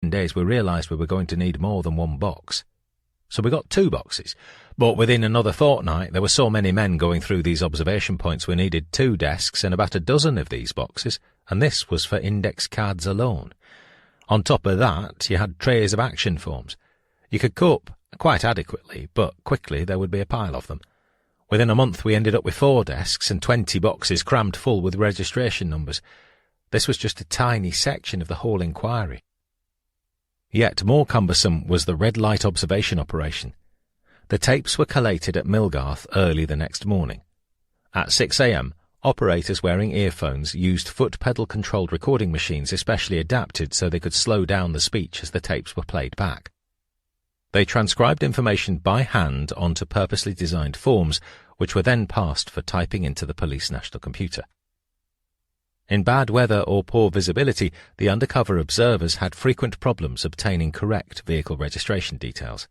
13 days we realised we were going to need more than one box. So we got 2 boxes, but within another fortnight there were so many men going through these observation points we needed 2 desks and about a dozen of these boxes, and this was for index cards alone. On top of that, you had trays of action forms. You could cope quite adequately, but quickly there would be a pile of them. Within a month we ended up with 4 desks and 20 boxes crammed full with registration numbers. This was just a tiny section of the whole inquiry. Yet more cumbersome was the red light observation operation. The tapes were collated at Millgarth early the next morning. At 6 a.m, operators wearing earphones used foot-pedal-controlled recording machines especially adapted so they could slow down the speech as the tapes were played back. They transcribed information by hand onto purposely designed forms, which were then passed for typing into the police national computer. In bad weather or poor visibility, the undercover observers had frequent problems obtaining correct vehicle registration details.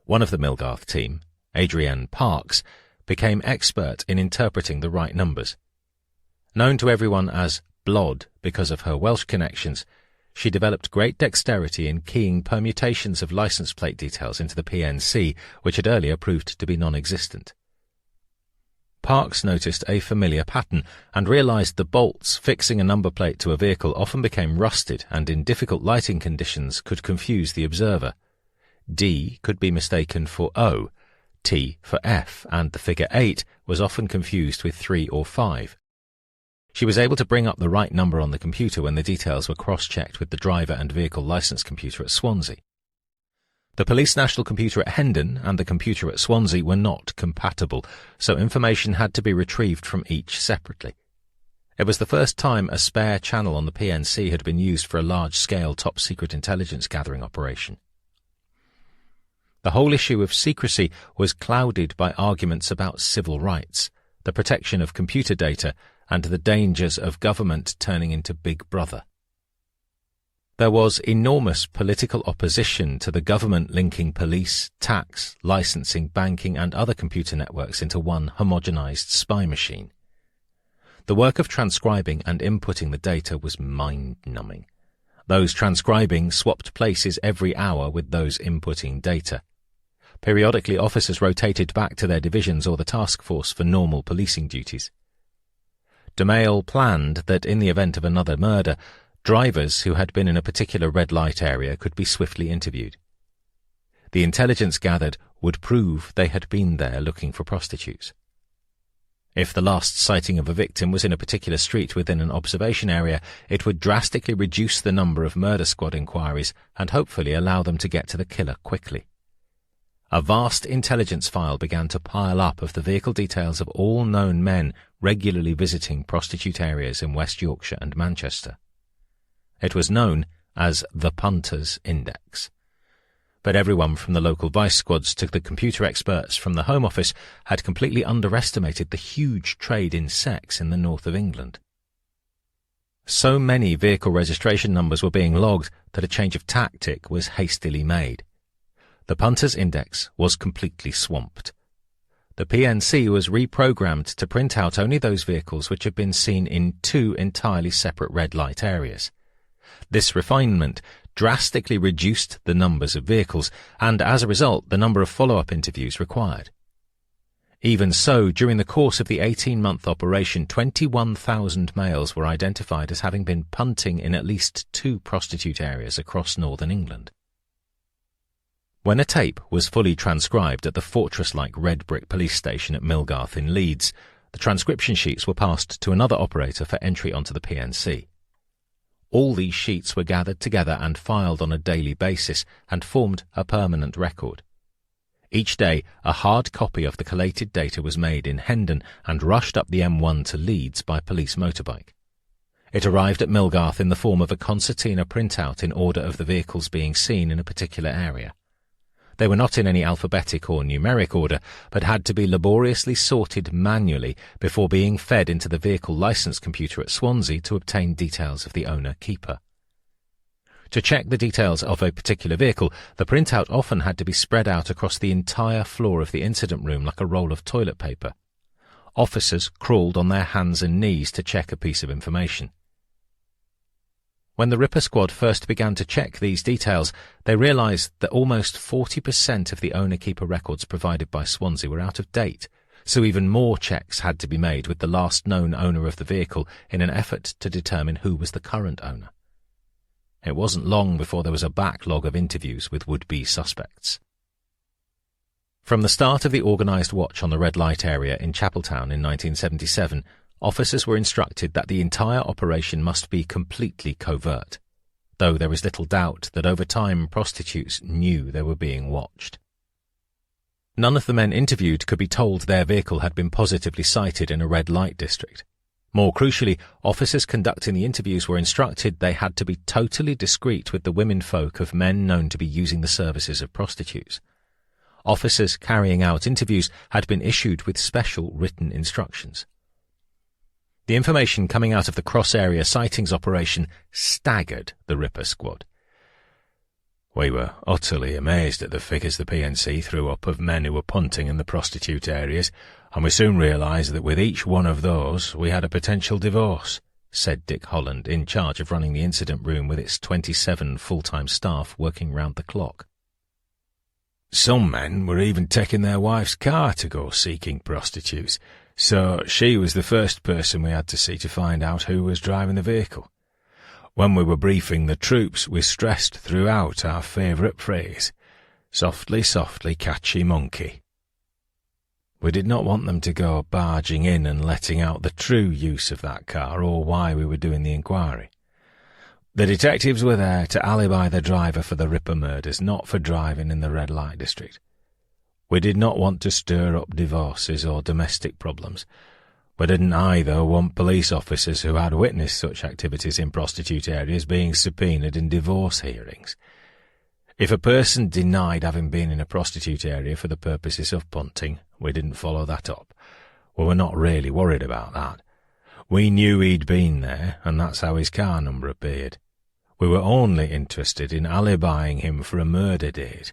One of the Millgarth team, Adrienne Parks, became expert in interpreting the right numbers. Known to everyone as Blod because of her Welsh connections, she developed great dexterity in keying permutations of license plate details into the PNC, which had earlier proved to be non-existent. Parks noticed a familiar pattern and realized the bolts fixing a number plate to a vehicle often became rusted and in difficult lighting conditions could confuse the observer. D could be mistaken for O, T for F, and the figure 8 was often confused with 3 or 5. She was able to bring up the right number on the computer when the details were cross-checked with the driver and vehicle license computer at Swansea. The police national computer at Hendon and the computer at Swansea were not compatible, so information had to be retrieved from each separately. It was the first time a spare channel on the PNC had been used for a large-scale top-secret intelligence gathering operation. The whole issue of secrecy was clouded by arguments about civil rights, the protection of computer data, and the dangers of government turning into Big Brother. There was enormous political opposition to the government linking police, tax, licensing, banking and other computer networks into one homogenized spy machine. The work of transcribing and inputting the data was mind-numbing. Those transcribing swapped places every hour with those inputting data. Periodically, officers rotated back to their divisions or the task force for normal policing duties. DeMail planned that in the event of another murder, drivers who had been in a particular red light area could be swiftly interviewed. The intelligence gathered would prove they had been there looking for prostitutes. If the last sighting of a victim was in a particular street within an observation area, it would drastically reduce the number of murder squad inquiries and hopefully allow them to get to the killer quickly. A vast intelligence file began to pile up of the vehicle details of all known men regularly visiting prostitute areas in West Yorkshire and Manchester. It was known as the Punter's Index. But everyone from the local vice squads to the computer experts from the Home Office had completely underestimated the huge trade in sex in the north of England. So many vehicle registration numbers were being logged that a change of tactic was hastily made. The Punter's Index was completely swamped. The PNC was reprogrammed to print out only those vehicles which had been seen in 2 entirely separate red light areas. This refinement drastically reduced the numbers of vehicles and, as a result, the number of follow-up interviews required. Even so, during the course of the 18-month operation, 21,000 males were identified as having been punting in at least 2 prostitute areas across northern England. When a tape was fully transcribed at the fortress-like red brick police station at Millgarth in Leeds, the transcription sheets were passed to another operator for entry onto the PNC. All these sheets were gathered together and filed on a daily basis and formed a permanent record. Each day, a hard copy of the collated data was made in Hendon and rushed up the M1 to Leeds by police motorbike. It arrived at Millgarth in the form of a concertina printout in order of the vehicles being seen in a particular area. They were not in any alphabetic or numeric order, but had to be laboriously sorted manually before being fed into the vehicle license computer at Swansea to obtain details of the owner-keeper. To check the details of a particular vehicle, the printout often had to be spread out across the entire floor of the incident room like a roll of toilet paper. Officers crawled on their hands and knees to check a piece of information. When the Ripper Squad first began to check these details, they realised that almost 40% of the owner-keeper records provided by Swansea were out of date, so even more checks had to be made with the last known owner of the vehicle in an effort to determine who was the current owner. It wasn't long before there was a backlog of interviews with would-be suspects. From the start of the organised watch on the red light area in Chapeltown in 1977, officers were instructed that the entire operation must be completely covert, though there is little doubt that over time prostitutes knew they were being watched. None of the men interviewed could be told their vehicle had been positively sighted in a red light district. More crucially, officers conducting the interviews were instructed they had to be totally discreet with the womenfolk of men known to be using the services of prostitutes. Officers carrying out interviews had been issued with special written instructions. The information coming out of the cross-area sightings operation staggered the Ripper Squad. We were utterly amazed at the figures the PNC threw up of men who were punting in the prostitute areas, and we soon realised that with each one of those we had a potential divorce, said Dick Holland, in charge of running the incident room with its 27 full-time staff working round the clock. Some men were even taking their wife's car to go seeking prostitutes, so she was the first person we had to see to find out who was driving the vehicle. When we were briefing the troops, we stressed throughout our favourite phrase, "Softly, softly, catchy monkey." We did not want them to go barging in and letting out the true use of that car or why we were doing the inquiry. The detectives were there to alibi the driver for the Ripper murders, not for driving in the red light district. We did not want to stir up divorces or domestic problems. We didn't either want police officers who had witnessed such activities in prostitute areas being subpoenaed in divorce hearings. If a person denied having been in a prostitute area for the purposes of punting, we didn't follow that up. We were not really worried about that. We knew he'd been there, and that's how his car number appeared. We were only interested in alibying him for a murder date.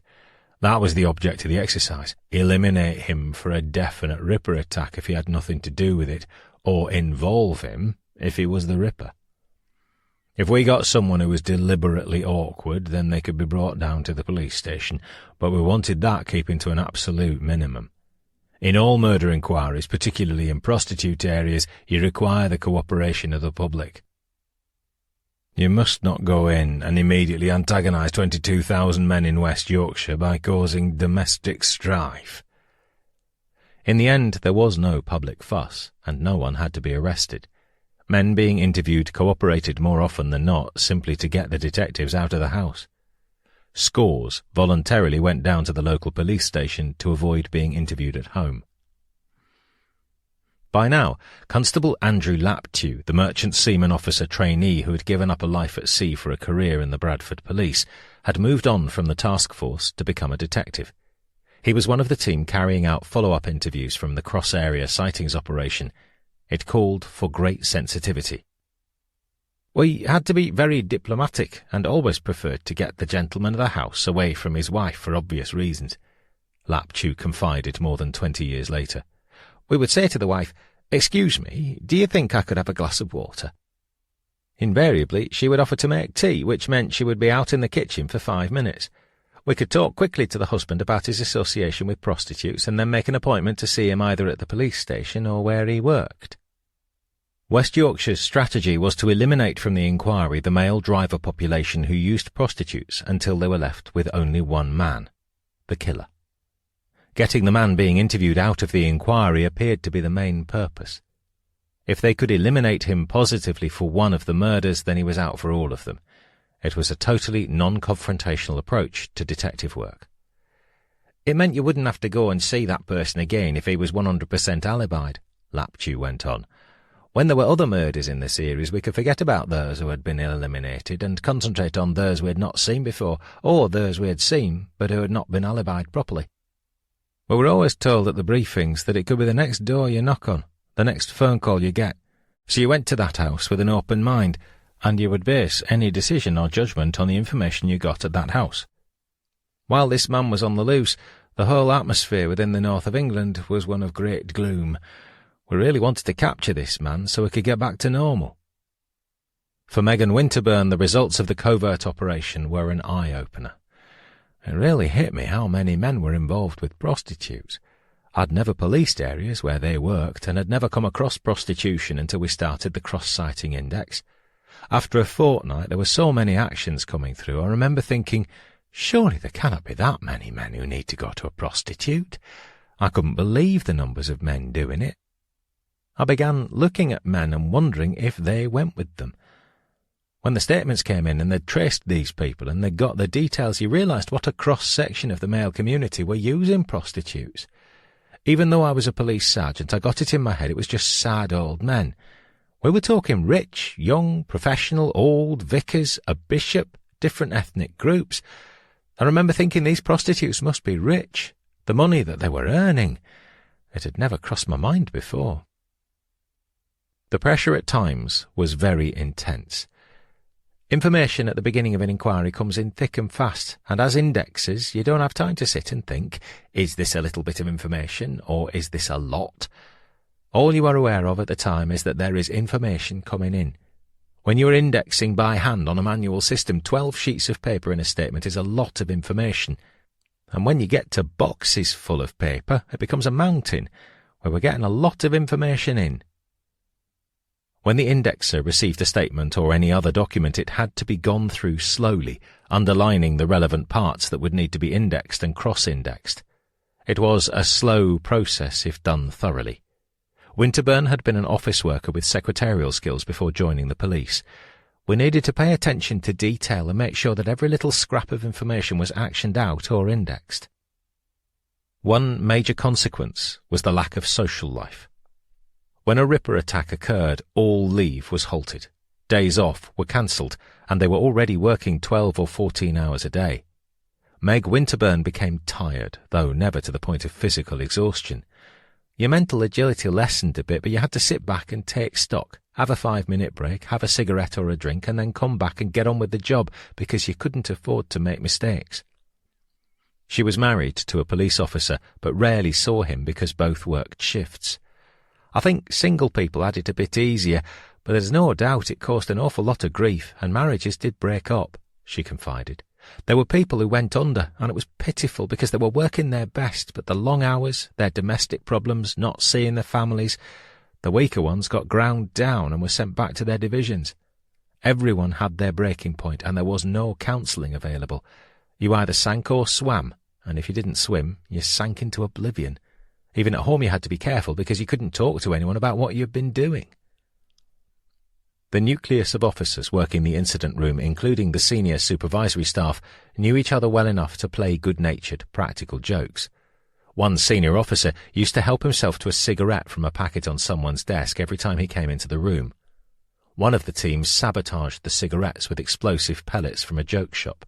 That was the object of the exercise. Eliminate him for a definite Ripper attack if he had nothing to do with it, or involve him if he was the Ripper. If we got someone who was deliberately awkward, then they could be brought down to the police station, but we wanted that keeping to an absolute minimum. In all murder inquiries, particularly in prostitute areas, you require the cooperation of the public. You must not go in and immediately antagonise 22,000 men in West Yorkshire by causing domestic strife. In the end, there was no public fuss, and no one had to be arrested. Men being interviewed cooperated more often than not, simply to get the detectives out of the house. Scores voluntarily went down to the local police station to avoid being interviewed at home. By now, Constable Andrew Laptew, the merchant seaman officer trainee who had given up a life at sea for a career in the Bradford Police, had moved on from the task force to become a detective. He was one of the team carrying out follow-up interviews from the cross-area sightings operation. It called for great sensitivity. We had to be very diplomatic and always preferred to get the gentleman of the house away from his wife for obvious reasons, Laptew confided more than 20 years later. We would say to the wife, "Excuse me, do you think I could have a glass of water?" Invariably, she would offer to make tea, which meant she would be out in the kitchen for 5 minutes. We could talk quickly to the husband about his association with prostitutes and then make an appointment to see him either at the police station or where he worked. West Yorkshire's strategy was to eliminate from the inquiry the male driver population who used prostitutes until they were left with only one man, the killer. Getting the man being interviewed out of the inquiry appeared to be the main purpose. If they could eliminate him positively for one of the murders, then he was out for all of them. It was a totally non-confrontational approach to detective work. It meant you wouldn't have to go and see that person again if he was 100% alibied, Laptew went on. When there were other murders in the series, we could forget about those who had been eliminated and concentrate on those we had not seen before, or those we had seen but who had not been alibied properly. We were always told at the briefings that it could be the next door you knock on, the next phone call you get. So you went to that house with an open mind, and you would base any decision or judgment on the information you got at that house. While this man was on the loose, the whole atmosphere within the north of England was one of great gloom. We really wanted to capture this man so we could get back to normal. For Megan Winterburn, the results of the covert operation were an eye-opener. It really hit me how many men were involved with prostitutes. I'd never policed areas where they worked and had never come across prostitution until we started the cross-sighting index. After a fortnight, there were so many actions coming through, I remember thinking, surely there cannot be that many men who need to go to a prostitute. I couldn't believe the numbers of men doing it. I began looking at men and wondering if they went with them. When the statements came in and they'd traced these people and they'd got the details, you realised what a cross-section of the male community were using prostitutes. Even though I was a police sergeant, I got it in my head it was just sad old men. We were talking rich, young, professional, old, vicars, a bishop, different ethnic groups. I remember thinking these prostitutes must be rich. The money that they were earning. It had never crossed my mind before. The pressure at times was very intense. Information at the beginning of an inquiry comes in thick and fast, and as indexers, you don't have time to sit and think, is this a little bit of information, or is this a lot? All you are aware of at the time is that there is information coming in. When you are indexing by hand on a manual system, 12 sheets of paper in a statement is a lot of information. And when you get to boxes full of paper, it becomes a mountain, where we're getting a lot of information in. When the indexer received a statement or any other document, it had to be gone through slowly, underlining the relevant parts that would need to be indexed and cross-indexed. It was a slow process if done thoroughly. Winterburn had been an office worker with secretarial skills before joining the police. We needed to pay attention to detail and make sure that every little scrap of information was actioned out or indexed. One major consequence was the lack of social life. When a Ripper attack occurred, all leave was halted. Days off were cancelled, and they were already working 12 or 14 hours a day. Meg Winterburn became tired, though never to the point of physical exhaustion. Your mental agility lessened a bit, but you had to sit back and take stock, have a 5-minute break, have a cigarette or a drink, and then come back and get on with the job because you couldn't afford to make mistakes. She was married to a police officer, but rarely saw him because both worked shifts. I think single people had it a bit easier, but there's no doubt it caused an awful lot of grief, and marriages did break up, she confided. There were people who went under, and it was pitiful because they were working their best, but the long hours, their domestic problems, not seeing their families, the weaker ones got ground down and were sent back to their divisions. Everyone had their breaking point, and there was no counselling available. You either sank or swam, and if you didn't swim, you sank into oblivion. Even at home you had to be careful because you couldn't talk to anyone about what you'd been doing. The nucleus of officers working the incident room, including the senior supervisory staff, knew each other well enough to play good-natured, practical jokes. One senior officer used to help himself to a cigarette from a packet on someone's desk every time he came into the room. One of the teams sabotaged the cigarettes with explosive pellets from a joke shop.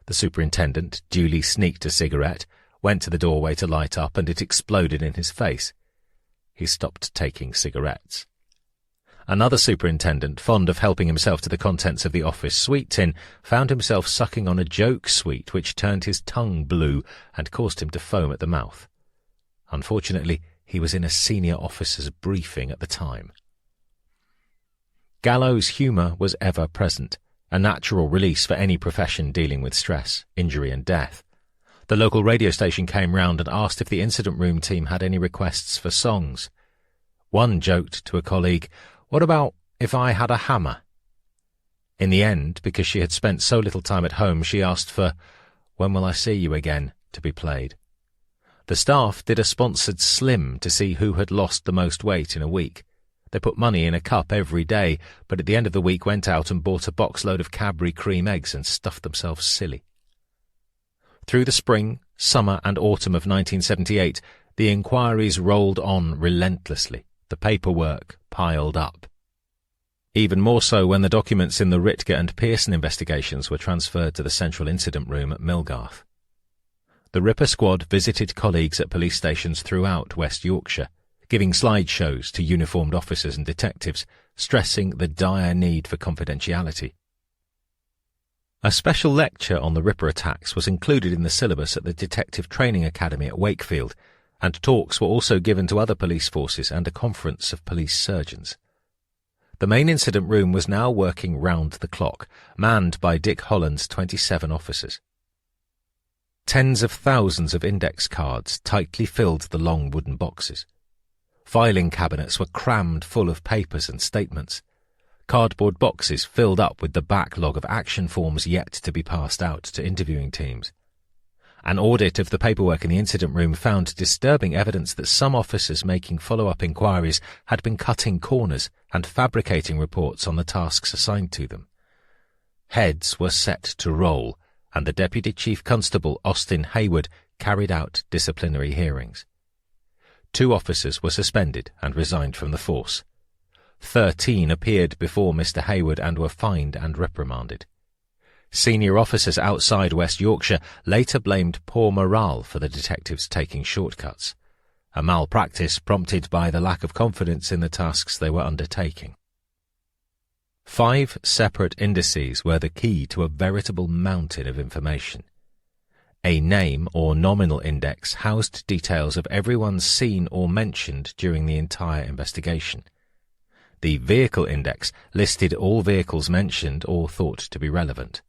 The superintendent duly sneaked a cigarette, went to the doorway to light up, and it exploded in his face. He stopped taking cigarettes. Another superintendent, fond of helping himself to the contents of the office sweet tin, found himself sucking on a joke sweet which turned his tongue blue and caused him to foam at the mouth. Unfortunately, he was in a senior officer's briefing at the time. Gallows humour was ever present, a natural release for any profession dealing with stress, injury and death. The local radio station came round and asked if the incident room team had any requests for songs. One joked to a colleague, "What about if I had a hammer?" In the end, because she had spent so little time at home, she asked for "When Will I See You Again" to be played. The staff did a sponsored slim to see who had lost the most weight in a week. They put money in a cup every day, but at the end of the week went out and bought a box-load of Cadbury cream eggs and stuffed themselves silly. Through the spring, summer and autumn of 1978, the inquiries rolled on relentlessly, the paperwork piled up. Even more so when the documents in the Ritger and Pearson investigations were transferred to the central incident room at Millgarth. The Ripper squad visited colleagues at police stations throughout West Yorkshire, giving slideshows to uniformed officers and detectives, stressing the dire need for confidentiality. A special lecture on the Ripper attacks was included in the syllabus at the Detective Training Academy at Wakefield, and talks were also given to other police forces and a conference of police surgeons. The main incident room was now working round the clock, manned by Dick Holland's 27 officers. Tens of thousands of index cards tightly filled the long wooden boxes. Filing cabinets were crammed full of papers and statements. Cardboard boxes filled up with the backlog of action forms yet to be passed out to interviewing teams. An audit of the paperwork in the incident room found disturbing evidence that some officers making follow-up inquiries had been cutting corners and fabricating reports on the tasks assigned to them. Heads were set to roll, and the Deputy Chief Constable Austin Hayward carried out disciplinary hearings. 2 officers were suspended and resigned from the force. 13 appeared before Mr. Hayward and were fined and reprimanded. Senior officers outside West Yorkshire later blamed poor morale for the detectives taking shortcuts, a malpractice prompted by the lack of confidence in the tasks they were undertaking. 5 separate indices were the key to a veritable mountain of information. A name or nominal index housed details of everyone seen or mentioned during the entire investigation. The vehicle index listed all vehicles mentioned or thought to be relevant.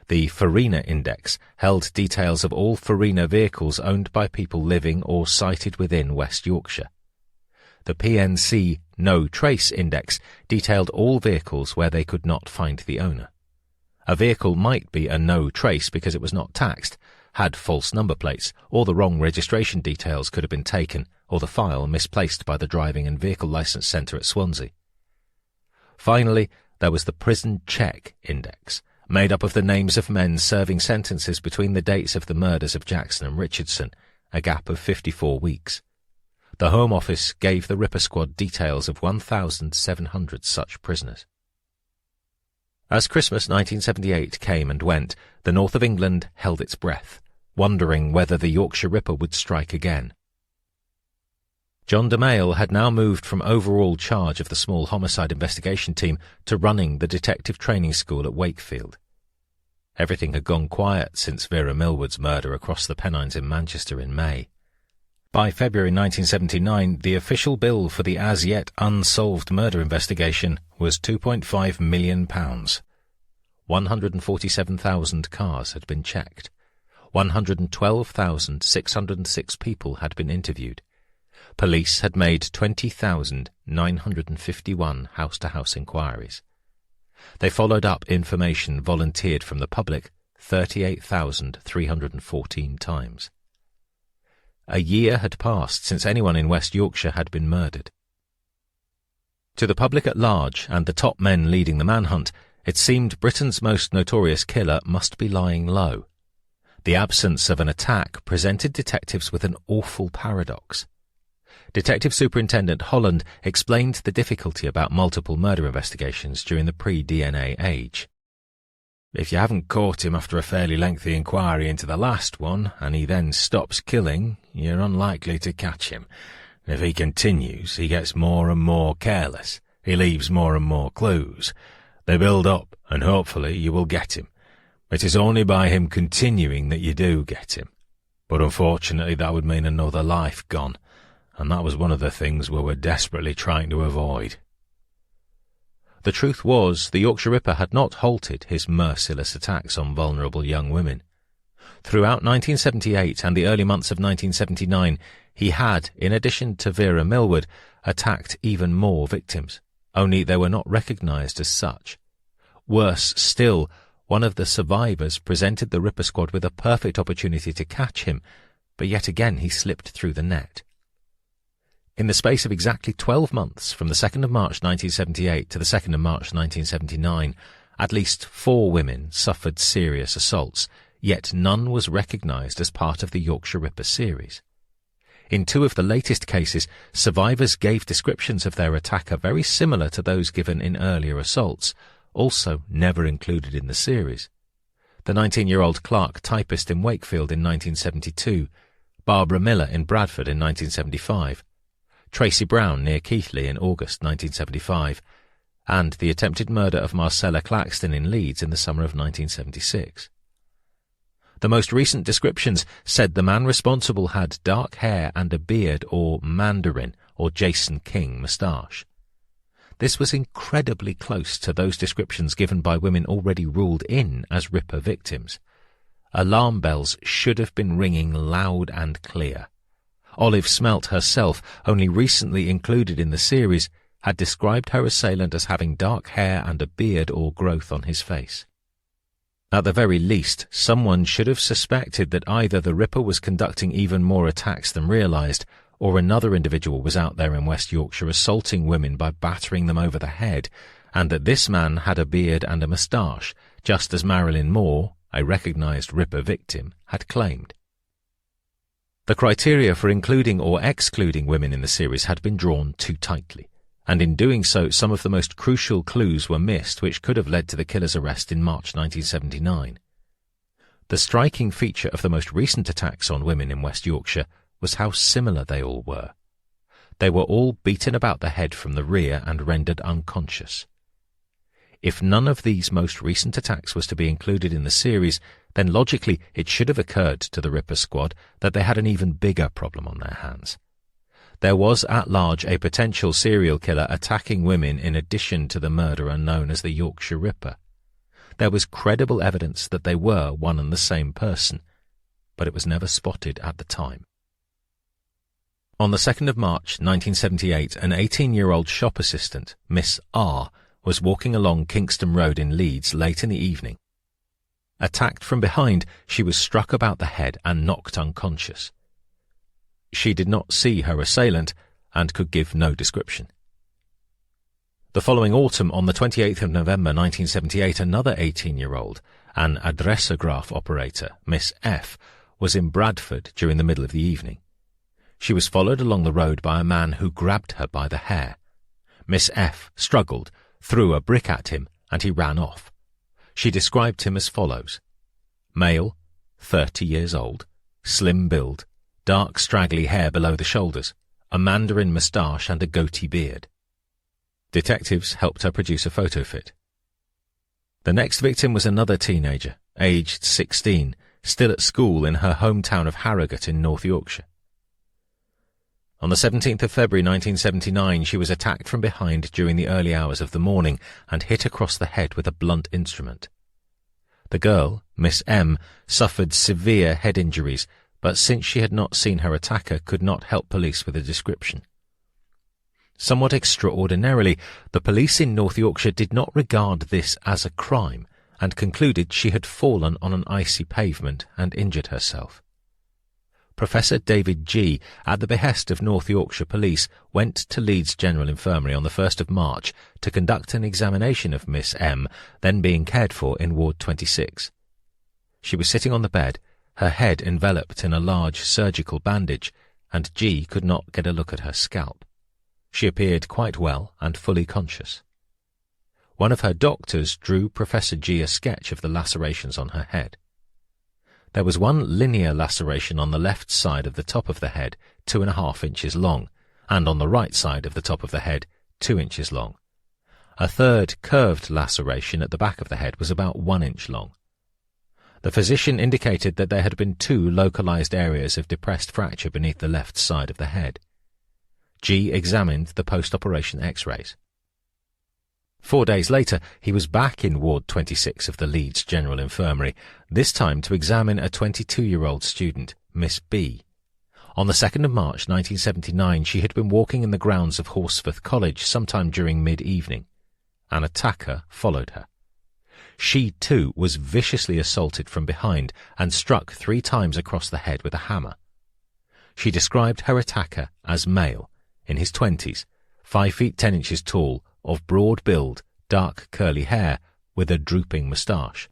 The Farina Index held details of all Farina vehicles owned by people living or sited within West Yorkshire. The PNC No Trace Index detailed all vehicles where they could not find the owner. A vehicle might be a no trace because it was not taxed, had false number plates, or the wrong registration details could have been taken, or the file misplaced by the Driving and Vehicle Licence Centre at Swansea. Finally, there was the Prison Check Index, made up of the names of men serving sentences between the dates of the murders of Jackson and Richardson, a gap of 54 weeks. The Home Office gave the Ripper Squad details of 1,700 such prisoners. As Christmas 1978 came and went, the north of England held its breath, wondering whether the Yorkshire Ripper would strike again. John DeMail had now moved from overall charge of the small homicide investigation team to running the detective training school at Wakefield. Everything had gone quiet since Vera Millward's murder across the Pennines in Manchester in May. By February 1979, the official bill for the as-yet unsolved murder investigation was £2.5 million. 147,000 cars had been checked. 112,606 people had been interviewed. Police had made 20,951 house-to-house inquiries. They followed up information volunteered from the public 38,314 times. A year had passed since anyone in West Yorkshire had been murdered. To the public at large and the top men leading the manhunt, it seemed Britain's most notorious killer must be lying low. The absence of an attack presented detectives with an awful paradox. Detective Superintendent Holland explained the difficulty about multiple murder investigations during the pre-DNA age. If you haven't caught him after a fairly lengthy inquiry into the last one, and he then stops killing, you're unlikely to catch him. If he continues, he gets more and more careless. He leaves more and more clues. They build up, and hopefully you will get him. It is only by him continuing that you do get him. But unfortunately that would mean another life gone, and that was one of the things we were desperately trying to avoid. The truth was, the Yorkshire Ripper had not halted his merciless attacks on vulnerable young women. Throughout 1978 and the early months of 1979, he had, in addition to Vera Millward, attacked even more victims, only they were not recognised as such. Worse still, one of the survivors presented the Ripper Squad with a perfect opportunity to catch him, but yet again he slipped through the net. In the space of exactly 12 months, from the 2nd of March 1978 to the 2nd of March 1979, at least 4 women suffered serious assaults, yet none was recognised as part of the Yorkshire Ripper series. In 2 of the latest cases, survivors gave descriptions of their attacker very similar to those given in earlier assaults, also never included in the series. The 19-year-old clerk typist in Wakefield in 1972, Barbara Miller in Bradford in 1975, Tracy Brown near Keighley in August 1975, and the attempted murder of Marcella Claxton in Leeds in the summer of 1976. The most recent descriptions said the man responsible had dark hair and a beard or mandarin or Jason King moustache. This was incredibly close to those descriptions given by women already ruled in as Ripper victims. Alarm bells should have been ringing loud and clear. Olive Smelt herself, only recently included in the series, had described her assailant as having dark hair and a beard or growth on his face. At the very least, someone should have suspected that either the Ripper was conducting even more attacks than realised, or another individual was out there in West Yorkshire assaulting women by battering them over the head, and that this man had a beard and a moustache, just as Marilyn Moore, a recognised Ripper victim, had claimed. The criteria for including or excluding women in the series had been drawn too tightly, and in doing so some of the most crucial clues were missed which could have led to the killer's arrest in March 1979. The striking feature of the most recent attacks on women in West Yorkshire was how similar they all were. They were all beaten about the head from the rear and rendered unconscious. If none of these most recent attacks was to be included in the series, then logically it should have occurred to the Ripper squad that they had an even bigger problem on their hands. There was at large a potential serial killer attacking women in addition to the murderer known as the Yorkshire Ripper. There was credible evidence that they were one and the same person, but it was never spotted at the time. On the 2nd of March 1978, an 18-year-old shop assistant, Miss R., was walking along Kingston Road in Leeds late in the evening. Attacked from behind, she was struck about the head and knocked unconscious. She did not see her assailant and could give no description. The following autumn, on the 28th of November 1978, another 18-year-old, an adressograph operator, Miss F., was in Bradford during the middle of the evening. She was followed along the road by a man who grabbed her by the hair. Miss F. struggled, threw a brick at him, and he ran off. She described him as follows: male, 30 years old, slim build, dark straggly hair below the shoulders, a mandarin moustache and a goatee beard. Detectives helped her produce a photo fit. The next victim was another teenager, aged 16, still at school in her hometown of Harrogate in North Yorkshire. On the 17th of February 1979, she was attacked from behind during the early hours of the morning and hit across the head with a blunt instrument. The girl, Miss M., suffered severe head injuries, but since she had not seen her attacker, could not help police with a description. Somewhat extraordinarily, the police in North Yorkshire did not regard this as a crime and concluded she had fallen on an icy pavement and injured herself. Professor David G., at the behest of North Yorkshire Police, went to Leeds General Infirmary on the 1st of March to conduct an examination of Miss M., then being cared for in Ward 26. She was sitting on the bed, her head enveloped in a large surgical bandage, and G. could not get a look at her scalp. She appeared quite well and fully conscious. One of her doctors drew Professor G. a sketch of the lacerations on her head. There was one linear laceration on the left side of the top of the head, 2.5 inches long, and on the right side of the top of the head, 2 inches long. A third curved laceration at the back of the head was about 1 inch long. The physician indicated that there had been 2 localized areas of depressed fracture beneath the left side of the head. G examined the post-operation X-rays. 4 days later, he was back in Ward 26 of the Leeds General Infirmary, this time to examine a 22-year-old student, Miss B. On the 2nd of March 1979, she had been walking in the grounds of Horsforth College sometime during mid-evening. An attacker followed her. She, too, was viciously assaulted from behind and struck 3 times across the head with a hammer. She described her attacker as male, in his 20s, 5 feet 10 inches tall, of broad build, dark curly hair, with a drooping moustache.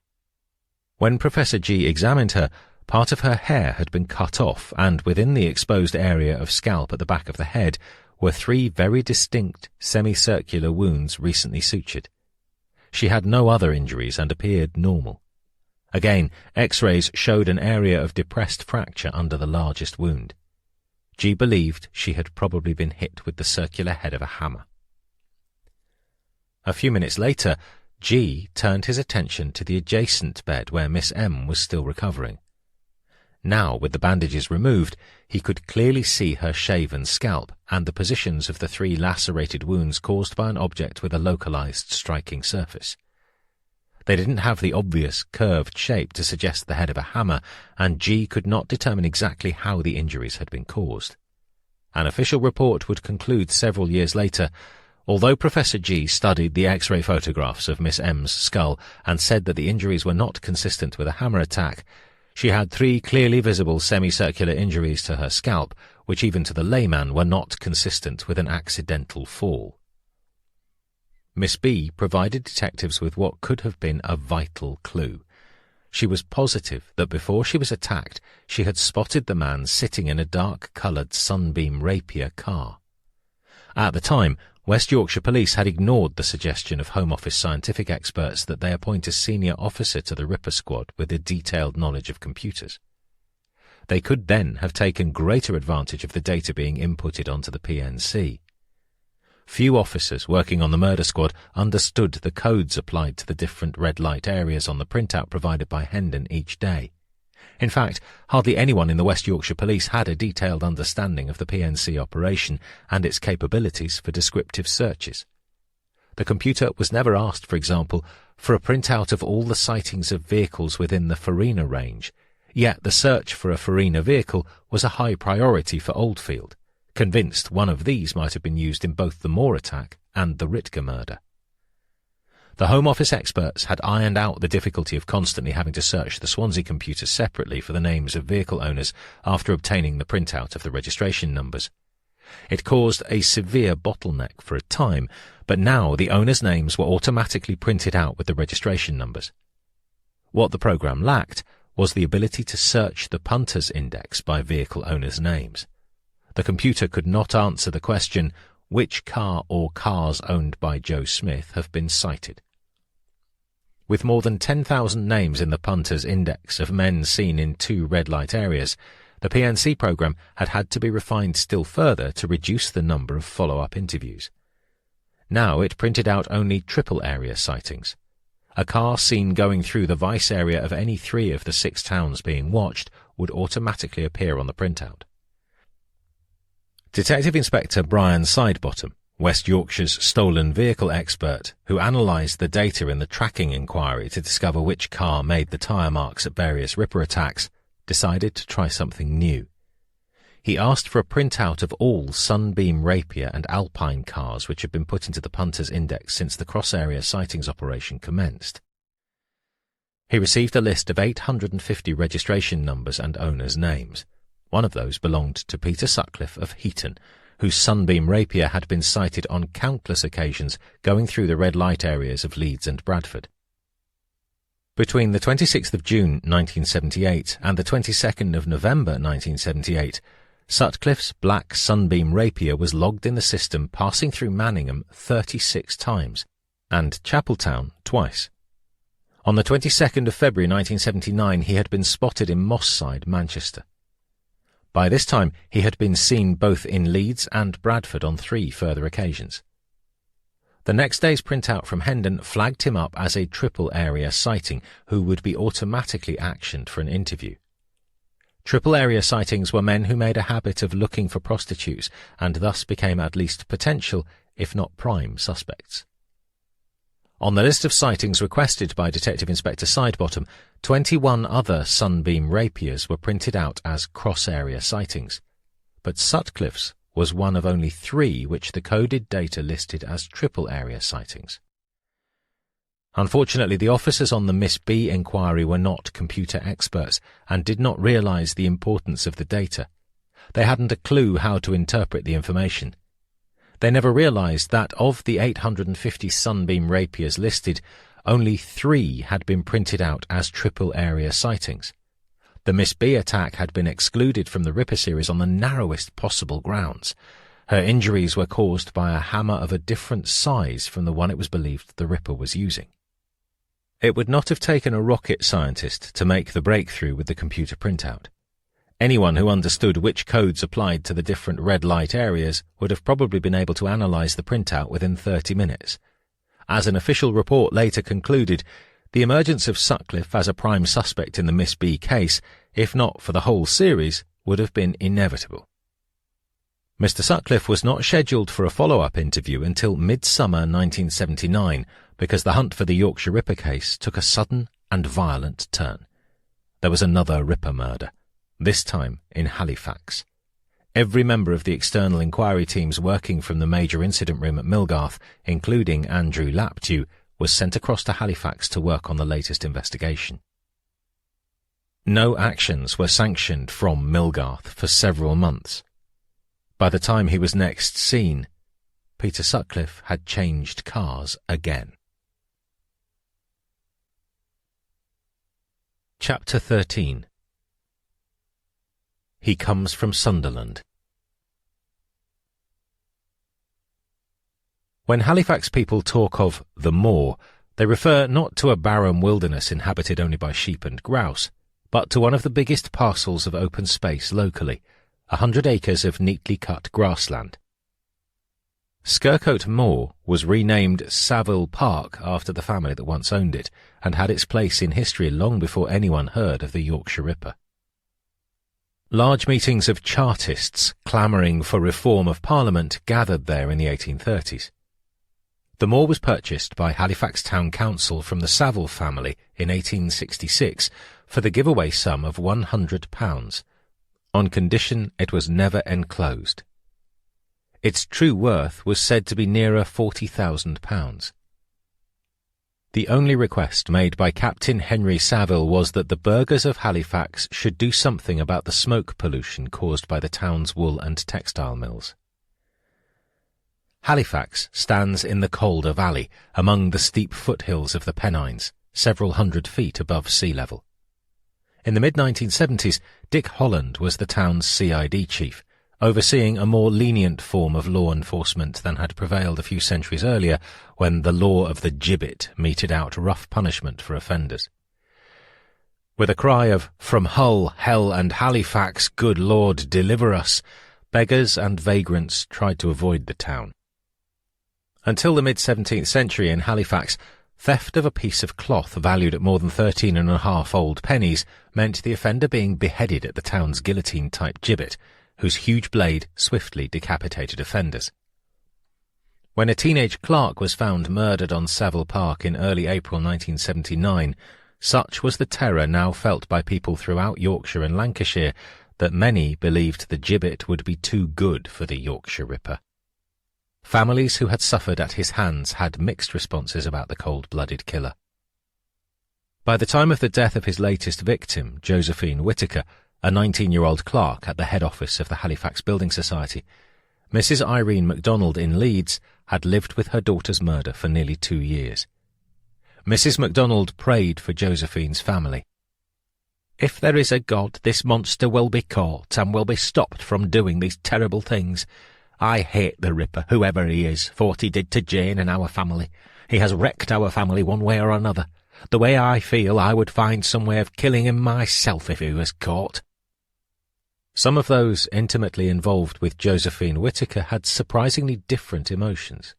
When Professor G examined her, part of her hair had been cut off, and within the exposed area of scalp at the back of the head were 3 very distinct semicircular wounds recently sutured. She had no other injuries and appeared normal. Again, X-rays showed an area of depressed fracture under the largest wound. G believed she had probably been hit with the circular head of a hammer. A few minutes later, G turned his attention to the adjacent bed where Miss M was still recovering. Now, with the bandages removed, he could clearly see her shaven scalp and the positions of the 3 lacerated wounds caused by an object with a localized striking surface. They didn't have the obvious curved shape to suggest the head of a hammer, and G could not determine exactly how the injuries had been caused. An official report would conclude several years later, although Professor G studied the X-ray photographs of Miss M's skull and said that the injuries were not consistent with a hammer attack, she had 3 clearly visible semicircular injuries to her scalp, which even to the layman were not consistent with an accidental fall. Miss B provided detectives with what could have been a vital clue. She was positive that before she was attacked, she had spotted the man sitting in a dark-coloured sunbeam rapier car. At the time, West Yorkshire Police had ignored the suggestion of Home Office scientific experts that they appoint a senior officer to the Ripper Squad with a detailed knowledge of computers. They could then have taken greater advantage of the data being inputted onto the PNC. Few officers working on the murder squad understood the codes applied to the different red light areas on the printout provided by Hendon each day. In fact, hardly anyone in the West Yorkshire Police had a detailed understanding of the PNC operation and its capabilities for descriptive searches. The computer was never asked, for example, for a printout of all the sightings of vehicles within the Farina range, yet the search for a Farina vehicle was a high priority for Oldfield, convinced one of these might have been used in both the Moore attack and the Ritger murder. The Home Office experts had ironed out the difficulty of constantly having to search the Swansea computers separately for the names of vehicle owners after obtaining the printout of the registration numbers. It caused a severe bottleneck for a time, but now the owners' names were automatically printed out with the registration numbers. What the program lacked was the ability to search the punter's index by vehicle owners' names. The computer could not answer the question, which car or cars owned by Joe Smith have been cited. With more than 10,000 names in the punter's index of men seen in 2 red light areas, the PNC program had had to be refined still further to reduce the number of follow-up interviews. Now it printed out only triple area sightings. A car seen going through the vice area of any 3 of the 6 towns being watched would automatically appear on the printout. Detective Inspector Brian Sidebottom, West Yorkshire's stolen vehicle expert, who analysed the data in the tracking inquiry to discover which car made the tyre marks at various Ripper attacks, decided to try something new. He asked for a printout of all Sunbeam Rapier and Alpine cars which had been put into the punter's index since the cross-area sightings operation commenced. He received a list of 850 registration numbers and owners' names. One of those belonged to Peter Sutcliffe of Heaton, whose Sunbeam Rapier had been sighted on countless occasions going through the red light areas of Leeds and Bradford. Between the 26th of June 1978 and the 22nd of November 1978, Sutcliffe's black Sunbeam Rapier was logged in the system passing through Manningham 36 times, and Chapeltown twice. On the 22nd of February 1979 he had been spotted in Moss Side, Manchester. By this time he had been seen both in Leeds and Bradford on 3 further occasions. The next day's printout from Hendon flagged him up as a triple area sighting who would be automatically actioned for an interview. Triple area sightings were men who made a habit of looking for prostitutes and thus became at least potential, if not prime, suspects. On the list of sightings requested by Detective Inspector Sidebottom, 21 other Sunbeam Rapiers were printed out as cross-area sightings, but Sutcliffe's was one of only 3 which the coded data listed as triple-area sightings. Unfortunately, the officers on the Miss B inquiry were not computer experts and did not realise the importance of the data. They hadn't a clue how to interpret the information. They never realised that of the 850 Sunbeam Rapiers listed, only 3 had been printed out as triple-area sightings. The Miss B attack had been excluded from the Ripper series on the narrowest possible grounds. Her injuries were caused by a hammer of a different size from the one it was believed the Ripper was using. It would not have taken a rocket scientist to make the breakthrough with the computer printout. Anyone who understood which codes applied to the different red light areas would have probably been able to analyse the printout within 30 minutes. As an official report later concluded, the emergence of Sutcliffe as a prime suspect in the Miss B case, if not for the whole series, would have been inevitable. Mr. Sutcliffe was not scheduled for a follow-up interview until midsummer 1979 because the hunt for the Yorkshire Ripper case took a sudden and violent turn. There was another Ripper murder, this time in Halifax. Every member of the external inquiry teams working from the major incident room at Millgarth, including Andrew Laptew, was sent across to Halifax to work on the latest investigation. No actions were sanctioned from Millgarth for several months. By the time he was next seen, Peter Sutcliffe had changed cars again. Chapter 13. He comes from Sunderland. When Halifax people talk of the moor, they refer not to a barren wilderness inhabited only by sheep and grouse, but to one of the biggest parcels of open space locally, 100 acres of neatly cut grassland. Skircote Moor was renamed Saville Park after the family that once owned it, and had its place in history long before anyone heard of the Yorkshire Ripper. Large meetings of Chartists clamouring for reform of Parliament gathered there in the 1830s. The moor was purchased by Halifax Town Council from the Saville family in 1866 for the giveaway sum of £100, on condition it was never enclosed. Its true worth was said to be nearer £40,000. The only request made by Captain Henry Saville was that the burghers of Halifax should do something about the smoke pollution caused by the town's wool and textile mills. Halifax stands in the Calder Valley, among the steep foothills of the Pennines, several hundred feet above sea level. In the mid-1970s, Dick Holland was the town's CID chief, overseeing a more lenient form of law enforcement than had prevailed a few centuries earlier, when the law of the gibbet meted out rough punishment for offenders. With a cry of, "From Hull, Hell and Halifax, good Lord, deliver us," beggars and vagrants tried to avoid the town. Until the mid-17th century in Halifax, theft of a piece of cloth valued at more than 13.5 old pennies meant the offender being beheaded at the town's guillotine-type gibbet, whose huge blade swiftly decapitated offenders. When a teenage clerk was found murdered on Saville Park in early April 1979, such was the terror now felt by people throughout Yorkshire and Lancashire that many believed the gibbet would be too good for the Yorkshire Ripper. Families who had suffered at his hands had mixed responses about the cold-blooded killer. By the time of the death of his latest victim, Josephine Whittaker, a 19-year-old clerk at the head office of the Halifax Building Society, Mrs. Irene MacDonald in Leeds had lived with her daughter's murder for nearly 2 years. Mrs. MacDonald prayed for Josephine's family. "If there is a God, this monster will be caught and will be stopped from doing these terrible things. I hate the Ripper, whoever he is, for what he did to Jane and our family. He has wrecked our family one way or another. The way I feel, I would find some way of killing him myself if he was caught." Some of those intimately involved with Josephine Whittaker had surprisingly different emotions.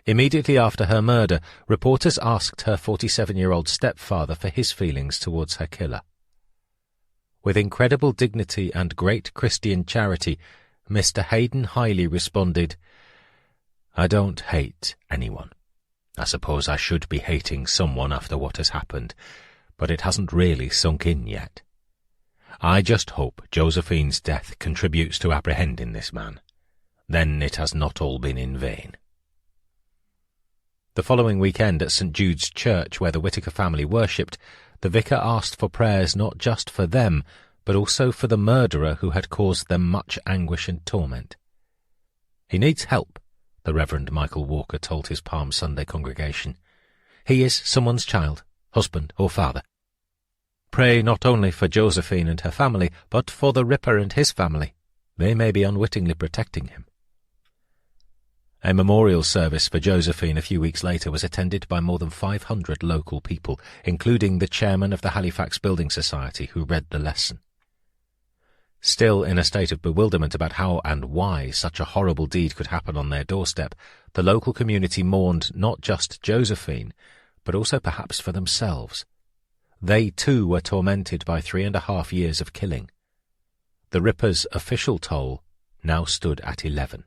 Immediately after her murder, reporters asked her 47-year-old stepfather for his feelings towards her killer. With incredible dignity and great Christian charity, Mr. Hayden Hiley responded, "I don't hate anyone. I suppose I should be hating someone after what has happened, but it hasn't really sunk in yet. I just hope Josephine's death contributes to apprehending this man. Then it has not all been in vain." The following weekend at St. Jude's Church, where the Whittaker family worshipped, the vicar asked for prayers not just for them, but also for the murderer who had caused them much anguish and torment. "He needs help," the Reverend Michael Walker told his Palm Sunday congregation. "He is someone's child, husband or father. Pray not only for Josephine and her family, but for the Ripper and his family. They may be unwittingly protecting him." A memorial service for Josephine a few weeks later was attended by more than 500 local people, including the chairman of the Halifax Building Society, who read the lesson. Still in a state of bewilderment about how and why such a horrible deed could happen on their doorstep, the local community mourned not just Josephine, but also perhaps for themselves. They too were tormented by 3.5 years of killing. The Ripper's official toll now stood at 11.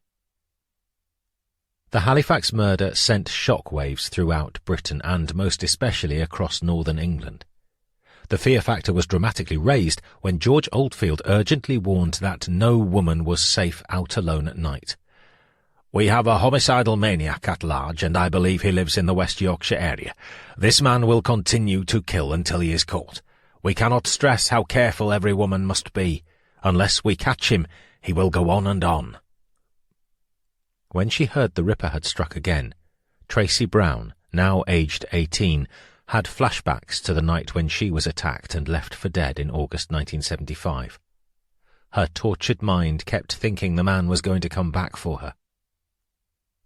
The Halifax murder sent shockwaves throughout Britain and most especially across northern England. The fear factor was dramatically raised when George Oldfield urgently warned that no woman was safe out alone at night. "We have a homicidal maniac at large, and I believe he lives in the West Yorkshire area. This man will continue to kill until he is caught. We cannot stress how careful every woman must be. Unless we catch him, he will go on and on." When she heard the Ripper had struck again, Tracy Brown, now aged 18, had flashbacks to the night when she was attacked and left for dead in August 1975. Her tortured mind kept thinking the man was going to come back for her.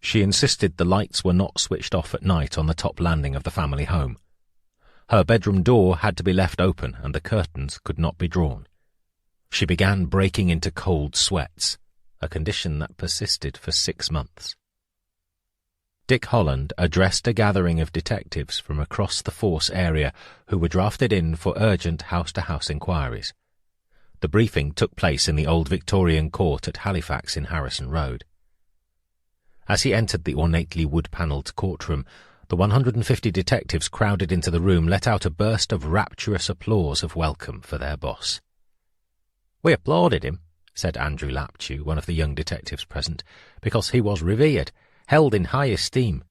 She insisted the lights were not switched off at night on the top landing of the family home. Her bedroom door had to be left open and the curtains could not be drawn. She began breaking into cold sweats, a condition that persisted for 6 months. Dick Holland addressed a gathering of detectives from across the force area who were drafted in for urgent house-to-house inquiries. The briefing took place in the old Victorian court at Halifax in Harrison Road. As he entered the ornately wood-panelled courtroom, the 150 detectives crowded into the room let out a burst of rapturous applause of welcome for their boss. "We applauded him," said Andrew Laptew, one of the young detectives present, "because he was revered, held in high esteem.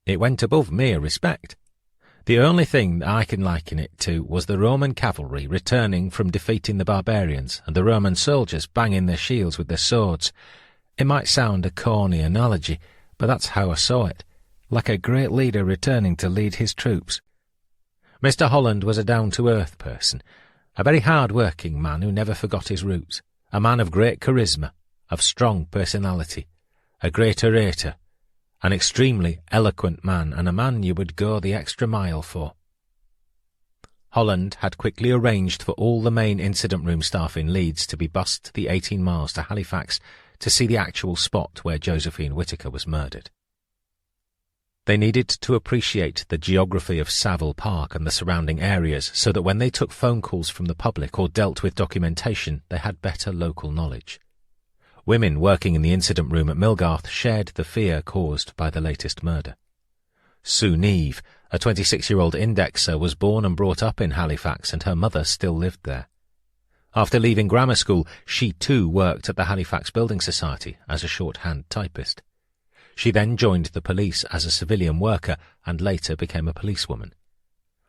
It went above mere respect. The only thing that I can liken it to was the Roman cavalry returning from defeating the barbarians and the Roman soldiers banging their shields with their swords. It might sound a corny analogy, but that's how I saw it, like a great leader returning to lead his troops. Mr. Holland was a down-to-earth person, a very hard-working man who never forgot his roots, a man of great charisma, of strong personality, a great orator, an extremely eloquent man, and a man you would go the extra mile for." Holland had quickly arranged for all the main incident room staff in Leeds to be bussed the 18 miles to Halifax to see the actual spot where Josephine Whittaker was murdered. They needed to appreciate the geography of Savile Park and the surrounding areas so that when they took phone calls from the public or dealt with documentation, they had better local knowledge. Women working in the incident room at Millgarth shared the fear caused by the latest murder. Sue Neve, a 26-year-old indexer, was born and brought up in Halifax, and her mother still lived there. After leaving grammar school, she too worked at the Halifax Building Society as a shorthand typist. She then joined the police as a civilian worker and later became a policewoman.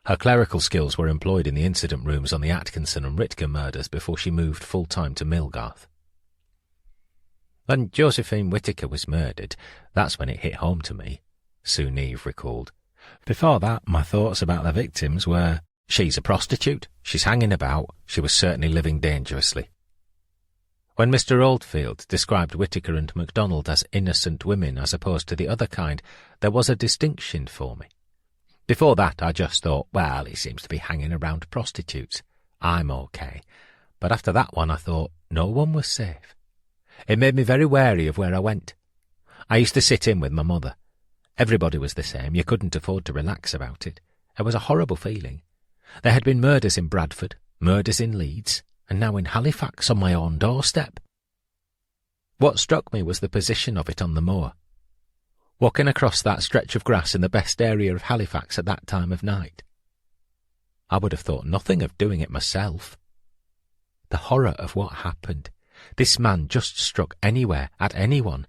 Her clerical skills were employed in the incident rooms on the Atkinson and Ritker murders before she moved full-time to Millgarth. "When Josephine Whittaker was murdered, that's when it hit home to me," Sue Neve recalled. "Before that, my thoughts about the victims were, she's a prostitute, she's hanging about, she was certainly living dangerously." When Mr. Oldfield described Whittaker and MacDonald as innocent women as opposed to the other kind, there was a distinction for me. Before that, I just thought, well, he seems to be hanging around prostitutes. I'm okay. But after that one, I thought, no one was safe. It made me very wary of where I went. I used to sit in with my mother. Everybody was the same. You couldn't afford to relax about it. It was a horrible feeling. There had been murders in Bradford, murders in Leeds, and now in Halifax on my own doorstep. What struck me was the position of it on the moor. Walking across that stretch of grass in the best area of Halifax at that time of night. I would have thought nothing of doing it myself. The horror of what happened. This man just struck anywhere, at anyone.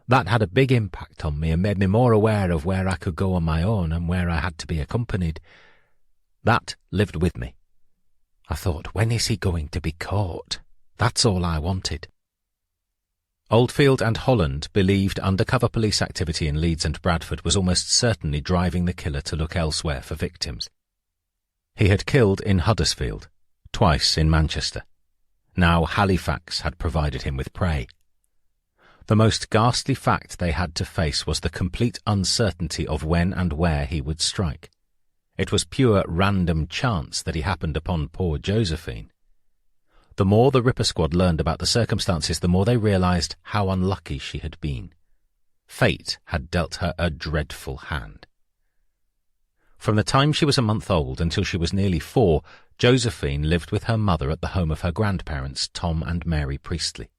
That had a big impact on me and made me more aware of where I could go on my own and where I had to be accompanied. That lived with me. I thought, when is he going to be caught? That's all I wanted. Oldfield and Holland believed undercover police activity in Leeds and Bradford was almost certainly driving the killer to look elsewhere for victims. He had killed in Huddersfield, twice in Manchester. Now Halifax had provided him with prey. The most ghastly fact they had to face was the complete uncertainty of when and where he would strike. It was pure random chance that he happened upon poor Josephine. The more the Ripper Squad learned about the circumstances, the more they realized how unlucky she had been. Fate had dealt her a dreadful hand. From the time she was a month old until she was nearly 4, Josephine lived with her mother at the home of her grandparents, Tom and Mary Priestley.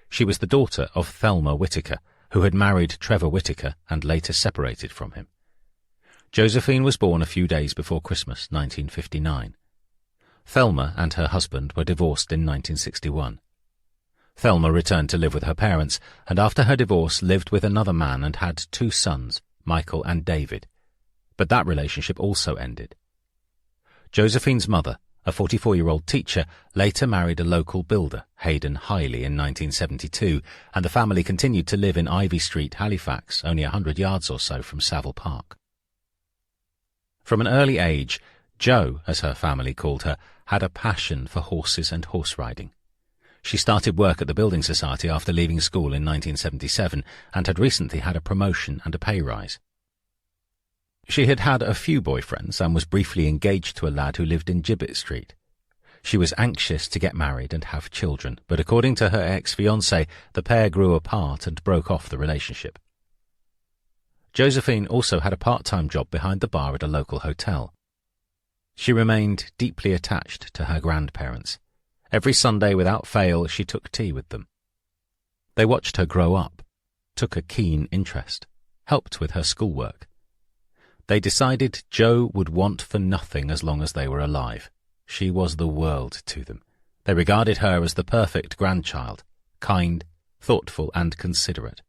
She was the daughter of Thelma Whittaker, who had married Trevor Whittaker and later separated from him. Josephine was born a few days before Christmas, 1959. Thelma and her husband were divorced in 1961. Thelma returned to live with her parents, and after her divorce lived with another man and had 2 sons, Michael and David. But that relationship also ended. Josephine's mother, a 44-year-old teacher, later married a local builder, Hayden Hiley, in 1972, and the family continued to live in Ivy Street, Halifax, only 100 yards or so from Savile Park. From an early age, Jo, as her family called her, had a passion for horses and horse riding. She started work at the Building Society after leaving school in 1977 and had recently had a promotion and a pay rise. She had had a few boyfriends and was briefly engaged to a lad who lived in Gibbet Street. She was anxious to get married and have children, but according to her ex-fiancé, the pair grew apart and broke off the relationship. Josephine also had a part-time job behind the bar at a local hotel. She remained deeply attached to her grandparents. Every Sunday without fail she took tea with them. They watched her grow up, took a keen interest, helped with her schoolwork. They decided Jo would want for nothing as long as they were alive. She was the world to them. They regarded her as the perfect grandchild, kind, thoughtful and considerate.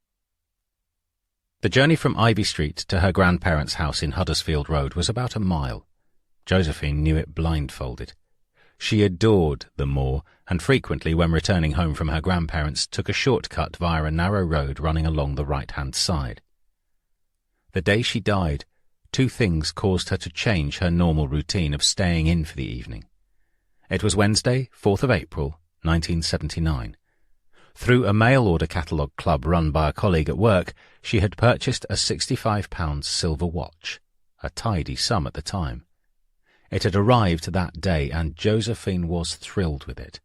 The journey from Ivy Street to her grandparents' house in Huddersfield Road was about a mile. Josephine knew it blindfolded. She adored the moor, and frequently, when returning home from her grandparents, took a shortcut via a narrow road running along the right-hand side. The day she died, 2 things caused her to change her normal routine of staying in for the evening. It was Wednesday, 4th of April, 1979. Through a mail-order catalogue club run by a colleague at work, she had purchased a £65 silver watch, a tidy sum at the time. It had arrived that day, and Josephine was thrilled with it.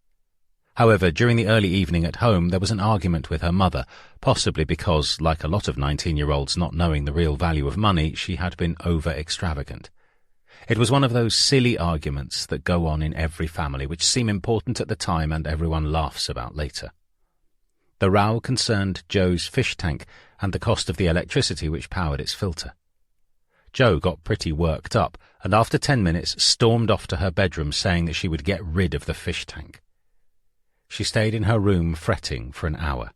However, during the early evening at home, there was an argument with her mother, possibly because, like a lot of 19-year-olds not knowing the real value of money, she had been over-extravagant. It was one of those silly arguments that go on in every family, which seem important at the time and everyone laughs about later. The row concerned Jo's fish tank and the cost of the electricity which powered its filter. Jo got pretty worked up, and after 10 minutes stormed off to her bedroom saying that she would get rid of the fish tank. She stayed in her room fretting for an hour.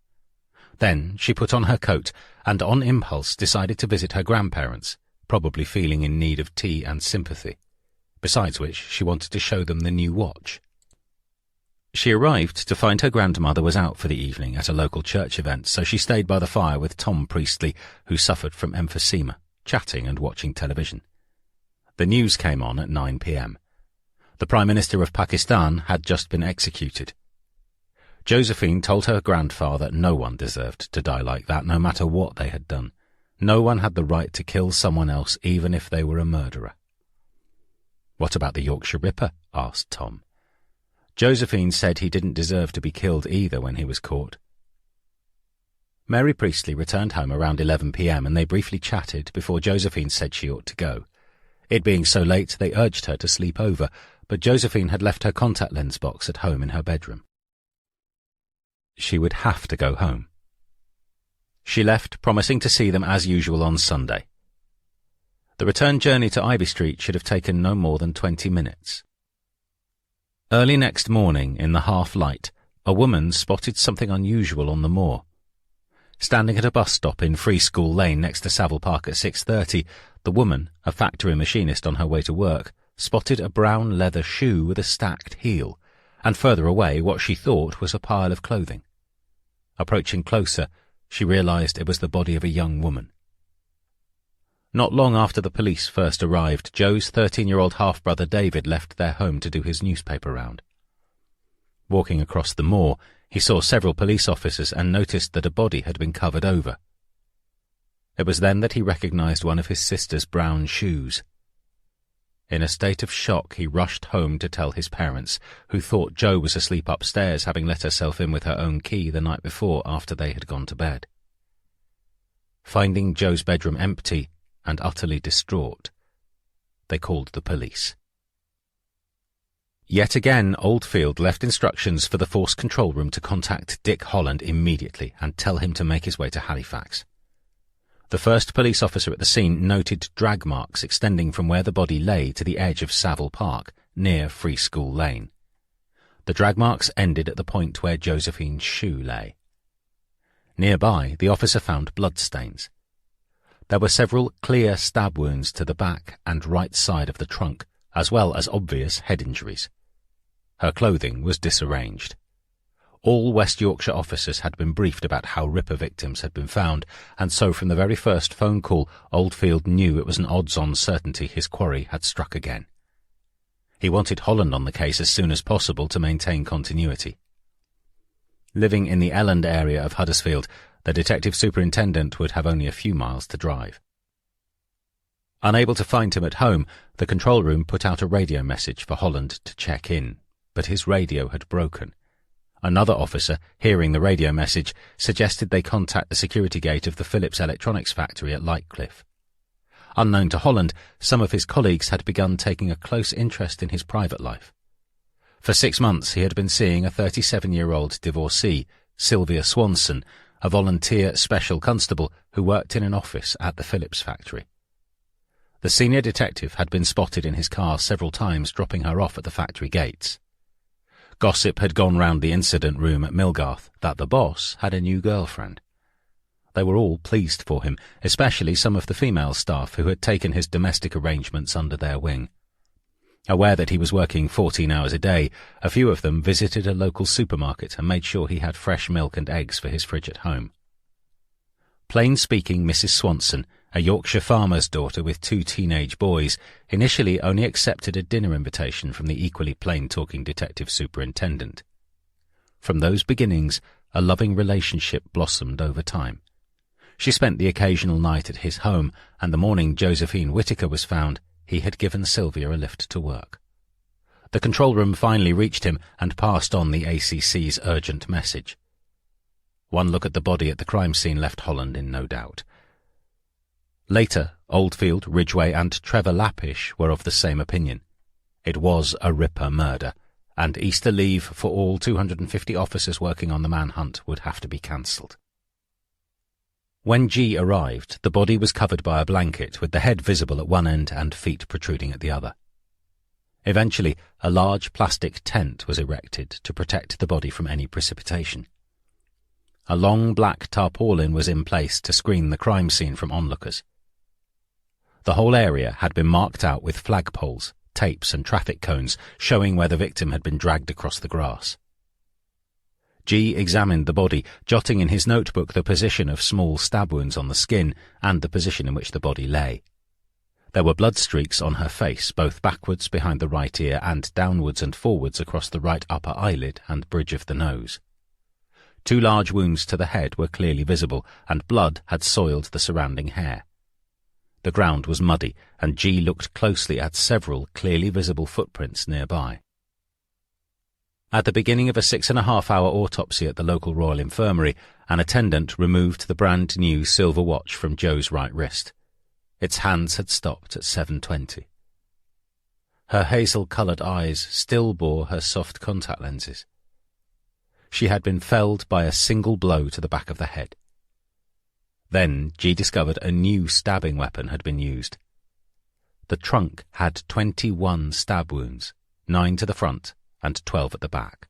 Then she put on her coat and on impulse decided to visit her grandparents, probably feeling in need of tea and sympathy, besides which she wanted to show them the new watch. She arrived to find her grandmother was out for the evening at a local church event, so she stayed by the fire with Tom Priestley, who suffered from emphysema, chatting and watching television. The news came on at 9 p.m. The Prime Minister of Pakistan had just been executed. Josephine told her grandfather no one deserved to die like that, no matter what they had done. No one had the right to kill someone else, even if they were a murderer. "What about the Yorkshire Ripper?" asked Tom. Josephine said he didn't deserve to be killed either when he was caught. Mary Priestley returned home around 11 p.m. and they briefly chatted before Josephine said she ought to go. It being so late, they urged her to sleep over, but Josephine had left her contact lens box at home in her bedroom. She would have to go home. She left, promising to see them as usual on Sunday. The return journey to Ivy Street should have taken no more than 20 minutes. Early next morning, in the half-light, a woman spotted something unusual on the moor. Standing at a bus stop in Free School Lane next to Savile Park at 6:30, the woman, a factory machinist on her way to work, spotted a brown leather shoe with a stacked heel, and further away what she thought was a pile of clothing. Approaching closer, she realized it was the body of a young woman. Not long after the police first arrived, Jo's 13-year-old half-brother David left their home to do his newspaper round. Walking across the moor, he saw several police officers and noticed that a body had been covered over. It was then that he recognized one of his sister's brown shoes. In a state of shock, he rushed home to tell his parents, who thought Jo was asleep upstairs, having let herself in with her own key the night before after they had gone to bed. Finding Jo's bedroom empty and utterly distraught, They called the police. Yet again, Oldfield left instructions for the force control room to contact Dick Holland immediately and tell him to make his way to Halifax. The first police officer at the scene noted drag marks extending from where the body lay to the edge of Savile Park, near Free School Lane. The drag marks ended at the point where Josephine's shoe lay. Nearby, the officer found bloodstains. There were several clear stab wounds to the back and right side of the trunk, as well as obvious head injuries. Her clothing was disarranged. All West Yorkshire officers had been briefed about how Ripper victims had been found, and so from the very first phone call, Oldfield knew it was an odds-on certainty his quarry had struck again. He wanted Holland on the case as soon as possible to maintain continuity. Living in the Elland area of Huddersfield, the detective superintendent would have only a few miles to drive. Unable to find him at home, the control room put out a radio message for Holland to check in, but his radio had broken. Another officer, hearing the radio message, suggested they contact the security gate of the Philips electronics factory at Lightcliffe. Unknown to Holland, some of his colleagues had begun taking a close interest in his private life. For 6 months he had been seeing a 37-year-old divorcee, Sylvia Swanson, a volunteer special constable who worked in an office at the Philips factory. The senior detective had been spotted in his car several times dropping her off at the factory gates. Gossip had gone round the incident room at Millgarth that the boss had a new girlfriend. They were all pleased for him, especially some of the female staff who had taken his domestic arrangements under their wing. Aware that he was working 14 hours a day, a few of them visited a local supermarket and made sure he had fresh milk and eggs for his fridge at home. Plain-speaking Mrs. Swanson, a Yorkshire farmer's daughter with 2 teenage boys, initially only accepted a dinner invitation from the equally plain-talking detective superintendent. From those beginnings, a loving relationship blossomed over time. She spent the occasional night at his home, and the morning Josephine Whittaker was found, he had given Sylvia a lift to work. The control room finally reached him and passed on the ACC's urgent message. One look at the body at the crime scene left Holland in no doubt. Later, Oldfield, Ridgway and Trevor Lappish were of the same opinion. It was a Ripper murder, and Easter leave for all 250 officers working on the manhunt would have to be cancelled. When G arrived, the body was covered by a blanket with the head visible at one end and feet protruding at the other. Eventually, a large plastic tent was erected to protect the body from any precipitation. A long black tarpaulin was in place to screen the crime scene from onlookers. The whole area had been marked out with flagpoles, tapes and traffic cones showing where the victim had been dragged across the grass. G examined the body, jotting in his notebook the position of small stab wounds on the skin and the position in which the body lay. There were blood streaks on her face, both backwards behind the right ear and downwards and forwards across the right upper eyelid and bridge of the nose. 2 large wounds to the head were clearly visible, and blood had soiled the surrounding hair. The ground was muddy, and G looked closely at several clearly visible footprints nearby. At the beginning of a 6.5-hour autopsy at the local Royal Infirmary, an attendant removed the brand-new silver watch from Joe's right wrist. Its hands had stopped at 7:20. Her hazel-coloured eyes still bore her soft contact lenses. She had been felled by a single blow to the back of the head. Then G discovered a new stabbing weapon had been used. The trunk had 21 stab wounds, 9 to the front and 12 at the back.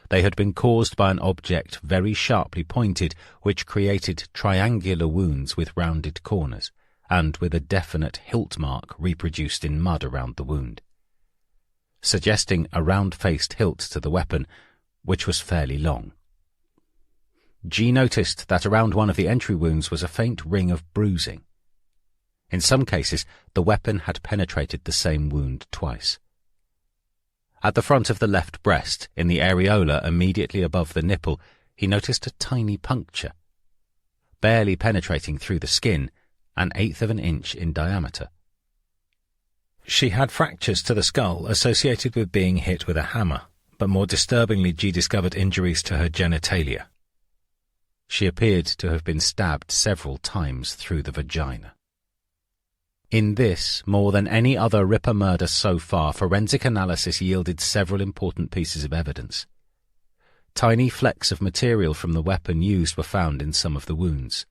They had been caused by an object very sharply pointed, which created triangular wounds with rounded corners, and with a definite hilt mark reproduced in mud around the wound, suggesting a round-faced hilt to the weapon, which was fairly long. G noticed that around one of the entry wounds was a faint ring of bruising. In some cases, the weapon had penetrated the same wound twice. At the front of the left breast, in the areola immediately above the nipple, he noticed a tiny puncture, barely penetrating through the skin, 1/8 of an inch in diameter. She had fractures to the skull associated with being hit with a hammer, but more disturbingly G discovered injuries to her genitalia. She appeared to have been stabbed several times through the vagina. In this, more than any other Ripper murder so far, forensic analysis yielded several important pieces of evidence. Tiny flecks of material from the weapon used were found in some of the wounds.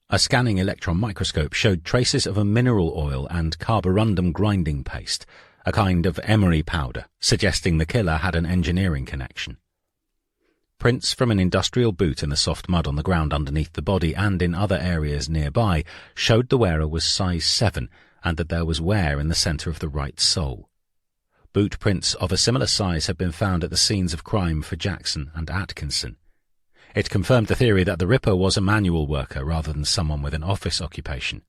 A scanning electron microscope showed traces of a mineral oil and carborundum grinding paste, a kind of emery powder, suggesting the killer had an engineering connection. Prints from an industrial boot in the soft mud on the ground underneath the body and in other areas nearby showed the wearer was size 7 and that there was wear in the centre of the right sole. Boot prints of a similar size had been found at the scenes of crime for Jackson and Atkinson. It confirmed the theory that the Ripper was a manual worker rather than someone with an office occupation.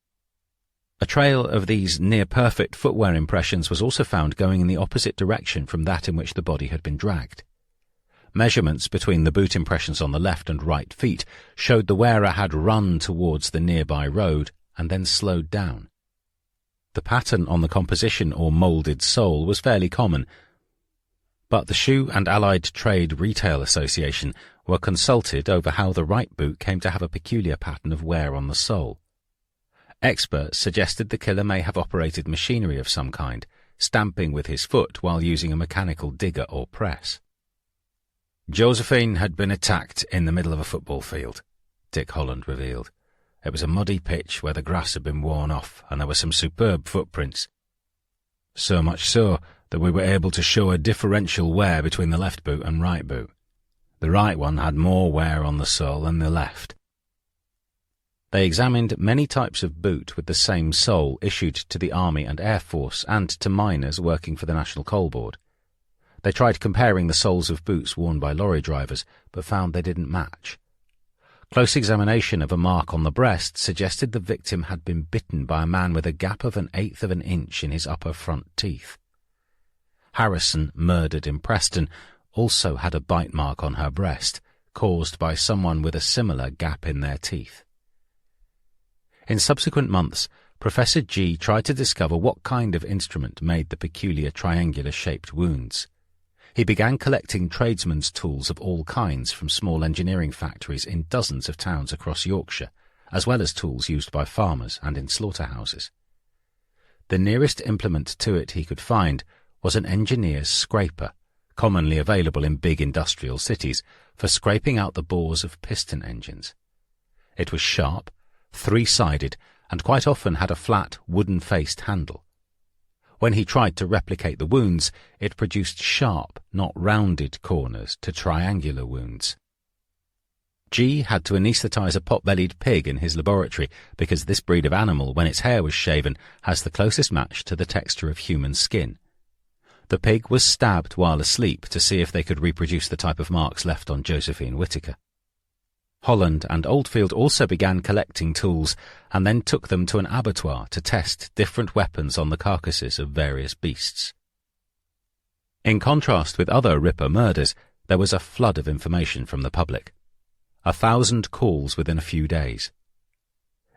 A trail of these near-perfect footwear impressions was also found going in the opposite direction from that in which the body had been dragged. Measurements between the boot impressions on the left and right feet showed the wearer had run towards the nearby road and then slowed down. The pattern on the composition or moulded sole was fairly common, but the Shoe and Allied Trade Retail Association were consulted over how the right boot came to have a peculiar pattern of wear on the sole. Experts suggested the killer may have operated machinery of some kind, stamping with his foot while using a mechanical digger or press. Josephine had been attacked in the middle of a football field, Dick Holland revealed. It was a muddy pitch where the grass had been worn off, and there were some superb footprints. So much so that we were able to show a differential wear between the left boot and right boot. The right one had more wear on the sole than the left. They examined many types of boot with the same sole issued to the Army and Air Force and to miners working for the National Coal Board. They tried comparing the soles of boots worn by lorry drivers, but found they didn't match. Close examination of a mark on the breast suggested the victim had been bitten by a man with a gap of 1/8 of an inch in his upper front teeth. Harrison, murdered in Preston, also had a bite mark on her breast, caused by someone with a similar gap in their teeth. In subsequent months, Professor G tried to discover what kind of instrument made the peculiar triangular-shaped wounds. He began collecting tradesmen's tools of all kinds from small engineering factories in dozens of towns across Yorkshire, as well as tools used by farmers and in slaughterhouses. The nearest implement to it he could find was an engineer's scraper, commonly available in big industrial cities, for scraping out the bores of piston engines. It was sharp, 3-sided, and quite often had a flat, wooden-faced handle. When he tried to replicate the wounds, it produced sharp, not rounded corners to triangular wounds. G had to anaesthetize a pot-bellied pig in his laboratory because this breed of animal, when its hair was shaven, has the closest match to the texture of human skin. The pig was stabbed while asleep to see if they could reproduce the type of marks left on Josephine Whittaker. Holland and Oldfield also began collecting tools and then took them to an abattoir to test different weapons on the carcasses of various beasts. In contrast with other Ripper murders, there was a flood of information from the public. 1,000 calls within a few days.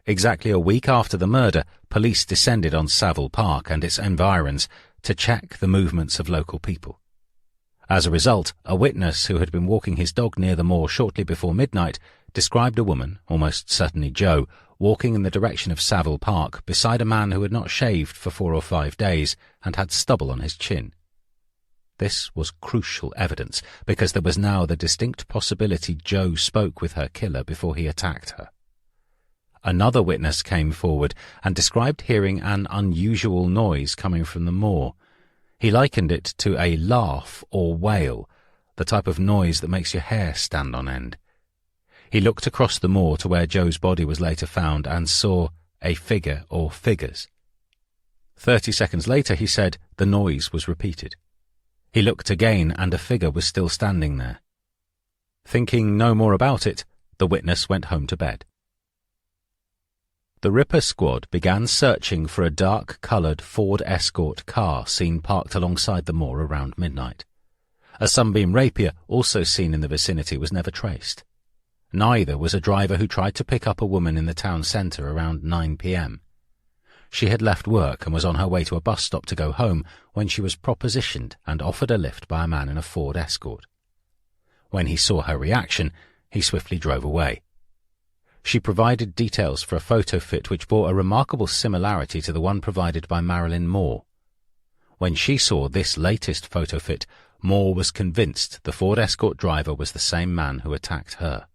Exactly a week after the murder, police descended on Savile Park and its environs to check the movements of local people. As a result, a witness who had been walking his dog near the moor shortly before midnight described a woman, almost certainly Jo, walking in the direction of Savile Park beside a man who had not shaved for 4 or 5 days and had stubble on his chin. This was crucial evidence because there was now the distinct possibility Jo spoke with her killer before he attacked her. Another witness came forward and described hearing an unusual noise coming from the moor. He likened it to a laugh or wail, the type of noise that makes your hair stand on end. He looked across the moor to where Jo's body was later found and saw a figure or figures. 30 seconds later, he said, the noise was repeated. He looked again and a figure was still standing there. Thinking no more about it, the witness went home to bed. The Ripper squad began searching for a dark-coloured Ford Escort car seen parked alongside the moor around midnight. A sunbeam rapier, also seen in the vicinity, was never traced. Neither was a driver who tried to pick up a woman in the town centre around 9 p.m. She had left work and was on her way to a bus stop to go home when she was propositioned and offered a lift by a man in a Ford Escort. When he saw her reaction, he swiftly drove away. She provided details for a photo fit which bore a remarkable similarity to the one provided by Marilyn Moore. When she saw this latest photo fit, Moore was convinced the Ford Escort driver was the same man who attacked her.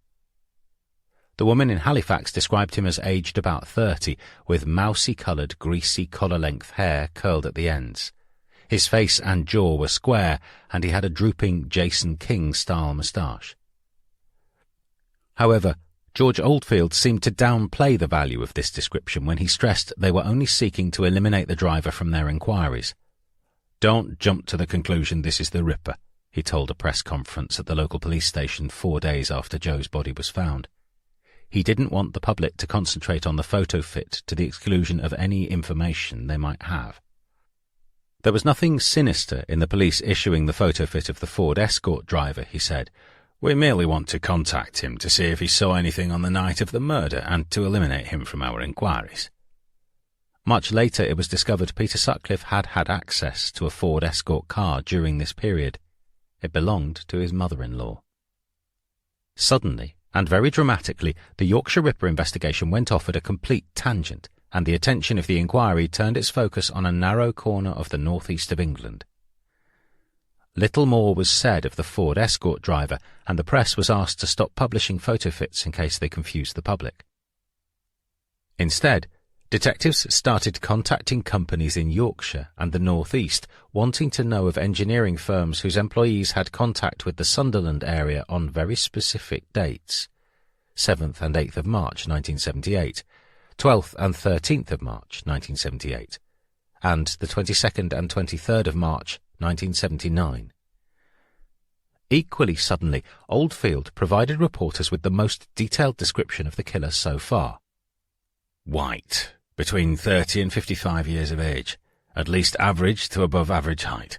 The woman in Halifax described him as aged about 30, with mousy-coloured, greasy, collar-length hair curled at the ends. His face and jaw were square, and he had a drooping Jason King-style moustache. However, George Oldfield seemed to downplay the value of this description when he stressed they were only seeking to eliminate the driver from their inquiries. "Don't jump to the conclusion this is the Ripper," he told a press conference at the local police station 4 days after Joe's body was found. He didn't want the public to concentrate on the photo fit to the exclusion of any information they might have. There was nothing sinister in the police issuing the photo fit of the Ford Escort driver, he said. "We merely want to contact him to see if he saw anything on the night of the murder and to eliminate him from our inquiries." Much later it was discovered Peter Sutcliffe had had access to a Ford Escort car during this period. It belonged to his mother-in-law. Suddenly, and very dramatically, the Yorkshire Ripper investigation went off at a complete tangent, and the attention of the inquiry turned its focus on a narrow corner of the northeast of England. Little more was said of the Ford Escort driver, and the press was asked to stop publishing photo fits in case they confused the public. Instead, detectives started contacting companies in Yorkshire and the North East, wanting to know of engineering firms whose employees had contact with the Sunderland area on very specific dates: 7th and 8th of March 1978, 12th and 13th of March 1978, and the 22nd and 23rd of March 1979. Equally suddenly, Oldfield provided reporters with the most detailed description of the killer so far. "White, between 30 and 55 years of age, at least average to above average height,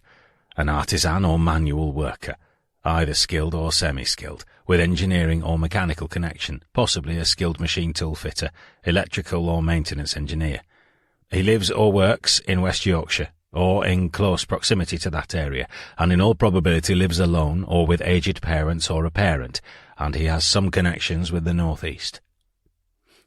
an artisan or manual worker, either skilled or semi-skilled, with engineering or mechanical connection, possibly a skilled machine tool fitter, electrical or maintenance engineer. He lives or works in West Yorkshire, or in close proximity to that area, and in all probability lives alone or with aged parents or a parent, and he has some connections with the North East."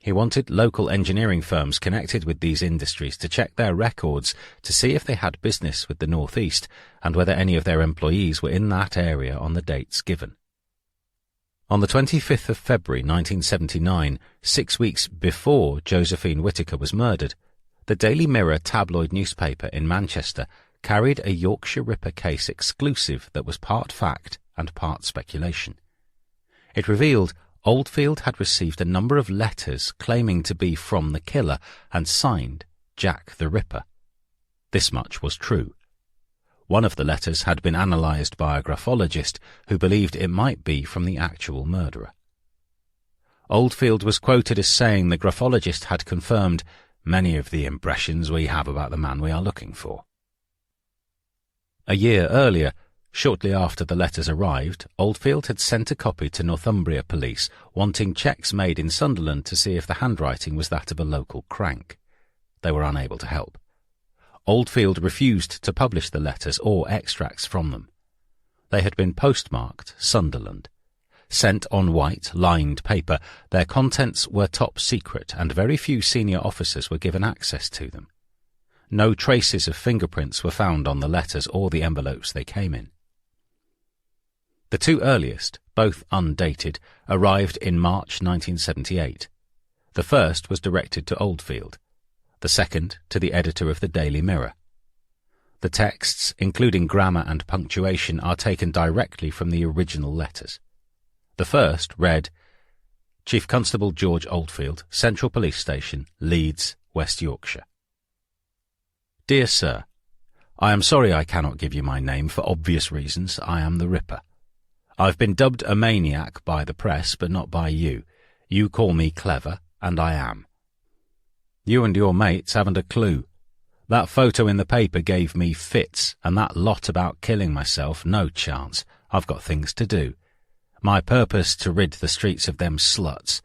He wanted local engineering firms connected with these industries to check their records to see if they had business with the North East and whether any of their employees were in that area on the dates given. On the 25th of February 1979, 6 weeks before Josephine Whittaker was murdered, the Daily Mirror tabloid newspaper in Manchester carried a Yorkshire Ripper case exclusive that was part fact and part speculation. It revealed Oldfield had received a number of letters claiming to be from the killer and signed Jack the Ripper. This much was true. One of the letters had been analysed by a graphologist who believed it might be from the actual murderer. Oldfield was quoted as saying the graphologist had confirmed many of the impressions we have about the man we are looking for. A year earlier, shortly after the letters arrived, Oldfield had sent a copy to Northumbria police, wanting checks made in Sunderland to see if the handwriting was that of a local crank. They were unable to help. Oldfield refused to publish the letters or extracts from them. They had been postmarked Sunderland. Sent on white, lined paper, their contents were top secret and very few senior officers were given access to them. No traces of fingerprints were found on the letters or the envelopes they came in. The two earliest, both undated, arrived in March 1978. The first was directed to Oldfield, the second to the editor of the Daily Mirror. The texts, including grammar and punctuation, are taken directly from the original letters. The first read, Chief Constable George Oldfield, Central Police Station, Leeds, West Yorkshire. Dear Sir, I am sorry I cannot give you my name for obvious reasons. I am the Ripper. I've been dubbed a maniac by the press, but not by you. You call me clever, and I am. You and your mates haven't a clue. That photo in the paper gave me fits, and that lot about killing myself, no chance. I've got things to do. My purpose to rid the streets of them sluts.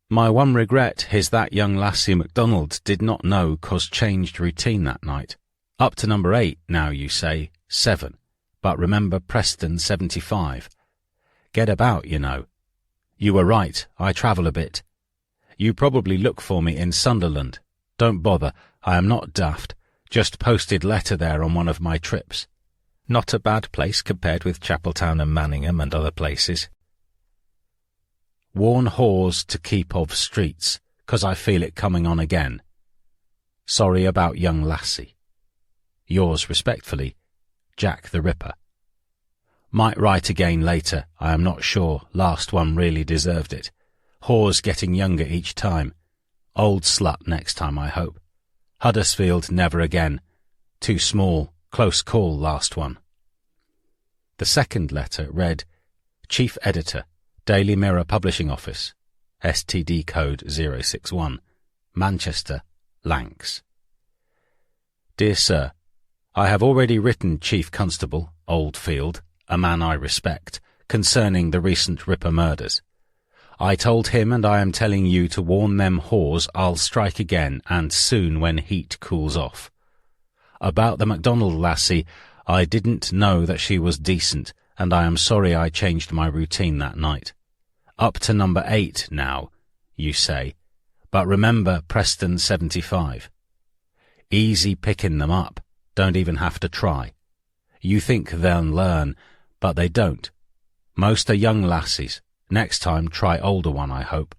My one regret is that young lassie MacDonald did not know 'cause changed routine that night. Up to number 8 now, you say, 7. But remember Preston 75. Get about, you know. You were right, I travel a bit, You probably look for me in Sunderland. Don't bother, I am not daft. Just posted letter there on one of my trips. Not a bad place compared with Chapeltown and Manningham and other places. Warn whores to keep of streets, 'cause I feel it coming on again. Sorry about young lassie. Yours respectfully, Jack the Ripper. Might write again later, I am not sure. Last one really deserved it. Whores getting younger each time. Old slut next time, I hope. Huddersfield never again. Too small, close call last one. The second letter read, Chief Editor, Daily Mirror Publishing Office, STD code 061, Manchester, Lancs. Dear Sir, I have already written Chief Constable, Oldfield, a man I respect, concerning the recent Ripper murders. I told him, and I am telling you to warn them whores I'll strike again, and soon when heat cools off. About the MacDonald lassie, I didn't know that she was decent, and I am sorry I changed my routine that night. Up to number 8 now, you say, but remember Preston 75. Easy picking them up, don't even have to try. You think they'll learn, but they don't. Most are young lassies. Next time try older one, I hope.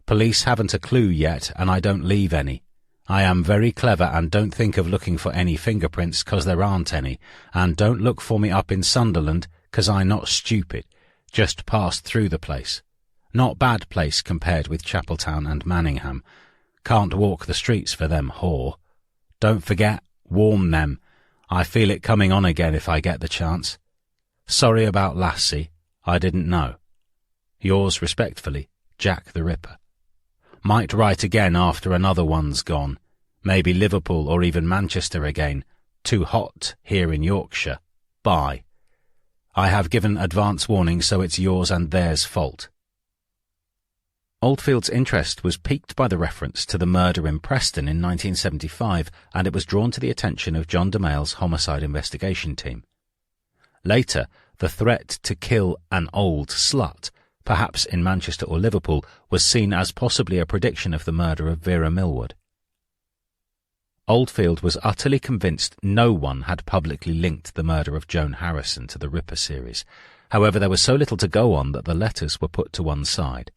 Police haven't a clue yet, and I don't leave any. I am very clever and don't think of looking for any fingerprints 'cause there aren't any, and don't look for me up in Sunderland 'cause I'm not stupid. Just passed through the place. Not bad place compared with Chapeltown and Manningham. Can't walk the streets for them whore. Don't forget, warn them. I feel it coming on again if I get the chance. Sorry about lassie, I didn't know. Yours respectfully, Jack the Ripper. Might write again after another one's gone. Maybe Liverpool or even Manchester again. Too hot here in Yorkshire. Bye. I have given advance warning, so it's yours and theirs fault. Oldfield's interest was piqued by the reference to the murder in Preston in 1975, and it was drawn to the attention of John DeMail's homicide investigation team. Later, the threat to kill an old slut, perhaps in Manchester or Liverpool, was seen as possibly a prediction of the murder of Vera Millward. Oldfield was utterly convinced no one had publicly linked the murder of Joan Harrison to the Ripper series. However, there was so little to go on that the letters were put to one side.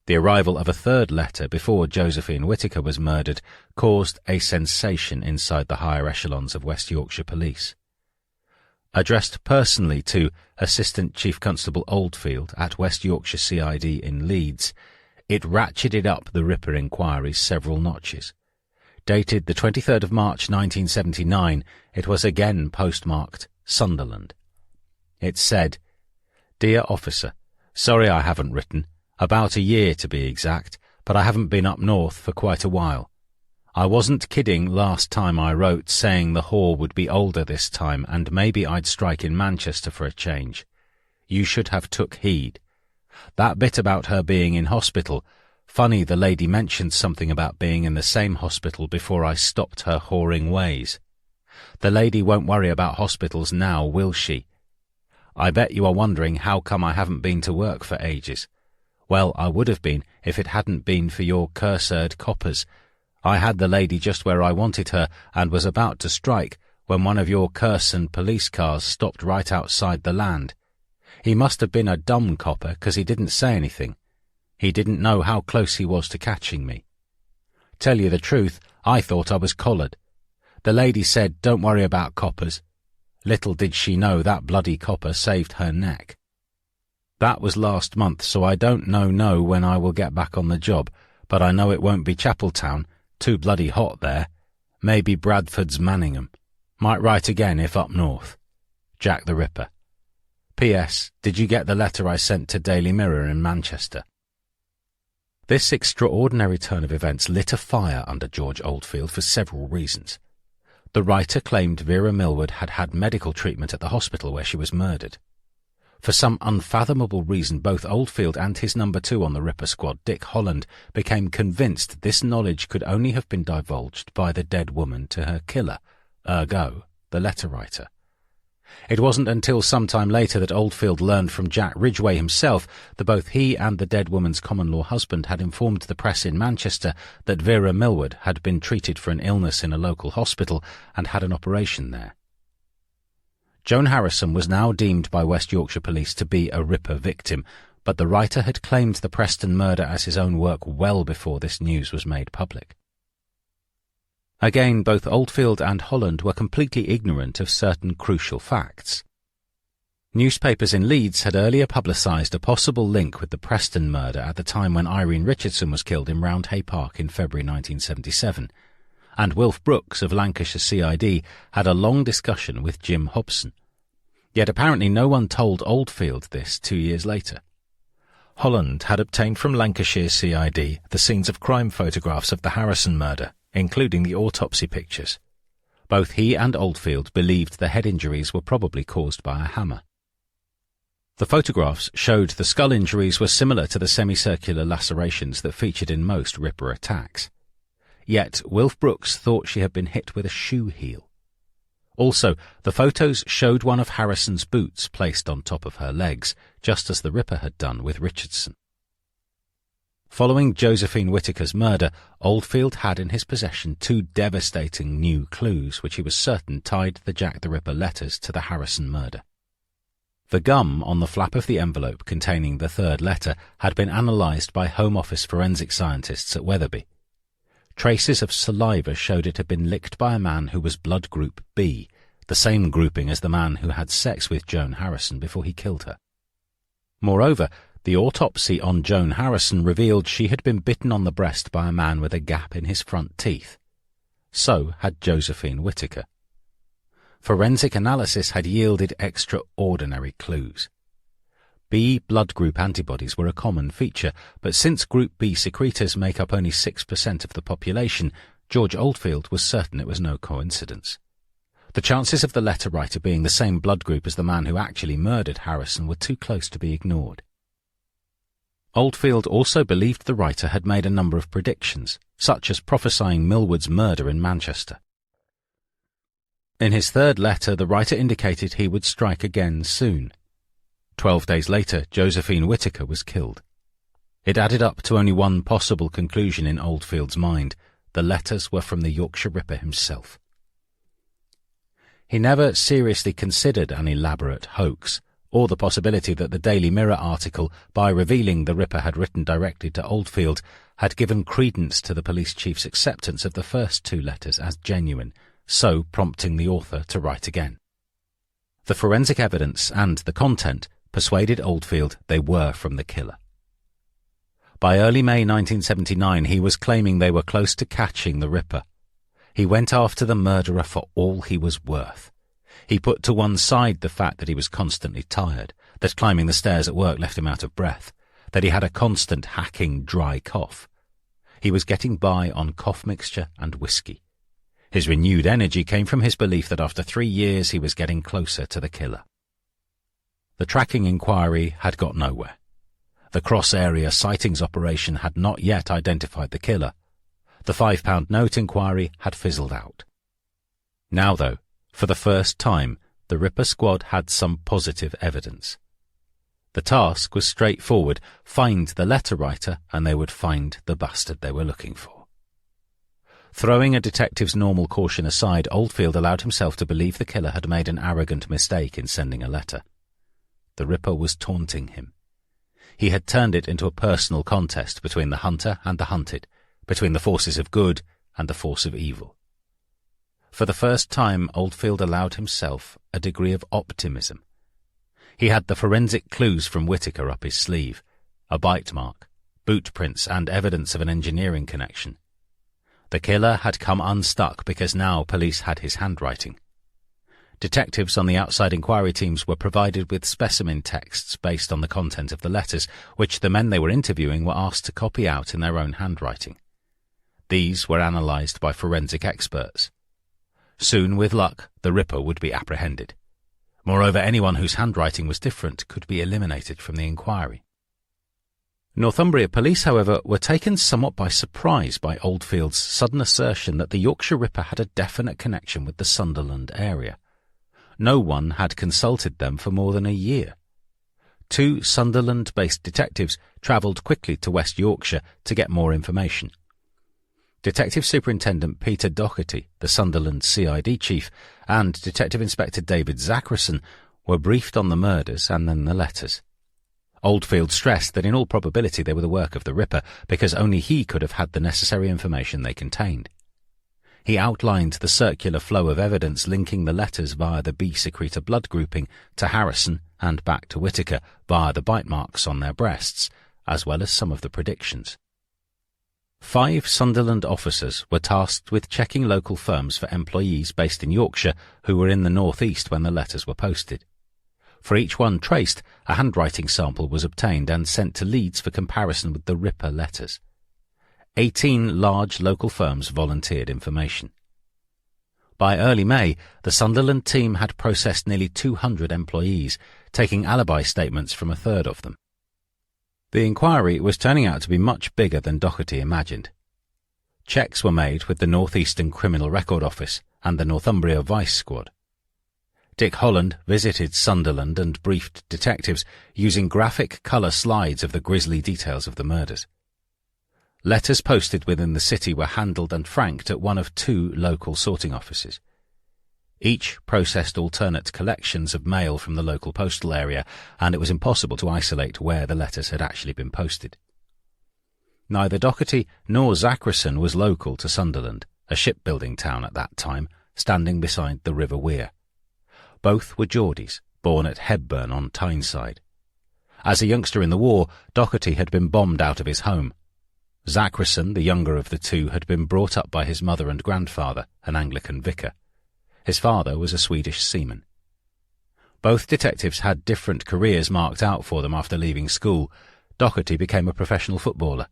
The arrival of a third letter before Josephine Whittaker was murdered caused a sensation inside the higher echelons of West Yorkshire Police. Addressed personally to Assistant Chief Constable Oldfield at West Yorkshire CID in Leeds, it ratcheted up the Ripper inquiries several notches. Dated the 23rd of March 1979, it was again postmarked Sunderland. It said, Dear Officer, sorry I haven't written, about a year to be exact, but I haven't been up north for quite a while. I wasn't kidding last time I wrote saying the whore would be older this time and maybe I'd strike in Manchester for a change. You should have took heed. That bit about her being in hospital, funny the lady mentioned something about being in the same hospital before I stopped her whoring ways. The lady won't worry about hospitals now, will she? I bet you are wondering how come I haven't been to work for ages. Well, I would have been if it hadn't been for your cursed coppers. I had the lady just where I wanted her and was about to strike when one of your cursed police cars stopped right outside the land. He must have been a dumb copper 'cause he didn't say anything. He didn't know how close he was to catching me. Tell you the truth, I thought I was collared. The lady said, don't worry about coppers. Little did she know that bloody copper saved her neck. That was last month, so I don't know when I will get back on the job, but I know it won't be Chapeltown. Too bloody hot there. Maybe Bradford's Manningham. Might write again if up north. Jack the Ripper. P.S. Did you get the letter I sent to Daily Mirror in Manchester? This extraordinary turn of events lit a fire under George Oldfield for several reasons. The writer claimed Vera Millward had had medical treatment at the hospital where she was murdered. For some unfathomable reason, both Oldfield and his number 2 on the Ripper squad, Dick Holland, became convinced this knowledge could only have been divulged by the dead woman to her killer, ergo, the letter writer. It wasn't until some time later that Oldfield learned from Jack Ridgway himself that both he and the dead woman's common-law husband had informed the press in Manchester that Vera Millward had been treated for an illness in a local hospital and had an operation there. Joan Harrison was now deemed by West Yorkshire Police to be a Ripper victim, but the writer had claimed the Preston murder as his own work well before this news was made public. Again, both Oldfield and Holland were completely ignorant of certain crucial facts. Newspapers in Leeds had earlier publicised a possible link with the Preston murder at the time when Irene Richardson was killed in Roundhay Park in February 1977, and Wilf Brooks of Lancashire CID had a long discussion with Jim Hobson. Yet apparently no one told Oldfield this 2 years later. Holland had obtained from Lancashire CID the scenes of crime photographs of the Harrison murder, including the autopsy pictures. Both he and Oldfield believed the head injuries were probably caused by a hammer. The photographs showed the skull injuries were similar to the semicircular lacerations that featured in most Ripper attacks. Yet Wilf Brooks thought she had been hit with a shoe heel. Also, the photos showed one of Harrison's boots placed on top of her legs, just as the Ripper had done with Richardson. Following Josephine Whittaker's murder, Oldfield had in his possession 2 devastating new clues which he was certain tied the Jack the Ripper letters to the Harrison murder. The gum on the flap of the envelope containing the 3rd letter had been analysed by Home Office forensic scientists at Wetherby. Traces of saliva showed it had been licked by a man who was blood group B, the same grouping as the man who had sex with Joan Harrison before he killed her. Moreover, the autopsy on Joan Harrison revealed she had been bitten on the breast by a man with a gap in his front teeth. So had Josephine Whittaker. Forensic analysis had yielded extraordinary clues. B blood group antibodies were a common feature, but since Group B secretors make up only 6% of the population, George Oldfield was certain it was no coincidence. The chances of the letter writer being the same blood group as the man who actually murdered Harrison were too close to be ignored. Oldfield also believed the writer had made a number of predictions, such as prophesying Millward's murder in Manchester. In his 3rd letter, the writer indicated he would strike again soon. 12 days later, Josephine Whittaker was killed. It added up to only one possible conclusion in Oldfield's mind. The letters were from the Yorkshire Ripper himself. He never seriously considered an elaborate hoax, or the possibility that the Daily Mirror article, by revealing the Ripper had written directly to Oldfield, had given credence to the police chief's acceptance of the first 2 letters as genuine, so prompting the author to write again. The forensic evidence and the content persuaded Oldfield they were from the killer. By early May 1979, he was claiming they were close to catching the Ripper. He went after the murderer for all he was worth. He put to one side the fact that he was constantly tired, that climbing the stairs at work left him out of breath, that he had a constant hacking dry cough. He was getting by on cough mixture and whiskey. His renewed energy came from his belief that after 3 years he was getting closer to the killer. The tracking inquiry had got nowhere. The cross-area sightings operation had not yet identified the killer. The £5 note inquiry had fizzled out. Now, though, for the first time, the Ripper squad had some positive evidence. The task was straightforward: find the letter writer and they would find the bastard they were looking for. Throwing a detective's normal caution aside, Oldfield allowed himself to believe the killer had made an arrogant mistake in sending a letter. The Ripper was taunting him. He had turned it into a personal contest between the hunter and the hunted, between the forces of good and the force of evil. For the first time, Oldfield allowed himself a degree of optimism. He had the forensic clues from Whittaker up his sleeve, a bite mark, boot prints and evidence of an engineering connection. The killer had come unstuck because now police had his handwriting. Detectives on the outside inquiry teams were provided with specimen texts based on the content of the letters, which the men they were interviewing were asked to copy out in their own handwriting. These were analysed by forensic experts. Soon, with luck, the Ripper would be apprehended. Moreover, anyone whose handwriting was different could be eliminated from the inquiry. Northumbria police, however, were taken somewhat by surprise by Oldfield's sudden assertion that the Yorkshire Ripper had a definite connection with the Sunderland area. No one had consulted them for more than a year. 2 Sunderland-based detectives travelled quickly to West Yorkshire to get more information. Detective Superintendent Peter Doherty, the Sunderland CID chief, and Detective Inspector David Zachrison were briefed on the murders and then the letters. Oldfield stressed that in all probability they were the work of the Ripper because only he could have had the necessary information they contained. He outlined the circular flow of evidence linking the letters via the B secretor blood grouping to Harrison and back to Whittaker via the bite marks on their breasts, as well as some of the predictions. 5 Sunderland officers were tasked with checking local firms for employees based in Yorkshire who were in the northeast when the letters were posted. For each one traced, a handwriting sample was obtained and sent to Leeds for comparison with the Ripper letters. 18 large local firms volunteered information. By early May, the Sunderland team had processed nearly 200 employees, taking alibi statements from a third of them. The inquiry was turning out to be much bigger than Doherty imagined. Checks were made with the North Eastern Criminal Record Office and the Northumbria Vice Squad. Dick Holland visited Sunderland and briefed detectives using graphic colour slides of the grisly details of the murders. Letters posted within the city were handled and franked at one of 2 local sorting offices. Each processed alternate collections of mail from the local postal area, and it was impossible to isolate where the letters had actually been posted. Neither Doherty nor Zachrison was local to Sunderland, a shipbuilding town at that time, standing beside the River Wear. Both were Geordies, born at Hebburn on Tyneside. As a youngster in the war, Doherty had been bombed out of his home. Zachrison, the younger of the 2, had been brought up by his mother and grandfather, an Anglican vicar. His father was a Swedish seaman. Both detectives had different careers marked out for them after leaving school. Doherty became a professional footballer.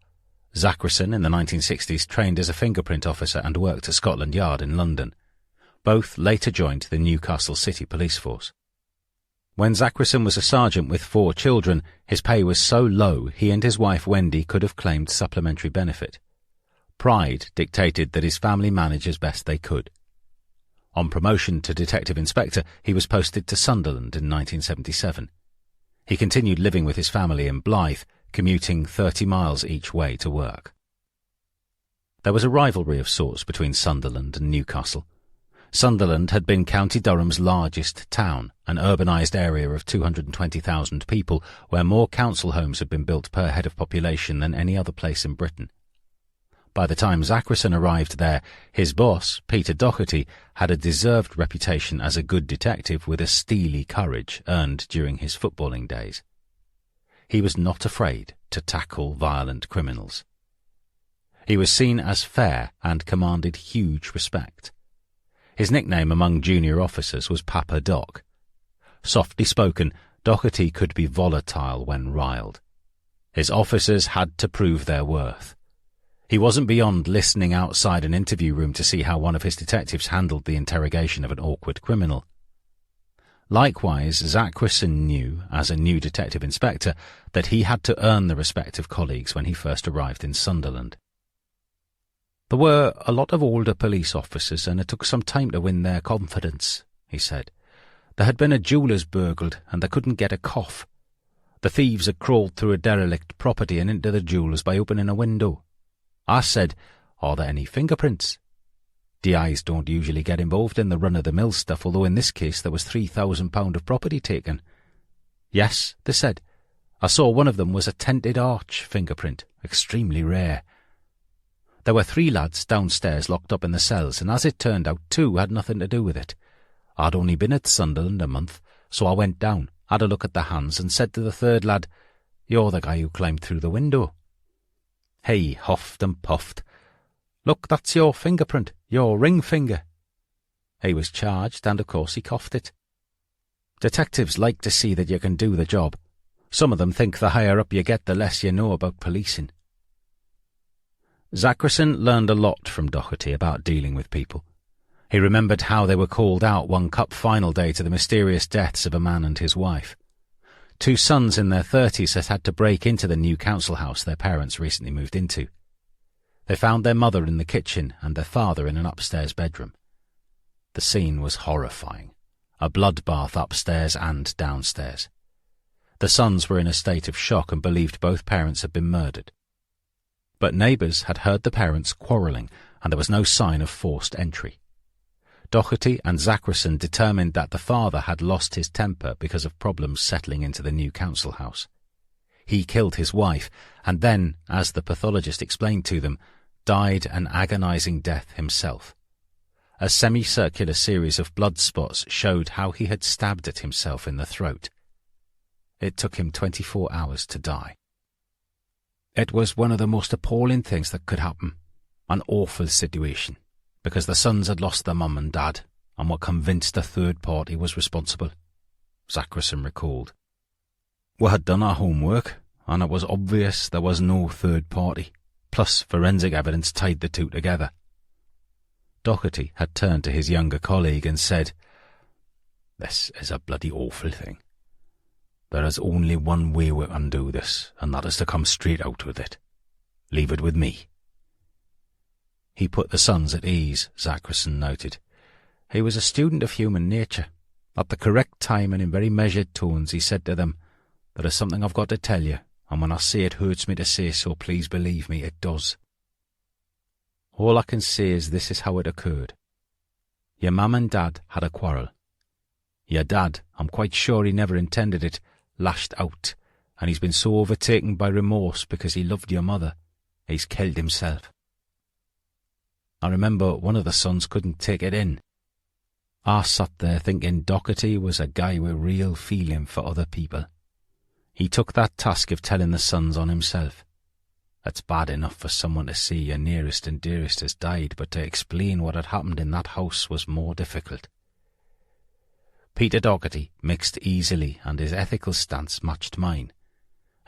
Zachrison, in the 1960s, trained as a fingerprint officer and worked at Scotland Yard in London. Both later joined the Newcastle City Police Force. When Zachrison was a sergeant with 4 children, his pay was so low he and his wife Wendy could have claimed supplementary benefit. Pride dictated that his family manage as best they could. On promotion to detective inspector, he was posted to Sunderland in 1977. He continued living with his family in Blyth, commuting 30 miles each way to work. There was a rivalry of sorts between Sunderland and Newcastle. Sunderland had been County Durham's largest town, an urbanised area of 220,000 people, where more council homes had been built per head of population than any other place in Britain. By the time Zachrison arrived there, his boss, Peter Doherty, had a deserved reputation as a good detective with a steely courage earned during his footballing days. He was not afraid to tackle violent criminals. He was seen as fair and commanded huge respect. His nickname among junior officers was Papa Doc. Softly spoken, Doherty could be volatile when riled. His officers had to prove their worth. He wasn't beyond listening outside an interview room to see how one of his detectives handled the interrogation of an awkward criminal. Likewise, Zachrison knew, as a new detective inspector, that he had to earn the respect of colleagues when he first arrived in Sunderland. There were a lot of older police officers, and it took some time to win their confidence, he said. There had been a jeweller's burgled, and they couldn't get a cough. The thieves had crawled through a derelict property and into the jeweller's by opening a window. I said, "Are there any fingerprints?" DIs don't usually get involved in the run-of-the-mill stuff, although in this case there was £3,000 of property taken. "Yes," they said. "I saw one of them was a tented arch fingerprint, extremely rare." There were 3 lads downstairs locked up in the cells, and as it turned out 2 had nothing to do with it. I'd only been at Sunderland a month, so I went down, had a look at the hands, and said to the 3rd lad, "You're the guy who climbed through the window." He huffed and puffed. "Look, that's your fingerprint, your ring finger." He was charged, and of course he coughed it. Detectives like to see that you can do the job. Some of them think the higher up you get, the less you know about policing. Zachrison learned a lot from Doherty about dealing with people. He remembered how they were called out one cup final day to the mysterious deaths of a man and his wife. 2 sons in their 30s had to break into the new council house their parents recently moved into. They found their mother in the kitchen and their father in an upstairs bedroom. The scene was horrifying. a bloodbath upstairs and downstairs. The sons were in a state of shock and believed both parents had been murdered. But neighbours had heard the parents quarrelling, and there was no sign of forced entry. Doherty and Zachrison determined that the father had lost his temper because of problems settling into the new council house. He killed his wife, and then, as the pathologist explained to them, died an agonizing death himself. A semicircular series of blood spots showed how he had stabbed at himself in the throat. It took him 24 hours to die. It was one of the most appalling things that could happen, an awful situation, because the sons had lost their mum and dad and were convinced a third party was responsible, Zachrison recalled. We had done our homework, and it was obvious there was no third party, plus forensic evidence tied the two together. Doherty had turned to his younger colleague and said, "This is a bloody awful thing. There is only one way we can do this, and that is to come straight out with it. Leave it with me." He put the sons at ease, Zachrison noted. He was a student of human nature. At the correct time and in very measured tones he said to them, "There is something I've got to tell you, and when I say it hurts me to say so, please believe me, it does. All I can say is this is how it occurred. Your mum and dad had a quarrel. Your dad, I'm quite sure he never intended it, lashed out, and he's been so overtaken by remorse because he loved your mother, he's killed himself. I remember one of the sons couldn't take it in. I sat there thinking Doherty was a guy with real feeling for other people. He took that task of telling the sons on himself. It's bad enough for someone to see your nearest and dearest has died, but to explain what had happened in that house was more difficult." Peter Doherty mixed easily, and his ethical stance matched mine.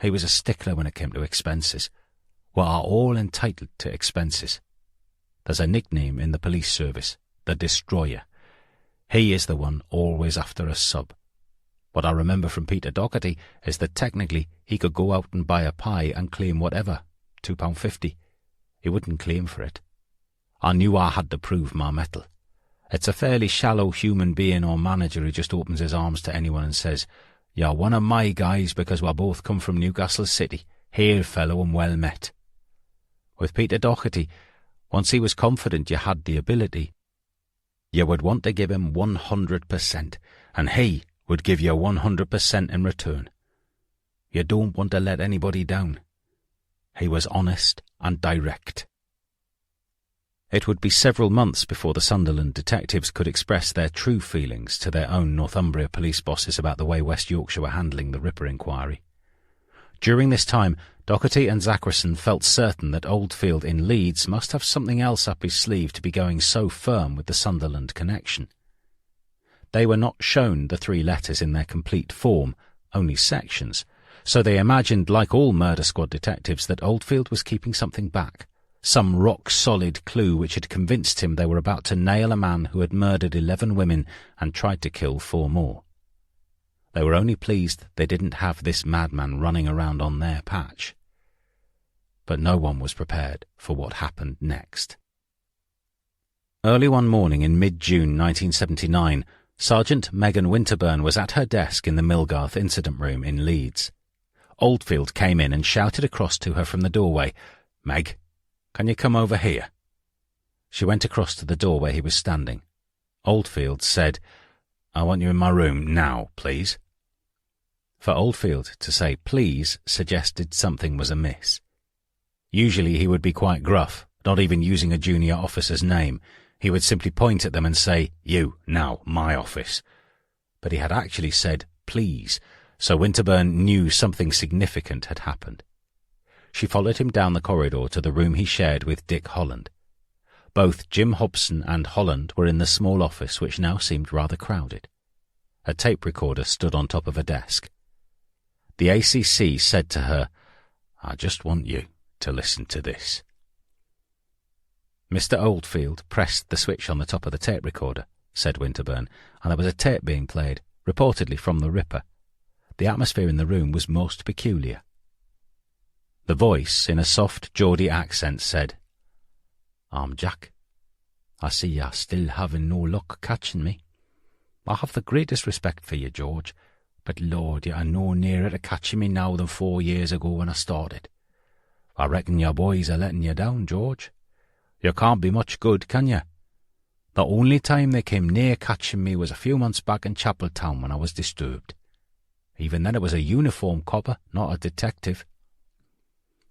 He was a stickler when it came to expenses. We are all entitled to expenses. There's a nickname in the police service, the Destroyer. He is the one always after a sub. What I remember from Peter Doherty is that technically he could go out and buy a pie and claim whatever, £2.50. He wouldn't claim for it. I knew I had to prove my mettle. It's a fairly shallow human being or manager who just opens his arms to anyone and says, "You're one of my guys because we both come from Newcastle City. Hail, fellow, and well met." With Peter Doherty, once he was confident you had the ability, you would want to give him 100%, and he would give you 100% in return. You don't want to let anybody down. He was honest and direct. It would be several months before the Sunderland detectives could express their true feelings to their own Northumbria police bosses about the way West Yorkshire were handling the Ripper inquiry. During this time, Doherty and Zachrison felt certain that Oldfield in Leeds must have something else up his sleeve to be going so firm with the Sunderland connection. They were not shown the 3 letters in their complete form, only sections, so they imagined, like all Murder Squad detectives, that Oldfield was keeping something back, some rock-solid clue which had convinced him they were about to nail a man who had murdered 11 women and tried to kill 4 more. They were only pleased they didn't have this madman running around on their patch. But no one was prepared for what happened next. Early one morning in mid-June 1979, Sergeant Megan Winterburn was at her desk in the Millgarth incident room in Leeds. Oldfield came in and shouted across to her from the doorway, "Meg, can you come over here?" She went across to the door where he was standing. Oldfield said, "I want you in my room now, please." For Oldfield to say please suggested something was amiss. Usually he would be quite gruff, not even using a junior officer's name. He would simply point at them and say, "You, now, my office." But he had actually said please, so Winterburn knew something significant had happened. She followed him down the corridor to the room he shared with Dick Holland. Both Jim Hobson and Holland were in the small office, which now seemed rather crowded. A tape recorder stood on top of a desk. The ACC said to her, "I just want you to listen to this." Mr. Oldfield pressed the switch on the top of the tape recorder, said Winterburn, and there was a tape being played, reportedly from the Ripper. The atmosphere in the room was most peculiar. The voice, in a soft Geordie accent, said, "I'm Jack. I see you're still having no luck catching me. I have the greatest respect for you, George, but Lord, you are no nearer to catching me now than 4 years ago when I started. I reckon your boys are letting you down, George. You can't be much good, can you? The only time they came near catching me was a few months back in Chapeltown when I was disturbed. Even then it was a uniform copper, not a detective.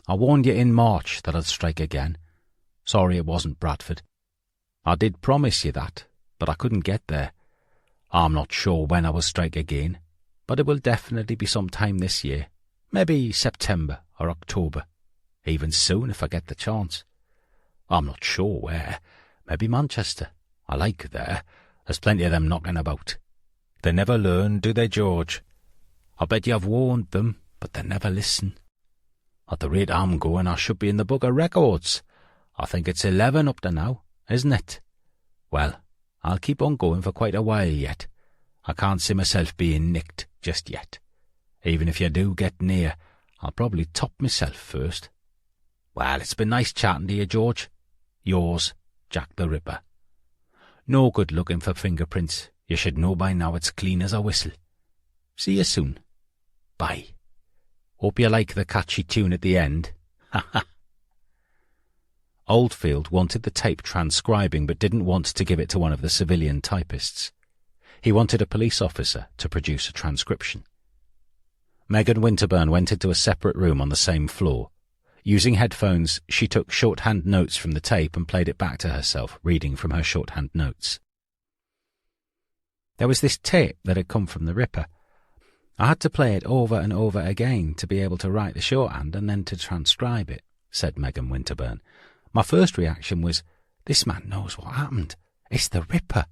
I warned you in March that I'd strike again. Sorry it wasn't Bradford. I did promise you that, but I couldn't get there. I'm not sure when I will strike again, but it will definitely be sometime this year. Maybe September or October. Even soon if I get the chance. I'm not sure where. Maybe Manchester. I like there. There's plenty of them knocking about. They never learn, do they, George? I bet you have warned them, but they never listen. At the rate I'm going, I should be in the book of records. I think it's 11 up to now, isn't it? Well, I'll keep on going for quite a while yet. I can't see myself being nicked just yet. Even if you do get near, I'll probably top myself first. Well, it's been nice chatting to you, George. Yours, Jack the Ripper. No good looking for fingerprints. You should know by now it's clean as a whistle. See you soon. Bye. Hope you like the catchy tune at the end. Ha ha. Oldfield wanted the tape transcribing but didn't want to give it to one of the civilian typists. He wanted a police officer to produce a transcription. Megan Winterburn went into a separate room on the same floor. Using headphones, she took shorthand notes from the tape and played it back to herself, reading from her shorthand notes. There was this tape that had come from the Ripper. I had to play it over and over again to be able to write the shorthand and then to transcribe it, said Megan Winterburn. My first reaction was, this man knows what happened. It's the Ripper.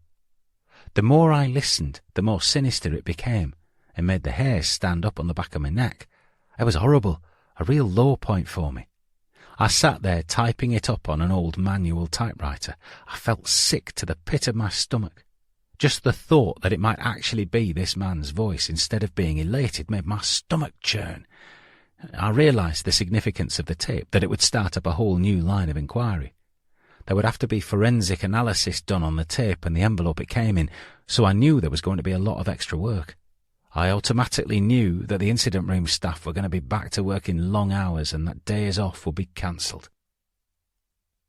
The more I listened, the more sinister it became. It made the hairs stand up on the back of my neck. It was horrible, a real low point for me. I sat there typing it up on an old manual typewriter. I felt sick to the pit of my stomach. Just the thought that it might actually be this man's voice instead of being elated made my stomach churn. I realised the significance of the tape, that it would start up a whole new line of inquiry. There would have to be forensic analysis done on the tape and the envelope it came in, so I knew there was going to be a lot of extra work. I automatically knew that the incident room staff were going to be back to work in long hours and that days off would be cancelled.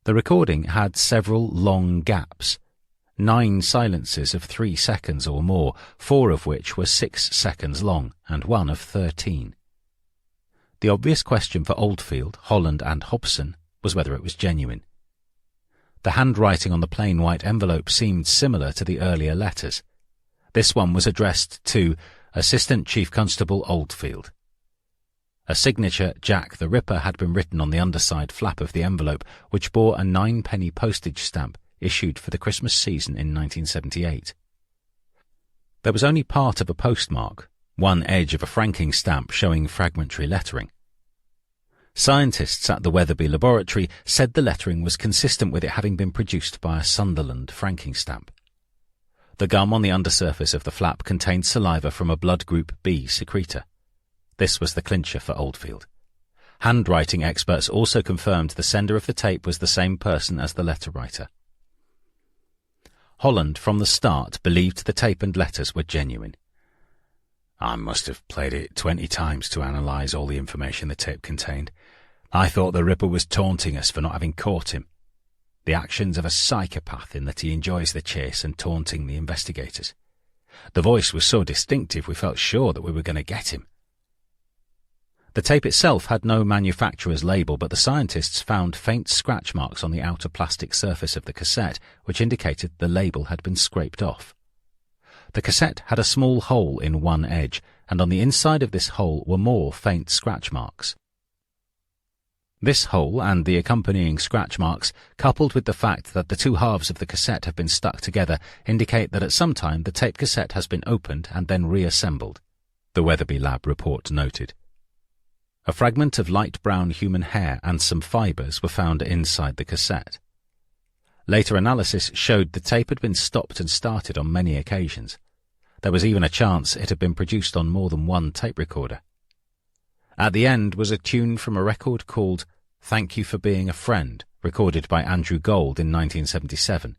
The recording had several long gaps, 9 silences of 3 seconds or more, 4 of which were 6 seconds long and 1 of 13. The obvious question for Oldfield, Holland and Hobson was whether it was genuine. The handwriting on the plain white envelope seemed similar to the earlier letters. This one was addressed to Assistant Chief Constable Oldfield. A signature Jack the Ripper had been written on the underside flap of the envelope, which bore a 9-penny postage stamp issued for the Christmas season in 1978. There was only part of a postmark, one edge of a franking stamp showing fragmentary lettering. Scientists at the Weatherby Laboratory said the lettering was consistent with it having been produced by a Sunderland franking stamp. The gum on the undersurface of the flap contained saliva from a blood group B secretor. This was the clincher for Oldfield. Handwriting experts also confirmed the sender of the tape was the same person as the letter writer. Holland, from the start, believed the tape and letters were genuine. I must have played it 20 times to analyse all the information the tape contained. I thought the Ripper was taunting us for not having caught him. The actions of a psychopath in that he enjoys the chase and taunting the investigators. The voice was so distinctive we felt sure that we were going to get him. The tape itself had no manufacturer's label, but the scientists found faint scratch marks on the outer plastic surface of the cassette, which indicated the label had been scraped off. The cassette had a small hole in one edge, and on the inside of this hole were more faint scratch marks. This hole and the accompanying scratch marks, coupled with the fact that the two halves of the cassette have been stuck together, indicate that at some time the tape cassette has been opened and then reassembled, the Weatherby Lab report noted. A fragment of light brown human hair and some fibres were found inside the cassette. Later analysis showed the tape had been stopped and started on many occasions. There was even a chance it had been produced on more than one tape recorder. At the end was a tune from a record called Thank You for Being a Friend, recorded by Andrew Gold in 1977.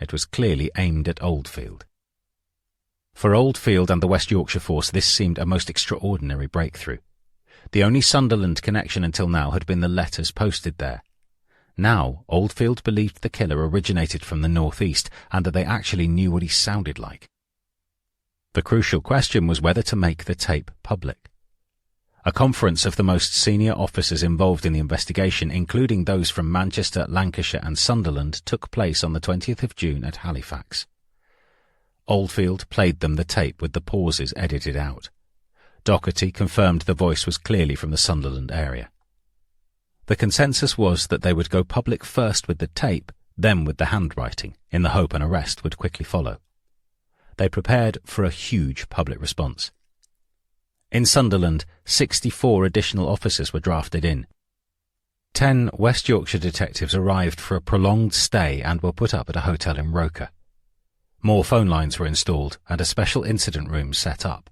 It was clearly aimed at Oldfield. For Oldfield and the West Yorkshire force, this seemed a most extraordinary breakthrough. The only Sunderland connection until now had been the letters posted there. Now, Oldfield believed the killer originated from the northeast and that they actually knew what he sounded like. The crucial question was whether to make the tape public. A conference of the most senior officers involved in the investigation, including those from Manchester, Lancashire and Sunderland, took place on the 20th of June at Halifax. Oldfield played them the tape with the pauses edited out. Doherty confirmed the voice was clearly from the Sunderland area. The consensus was that they would go public first with the tape, then with the handwriting, in the hope an arrest would quickly follow. They prepared for a huge public response. In Sunderland, 64 additional officers were drafted in. 10 West Yorkshire detectives arrived for a prolonged stay and were put up at a hotel in Roker. More phone lines were installed and a special incident room set up.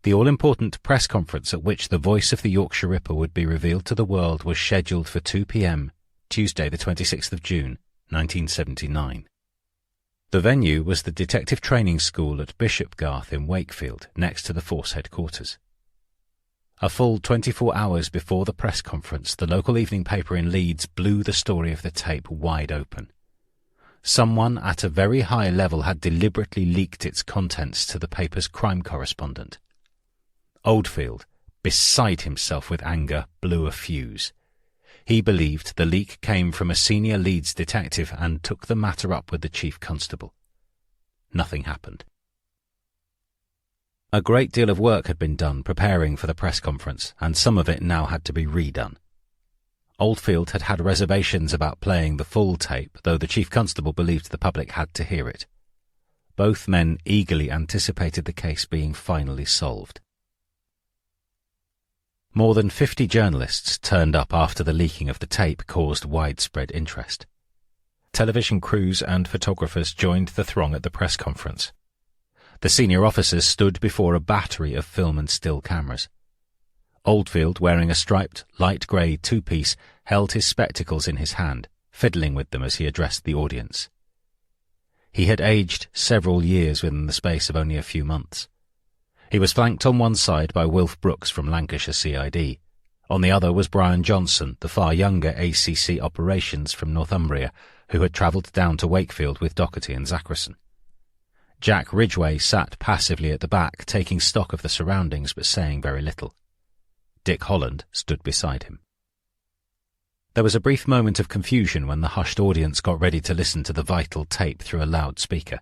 The all-important press conference at which the voice of the Yorkshire Ripper would be revealed to the world was scheduled for 2 p.m, Tuesday the 26th of June, 1979. The venue was the Detective Training School at Bishopgarth in Wakefield, next to the force headquarters. A full 24 hours before the press conference, the local evening paper in Leeds blew the story of the tape wide open. Someone at a very high level had deliberately leaked its contents to the paper's crime correspondent. Oldfield, beside himself with anger, blew a fuse. He believed the leak came from a senior Leeds detective and took the matter up with the chief constable. Nothing happened. A great deal of work had been done preparing for the press conference, and some of it now had to be redone. Oldfield had had reservations about playing the full tape, though the chief constable believed the public had to hear it. Both men eagerly anticipated the case being finally solved. More than 50 journalists turned up after the leaking of the tape caused widespread interest. Television crews and photographers joined the throng at the press conference. The senior officers stood before a battery of film and still cameras. Oldfield, wearing a striped, light grey two-piece, held his spectacles in his hand, fiddling with them as he addressed the audience. He had aged several years within the space of only a few months. He was flanked on one side by Wilf Brooks from Lancashire CID. On the other was Brian Johnson, the far younger ACC operations from Northumbria, who had travelled down to Wakefield with Doherty and Zackerson. Jack Ridgway sat passively at the back, taking stock of the surroundings but saying very little. Dick Holland stood beside him. There was a brief moment of confusion when the hushed audience got ready to listen to the vital tape through a loudspeaker.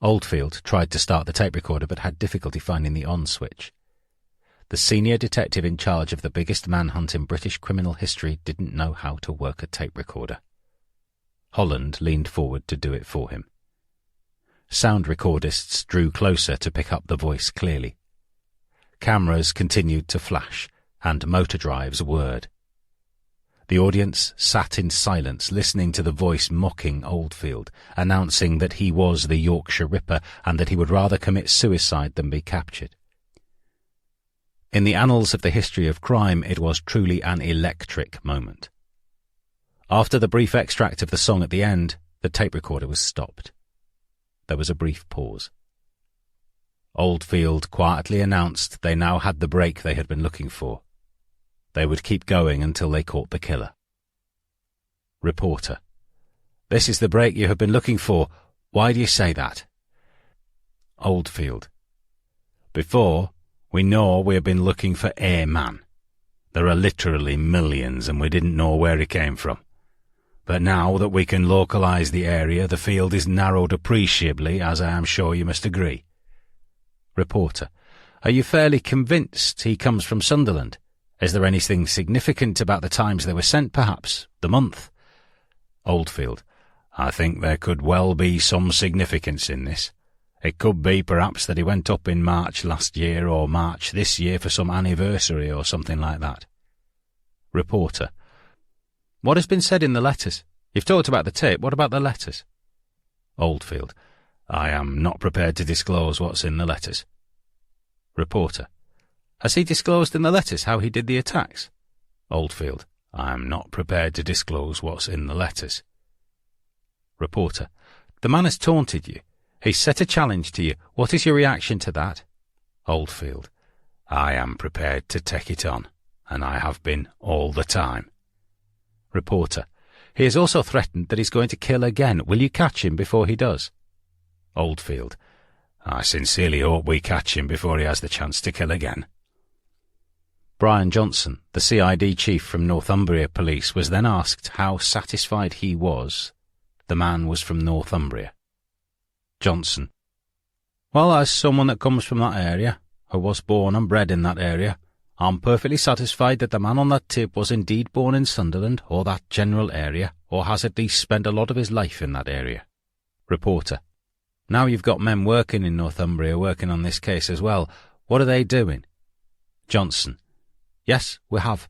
Oldfield tried to start the tape recorder but had difficulty finding the on switch. The senior detective in charge of the biggest manhunt in British criminal history didn't know how to work a tape recorder. Holland leaned forward to do it for him. Sound recordists drew closer to pick up the voice clearly. Cameras continued to flash, and motor drives whirred. The audience sat in silence, listening to the voice mocking Oldfield, announcing that he was the Yorkshire Ripper and that he would rather commit suicide than be captured. In the annals of the history of crime, it was truly an electric moment. After the brief extract of the song at the end, the tape recorder was stopped. There was a brief pause. Oldfield quietly announced they now had the break they had been looking for. They would keep going until they caught the killer. Reporter: "This is the break you have been looking for. Why do you say that?" Oldfield: "Before, we know we have been looking for a man. There are literally millions and we didn't know where he came from. But now that we can localise the area, the field is narrowed appreciably, as I am sure you must agree." Reporter: "Are you fairly convinced he comes from Sunderland? Is there anything significant about the times they were sent, perhaps? The month?" Oldfield: "I think there could well be some significance in this. It could be, perhaps, that he went up in March last year or March this year for some anniversary or something like that." Reporter: "What has been said in the letters? You've talked about the tape. What about the letters?" Oldfield: "I am not prepared to disclose what's in the letters." Reporter: "Has he disclosed in the letters how he did the attacks?" Oldfield: "I am not prepared to disclose what's in the letters." Reporter: "The man has taunted you. He set a challenge to you. What is your reaction to that? Oldfield. I am prepared to take it on, and I have been all the time. Reporter. He has also threatened that he's going to kill again. Will you catch him before he does? Oldfield. I sincerely hope we catch him before he has the chance to kill again. Brian Johnson, the CID chief from Northumbria Police, was then asked how satisfied he was the man was from Northumbria. Johnson. Well, as someone that comes from that area, who was born and bred in that area, I'm perfectly satisfied that the man on that tip was indeed born in Sunderland or that general area, or has at least spent a lot of his life in that area. Reporter. Now you've got men working in Northumbria working on this case as well. What are they doing? Johnson. Yes, we have.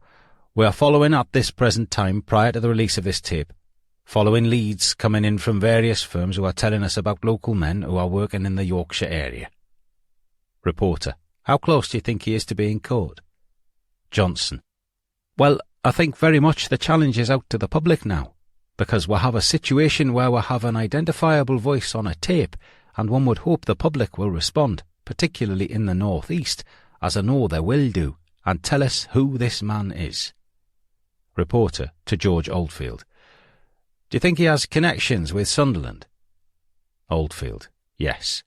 We are following at this present time, prior to the release of this tape, following leads coming in from various firms who are telling us about local men who are working in the Yorkshire area. Reporter. How close do you think he is to being caught? Johnson. Well, I think very much the challenge is out to the public now, because we have a situation where we have an identifiable voice on a tape, and one would hope the public will respond, particularly in the North East, as I know they will do, and tell us who this man is. Reporter to George Oldfield. Do you think he has connections with Sunderland? Oldfield. Yes.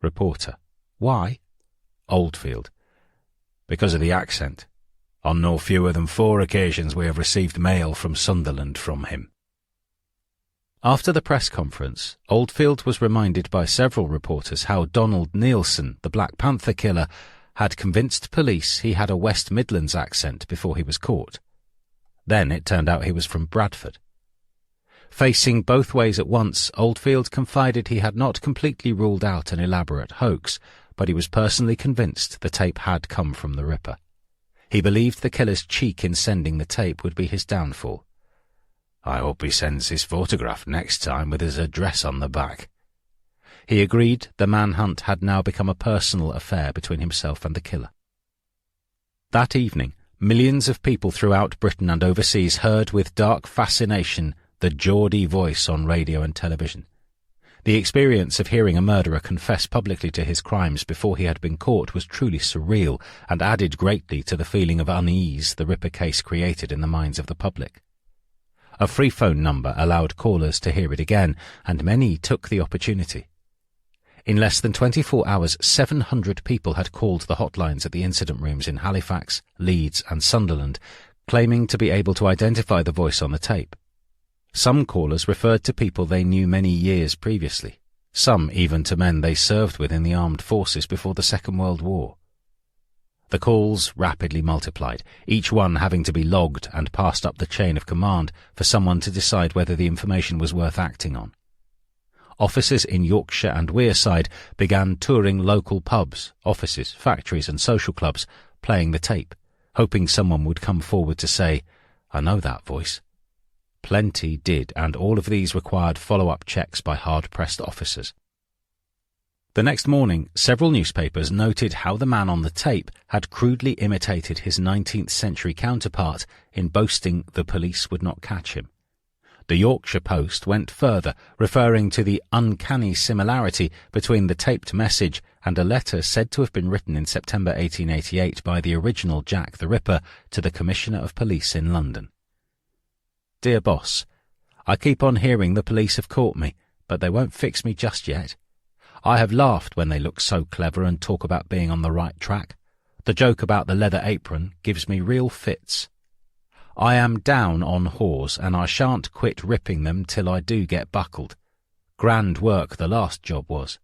Reporter. Why? Oldfield. Because of the accent. On no fewer than 4 occasions we have received mail from Sunderland from him. After the press conference, Oldfield was reminded by several reporters how Donald Neilson, the Black Panther killer, had convinced police he had a West Midlands accent before he was caught. Then it turned out he was from Bradford. Facing both ways at once, Oldfield confided he had not completely ruled out an elaborate hoax, but he was personally convinced the tape had come from the Ripper. He believed the killer's cheek in sending the tape would be his downfall. I hope he sends his photograph next time with his address on the back. He agreed the manhunt had now become a personal affair between himself and the killer. That evening, millions of people throughout Britain and overseas heard with dark fascination the Geordie voice on radio and television. The experience of hearing a murderer confess publicly to his crimes before he had been caught was truly surreal and added greatly to the feeling of unease the Ripper case created in the minds of the public. A free phone number allowed callers to hear it again, and many took the opportunity. In less than 24 hours, 700 people had called the hotlines at the incident rooms in Halifax, Leeds and Sunderland, claiming to be able to identify the voice on the tape. Some callers referred to people they knew many years previously, some even to men they served with in the armed forces before the Second World War. The calls rapidly multiplied, each one having to be logged and passed up the chain of command for someone to decide whether the information was worth acting on. Officers in Yorkshire and Wearside began touring local pubs, offices, factories and social clubs, playing the tape, hoping someone would come forward to say, "I know that voice." Plenty did, and all of these required follow-up checks by hard-pressed officers. The next morning, several newspapers noted how the man on the tape had crudely imitated his 19th century counterpart in boasting the police would not catch him. The Yorkshire Post went further, referring to the uncanny similarity between the taped message and a letter said to have been written in September 1888 by the original Jack the Ripper to the Commissioner of Police in London. Dear Boss, I keep on hearing the police have caught me, but they won't fix me just yet. I have laughed when they look so clever and talk about being on the right track. The joke about the leather apron gives me real fits. I am down on whores, and I shan't quit ripping them till I do get buckled. Grand work the last job was.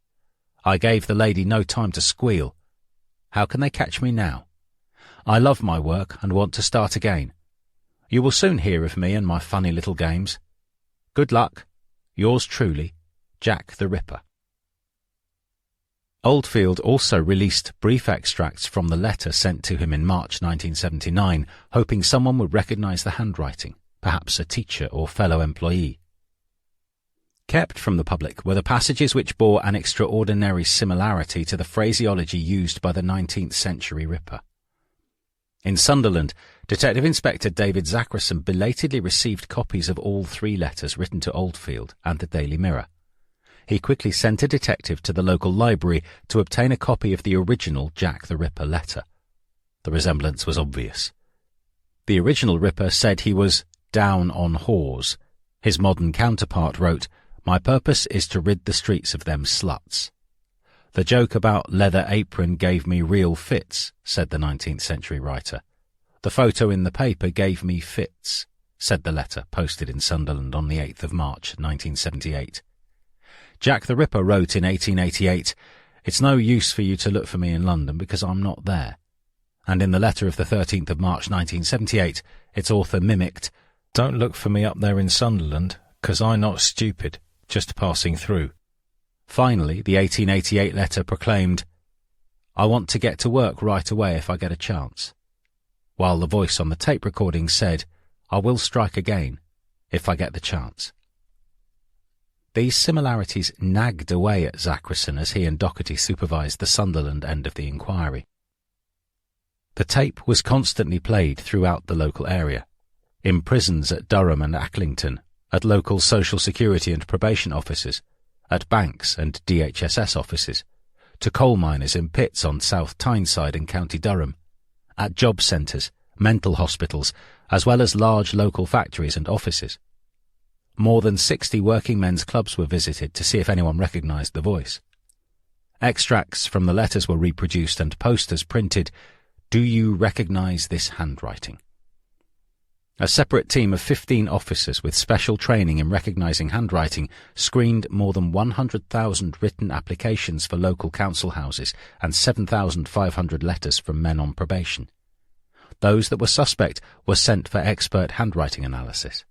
I gave the lady no time to squeal. How can they catch me now? I love my work and want to start again. You will soon hear of me and my funny little games. Good luck. Yours truly, Jack the Ripper. Oldfield also released brief extracts from the letter sent to him in March 1979, hoping someone would recognize the handwriting, perhaps a teacher or fellow employee. Kept from the public were the passages which bore an extraordinary similarity to the phraseology used by the 19th century Ripper. In Sunderland, Detective Inspector David Zachrison belatedly received copies of all 3 letters written to Oldfield and the Daily Mirror. he quickly sent a detective to the local library to obtain a copy of the original Jack the Ripper letter. The resemblance was obvious. The original Ripper said he was down on whores. His modern counterpart wrote, "My purpose is to rid the streets of them sluts." "The joke about leather apron gave me real fits," said the 19th century writer. "The photo in the paper gave me fits," said the letter posted in Sunderland on the 8th of March 1978. Jack the Ripper wrote in 1888, "It's no use for you to look for me in London because I'm not there." And in the letter of the 13th of March 1978, its author mimicked, "Don't look for me up there in Sunderland, 'cause I'm not stupid, just passing through." Finally, the 1888 letter proclaimed, "I want to get to work right away if I get a chance," while the voice on the tape recording said, "I will strike again if I get the chance." These similarities nagged away at Zachrison as he and Doherty supervised the Sunderland end of the inquiry. The tape was constantly played throughout the local area, in prisons at Durham and Acklington, at local social security and probation offices, at banks and DHSS offices, to coal miners in pits on South Tyneside in County Durham, at job centres, mental hospitals, as well as large local factories and offices. More than 60 working men's clubs were visited to see if anyone recognised the voice. Extracts from the letters were reproduced and posters printed, "Do you recognise this handwriting?" A separate team of 15 officers with special training in recognising handwriting screened more than 100,000 written applications for local council houses and 7,500 letters from men on probation. Those that were suspect were sent for expert handwriting analysis.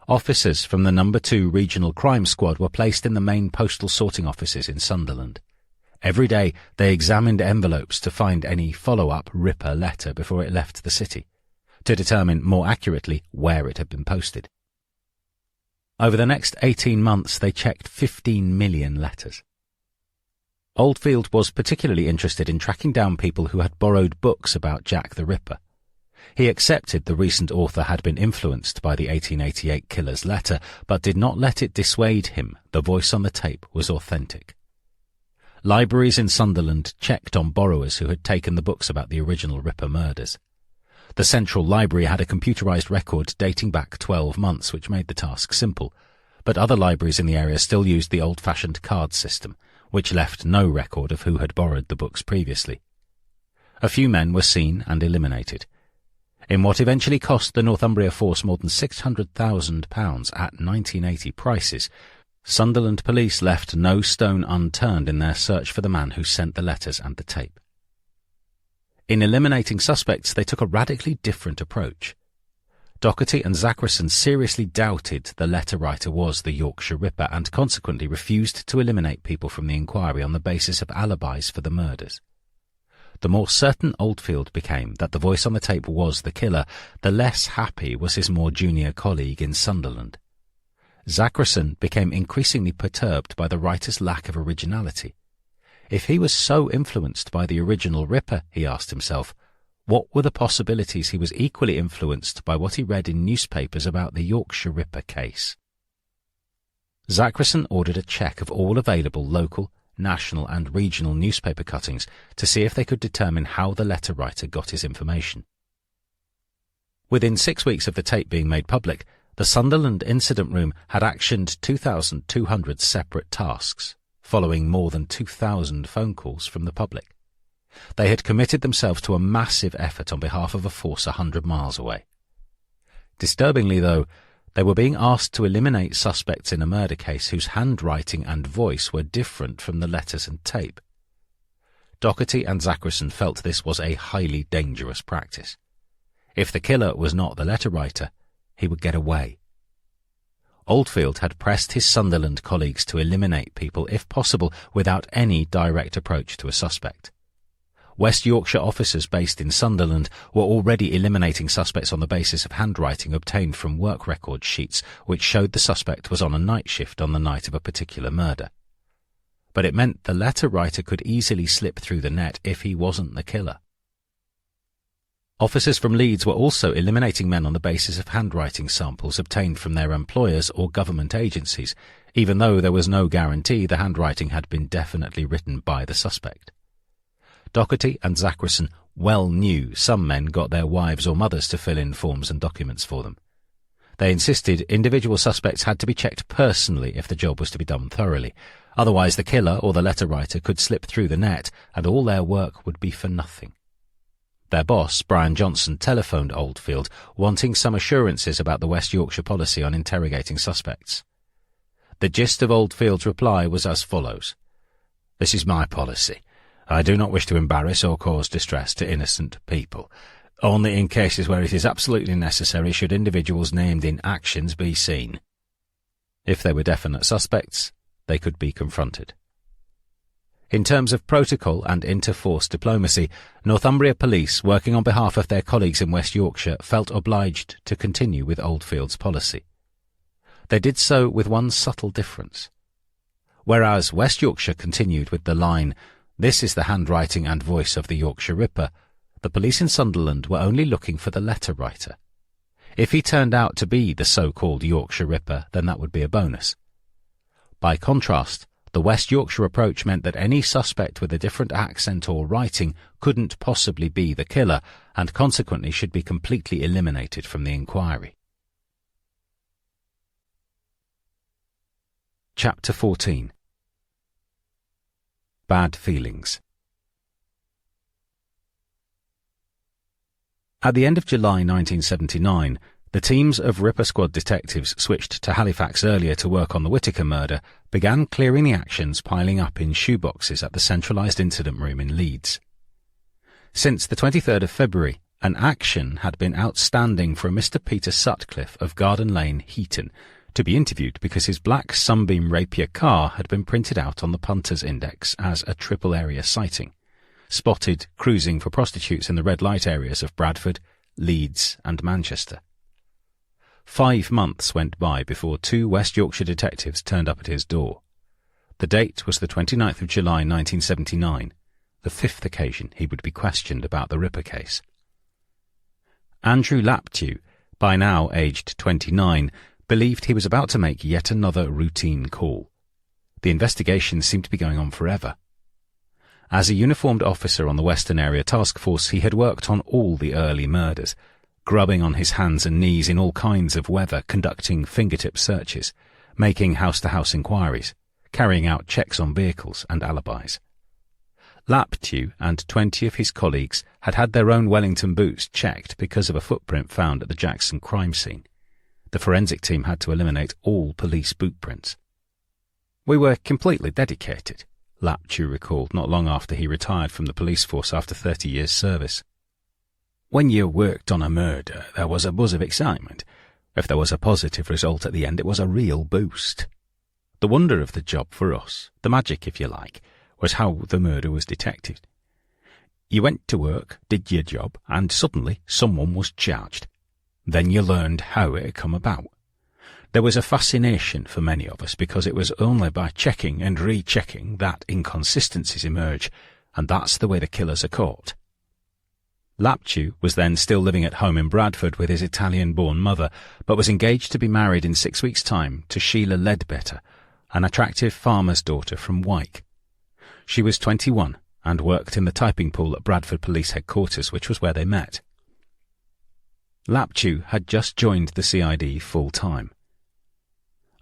Officers from the No. 2 Regional Crime Squad were placed in the main postal sorting offices in Sunderland. Every day they examined envelopes to find any follow-up Ripper letter before it left the city, to determine more accurately where it had been posted. Over the next 18 months they checked 15 million letters. Oldfield was particularly interested in tracking down people who had borrowed books about Jack the Ripper. He accepted the recent author had been influenced by the 1888 killer's letter, but did not let it dissuade him the voice on the tape was authentic. Libraries in Sunderland checked on borrowers who had taken the books about the original Ripper murders. The Central Library had a computerised record dating back 12 months, which made the task simple, but other libraries in the area still used the old-fashioned card system, which left no record of who had borrowed the books previously. A few men were seen and eliminated. In what eventually cost the Northumbria force more than £600,000 at 1980 prices, Sunderland police left no stone unturned in their search for the man who sent the letters and the tape. In eliminating suspects, they took a radically different approach. Doherty and Zachrison seriously doubted the letter writer was the Yorkshire Ripper and consequently refused to eliminate people from the inquiry on the basis of alibis for the murders. The more certain Oldfield became that the voice on the tape was the killer, the less happy was his more junior colleague in Sunderland. Zachrison became increasingly perturbed by the writer's lack of originality. If he was so influenced by the original Ripper, he asked himself, what were the possibilities he was equally influenced by what he read in newspapers about the Yorkshire Ripper case? Zachrison ordered a check of all available local, national and regional newspaper cuttings to see if they could determine how the letter writer got his information. Within 6 weeks of the tape being made public, the Sunderland Incident Room had actioned 2,200 separate tasks, following more than 2,000 phone calls from the public. They had committed themselves to a massive effort on behalf of a force 100 miles away. Disturbingly, though, they were being asked to eliminate suspects in a murder case whose handwriting and voice were different from the letters and tape. Doherty and Zachrison felt this was a highly dangerous practice. If the killer was not the letter writer, he would get away. Oldfield had pressed his Sunderland colleagues to eliminate people, if possible, without any direct approach to a suspect. West Yorkshire officers based in Sunderland were already eliminating suspects on the basis of handwriting obtained from work record sheets which showed the suspect was on a night shift on the night of a particular murder. But it meant the letter writer could easily slip through the net if he wasn't the killer. Officers from Leeds were also eliminating men on the basis of handwriting samples obtained from their employers or government agencies, even though there was no guarantee the handwriting had been definitely written by the suspect. Doherty and Zachrison well knew some men got their wives or mothers to fill in forms and documents for them. They insisted individual suspects had to be checked personally if the job was to be done thoroughly. Otherwise the killer or the letter writer could slip through the net and all their work would be for nothing. Their boss, Brian Johnson, telephoned Oldfield, wanting some assurances about the West Yorkshire policy on interrogating suspects. The gist of Oldfield's reply was as follows. "This is my policy. I do not wish to embarrass or cause distress to innocent people. Only in cases where it is absolutely necessary should individuals named in actions be seen." If they were definite suspects, they could be confronted. In terms of protocol and inter-force diplomacy, Northumbria Police, working on behalf of their colleagues in West Yorkshire, felt obliged to continue with Oldfield's policy. They did so with one subtle difference. Whereas West Yorkshire continued with the line, "This is the handwriting and voice of the Yorkshire Ripper," the police in Sunderland were only looking for the letter writer. If he turned out to be the so-called Yorkshire Ripper, then that would be a bonus. By contrast, the West Yorkshire approach meant that any suspect with a different accent or writing couldn't possibly be the killer, and consequently should be completely eliminated from the inquiry. Chapter 14. Bad Feelings. At the end of July 1979, the teams of Ripper Squad detectives switched to Halifax earlier to work on the Whittaker murder began clearing the actions piling up in shoeboxes at the centralised incident room in Leeds. Since the 23rd of February, an action had been outstanding for a Mr. Peter Sutcliffe of Garden Lane, Heaton, to be interviewed because his black Sunbeam Rapier car had been printed out on the Punter's Index as a triple area sighting, spotted cruising for prostitutes in the red light areas of Bradford, Leeds and Manchester. 5 months went by before 2 West Yorkshire detectives turned up at his door. The date was the 29th of July 1979, the 5th occasion he would be questioned about the Ripper case. Andrew Laptew, by now aged 29, believed he was about to make yet another routine call. The investigation seemed to be going on forever. As a uniformed officer on the Western Area Task Force, he had worked on all the early murders, grubbing on his hands and knees in all kinds of weather, conducting fingertip searches, making house-to-house inquiries, carrying out checks on vehicles and alibis. Laptew and 20 of his colleagues had had their own Wellington boots checked because of a footprint found at the Jackson crime scene. The forensic team had to eliminate all police boot prints. "We were completely dedicated," Laptew recalled not long after he retired from the police force after 30 years' service. "When you worked on a murder, there was a buzz of excitement. If there was a positive result at the end, it was a real boost. The wonder of the job for us, the magic if you like, was how the murder was detected. You went to work, did your job, and suddenly someone was charged. Then you learned how it had come about. There was a fascination for many of us because it was only by checking and rechecking that inconsistencies emerge, and that's the way the killers are caught." Laptew was then still living at home in Bradford with his Italian-born mother, but was engaged to be married in 6 weeks' time to Sheila Ledbetter, an attractive farmer's daughter from Wyke. She was 21 and worked in the typing pool at Bradford Police Headquarters, which was where they met. Laptew had just joined the CID full-time.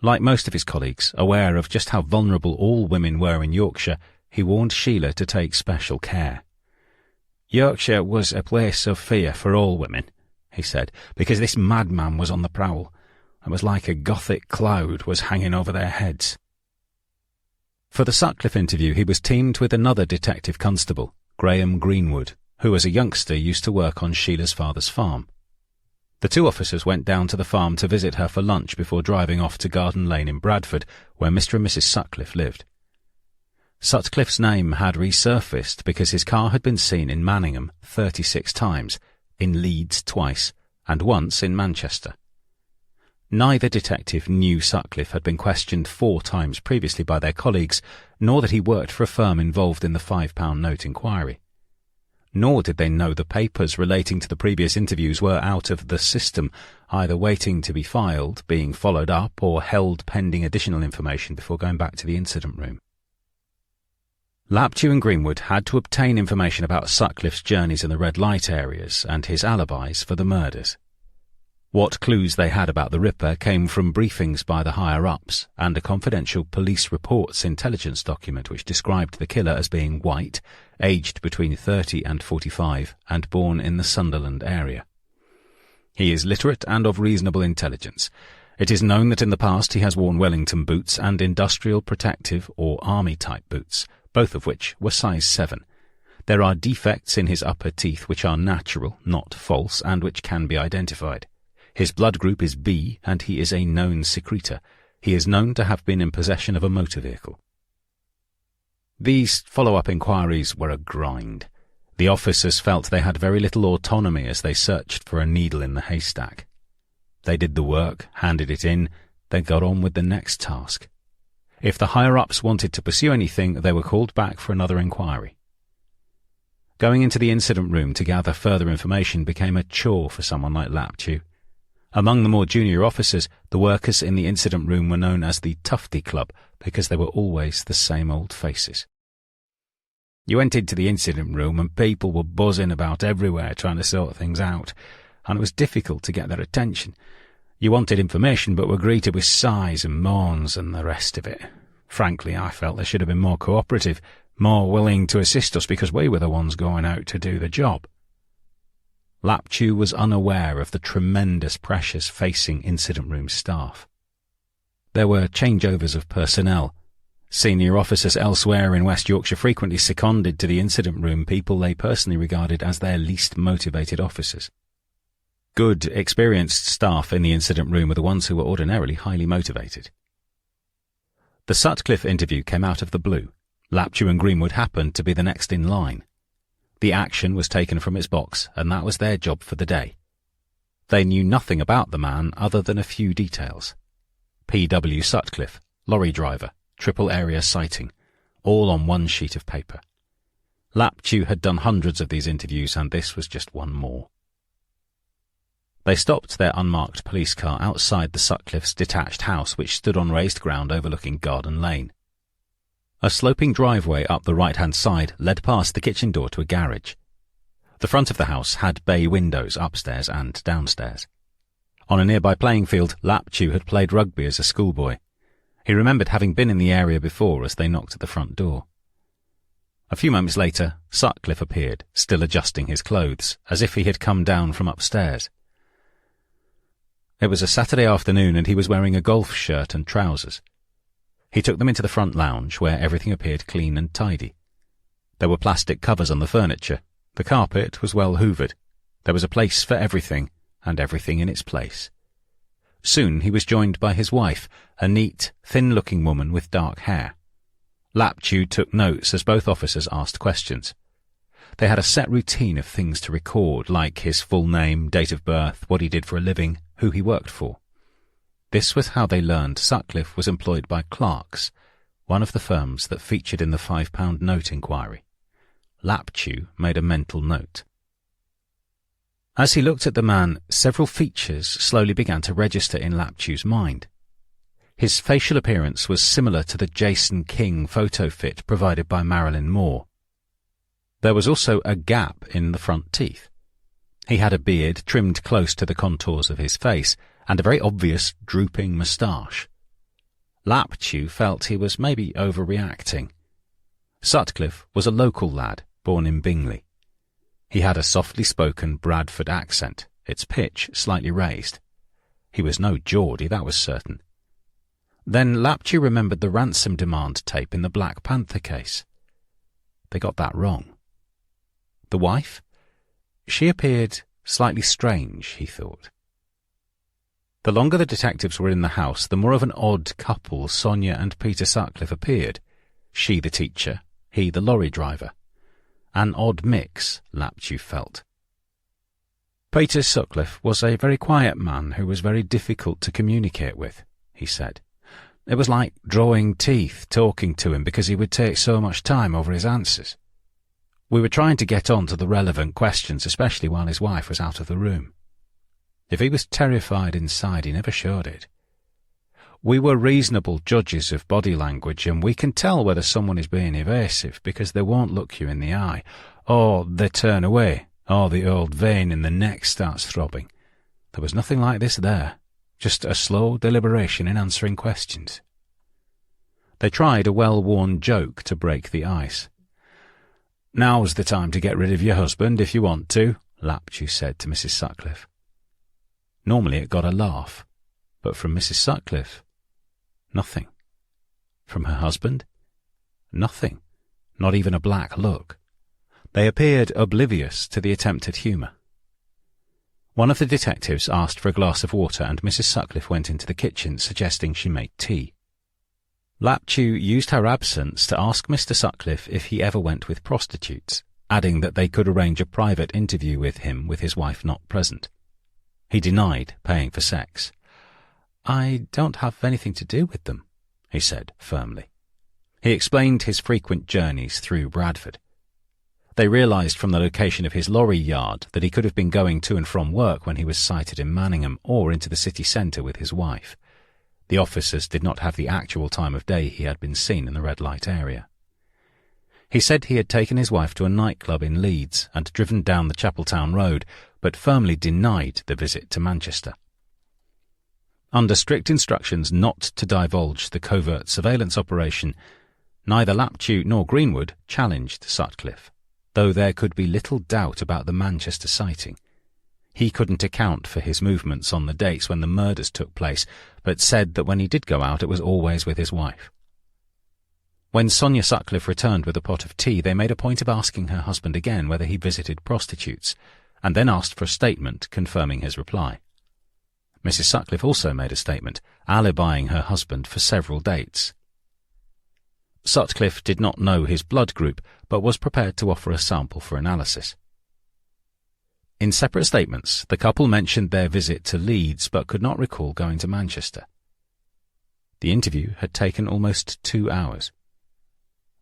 Like most of his colleagues, aware of just how vulnerable all women were in Yorkshire, he warned Sheila to take special care. "Yorkshire was a place of fear for all women," he said, "because this madman was on the prowl. It was like a gothic cloud was hanging over their heads." For the Sutcliffe interview, he was teamed with another detective constable, Graham Greenwood, who as a youngster used to work on Sheila's father's farm. The 2 officers went down to the farm to visit her for lunch before driving off to Garden Lane in Bradford, where Mr. and Mrs. Sutcliffe lived. Sutcliffe's name had resurfaced because his car had been seen in Manningham 36 times, in Leeds twice, and once in Manchester. Neither detective knew Sutcliffe had been questioned 4 times previously by their colleagues, nor that he worked for a firm involved in the £5 note inquiry. nor did they know the papers relating to the previous interviews were out of the system, either waiting to be filed, being followed up, or held pending additional information before going back to the incident room. Laptew and Greenwood had to obtain information about Sutcliffe's journeys in the red light areas and his alibis for the murders. What clues they had about the Ripper came from briefings by the higher-ups and a confidential police reports intelligence document which described the killer as being white, aged between 30 and 45, and born in the Sunderland area. He is literate and of reasonable intelligence. It is known that in the past he has worn Wellington boots and industrial protective or army-type boots, both of which were size 7. There are defects in his upper teeth which are natural, not false, and which can be identified. His blood group is B, and he is a known secretor. He is known to have been in possession of a motor vehicle. These follow-up inquiries were a grind. The officers felt they had very little autonomy as they searched for a needle in the haystack. They did the work, handed it in, then got on with the next task. If the higher-ups wanted to pursue anything, they were called back for another inquiry. Going into the incident room to gather further information became a chore for someone like Laptew. Among the more junior officers, the workers in the incident room were known as the Tufty Club because they were always the same old faces. You went into the incident room and people were buzzing about everywhere trying to sort things out, and it was difficult to get their attention. You wanted information but were greeted with sighs and moans and the rest of it. Frankly, I felt they should have been more cooperative, more willing to assist us because we were the ones going out to do the job. Laptew was unaware of the tremendous pressures facing incident room staff. There were changeovers of personnel. Senior officers elsewhere in West Yorkshire frequently seconded to the incident room people they personally regarded as their least motivated officers. Good, experienced staff in the incident room were the ones who were ordinarily highly motivated. The Sutcliffe interview came out of the blue. Laptew and Greenwood happened to be the next in line. The action was taken from its box, and that was their job for the day. They knew nothing about the man other than a few details. P.W. Sutcliffe, lorry driver, triple area sighting, all on one sheet of paper. Laptew had done hundreds of these interviews, and this was just one more. They stopped their unmarked police car outside the Sutcliffe's detached house, which stood on raised ground overlooking Garden Lane. A sloping driveway up the right-hand side led past the kitchen door to a garage. The front of the house had bay windows upstairs and downstairs. On a nearby playing field, Laptew had played rugby as a schoolboy. He remembered having been in the area before as they knocked at the front door. A few moments later, Sutcliffe appeared, still adjusting his clothes, as if he had come down from upstairs. It was a Saturday afternoon and he was wearing a golf shirt and trousers. He took them into the front lounge, where everything appeared clean and tidy. There were plastic covers on the furniture. The carpet was well hoovered. There was a place for everything, and everything in its place. Soon he was joined by his wife, a neat, thin-looking woman with dark hair. Laptew took notes as both officers asked questions. They had a set routine of things to record, like his full name, date of birth, what he did for a living, who he worked for. This was how they learned Sutcliffe was employed by Clark's, one of the firms that featured in the £5 note inquiry. Laptew made a mental note. As he looked at the man, several features slowly began to register in Laptew's mind. His facial appearance was similar to the Jason King photo fit provided by Marilyn Moore. There was also a gap in the front teeth. He had a beard trimmed close to the contours of his face, and a very obvious drooping moustache. Laptew felt he was maybe overreacting. Sutcliffe was a local lad, born in Bingley. He had a softly spoken Bradford accent, its pitch slightly raised. He was no Geordie, that was certain. Then Laptew remembered the ransom demand tape in the Black Panther case. They got that wrong. The wife? She appeared slightly strange, he thought. The longer the detectives were in the house, the more of an odd couple Sonia and Peter Sutcliffe appeared. She the teacher, he the lorry driver. An odd mix, Laptew felt. Peter Sutcliffe was a very quiet man who was very difficult to communicate with, he said. It was like drawing teeth talking to him because he would take so much time over his answers. We were trying to get on to the relevant questions, especially while his wife was out of the room. If he was terrified inside, he never showed it. We were reasonable judges of body language, and we can tell whether someone is being evasive because they won't look you in the eye, or they turn away, or the old vein in the neck starts throbbing. There was nothing like this there, just a slow deliberation in answering questions. They tried a well-worn joke to break the ice. "Now's the time to get rid of your husband if you want to," Laptew said to Mrs. Sutcliffe. Normally it got a laugh, but from Mrs. Sutcliffe, nothing. From her husband, nothing, not even a black look. They appeared oblivious to the attempt at humour. One of the detectives asked for a glass of water, and Mrs. Sutcliffe went into the kitchen, suggesting she make tea. Laptew used her absence to ask Mr. Sutcliffe if he ever went with prostitutes, adding that they could arrange a private interview with him with his wife not present. He denied paying for sex. "I don't have anything to do with them," he said firmly. He explained his frequent journeys through Bradford. They realised from the location of his lorry yard that he could have been going to and from work when he was sighted in Manningham or into the city centre with his wife. The officers did not have the actual time of day he had been seen in the red light area. He said he had taken his wife to a nightclub in Leeds and driven down the Chapeltown Road, but firmly denied the visit to Manchester. Under strict instructions not to divulge the covert surveillance operation, neither Laptew nor Greenwood challenged Sutcliffe, though there could be little doubt about the Manchester sighting. He couldn't account for his movements on the dates when the murders took place, but said that when he did go out it was always with his wife. When Sonia Sutcliffe returned with a pot of tea, they made a point of asking her husband again whether he visited prostitutes, and then asked for a statement confirming his reply. Mrs. Sutcliffe also made a statement, alibying her husband for several dates. Sutcliffe did not know his blood group, but was prepared to offer a sample for analysis. In separate statements, the couple mentioned their visit to Leeds, but could not recall going to Manchester. The interview had taken almost 2 hours.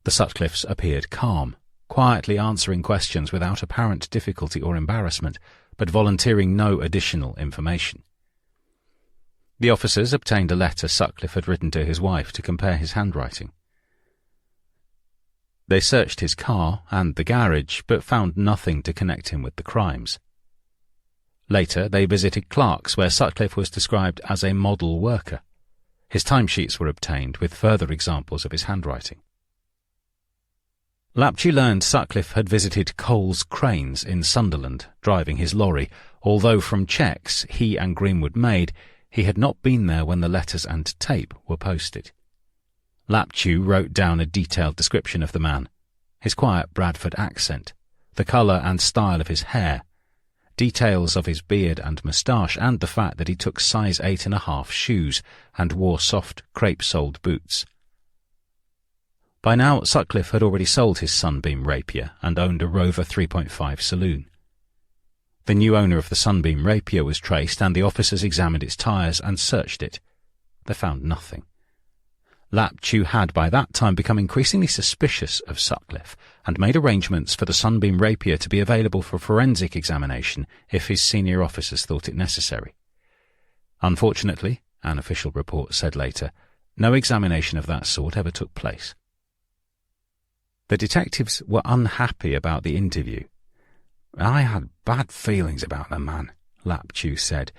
The Sutcliffes appeared calm, quietly answering questions without apparent difficulty or embarrassment, but volunteering no additional information. The officers obtained a letter Sutcliffe had written to his wife to compare his handwriting. They searched his car and the garage, but found nothing to connect him with the crimes. Later, they visited Clark's, where Sutcliffe was described as a model worker. His timesheets were obtained, with further examples of his handwriting. Laptew learned Sutcliffe had visited Coles Cranes in Sunderland, driving his lorry, although from checks he and Greenwood made, he had not been there when the letters and tape were posted. Laptew wrote down a detailed description of the man, his quiet Bradford accent, the colour and style of his hair, details of his beard and moustache, and the fact that he took size 8.5 shoes and wore soft crepe-soled boots. By now, Sutcliffe had already sold his Sunbeam Rapier and owned a Rover 3.5 saloon. The new owner of the Sunbeam Rapier was traced, and the officers examined its tyres and searched it. They found nothing. Laptew had by that time become increasingly suspicious of Sutcliffe and made arrangements for the Sunbeam Rapier to be available for forensic examination if his senior officers thought it necessary. Unfortunately, an official report said later, no examination of that sort ever took place. The detectives were unhappy about the interview. "I had bad feelings about the man," Laptew said.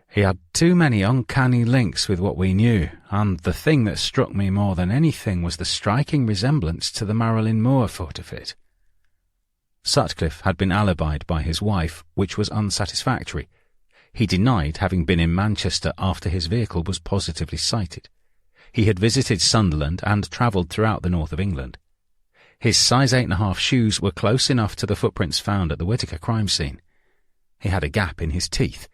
"He had too many uncanny links with what we knew, and the thing that struck me more than anything was the striking resemblance to the Marilyn Moore photofit." Sutcliffe had been alibied by his wife, which was unsatisfactory. He denied having been in Manchester after his vehicle was positively sighted. He had visited Sunderland and travelled throughout the north of England. His size 8.5 shoes were close enough to the footprints found at the Whittaker crime scene. He had a gap in his teeth,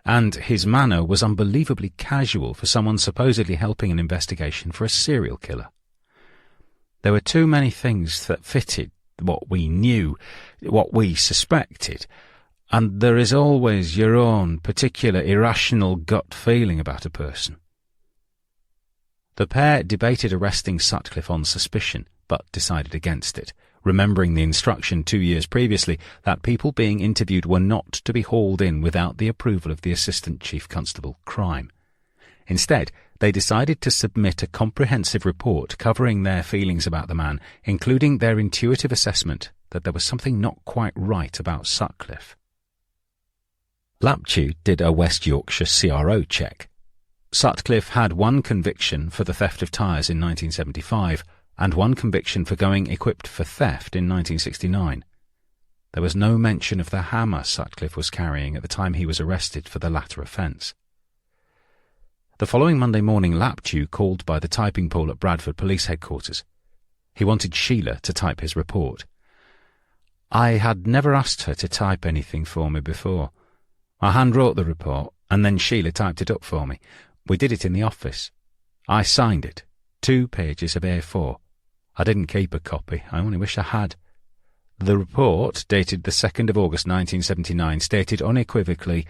and his manner was unbelievably casual for someone supposedly helping an investigation for a serial killer. There were too many things that fitted what we knew, what we suspected, and there is always your own particular irrational gut feeling about a person. The pair debated arresting Sutcliffe on suspicion, but decided against it, remembering the instruction 2 years previously that people being interviewed were not to be hauled in without the approval of the Assistant Chief Constable, Crime. Instead, they decided to submit a comprehensive report covering their feelings about the man, including their intuitive assessment that there was something not quite right about Sutcliffe. Laptew did a West Yorkshire CRO check. Sutcliffe had one conviction for the theft of tyres in 1975 and one conviction for going equipped for theft in 1969. There was no mention of the hammer Sutcliffe was carrying at the time he was arrested for the latter offence. The following Monday morning, Laptew called by the typing pool at Bradford Police Headquarters. He wanted Sheila to type his report. I had never asked her to type anything for me before. I hand-wrote the report, and then Sheila typed it up for me. We did it in the office. I signed it, 2 pages of A4. I didn't keep a copy. I only wish I had. The report, dated the 2nd of August 1979, stated unequivocally,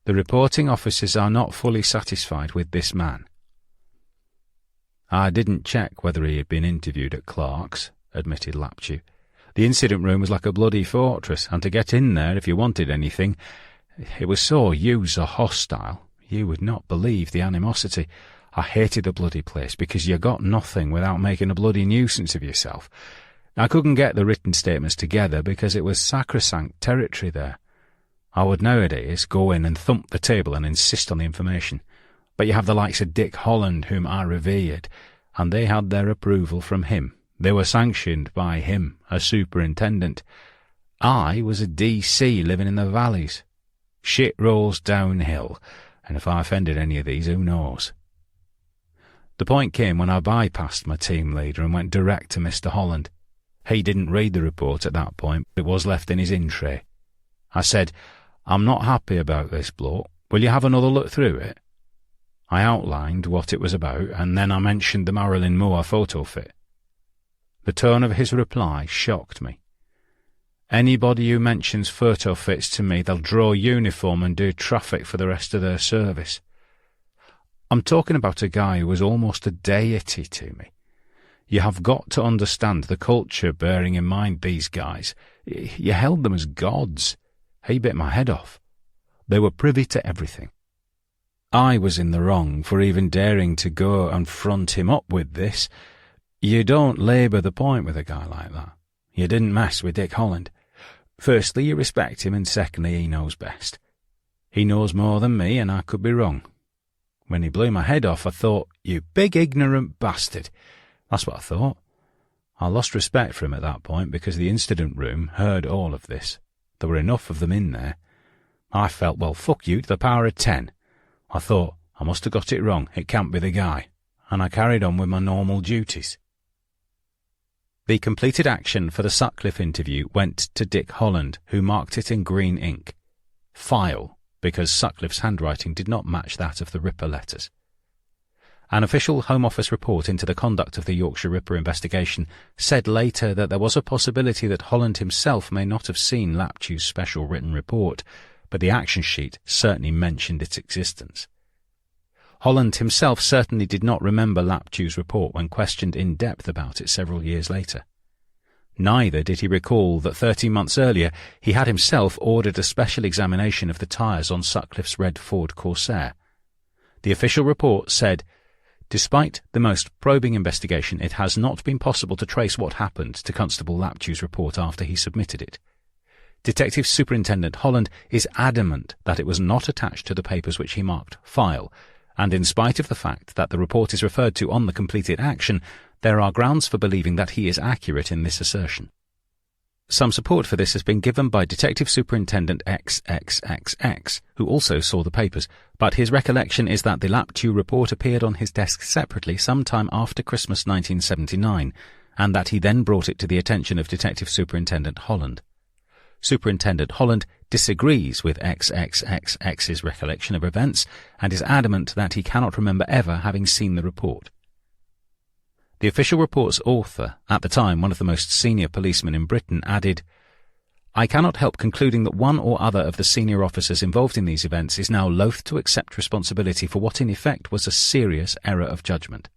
"The reporting officers are not fully satisfied with this man." I didn't check whether he had been interviewed at Clark's, admitted Laptew. The incident room was like a bloody fortress, and to get in there if you wanted anything, it was so user-hostile. You would not believe the animosity. I hated the bloody place because you got nothing without making a bloody nuisance of yourself. I couldn't get the written statements together because it was sacrosanct territory there. I would nowadays go in and thump the table and insist on the information. But you have the likes of Dick Holland, whom I revered, and they had their approval from him. They were sanctioned by him, a superintendent. I was a DC living in the valleys. Shit rolls downhill, and if I offended any of these, who knows? The point came when I bypassed my team leader and went direct to Mr. Holland. He didn't read the report at that point, but it was left in his in-tray. I said, "I'm not happy about this bloke. Will you have another look through it?" I outlined what it was about, and then I mentioned the Marilyn Moore photo fit. The tone of his reply shocked me. "Anybody who mentions photo fits to me, they'll draw uniform and do traffic for the rest of their service. I'm talking about a guy who was almost a deity to me. You have got to understand the culture, bearing in mind these guys. You held them as gods. He bit my head off. They were privy to everything. I was in the wrong for even daring to go and front him up with this. You don't labour the point with a guy like that. You didn't mess with Dick Holland. Firstly, you respect him, and secondly, he knows best. He knows more than me, and I could be wrong. When he blew my head off, I thought, you big ignorant bastard. That's what I thought. I lost respect for him at that point because the incident room heard all of this. There were enough of them in there. I felt, well, fuck you to the power of 10. I thought, I must have got it wrong. It can't be the guy. And I carried on with my normal duties. The completed action for the Sutcliffe interview went to Dick Holland, who marked it in green ink. File, because Sutcliffe's handwriting did not match that of the Ripper letters. An official Home Office report into the conduct of the Yorkshire Ripper investigation said later that there was a possibility that Holland himself may not have seen Laptew's special written report, but the action sheet certainly mentioned its existence. Holland himself certainly did not remember Laptew's report when questioned in depth about it several years later. Neither did he recall that 13 months earlier he had himself ordered a special examination of the tyres on Sutcliffe's red Ford Corsair. The official report said, "Despite the most probing investigation, it has not been possible to trace what happened to Constable Laptew's report after he submitted it. Detective Superintendent Holland is adamant that it was not attached to the papers which he marked file, and in spite of the fact that the report is referred to on the completed action, there are grounds for believing that he is accurate in this assertion." Some support for this has been given by Detective Superintendent XXXX, who also saw the papers, but his recollection is that the Laptew report appeared on his desk separately sometime after Christmas 1979, and that he then brought it to the attention of Detective Superintendent Holland. Superintendent Holland disagrees with XXXX's recollection of events and is adamant that he cannot remember ever having seen the report. The official report's author, at the time one of the most senior policemen in Britain, added, "I cannot help concluding that one or other of the senior officers involved in these events is now loath to accept responsibility for what in effect was a serious error of judgment.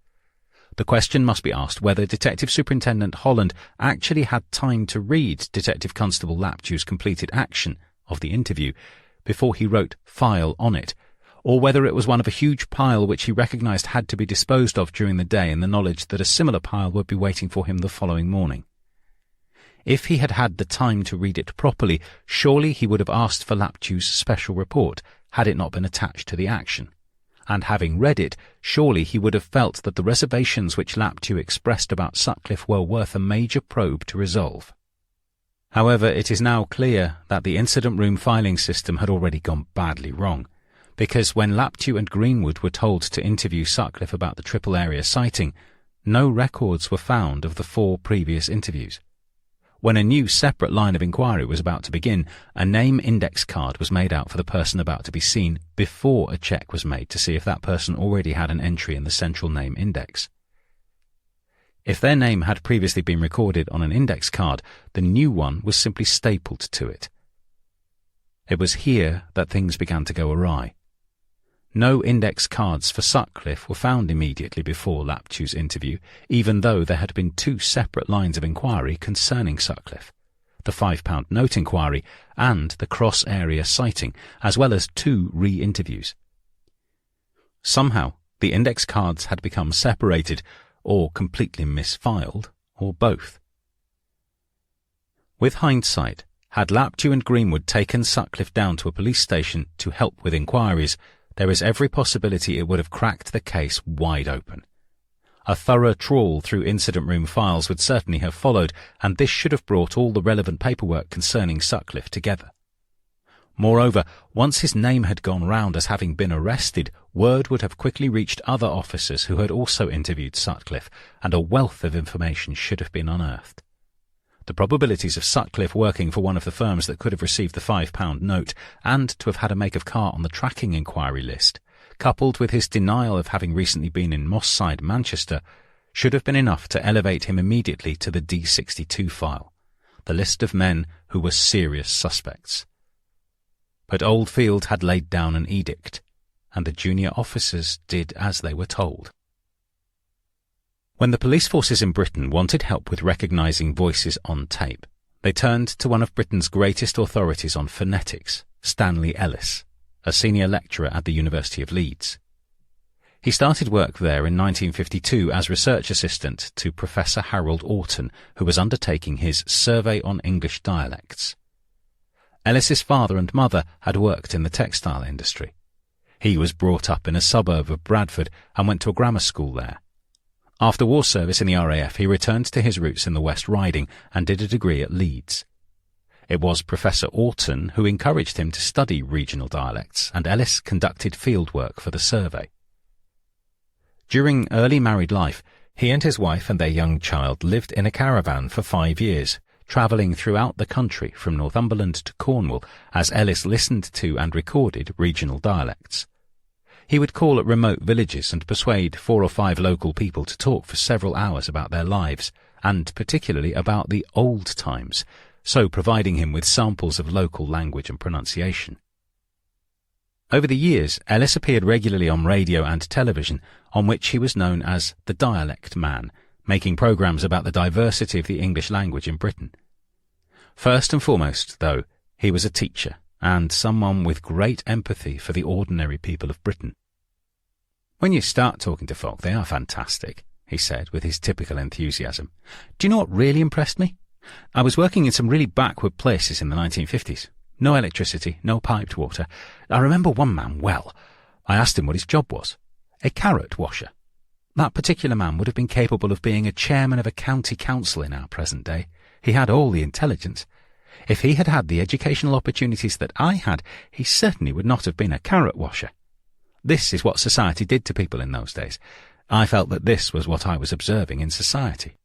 the question must be asked whether Detective Superintendent Holland actually had time to read Detective Constable Laptew's completed action of the interview before he wrote "file" on it, or whether it was one of a huge pile which he recognised had to be disposed of during the day in the knowledge that a similar pile would be waiting for him the following morning. If he had had the time to read it properly, surely he would have asked for Laptew's special report, had it not been attached to the action. And having read it, surely he would have felt that the reservations which Laptew expressed about Sutcliffe were worth a major probe to resolve. However, it is now clear that the incident room filing system had already gone badly wrong, because when Laptew and Greenwood were told to interview Sutcliffe about the triple area sighting, no records were found of the 4 previous interviews. When a new separate line of inquiry was about to begin, a name index card was made out for the person about to be seen before a check was made to see if that person already had an entry in the central name index. If their name had previously been recorded on an index card, the new one was simply stapled to it. It was here that things began to go awry. No index cards for Sutcliffe were found immediately before Laptew's interview, even though there had been 2 separate lines of inquiry concerning Sutcliffe, the £5 note inquiry and the cross-area sighting, as well as 2 re-interviews. Somehow, the index cards had become separated, or completely misfiled, or both. With hindsight, had Laptew and Greenwood taken Sutcliffe down to a police station to help with inquiries, there is every possibility it would have cracked the case wide open. A thorough trawl through incident room files would certainly have followed, and this should have brought all the relevant paperwork concerning Sutcliffe together. Moreover, once his name had gone round as having been arrested, word would have quickly reached other officers who had also interviewed Sutcliffe, and a wealth of information should have been unearthed. The probabilities of Sutcliffe working for one of the firms that could have received the £5 note and to have had a make of car on the tracking inquiry list, coupled with his denial of having recently been in Moss Side, Manchester, should have been enough to elevate him immediately to the D62 file, the list of men who were serious suspects. But Oldfield had laid down an edict, and the junior officers did as they were told. When the police forces in Britain wanted help with recognising voices on tape, they turned to one of Britain's greatest authorities on phonetics, Stanley Ellis, a senior lecturer at the University of Leeds. He started work there in 1952 as research assistant to Professor Harold Orton, who was undertaking his Survey on English Dialects. Ellis's father and mother had worked in the textile industry. He was brought up in a suburb of Bradford and went to a grammar school there. After war service in the RAF, he returned to his roots in the West Riding and did a degree at Leeds. It was Professor Orton who encouraged him to study regional dialects, and Ellis conducted field work for the survey. During early married life, he and his wife and their young child lived in a caravan for 5 years, travelling throughout the country from Northumberland to Cornwall as Ellis listened to and recorded regional dialects. He would call at remote villages and persuade 4 or 5 local people to talk for several hours about their lives, and particularly about the old times, so providing him with samples of local language and pronunciation. Over the years, Ellis appeared regularly on radio and television, on which he was known as the Dialect Man, making programmes about the diversity of the English language in Britain. First and foremost, though, he was a teacher, and someone with great empathy for the ordinary people of Britain. "When you start talking to folk, they are fantastic," he said with his typical enthusiasm. "Do you know what really impressed me? I was working in some really backward places in the 1950s. No electricity, no piped water. I remember one man well. I asked him what his job was. A carrot washer. That particular man would have been capable of being a chairman of a county council in our present day. He had all the intelligence. If he had had the educational opportunities that I had, he certainly would not have been a carrot washer. This is what society did to people in those days. I felt that this was what I was observing in society."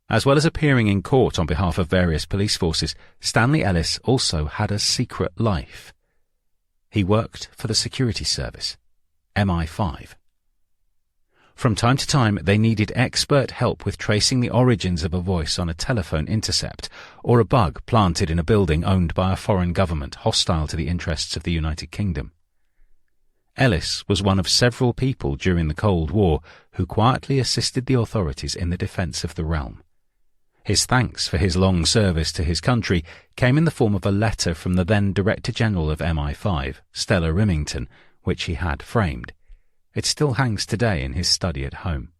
As well as appearing in court on behalf of various police forces, Stanley Ellis also had a secret life. He worked for the security service, MI5. From time to time, they needed expert help with tracing the origins of a voice on a telephone intercept, or a bug planted in a building owned by a foreign government hostile to the interests of the United Kingdom. Ellis was one of several people during the Cold War who quietly assisted the authorities in the defence of the realm. His thanks for his long service to his country came in the form of a letter from the then Director General of MI5, Stella Rimington, which he had framed. It still hangs today in his study at home.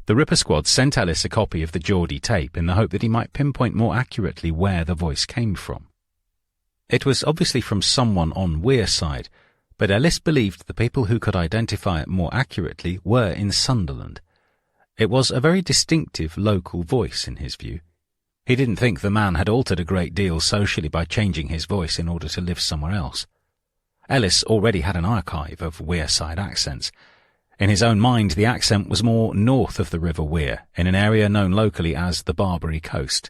The Ripper Squad sent Ellis a copy of the Geordie tape in the hope that he might pinpoint more accurately where the voice came from. It was obviously from someone on Weir's side, but Ellis believed the people who could identify it more accurately were in Sunderland. It was a very distinctive local voice in his view. He didn't think the man had altered a great deal socially by changing his voice in order to live somewhere else. Ellis already had an archive of Wearside accents. In his own mind, the accent was more north of the River Wear, in an area known locally as the Barbary Coast.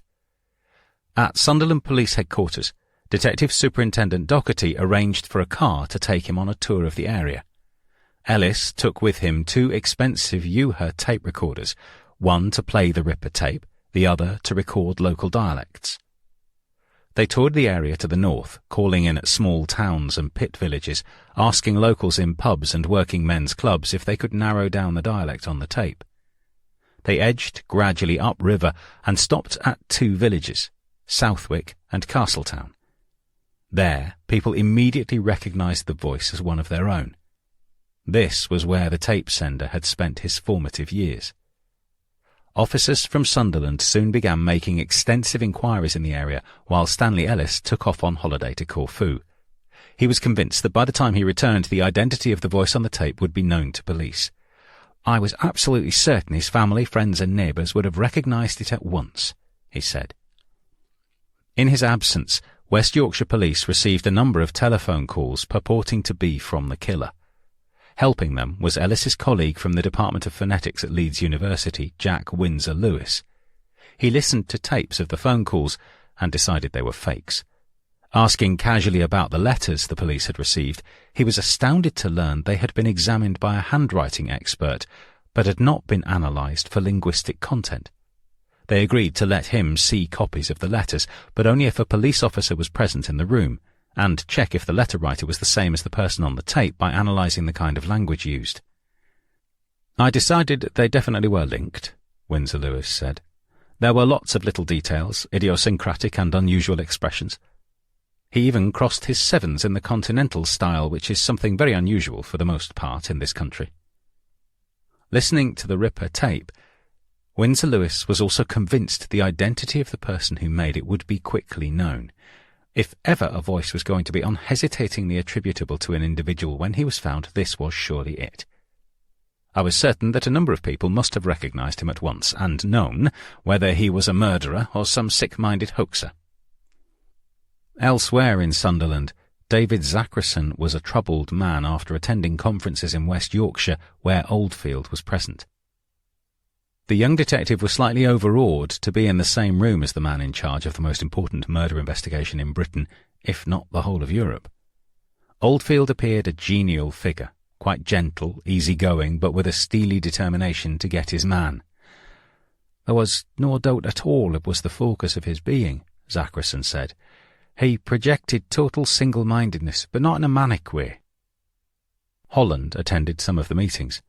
At Sunderland Police Headquarters, Detective Superintendent Docherty arranged for a car to take him on a tour of the area. Ellis took with him 2 expensive UHA tape recorders, one to play the Ripper tape, the other to record local dialects. They toured the area to the north, calling in at small towns and pit villages, asking locals in pubs and working men's clubs if they could narrow down the dialect on the tape. They edged gradually upriver and stopped at 2 villages, Southwick and Castletown. There, people immediately recognised the voice as one of their own. This was where the tape sender had spent his formative years. Officers from Sunderland soon began making extensive inquiries in the area, while Stanley Ellis took off on holiday to Corfu. He was convinced that by the time he returned, the identity of the voice on the tape would be known to police. "I was absolutely certain his family, friends and neighbours would have recognised it at once," he said. In his absence, West Yorkshire Police received a number of telephone calls purporting to be from the killer. Helping them was Ellis's colleague from the Department of Phonetics at Leeds University, Jack Windsor Lewis. He listened to tapes of the phone calls and decided they were fakes. Asking casually about the letters the police had received, he was astounded to learn they had been examined by a handwriting expert, but had not been analysed for linguistic content. They agreed to let him see copies of the letters, but only if a police officer was present in the room, and check if the letter writer was the same as the person on the tape by analysing the kind of language used. "I decided they definitely were linked," Windsor Lewis said. "There were lots of little details, idiosyncratic and unusual expressions. He even crossed his sevens in the continental style, which is something very unusual for the most part in this country." Listening to the Ripper tape, Windsor Lewis was also convinced the identity of the person who made it would be quickly known. If ever a voice was going to be unhesitatingly attributable to an individual when he was found, this was surely it. "I was certain that a number of people must have recognised him at once and known whether he was a murderer or some sick-minded hoaxer." Elsewhere in Sunderland, David Zachrison was a troubled man after attending conferences in West Yorkshire where Oldfield was present. The young detective was slightly overawed to be in the same room as the man in charge of the most important murder investigation in Britain, if not the whole of Europe. Oldfield appeared a genial figure, quite gentle, easy-going, but with a steely determination to get his man. "There was no doubt at all it was the focus of his being," Zachrison said. "He projected total single-mindedness, but not in a manic way." Holland attended some of the meetings.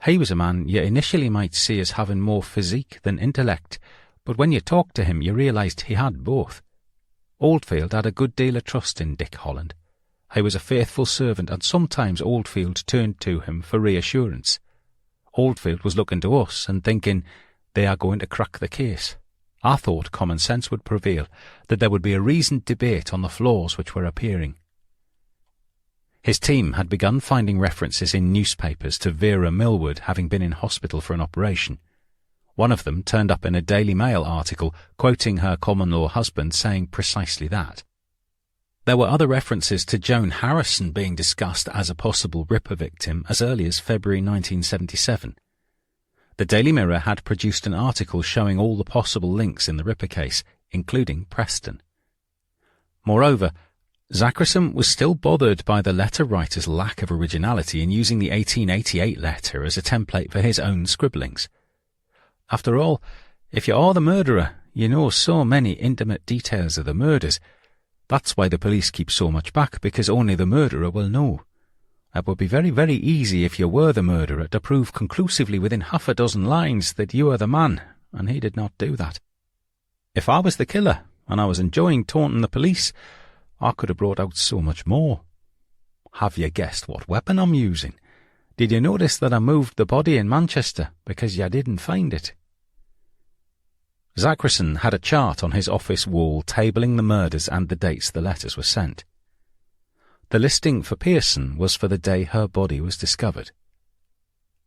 "He was a man you initially might see as having more physique than intellect, but when you talked to him you realised he had both. Oldfield had a good deal of trust in Dick Holland. He was a faithful servant, and sometimes Oldfield turned to him for reassurance. Oldfield was looking to us and thinking, they are going to crack the case. I thought common sense would prevail, that there would be a reasoned debate on the flaws which were appearing." His team had begun finding references in newspapers to Vera Millwood having been in hospital for an operation. One of them turned up in a Daily Mail article quoting her common-law husband saying precisely that. There were other references to Joan Harrison being discussed as a possible Ripper victim as early as February 1977. The Daily Mirror had produced an article showing all the possible links in the Ripper case, including Preston. Moreover, Zachrison was still bothered by the letter writer's lack of originality in using the 1888 letter as a template for his own scribblings. After all, if you are the murderer, you know so many intimate details of the murders. That's why the police keep so much back, because only the murderer will know. It would be very, very easy if you were the murderer to prove conclusively within half a dozen lines that you are the man, and he did not do that. If I was the killer, and I was enjoying taunting the police, I could have brought out so much more. Have you guessed what weapon I'm using? Did you notice that I moved the body in Manchester because you didn't find it? Zachrison had a chart on his office wall tabling the murders and the dates the letters were sent. The listing for Pearson was for the day her body was discovered.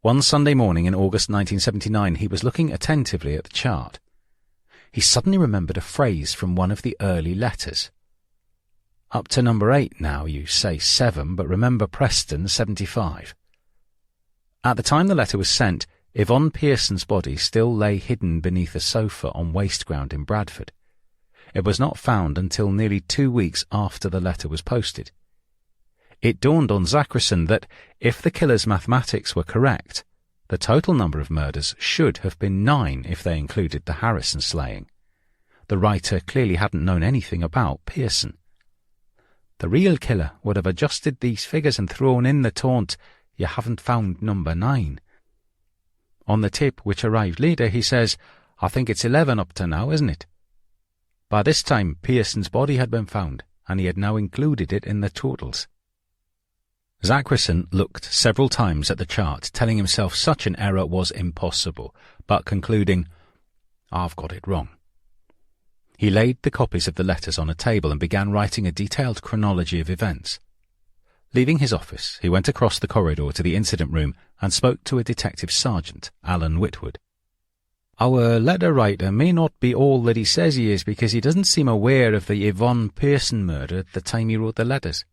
One Sunday morning in August 1979, he was looking attentively at the chart. He suddenly remembered a phrase from one of the early letters. Up to number 8 now, you say 7, but remember Preston 75. At the time the letter was sent, Yvonne Pearson's body still lay hidden beneath a sofa on waste ground in Bradford. It was not found until nearly 2 weeks after the letter was posted. It dawned on Zachrison that if the killer's mathematics were correct, the total number of murders should have been 9 if they included the Harrison slaying. The writer clearly hadn't known anything about Pearson. The real killer would have adjusted these figures and thrown in the taunt, "You haven't found number 9. On the tip, which arrived later, he says, "I think it's 11 up to now, isn't it?" By this time, Pearson's body had been found, and he had now included it in the totals. Zachrison looked several times at the chart, telling himself such an error was impossible, but concluding, "I've got it wrong." He laid the copies of the letters on a table and began writing a detailed chronology of events. Leaving his office, he went across the corridor to the incident room and spoke to a detective sergeant, Alan Whitwood. "Our letter writer may not be all that he says he is because he doesn't seem aware of the Yvonne Pearson murder at the time he wrote the letters."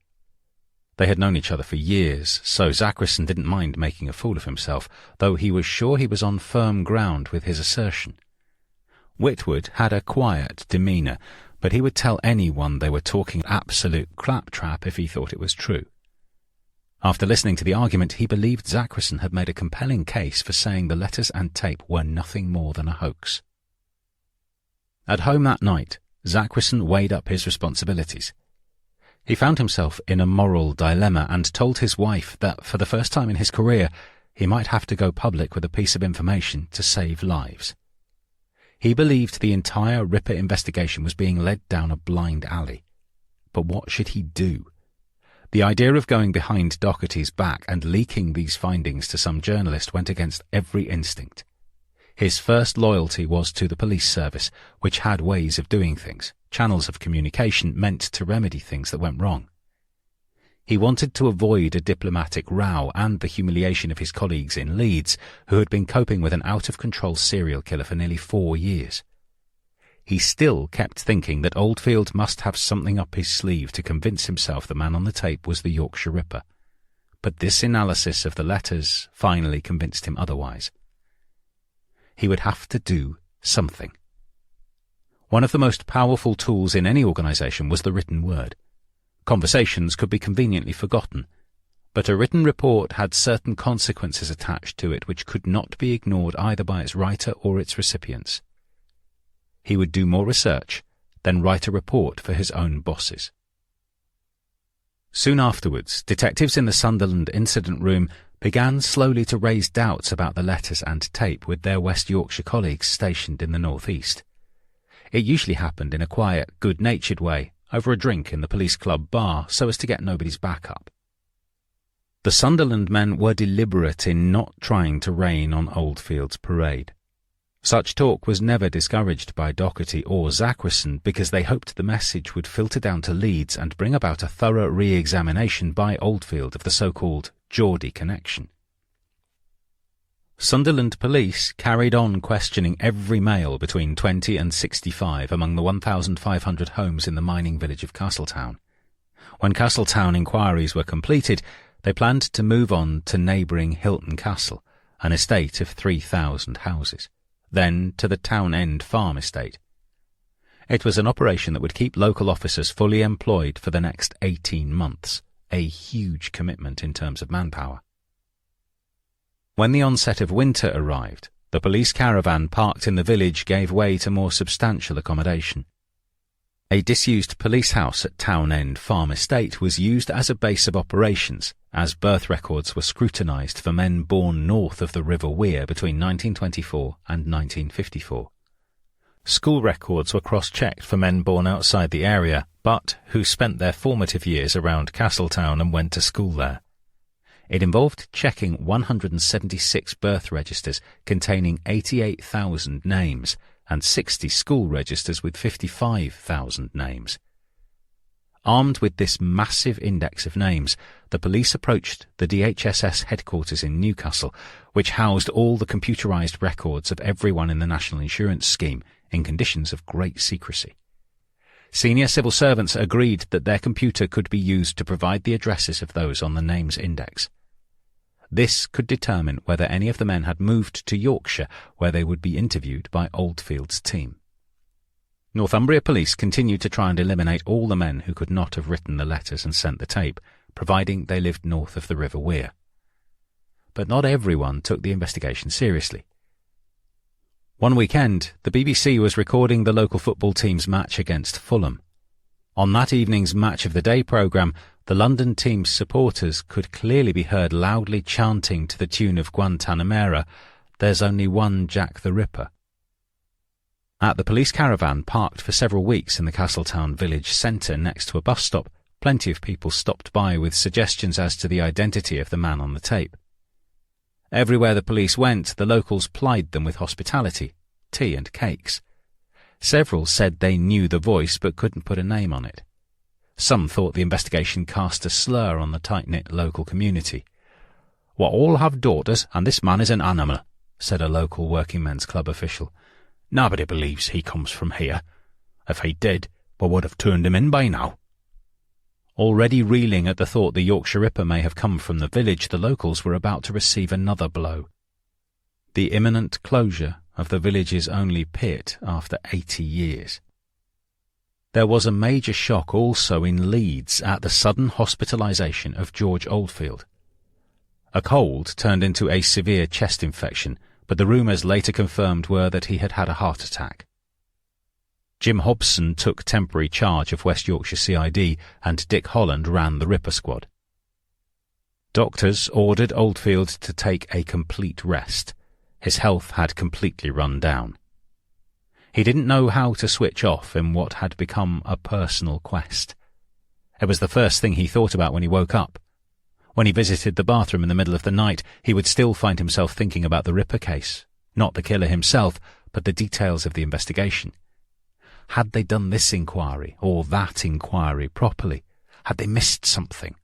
They had known each other for years, so Zachrison didn't mind making a fool of himself, though he was sure he was on firm ground with his assertion. Whitwood had a quiet demeanour, but he would tell anyone they were talking absolute claptrap if he thought it was true. After listening to the argument, he believed Zachrison had made a compelling case for saying the letters and tape were nothing more than a hoax. At home that night, Zachrison weighed up his responsibilities. He found himself in a moral dilemma and told his wife that for the first time in his career, he might have to go public with a piece of information to save lives. He believed the entire Ripper investigation was being led down a blind alley. But what should he do? The idea of going behind Doherty's back and leaking these findings to some journalist went against every instinct. His first loyalty was to the police service, which had ways of doing things, channels of communication meant to remedy things that went wrong. He wanted to avoid a diplomatic row and the humiliation of his colleagues in Leeds, who had been coping with an out-of-control serial killer for nearly 4 years. He still kept thinking that Oldfield must have something up his sleeve to convince himself the man on the tape was the Yorkshire Ripper. But this analysis of the letters finally convinced him otherwise. He would have to do something. One of the most powerful tools in any organisation was the written word. Conversations could be conveniently forgotten, but a written report had certain consequences attached to it which could not be ignored either by its writer or its recipients. He would do more research, then write a report for his own bosses. Soon afterwards, detectives in the Sunderland incident room began slowly to raise doubts about the letters and tape with their West Yorkshire colleagues stationed in the northeast. It usually happened in a quiet, good-natured way, over a drink in the police club bar, so as to get nobody's back up. The Sunderland men were deliberate in not trying to rain on Oldfield's parade. Such talk was never discouraged by Doherty or Zachrison because they hoped the message would filter down to Leeds and bring about a thorough re-examination by Oldfield of the so-called Geordie connection. Sunderland police carried on questioning every male between 20 and 65 among the 1,500 homes in the mining village of Castletown. When Castletown inquiries were completed, they planned to move on to neighbouring Hilton Castle, an estate of 3,000 houses, then to the Town End Farm estate. It was an operation that would keep local officers fully employed for the next 18 months, a huge commitment in terms of manpower. When the onset of winter arrived, the police caravan parked in the village gave way to more substantial accommodation. A disused police house at Town End Farm Estate was used as a base of operations, as birth records were scrutinised for men born north of the River Wear between 1924 and 1954. School records were cross-checked for men born outside the area, but who spent their formative years around Castletown and went to school there. It involved checking 176 birth registers containing 88,000 names and 60 school registers with 55,000 names. Armed with this massive index of names, the police approached the DHSS headquarters in Newcastle, which housed all the computerised records of everyone in the National Insurance Scheme in conditions of great secrecy. Senior civil servants agreed that their computer could be used to provide the addresses of those on the names index. This could determine whether any of the men had moved to Yorkshire, where they would be interviewed by Oldfield's team. Northumbria Police continued to try and eliminate all the men who could not have written the letters and sent the tape, providing they lived north of the River Wear. But not everyone took the investigation seriously. One weekend, the BBC was recording the local football team's match against Fulham. On that evening's Match of the Day programme, the London team's supporters could clearly be heard loudly chanting to the tune of Guantanamera, "There's only one Jack the Ripper." At the police caravan parked for several weeks in the Castletown village centre next to a bus stop, plenty of people stopped by with suggestions as to the identity of the man on the tape. Everywhere the police went, the locals plied them with hospitality, tea and cakes. Several said they knew the voice but couldn't put a name on it. Some thought the investigation cast a slur on the tight-knit local community. "We all have daughters, and this man is an animal," said a local working men's club official. "Nobody believes he comes from here. If he did, we would have turned him in by now." Already reeling at the thought the Yorkshire Ripper may have come from the village, the locals were about to receive another blow. The imminent closure of the village's only pit after 80 years. There was a major shock also in Leeds at the sudden hospitalisation of George Oldfield. A cold turned into a severe chest infection, but the rumours later confirmed were that he had had a heart attack. Jim Hobson took temporary charge of West Yorkshire CID and Dick Holland ran the Ripper Squad. Doctors ordered Oldfield to take a complete rest. His health had completely run down. He didn't know how to switch off in what had become a personal quest. It was the first thing he thought about when he woke up. When he visited the bathroom in the middle of the night, he would still find himself thinking about the Ripper case, not the killer himself, but the details of the investigation. Had they done this inquiry or that inquiry properly? Had they missed something?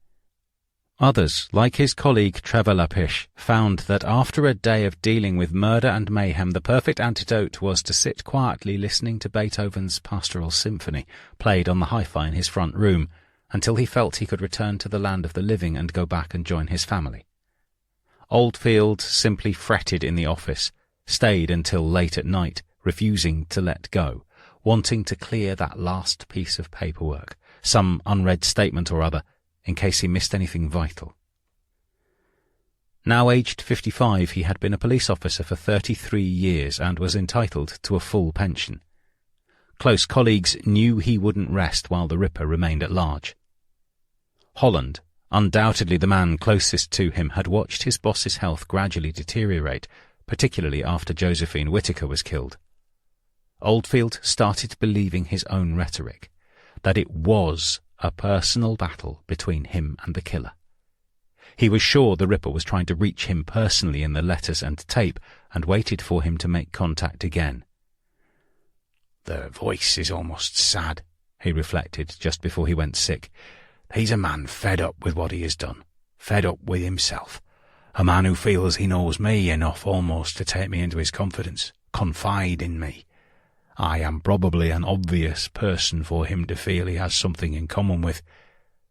Others, like his colleague Trevor Lapiche, found that after a day of dealing with murder and mayhem, the perfect antidote was to sit quietly listening to Beethoven's Pastoral Symphony, played on the hi-fi in his front room, until he felt he could return to the land of the living and go back and join his family. Oldfield simply fretted in the office, stayed until late at night, refusing to let go, wanting to clear that last piece of paperwork, some unread statement or other, in case he missed anything vital. Now aged 55, he had been a police officer for 33 years and was entitled to a full pension. Close colleagues knew he wouldn't rest while the Ripper remained at large. Holland, undoubtedly the man closest to him, had watched his boss's health gradually deteriorate, particularly after Josephine Whittaker was killed. Oldfield started believing his own rhetoric, that it was a personal battle between him and the killer. He was sure the Ripper was trying to reach him personally in the letters and tape, and waited for him to make contact again. "The voice is almost sad," he reflected just before he went sick. "He's a man fed up with what he has done, fed up with himself. A man who feels he knows me enough almost to take me into his confidence, confide in me. I am probably an obvious person for him to feel he has something in common with.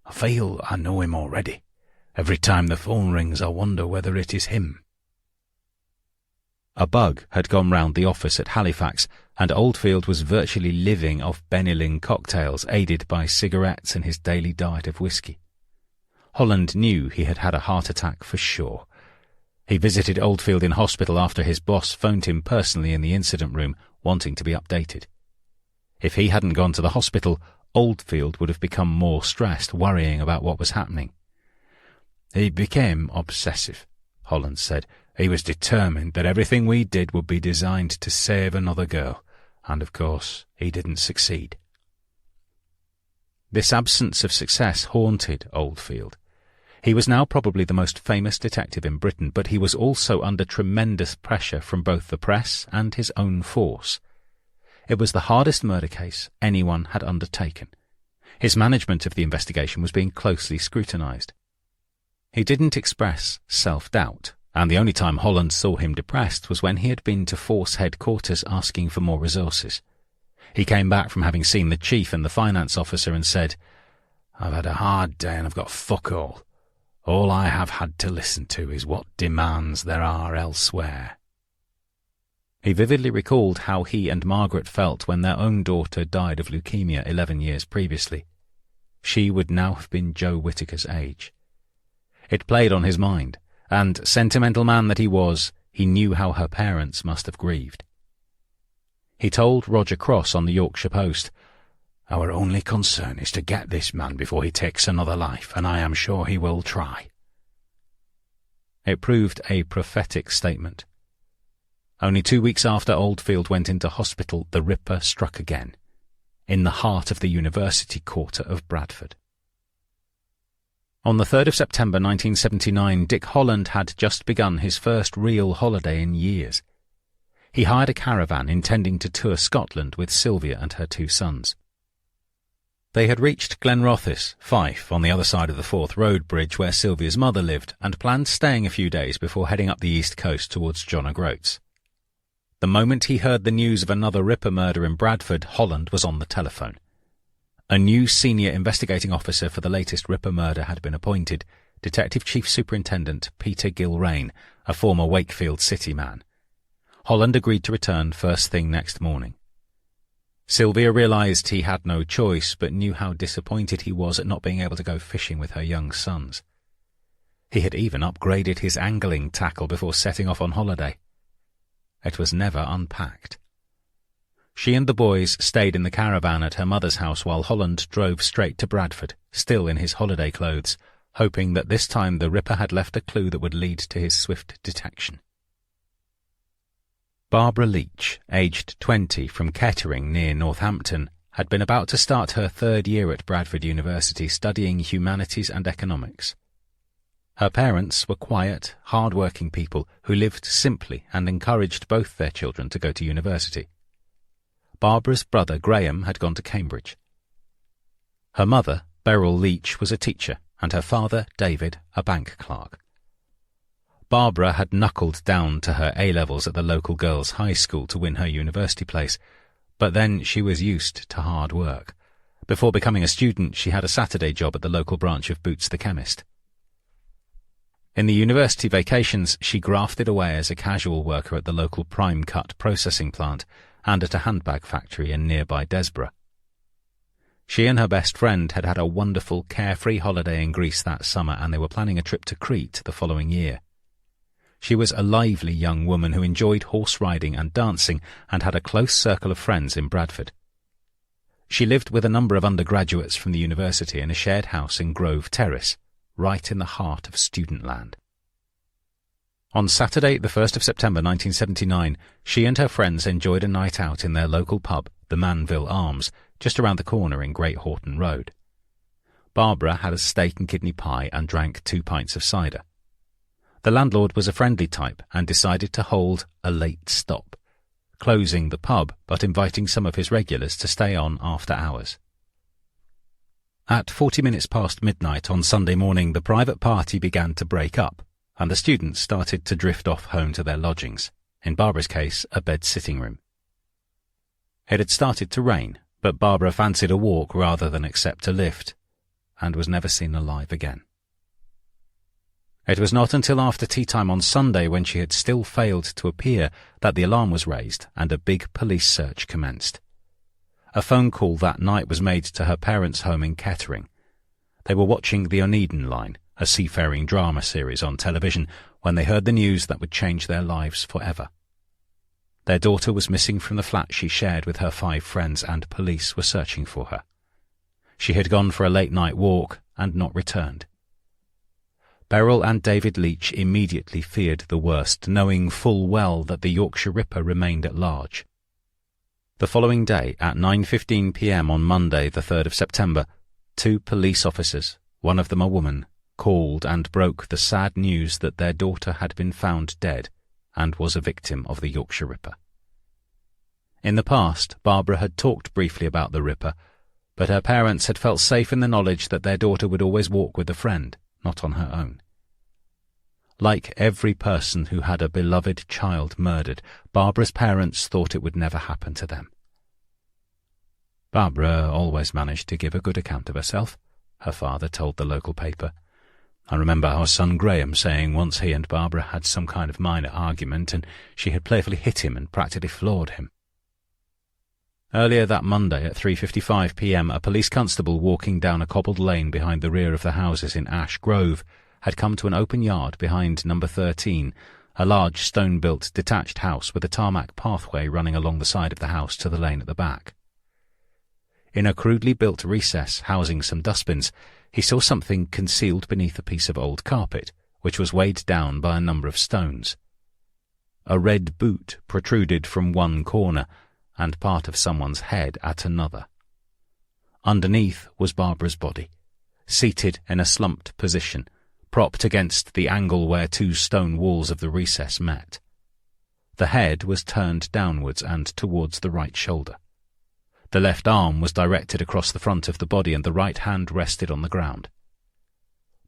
I feel I know him already. Every time the phone rings I wonder whether it is him." A bug had gone round the office at Halifax, and Oldfield was virtually living off Benylin cocktails, aided by cigarettes and his daily diet of whisky. Holland knew he had had a heart attack for sure. He visited Oldfield in hospital after his boss phoned him personally in the incident room, wanting to be updated. If he hadn't gone to the hospital, Oldfield would have become more stressed, worrying about what was happening. "He became obsessive," Holland said. "He was determined that everything we did would be designed to save another girl, and of course he didn't succeed." This absence of success haunted Oldfield. He was now probably the most famous detective in Britain, but he was also under tremendous pressure from both the press and his own force. It was the hardest murder case anyone had undertaken. His management of the investigation was being closely scrutinized. He didn't express self-doubt, and the only time Holland saw him depressed was when he had been to Force headquarters asking for more resources. He came back from having seen the chief and the finance officer and said, "I've had a hard day and I've got fuck all. All I have had to listen to is what demands there are elsewhere." He vividly recalled how he and Margaret felt when their own daughter died of leukemia 11 years previously. She would now have been Joe Whittaker's age. It played on his mind, and, sentimental man that he was, he knew how her parents must have grieved. He told Roger Cross on the Yorkshire Post, "Our only concern is to get this man before he takes another life, and I am sure he will try." It proved a prophetic statement. Only 2 weeks after Oldfield went into hospital, the Ripper struck again, in the heart of the University Quarter of Bradford. On the 3rd of September 1979, Dick Holland had just begun his first real holiday in years. He hired a caravan intending to tour Scotland with Sylvia and her 2 sons. They had reached Glenrothes, Fife, on the other side of the Forth Road Bridge where Sylvia's mother lived, and planned staying a few days before heading up the east coast towards John O'Groats. The moment he heard the news of another Ripper murder in Bradford, Holland was on the telephone. A new senior investigating officer for the latest Ripper murder had been appointed, Detective Chief Superintendent Peter Gilrain, a former Wakefield City man. Holland agreed to return first thing next morning. Sylvia realised he had no choice, but knew how disappointed he was at not being able to go fishing with her young sons. He had even upgraded his angling tackle before setting off on holiday. It was never unpacked. She and the boys stayed in the caravan at her mother's house while Holland drove straight to Bradford, still in his holiday clothes, hoping that this time the Ripper had left a clue that would lead to his swift detection. Barbara Leach, aged 20, from Kettering near Northampton, had been about to start her 3rd year at Bradford University studying humanities and economics. Her parents were quiet, hard-working people who lived simply and encouraged both their children to go to university. Barbara's brother Graham had gone to Cambridge. Her mother, Beryl Leach, was a teacher, and her father, David, a bank clerk. Barbara had knuckled down to her A-levels at the local girls' high school to win her university place, but then she was used to hard work. Before becoming a student, she had a Saturday job at the local branch of Boots the Chemist. In the university vacations, she grafted away as a casual worker at the local prime cut processing plant and at a handbag factory in nearby Desborough. She and her best friend had had a wonderful, carefree holiday in Greece that summer, and they were planning a trip to Crete the following year. She was a lively young woman who enjoyed horse riding and dancing and had a close circle of friends in Bradford. She lived with a number of undergraduates from the university in a shared house in Grove Terrace, right in the heart of student land. On Saturday, the 1st of September 1979, she and her friends enjoyed a night out in their local pub, the Manville Arms, just around the corner in Great Horton Road. Barbara had a steak and kidney pie and drank 2 pints of cider. The landlord was a friendly type and decided to hold a late stop, closing the pub but inviting some of his regulars to stay on after hours. At 40 minutes past midnight on Sunday morning, the private party began to break up, and the students started to drift off home to their lodgings, in Barbara's case, a bed-sitting room. It had started to rain, but Barbara fancied a walk rather than accept a lift, and was never seen alive again. It was not until after tea time on Sunday, when she had still failed to appear, that the alarm was raised and a big police search commenced. A phone call that night was made to her parents' home in Kettering. They were watching The Oneiden Line, a seafaring drama series on television, when they heard the news that would change their lives forever. Their daughter was missing from the flat she shared with her 5 friends, and police were searching for her. She had gone for a late-night walk and not returned. Beryl and David Leach immediately feared the worst, knowing full well that the Yorkshire Ripper remained at large. The following day, at 9:15 p.m. on Monday, the 3rd of September, 2 police officers, one of them a woman, called and broke the sad news that their daughter had been found dead and was a victim of the Yorkshire Ripper. In the past, Barbara had talked briefly about the Ripper, but her parents had felt safe in the knowledge that their daughter would always walk with a friend, not on her own. Like every person who had a beloved child murdered, Barbara's parents thought it would never happen to them. Barbara always managed to give a good account of herself, her father told the local paper. I remember our son Graham saying once he and Barbara had some kind of minor argument and she had playfully hit him and practically floored him. Earlier that Monday at 3:55 p.m, a police constable walking down a cobbled lane behind the rear of the houses in Ash Grove had come to an open yard behind number 13, a large stone-built detached house with a tarmac pathway running along the side of the house to the lane at the back. In a crudely built recess housing some dustbins, he saw something concealed beneath a piece of old carpet, which was weighed down by a number of stones. A red boot protruded from one corner, and part of someone's head at another. Underneath was Barbara's body, seated in a slumped position, propped against the angle where 2 stone walls of the recess met. The head was turned downwards and towards the right shoulder. The left arm was directed across the front of the body and the right hand rested on the ground.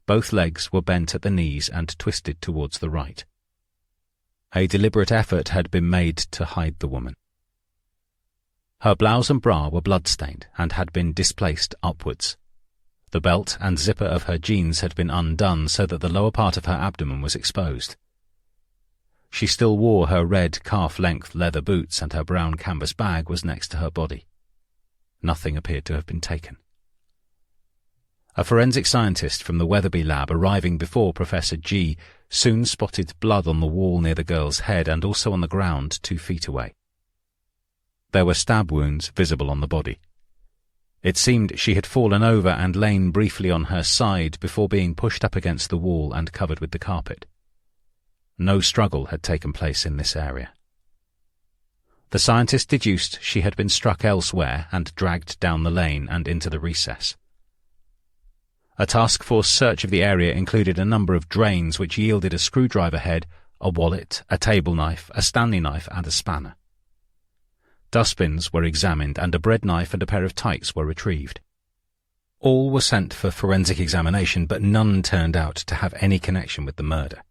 Both legs were bent at the knees and twisted towards the right. A deliberate effort had been made to hide the woman. Her blouse and bra were blood-stained and had been displaced upwards. The belt and zipper of her jeans had been undone so that the lower part of her abdomen was exposed. She still wore her red calf-length leather boots and her brown canvas bag was next to her body. Nothing appeared to have been taken. A forensic scientist from the Weatherby lab arriving before Professor G soon spotted blood on the wall near the girl's head and also on the ground 2 feet away. There were stab wounds visible on the body. It seemed she had fallen over and lain briefly on her side before being pushed up against the wall and covered with the carpet. No struggle had taken place in this area. The scientist deduced she had been struck elsewhere and dragged down the lane and into the recess. A task force search of the area included a number of drains which yielded a screwdriver head, a wallet, a table knife, a Stanley knife and a spanner. Dustbins were examined and a bread knife and a pair of tights were retrieved. All were sent for forensic examination, but none turned out to have any connection with the murder.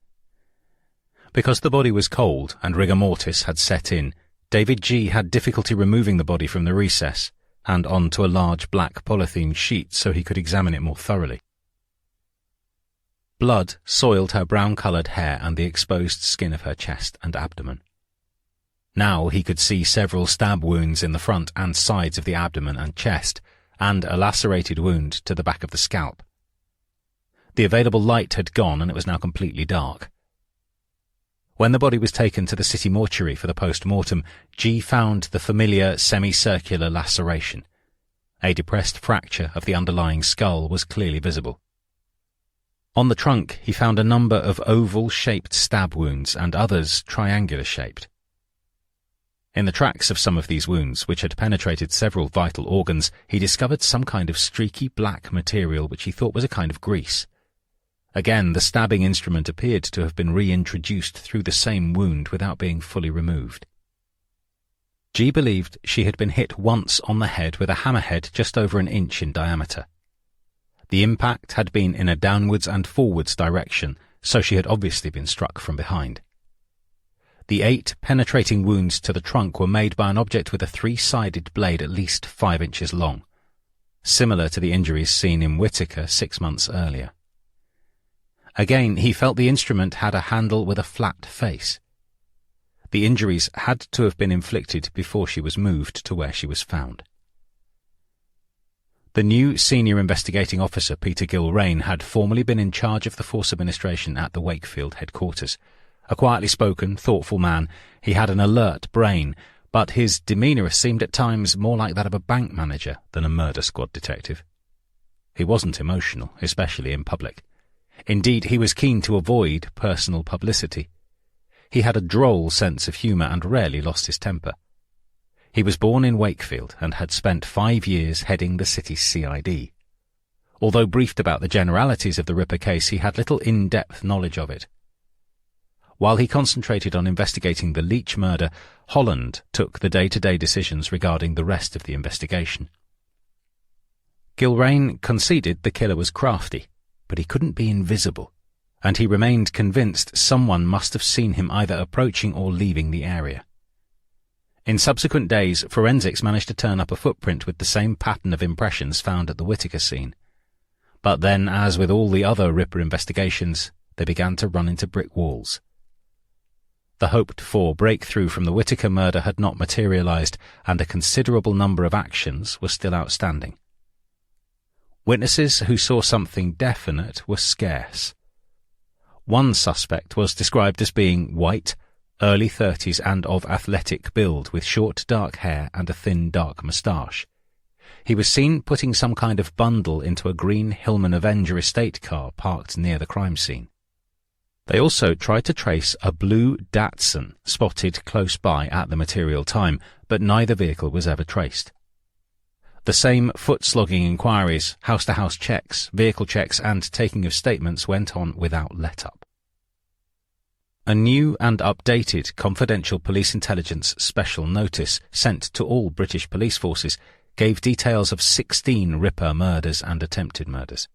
Because the body was cold and rigor mortis had set in, David G had difficulty removing the body from the recess and onto a large black polythene sheet so he could examine it more thoroughly. Blood soiled her brown-coloured hair and the exposed skin of her chest and abdomen. Now he could see several stab wounds in the front and sides of the abdomen and chest, and a lacerated wound to the back of the scalp. The available light had gone and it was now completely dark. When the body was taken to the city mortuary for the post-mortem, G found the familiar semicircular laceration. A depressed fracture of the underlying skull was clearly visible. On the trunk he found a number of oval-shaped stab wounds and others triangular-shaped. In the tracks of some of these wounds, which had penetrated several vital organs, he discovered some kind of streaky black material which he thought was a kind of grease. Again, the stabbing instrument appeared to have been reintroduced through the same wound without being fully removed. G believed she had been hit once on the head with a hammerhead just over an inch in diameter. The impact had been in a downwards and forwards direction, so she had obviously been struck from behind. The 8 penetrating wounds to the trunk were made by an object with a 3-sided blade at least 5 inches long, similar to the injuries seen in Whittaker 6 months earlier. Again, he felt the instrument had a handle with a flat face. The injuries had to have been inflicted before she was moved to where she was found. The new senior investigating officer, Peter Gilrain, had formerly been in charge of the force administration at the Wakefield headquarters, A quietly spoken, thoughtful man, he had an alert brain, but his demeanour seemed at times more like that of a bank manager than a murder squad detective. He wasn't emotional, especially in public. Indeed, he was keen to avoid personal publicity. He had a droll sense of humour and rarely lost his temper. He was born in Wakefield and had spent 5 years heading the city's CID. Although briefed about the generalities of the Ripper case, he had little in-depth knowledge of it. While he concentrated on investigating the Leach murder, Holland took the day-to-day decisions regarding the rest of the investigation. Gilrain conceded the killer was crafty, but he couldn't be invisible, and he remained convinced someone must have seen him either approaching or leaving the area. In subsequent days, forensics managed to turn up a footprint with the same pattern of impressions found at the Whittaker scene. But then, as with all the other Ripper investigations, they began to run into brick walls. The hoped-for breakthrough from the Whittaker murder had not materialized, and a considerable number of actions were still outstanding. Witnesses who saw something definite were scarce. One suspect was described as being white, early 30s and of athletic build, with short dark hair and a thin dark moustache. He was seen putting some kind of bundle into a green Hillman Avenger estate car parked near the crime scene. They also tried to trace a blue Datsun spotted close by at the material time, but neither vehicle was ever traced. The same foot-slogging inquiries, house-to-house checks, vehicle checks and taking of statements went on without let-up. A new and updated confidential police intelligence special notice sent to all British police forces gave details of 16 Ripper murders and attempted murders.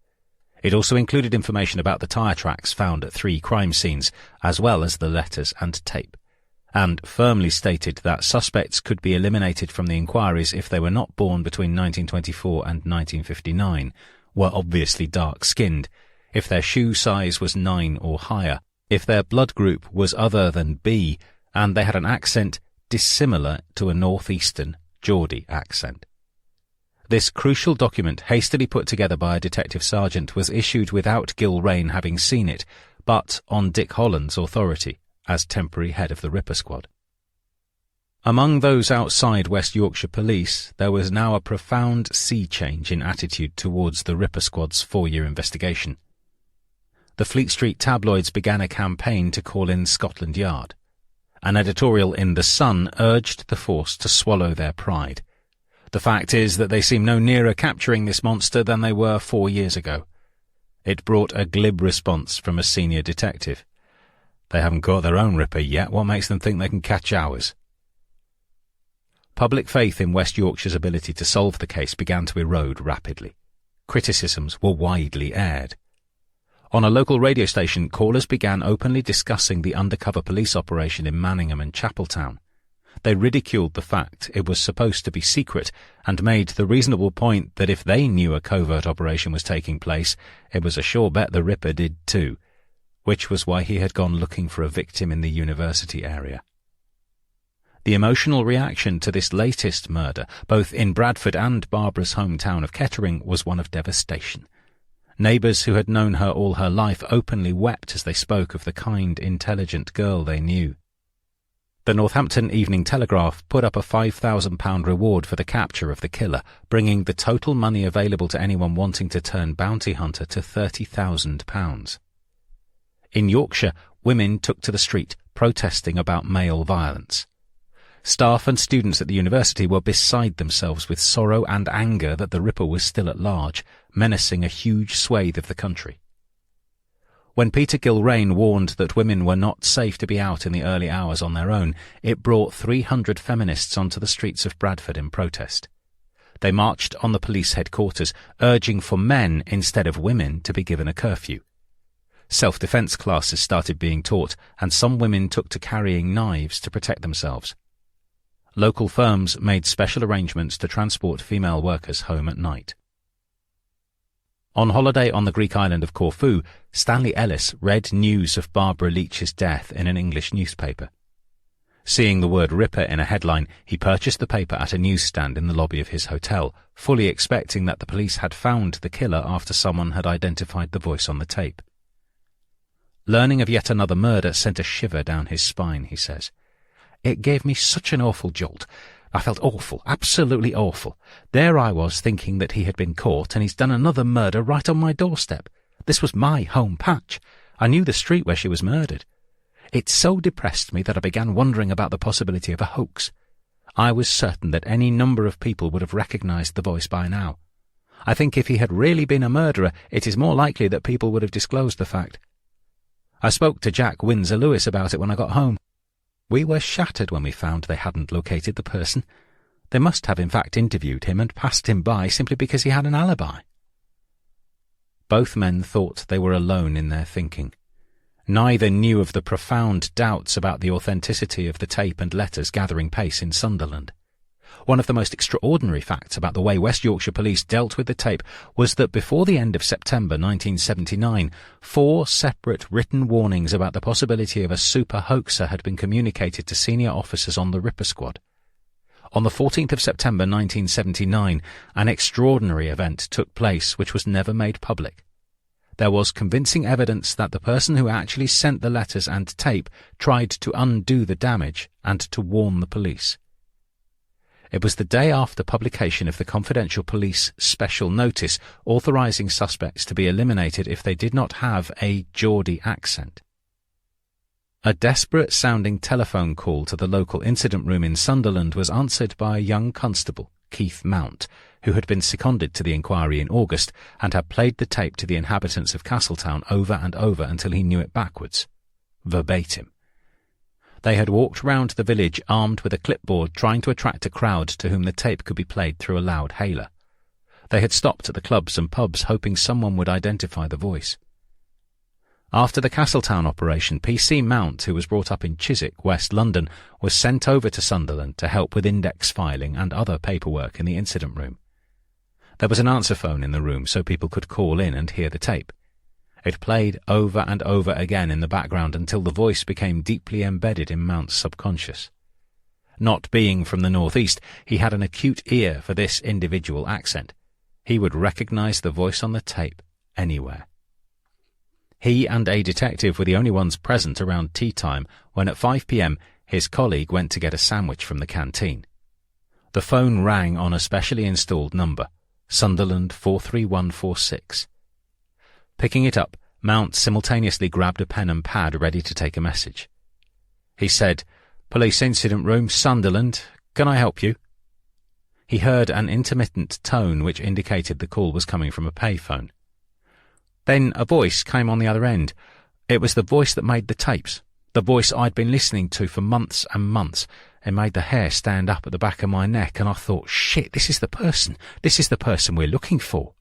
It also included information about the tyre tracks found at 3 crime scenes, as well as the letters and tape, and firmly stated that suspects could be eliminated from the inquiries if they were not born between 1924 and 1959, were obviously dark-skinned, if their shoe size was 9 or higher, if their blood group was other than B, and they had an accent dissimilar to a northeastern Geordie accent. This crucial document, hastily put together by a detective sergeant, was issued without Gilrain having seen it, but on Dick Holland's authority, as temporary head of the Ripper Squad. Among those outside West Yorkshire Police, there was now a profound sea change in attitude towards the Ripper Squad's 4-year investigation. The Fleet Street tabloids began a campaign to call in Scotland Yard. An editorial in The Sun urged the force to swallow their pride. The fact is that they seem no nearer capturing this monster than they were 4 years ago. It brought a glib response from a senior detective. They haven't caught their own Ripper yet. What makes them think they can catch ours? Public faith in West Yorkshire's ability to solve the case began to erode rapidly. Criticisms were widely aired. On a local radio station, callers began openly discussing the undercover police operation in Manningham and Chapeltown. They ridiculed the fact it was supposed to be secret and made the reasonable point that if they knew a covert operation was taking place, it was a sure bet the Ripper did too, which was why he had gone looking for a victim in the university area. The emotional reaction to this latest murder, both in Bradford and Barbara's hometown of Kettering, was one of devastation. Neighbours who had known her all her life openly wept as they spoke of the kind, intelligent girl they knew. The Northampton Evening Telegraph put up a £5,000 reward for the capture of the killer, bringing the total money available to anyone wanting to turn bounty hunter to £30,000. In Yorkshire, women took to the street, protesting about male violence. Staff and students at the university were beside themselves with sorrow and anger that the Ripper was still at large, menacing a huge swathe of the country. When Peter Gilrain warned that women were not safe to be out in the early hours on their own, it brought 300 feminists onto the streets of Bradford in protest. They marched on the police headquarters, urging for men instead of women to be given a curfew. Self-defence classes started being taught, and some women took to carrying knives to protect themselves. Local firms made special arrangements to transport female workers home at night. On holiday on the Greek island of Corfu, Stanley Ellis read news of Barbara Leach's death in an English newspaper. Seeing the word Ripper in a headline, he purchased the paper at a newsstand in the lobby of his hotel, fully expecting that the police had found the killer after someone had identified the voice on the tape. Learning of yet another murder sent a shiver down his spine, he says. It gave me such an awful jolt. I felt awful, absolutely awful. There I was thinking that he had been caught and he's done another murder right on my doorstep. This was my home patch. I knew the street where she was murdered. It so depressed me that I began wondering about the possibility of a hoax. I was certain that any number of people would have recognized the voice by now. I think if he had really been a murderer, it is more likely that people would have disclosed the fact. I spoke to Jack Windsor Lewis about it when I got home. We were shattered when we found they hadn't located the person. They must have in fact interviewed him and passed him by simply because he had an alibi. Both men thought they were alone in their thinking. Neither knew of the profound doubts about the authenticity of the tape and letters gathering pace in Sunderland. One of the most extraordinary facts about the way West Yorkshire Police dealt with the tape was that before the end of September 1979, 4 separate written warnings about the possibility of a super hoaxer had been communicated to senior officers on the Ripper Squad. On the 14th of September 1979, an extraordinary event took place which was never made public. There was convincing evidence that the person who actually sent the letters and tape tried to undo the damage and to warn the police. It was the day after publication of the confidential police special notice authorizing suspects to be eliminated if they did not have a Geordie accent. A desperate-sounding telephone call to the local incident room in Sunderland was answered by a young constable, Keith Mount, who had been seconded to the inquiry in August and had played the tape to the inhabitants of Castletown over and over until he knew it backwards, verbatim. They had walked round the village armed with a clipboard trying to attract a crowd to whom the tape could be played through a loud hailer. They had stopped at the clubs and pubs hoping someone would identify the voice. After the Castletown operation, PC Mount, who was brought up in Chiswick, West London, was sent over to Sunderland to help with index filing and other paperwork in the incident room. There was an answer phone in the room so people could call in and hear the tape. It played over and over again in the background until the voice became deeply embedded in Mount's subconscious. Not being from the northeast, he had an acute ear for this individual accent. He would recognize the voice on the tape anywhere. He and a detective were the only ones present around tea time when at 5 p.m. his colleague went to get a sandwich from the canteen. The phone rang on a specially installed number, Sunderland 43146. Picking it up, Mount simultaneously grabbed a pen and pad ready to take a message. He said, "Police incident room, Sunderland. Can I help you?" He heard an intermittent tone which indicated the call was coming from a payphone. Then a voice came on the other end. It was the voice that made the tapes, the voice I'd been listening to for months and months. It made the hair stand up at the back of my neck, and I thought, shit, this is the person we're looking for.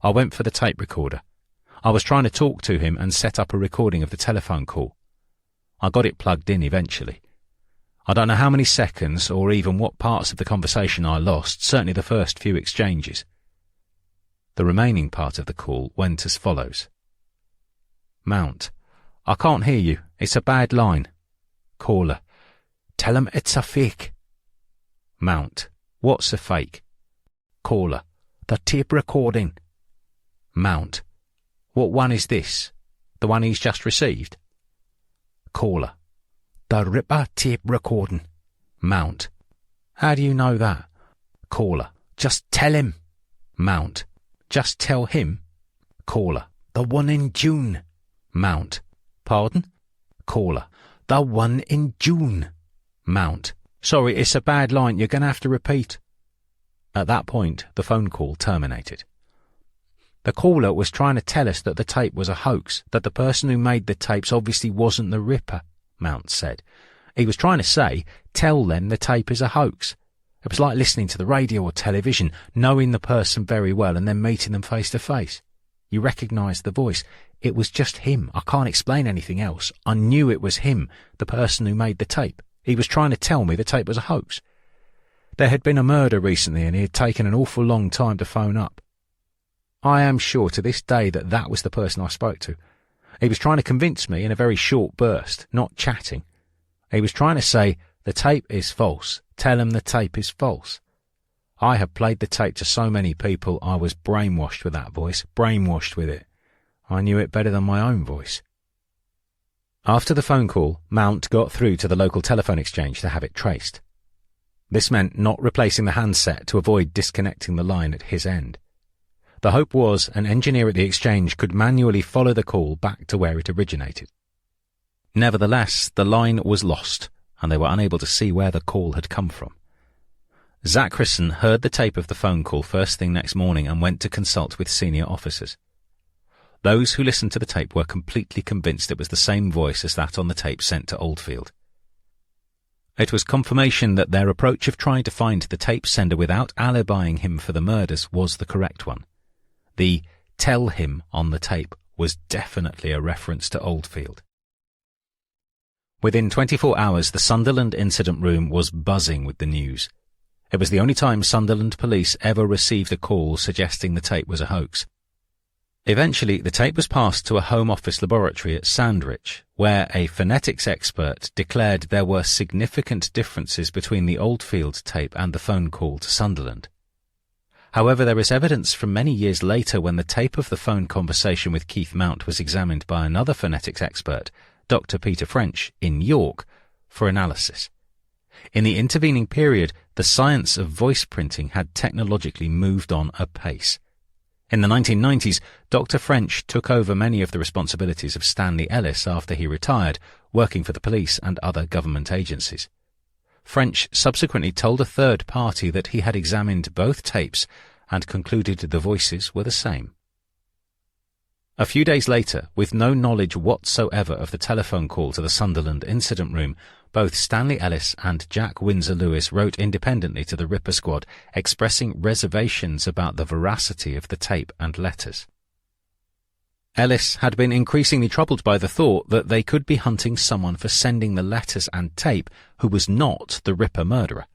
I went for the tape recorder. I was trying to talk to him and set up a recording of the telephone call. I got it plugged in eventually. I don't know how many seconds or even what parts of the conversation I lost, certainly the first few exchanges. The remaining part of the call went as follows. Mount: "I can't hear you. It's a bad line." Caller: "Tell 'em it's a fake." Mount: "What's a fake?" Caller: "The tape recording." Mount: "What one is this? The one he's just received?" Caller: "The Ripper tape recording." Mount: "How do you know that?" Caller: "Just tell him." Mount: "Just tell him?" Caller: "The one in June." Mount: "Pardon?" Caller: "The one in June." Mount: "Sorry, it's a bad line. You're going to have to repeat." At that point, the phone call terminated. The caller was trying to tell us that the tape was a hoax, that the person who made the tapes obviously wasn't the Ripper, Mount said. He was trying to say, tell them the tape is a hoax. It was like listening to the radio or television, knowing the person very well and then meeting them face to face. You recognised the voice. It was just him. I can't explain anything else. I knew it was him, the person who made the tape. He was trying to tell me the tape was a hoax. There had been a murder recently and he had taken an awful long time to phone up. I am sure to this day that that was the person I spoke to. He was trying to convince me in a very short burst, not chatting. He was trying to say, the tape is false. Tell him the tape is false. I have played the tape to so many people I was brainwashed with that voice, brainwashed with it. I knew it better than my own voice. After the phone call, Mount got through to the local telephone exchange to have it traced. This meant not replacing the handset to avoid disconnecting the line at his end. The hope was an engineer at the exchange could manually follow the call back to where it originated. Nevertheless, the line was lost, and they were unable to see where the call had come from. Zachrison heard the tape of the phone call first thing next morning and went to consult with senior officers. Those who listened to the tape were completely convinced it was the same voice as that on the tape sent to Oldfield. It was confirmation that their approach of trying to find the tape sender without alibying him for the murders was the correct one. The "tell him" on the tape was definitely a reference to Oldfield. Within 24 hours, the Sunderland incident room was buzzing with the news. It was the only time Sunderland police ever received a call suggesting the tape was a hoax. Eventually, the tape was passed to a Home Office laboratory at Sandwich, where a phonetics expert declared there were significant differences between the Oldfield tape and the phone call to Sunderland. However, there is evidence from many years later when the tape of the phone conversation with Keith Mount was examined by another phonetics expert, Dr. Peter French, in York, for analysis. In the intervening period, the science of voice printing had technologically moved on apace. In the 1990s, Dr. French took over many of the responsibilities of Stanley Ellis after he retired, working for the police and other government agencies. French subsequently told a third party that he had examined both tapes and concluded the voices were the same. A few days later, with no knowledge whatsoever of the telephone call to the Sunderland incident room, both Stanley Ellis and Jack Windsor Lewis wrote independently to the Ripper Squad, expressing reservations about the veracity of the tape and letters. Ellis had been increasingly troubled by the thought that they could be hunting someone for sending the letters and tape who was not the Ripper murderer.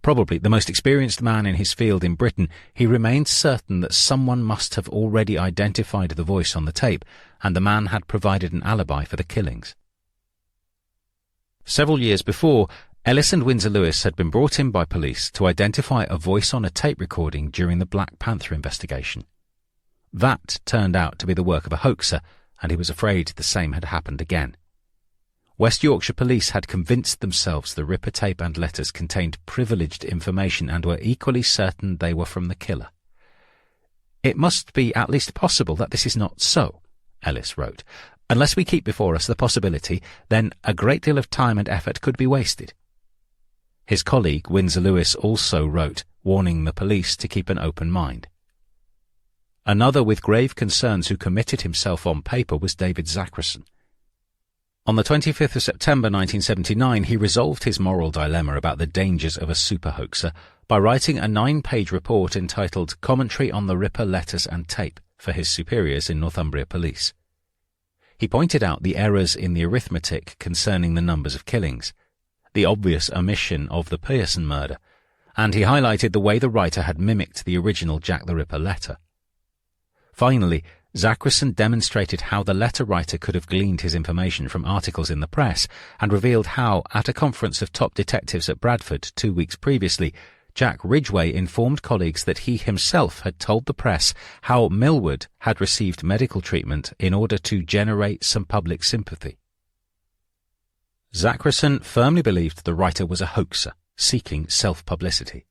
Probably the most experienced man in his field in Britain, he remained certain that someone must have already identified the voice on the tape, and the man had provided an alibi for the killings. Several years before, Ellis and Windsor Lewis had been brought in by police to identify a voice on a tape recording during the Black Panther investigation. That turned out to be the work of a hoaxer, and he was afraid the same had happened again. West Yorkshire police had convinced themselves the Ripper tape and letters contained privileged information and were equally certain they were from the killer. "It must be at least possible that this is not so," Ellis wrote. "Unless we keep before us the possibility, then a great deal of time and effort could be wasted." His colleague Windsor Lewis also wrote, warning the police to keep an open mind. Another with grave concerns who committed himself on paper was David Zachrison. On the 25th of September 1979, he resolved his moral dilemma about the dangers of a super-hoaxer by writing a 9-page report entitled Commentary on the Ripper Letters and Tape for his superiors in Northumbria Police. He pointed out the errors in the arithmetic concerning the numbers of killings, the obvious omission of the Pearson murder, and he highlighted the way the writer had mimicked the original Jack the Ripper letter. Finally, Zachrison demonstrated how the letter writer could have gleaned his information from articles in the press and revealed how, at a conference of top detectives at Bradford 2 weeks previously, Jack Ridgway informed colleagues that he himself had told the press how Millward had received medical treatment in order to generate some public sympathy. Zachrison firmly believed the writer was a hoaxer, seeking self-publicity.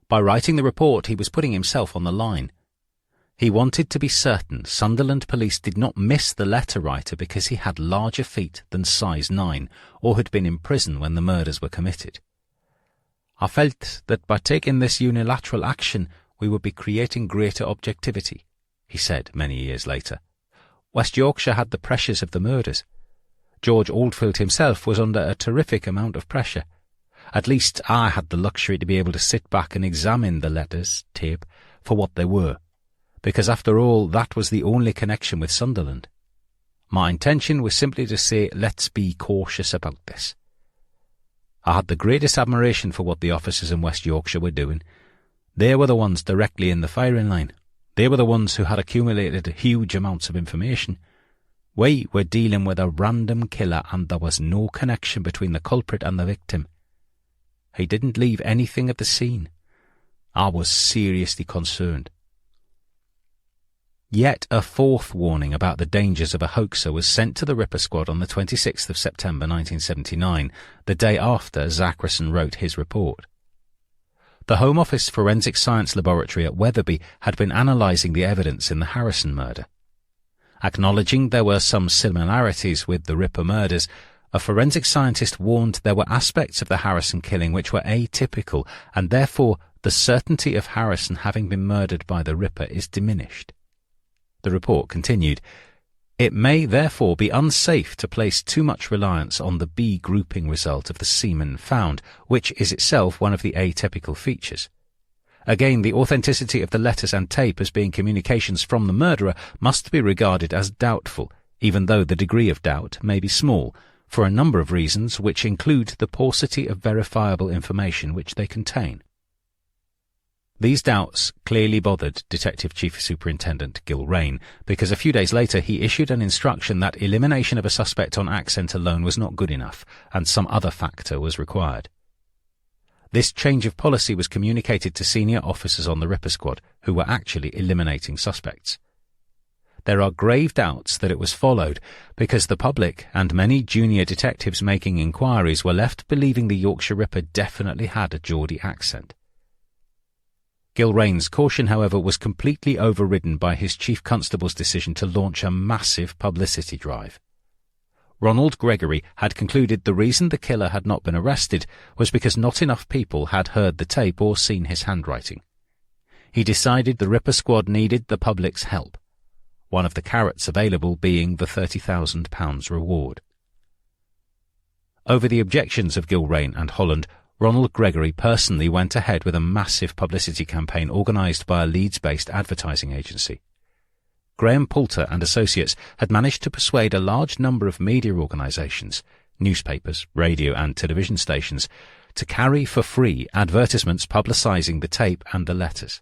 By writing the report, he was putting himself on the line. He wanted to be certain Sunderland police did not miss the letter writer because he had larger feet than size 9 or had been in prison when the murders were committed. "I felt that by taking this unilateral action we would be creating greater objectivity," he said many years later. "West Yorkshire had the pressures of the murders. George Oldfield himself was under a terrific amount of pressure. At least I had the luxury to be able to sit back and examine the letters, tape, for what they were, because after all that was the only connection with Sunderland. My intention was simply to say, let's be cautious about this. I had the greatest admiration for what the officers in West Yorkshire were doing. They were the ones directly in the firing line. They were the ones who had accumulated huge amounts of information. We were dealing with a random killer and there was no connection between the culprit and the victim. He didn't leave anything at the scene. I was seriously concerned." Yet a fourth warning about the dangers of a hoaxer was sent to the Ripper Squad on the 26th of September 1979, the day after Zachrison wrote his report. The Home Office Forensic Science Laboratory at Wetherby had been analysing the evidence in the Harrison murder. Acknowledging there were some similarities with the Ripper murders, a forensic scientist warned there were aspects of the Harrison killing which were atypical, and therefore the certainty of Harrison having been murdered by the Ripper is diminished. The report continued, "It may therefore be unsafe to place too much reliance on the B grouping result of the semen found, which is itself one of the atypical features. Again, the authenticity of the letters and tape as being communications from the murderer must be regarded as doubtful, even though the degree of doubt may be small, for a number of reasons which include the paucity of verifiable information which they contain." These doubts clearly bothered Detective Chief Superintendent Gilrain, because a few days later he issued an instruction that elimination of a suspect on accent alone was not good enough, and some other factor was required. This change of policy was communicated to senior officers on the Ripper Squad, who were actually eliminating suspects. There are grave doubts that it was followed, because the public and many junior detectives making inquiries were left believing the Yorkshire Ripper definitely had a Geordie accent. Gilrain's caution, however, was completely overridden by his chief constable's decision to launch a massive publicity drive. Ronald Gregory had concluded the reason the killer had not been arrested was because not enough people had heard the tape or seen his handwriting. He decided the Ripper Squad needed the public's help, one of the carrots available being the £30,000 reward. Over the objections of Gilrain and Holland, Ronald Gregory personally went ahead with a massive publicity campaign organised by a Leeds-based advertising agency. Graham Poulter and Associates had managed to persuade a large number of media organisations, newspapers, radio and television stations, to carry for free advertisements publicising the tape and the letters.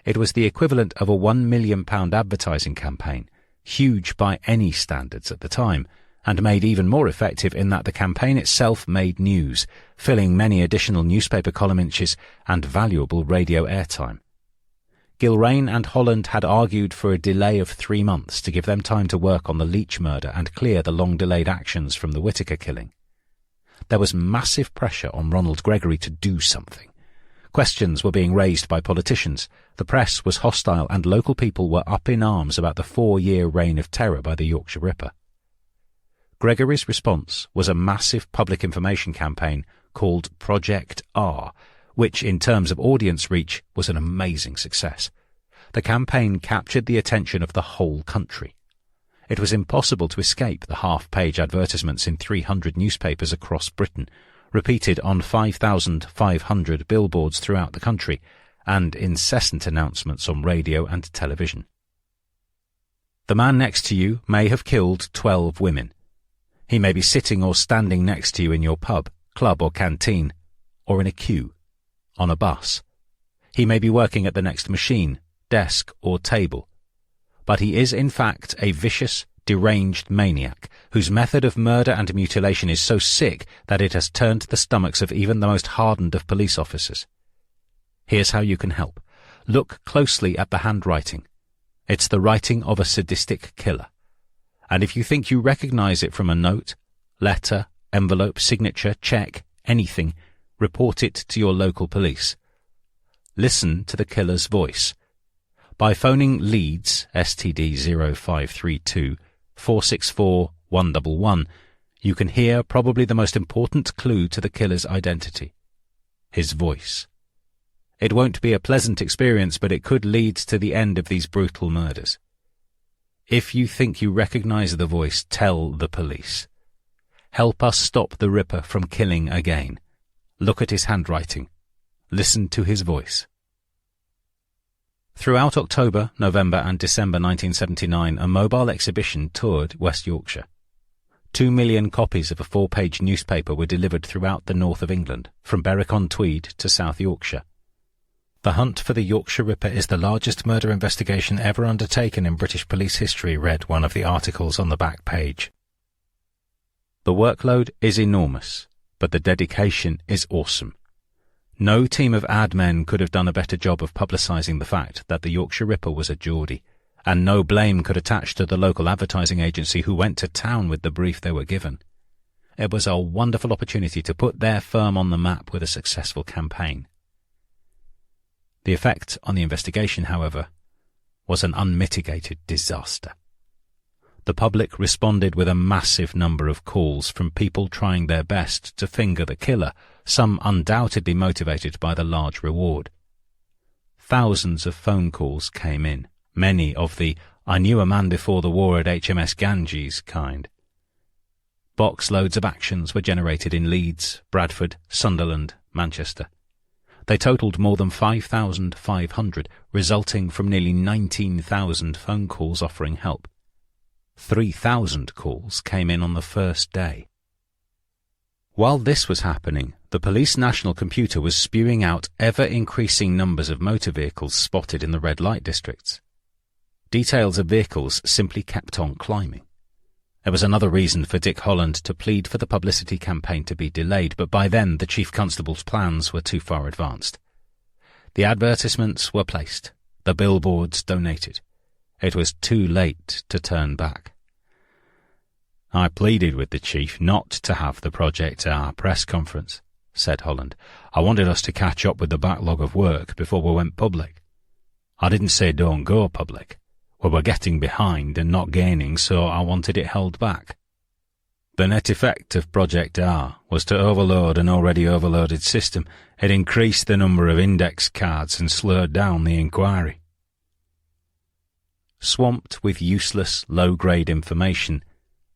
It was the equivalent of a £1 million advertising campaign, huge by any standards at the time, and made even more effective in that the campaign itself made news, filling many additional newspaper column inches and valuable radio airtime. Gilrain and Holland had argued for a delay of 3 months to give them time to work on the Leach murder and clear the long-delayed actions from the Whittaker killing. There was massive pressure on Ronald Gregory to do something. Questions were being raised by politicians, the press was hostile, and local people were up in arms about the 4-year reign of terror by the Yorkshire Ripper. Gregory's response was a massive public information campaign called Project R, which in terms of audience reach was an amazing success. The campaign captured the attention of the whole country. It was impossible to escape the half-page advertisements in 300 newspapers across Britain, repeated on 5,500 billboards throughout the country, and incessant announcements on radio and television. The man next to you may have killed 12 women. He may be sitting or standing next to you in your pub, club or canteen, or in a queue, on a bus. He may be working at the next machine, desk or table. But he is in fact a vicious, deranged maniac whose method of murder and mutilation is so sick that it has turned the stomachs of even the most hardened of police officers. Here's how you can help. Look closely at the handwriting. It's the writing of a sadistic killer. And if you think you recognize it from a note, letter, envelope, signature, check, anything, report it to your local police. Listen to the killer's voice. By phoning Leeds, STD 0532 464 111, you can hear probably the most important clue to the killer's identity. His voice. It won't be a pleasant experience, but it could lead to the end of these brutal murders. If you think you recognize the voice, tell the police. Help us stop the Ripper from killing again. Look at his handwriting. Listen to his voice. Throughout October, November and December 1979, a mobile exhibition toured West Yorkshire. 2 million copies of a 4-page newspaper were delivered throughout the north of England, from Berwick-on-Tweed to South Yorkshire. The hunt for the Yorkshire Ripper is the largest murder investigation ever undertaken in British police history, read one of the articles on the back page. The workload is enormous, but the dedication is awesome. No team of ad men could have done a better job of publicising the fact that the Yorkshire Ripper was a Geordie, and no blame could attach to the local advertising agency who went to town with the brief they were given. It was a wonderful opportunity to put their firm on the map with a successful campaign. The effect on the investigation, however, was an unmitigated disaster. The public responded with a massive number of calls from people trying their best to finger the killer, some undoubtedly motivated by the large reward. Thousands of phone calls came in, many of the "I knew a man before the war at HMS Ganges" kind. Boxloads of actions were generated in Leeds, Bradford, Sunderland, Manchester. They totalled more than 5,500, resulting from nearly 19,000 phone calls offering help. 3,000 calls came in on the first day. While this was happening, the police national computer was spewing out ever-increasing numbers of motor vehicles spotted in the red light districts. Details of vehicles simply kept on climbing. There was another reason for Dick Holland to plead for the publicity campaign to be delayed, but by then the Chief Constable's plans were too far advanced. The advertisements were placed, the billboards donated. It was too late to turn back. "I pleaded with the Chief not to have the Project R press conference," said Holland. "I wanted us to catch up with the backlog of work before we went public. I didn't say don't go public. We were getting behind and not gaining, so I wanted it held back." The net effect of Project R was to overload an already overloaded system. It increased the number of index cards and slowed down the inquiry. Swamped with useless, low-grade information,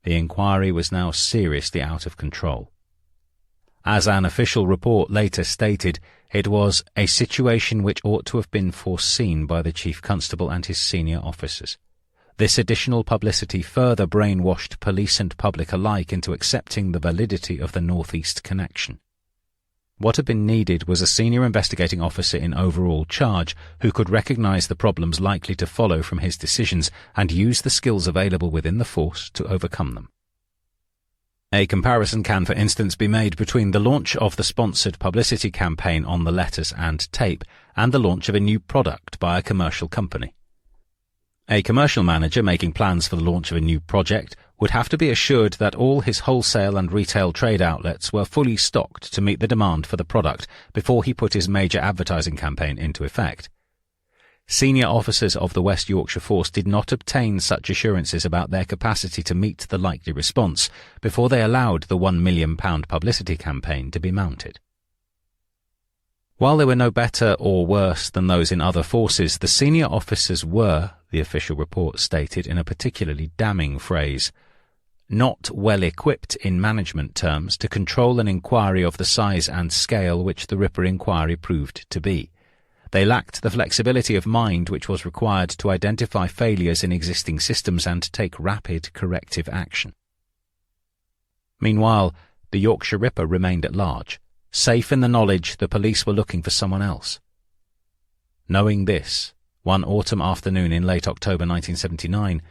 the inquiry was now seriously out of control. As an official report later stated, it was a situation which ought to have been foreseen by the Chief Constable and his senior officers. This additional publicity further brainwashed police and public alike into accepting the validity of the North East connection. What had been needed was a senior investigating officer in overall charge who could recognise the problems likely to follow from his decisions and use the skills available within the force to overcome them. A comparison can, for instance, be made between the launch of the sponsored publicity campaign on the letters and tape and the launch of a new product by a commercial company. A commercial manager making plans for the launch of a new project would have to be assured that all his wholesale and retail trade outlets were fully stocked to meet the demand for the product before he put his major advertising campaign into effect. Senior officers of the West Yorkshire Force did not obtain such assurances about their capacity to meet the likely response before they allowed the £1 million publicity campaign to be mounted. While they were no better or worse than those in other forces, the senior officers were, the official report stated in a particularly damning phrase, not well equipped in management terms to control an inquiry of the size and scale which the Ripper inquiry proved to be. They lacked the flexibility of mind which was required to identify failures in existing systems and take rapid corrective action. Meanwhile, the Yorkshire Ripper remained at large, safe in the knowledge the police were looking for someone else. Knowing this, one autumn afternoon in late October 1979,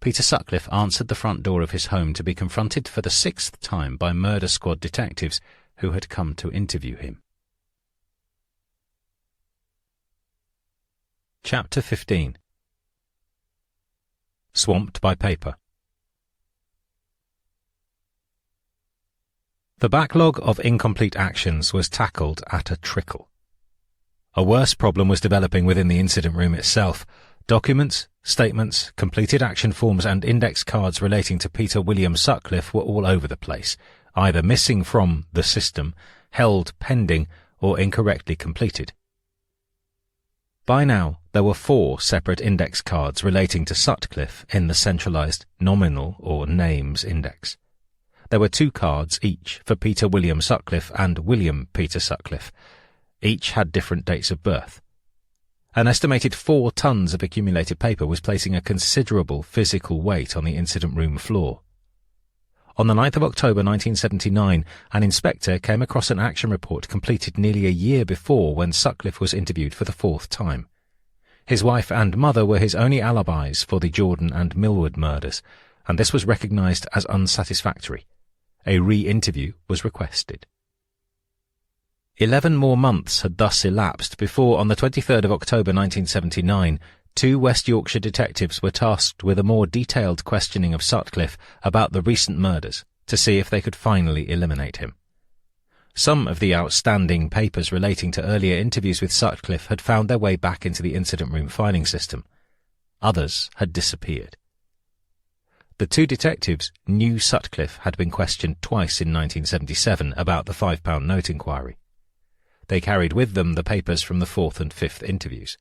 Peter Sutcliffe answered the front door of his home to be confronted for the 6th time by murder squad detectives who had come to interview him. Chapter 15. Swamped by paper. The backlog of incomplete actions was tackled at a trickle. A worse problem was developing within the incident room itself. Documents, statements, completed action forms and index cards relating to Peter William Sutcliffe were all over the place, either missing from the system, held pending, or incorrectly completed. By now, there were 4 separate index cards relating to Sutcliffe in the centralised nominal or names index. There were 2 cards each for Peter William Sutcliffe and William Peter Sutcliffe. Each had different dates of birth. An estimated 4 tons of accumulated paper was placing a considerable physical weight on the incident room floor. On the 9th of October 1979, an inspector came across an action report completed nearly a year before when Sutcliffe was interviewed for the 4th time. His wife and mother were his only alibis for the Jordan and Millwood murders, and this was recognised as unsatisfactory. A re-interview was requested. 11 more months had thus elapsed before, on the 23rd of October 1979, 2 West Yorkshire detectives were tasked with a more detailed questioning of Sutcliffe about the recent murders to see if they could finally eliminate him. Some of the outstanding papers relating to earlier interviews with Sutcliffe had found their way back into the incident room filing system. Others had disappeared. The 2 detectives knew Sutcliffe had been questioned twice in 1977 about the £5 note inquiry. They carried with them the papers from the 4th and 5th interviews.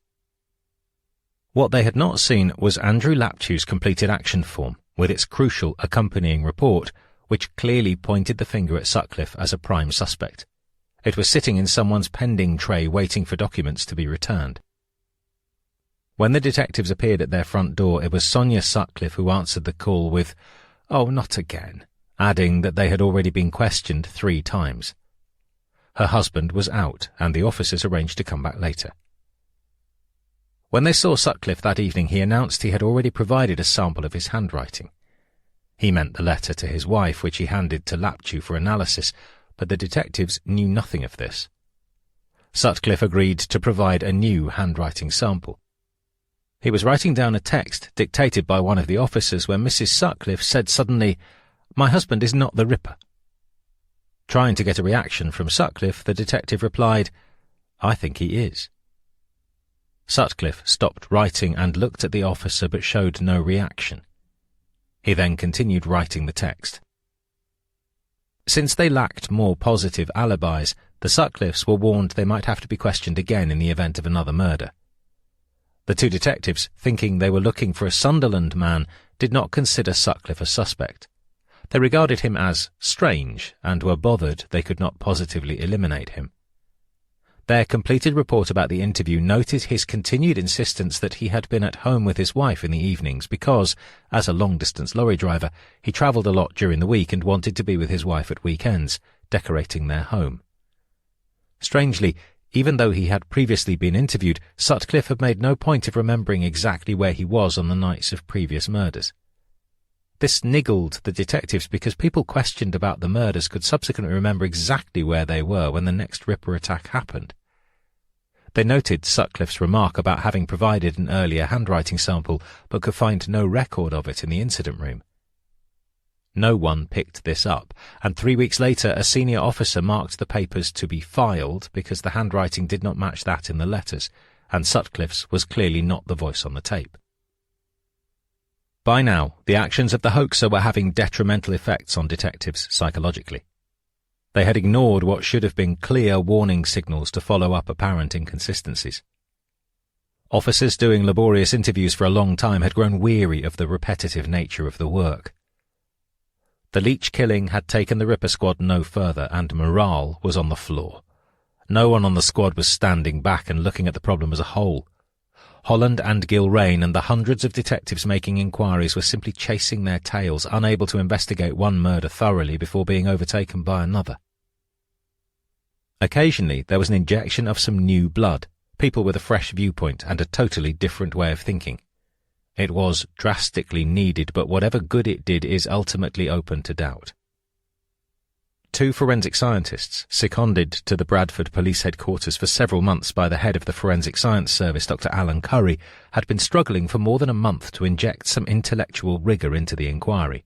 What they had not seen was Andrew Laptew's completed action form, with its crucial accompanying report, which clearly pointed the finger at Sutcliffe as a prime suspect. It was sitting in someone's pending tray waiting for documents to be returned. When the detectives appeared at their front door, it was Sonia Sutcliffe who answered the call with, "Oh, not again," adding that they had already been questioned 3 times. Her husband was out, and the officers arranged to come back later. When they saw Sutcliffe that evening, he announced he had already provided a sample of his handwriting. He meant the letter to his wife, which he handed to Laptew for analysis, but the detectives knew nothing of this. Sutcliffe agreed to provide a new handwriting sample. He was writing down a text dictated by one of the officers when Mrs. Sutcliffe said suddenly, "My husband is not the Ripper." Trying to get a reaction from Sutcliffe, the detective replied, "I think he is." Sutcliffe stopped writing and looked at the officer but showed no reaction. He then continued writing the text. Since they lacked more positive alibis, the Sutcliffes were warned they might have to be questioned again in the event of another murder. The 2 detectives, thinking they were looking for a Sunderland man, did not consider Sutcliffe a suspect. They regarded him as strange and were bothered they could not positively eliminate him. Their completed report about the interview noted his continued insistence that he had been at home with his wife in the evenings because, as a long-distance lorry driver, he travelled a lot during the week and wanted to be with his wife at weekends, decorating their home. Strangely, even though he had previously been interviewed, Sutcliffe had made no point of remembering exactly where he was on the nights of previous murders. This niggled the detectives because people questioned about the murders could subsequently remember exactly where they were when the next Ripper attack happened. They noted Sutcliffe's remark about having provided an earlier handwriting sample but could find no record of it in the incident room. No one picked this up, and 3 weeks later a senior officer marked the papers to be filed because the handwriting did not match that in the letters, and Sutcliffe's was clearly not the voice on the tape. By now, the actions of the hoaxer were having detrimental effects on detectives psychologically. They had ignored what should have been clear warning signals to follow up apparent inconsistencies. Officers doing laborious interviews for a long time had grown weary of the repetitive nature of the work. The Leach killing had taken the Ripper squad no further, and morale was on the floor. No one on the squad was standing back and looking at the problem as a whole. Holland and Gilrain and the hundreds of detectives making inquiries were simply chasing their tails, unable to investigate one murder thoroughly before being overtaken by another. Occasionally there was an injection of some new blood, people with a fresh viewpoint and a totally different way of thinking. It was drastically needed, but whatever good it did is ultimately open to doubt. 2 forensic scientists, seconded to the Bradford Police Headquarters for several months by the head of the Forensic Science Service, Dr. Alan Curry, had been struggling for more than a month to inject some intellectual rigour into the inquiry.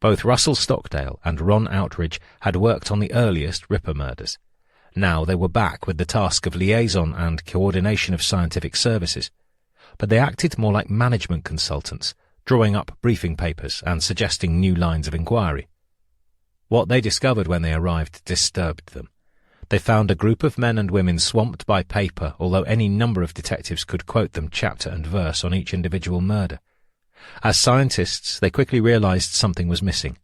Both Russell Stockdale and Ron Outridge had worked on the earliest Ripper murders. Now they were back with the task of liaison and coordination of scientific services, but they acted more like management consultants, drawing up briefing papers and suggesting new lines of inquiry. What they discovered when they arrived disturbed them. They found a group of men and women swamped by paper, although any number of detectives could quote them chapter and verse on each individual murder. As scientists, they quickly realized something was missing: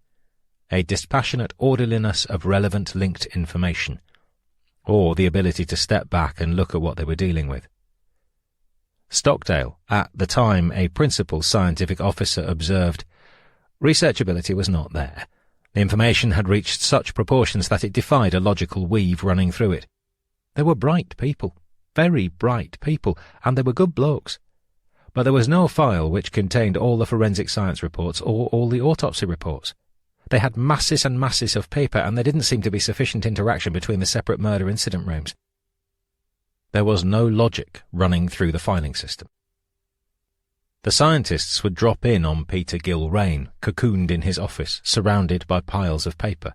a dispassionate orderliness of relevant linked information, or the ability to step back and look at what they were dealing with. Stockdale, at the time a principal scientific officer, observed, "Researchability was not there. The information had reached such proportions that it defied a logical weave running through it. They were bright people, very bright people, and they were good blokes. But there was no file which contained all the forensic science reports or all the autopsy reports. They had masses and masses of paper, and there didn't seem to be sufficient interaction between the separate murder incident rooms. There was no logic running through the filing system." The scientists would drop in on Peter Gilrain, cocooned in his office, surrounded by piles of paper.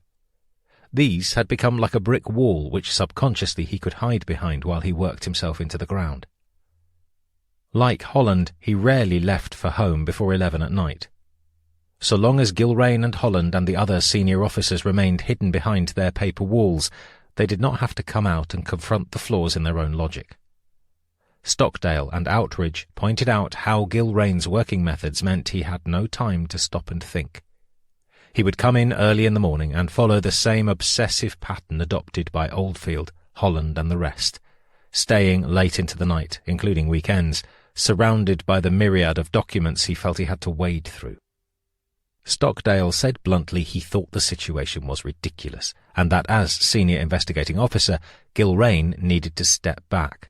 These had become like a brick wall which subconsciously he could hide behind while he worked himself into the ground. Like Holland, he rarely left for home before 11 at night. So long as Gilrain and Holland and the other senior officers remained hidden behind their paper walls, they did not have to come out and confront the flaws in their own logic. Stockdale and Outridge pointed out how Gilrain's working methods meant he had no time to stop and think. He would come in early in the morning and follow the same obsessive pattern adopted by Oldfield, Holland and the rest, staying late into the night, including weekends, surrounded by the myriad of documents he felt he had to wade through. Stockdale said bluntly he thought the situation was ridiculous, and that as senior investigating officer, Gilrain needed to step back.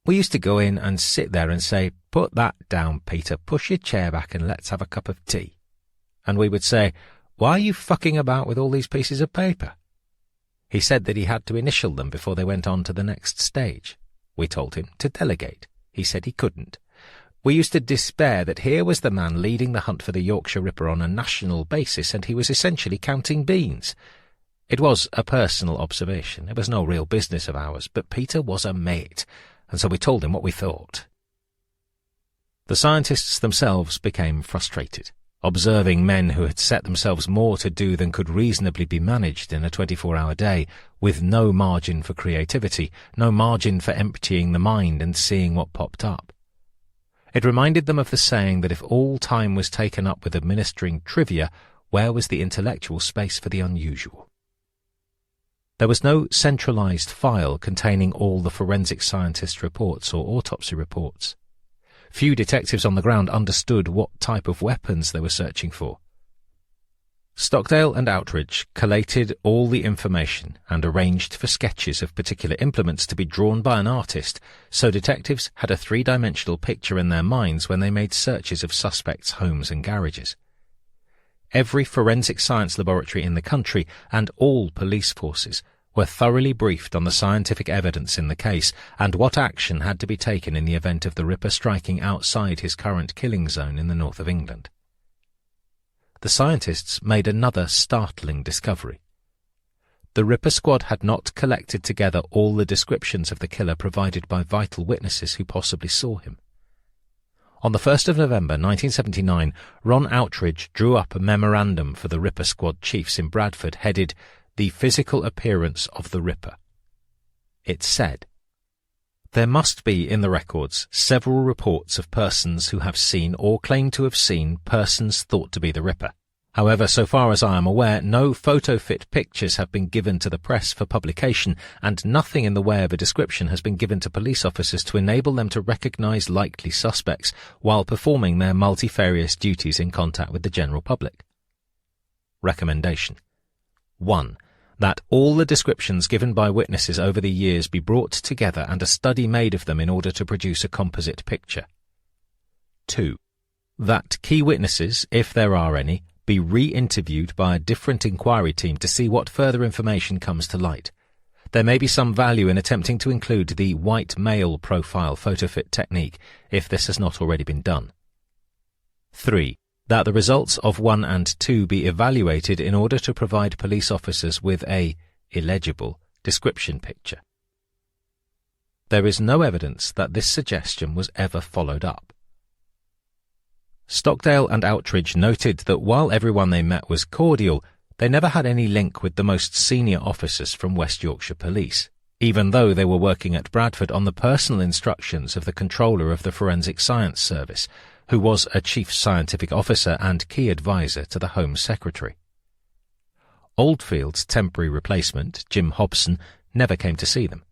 We used to go in and sit there and say, "Put that down, Peter, push your chair back and let's have a cup of tea." And we would say, "Why are you fucking about with all these pieces of paper?" He said that he had to initial them before they went on to the next stage. We told him to delegate. He said he couldn't. We used to despair that here was the man leading the hunt for the Yorkshire Ripper on a national basis, and he was essentially counting beans. It was a personal observation. It was no real business of ours, but Peter was a mate, and so we told him what we thought. The scientists themselves became frustrated, observing men who had set themselves more to do than could reasonably be managed in a 24-hour day, with no margin for creativity, no margin for emptying the mind and seeing what popped up. It reminded them of the saying that if all time was taken up with administering trivia, where was the intellectual space for the unusual? There was no centralized file containing all the forensic scientist reports or autopsy reports. Few detectives on the ground understood what type of weapons they were searching for. Stockdale and Outridge collated all the information and arranged for sketches of particular implements to be drawn by an artist, so detectives had a three-dimensional picture in their minds when they made searches of suspects' homes and garages. Every forensic science laboratory in the country and all police forces were thoroughly briefed on the scientific evidence in the case and what action had to be taken in the event of the Ripper striking outside his current killing zone in the north of England. The scientists made another startling discovery. The Ripper squad had not collected together all the descriptions of the killer provided by vital witnesses who possibly saw him. On the 1st of November 1979, Ron Outridge drew up a memorandum for the Ripper squad chiefs in Bradford headed "The Physical Appearance of the Ripper." It said, "There must be in the records several reports of persons who have seen or claim to have seen persons thought to be the Ripper. However, so far as I am aware, no photo-fit pictures have been given to the press for publication, and nothing in the way of a description has been given to police officers to enable them to recognize likely suspects while performing their multifarious duties in contact with the general public. Recommendation: 1. That all the descriptions given by witnesses over the years be brought together and a study made of them in order to produce a composite picture. 2. That key witnesses, if there are any, be re-interviewed by a different inquiry team to see what further information comes to light. There may be some value in attempting to include the white male profile photofit technique if this has not already been done. 3. That the results of 1 and 2 be evaluated in order to provide police officers with a illegible description picture. There is no evidence that this suggestion was ever followed up. Stockdale and Outridge noted that while everyone they met was cordial, they never had any link with the most senior officers from West Yorkshire Police, even though they were working at Bradford on the personal instructions of the controller of the Forensic Science Service, who was a chief scientific officer and key advisor to the Home Secretary. Oldfield's temporary replacement, Jim Hobson, never came to see them.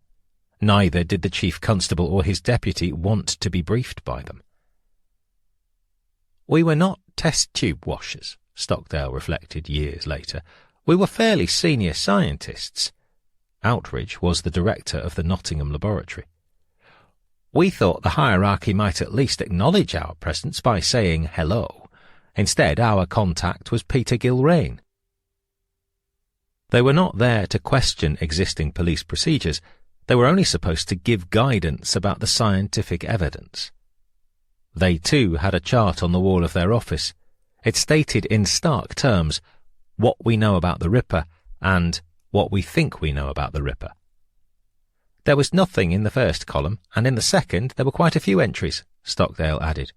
Neither did the chief constable or his deputy want to be briefed by them. "We were not test tube washers," Stockdale reflected years later. "We were fairly senior scientists." Outridge was the director of the Nottingham laboratory. "We thought the hierarchy might at least acknowledge our presence by saying hello. Instead, our contact was Peter Gilrain." They were not there to question existing police procedures. They were only supposed to give guidance about the scientific evidence. They too had a chart on the wall of their office. It stated in stark terms what we know about the Ripper and what we think we know about the Ripper. There was nothing in the first column, and in the second there were quite a few entries, Stockdale added.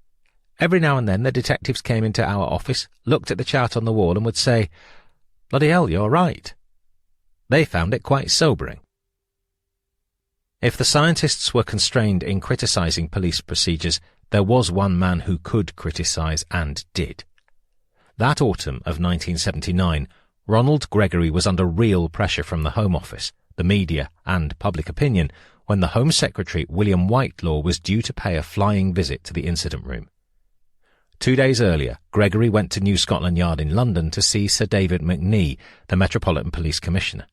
Every now and then the detectives came into our office, looked at the chart on the wall and would say, "Bloody hell, you're right." They found it quite sobering. If the scientists were constrained in criticising police procedures, there was one man who could criticise and did. That autumn of 1979, Ronald Gregory was under real pressure from the Home Office, the media and public opinion when the Home Secretary William Whitelaw was due to pay a flying visit to the incident room. 2 days earlier, Gregory went to New Scotland Yard in London to see Sir David McNee, the Metropolitan Police Commissioner.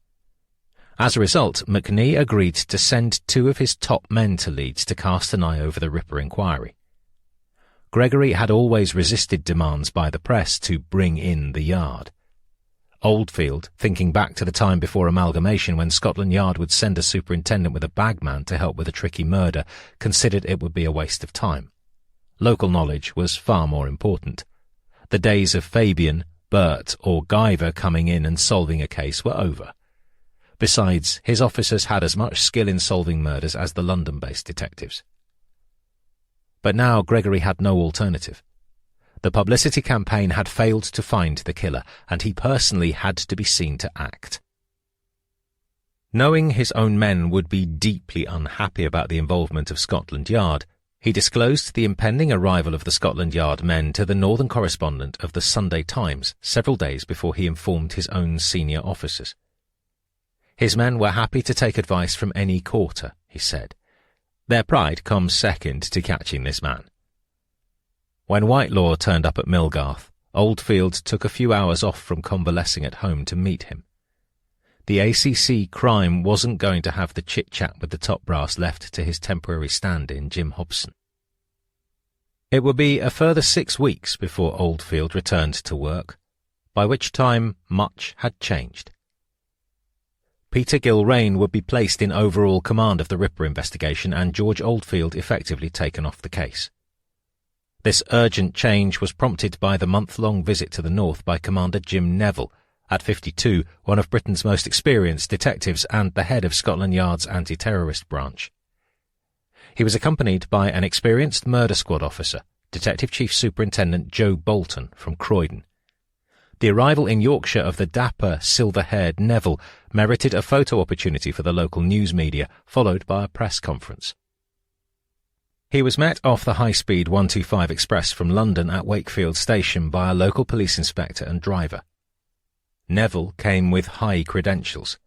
As a result, McNee agreed to send 2 of his top men to Leeds to cast an eye over the Ripper inquiry. Gregory had always resisted demands by the press to bring in the Yard. Oldfield, thinking back to the time before amalgamation when Scotland Yard would send a superintendent with a bagman to help with a tricky murder, considered it would be a waste of time. Local knowledge was far more important. The days of Fabian, Burt, or Guyver coming in and solving a case were over. Besides, his officers had as much skill in solving murders as the London-based detectives. But now Gregory had no alternative. The publicity campaign had failed to find the killer, and he personally had to be seen to act. Knowing his own men would be deeply unhappy about the involvement of Scotland Yard, he disclosed the impending arrival of the Scotland Yard men to the northern correspondent of the Sunday Times several days before he informed his own senior officers. His men were happy to take advice from any quarter, he said. Their pride comes second to catching this man. When Whitelaw turned up at Millgarth, Oldfield took a few hours off from convalescing at home to meet him. The ACC crime wasn't going to have the chit-chat with the top brass left to his temporary stand-in, Jim Hobson. It would be a further 6 weeks before Oldfield returned to work, by which time much had changed. Peter Gilrain would be placed in overall command of the Ripper investigation and George Oldfield effectively taken off the case. This urgent change was prompted by the month-long visit to the north by Commander Jim Neville, at 52, one of Britain's most experienced detectives and the head of Scotland Yard's anti-terrorist branch. He was accompanied by an experienced murder squad officer, Detective Chief Superintendent Joe Bolton from Croydon. The arrival in Yorkshire of the dapper, silver-haired Neville merited a photo opportunity for the local news media, followed by a press conference. He was met off the high-speed 125 express from London at Wakefield Station by a local police inspector and driver. Neville came with high credentials.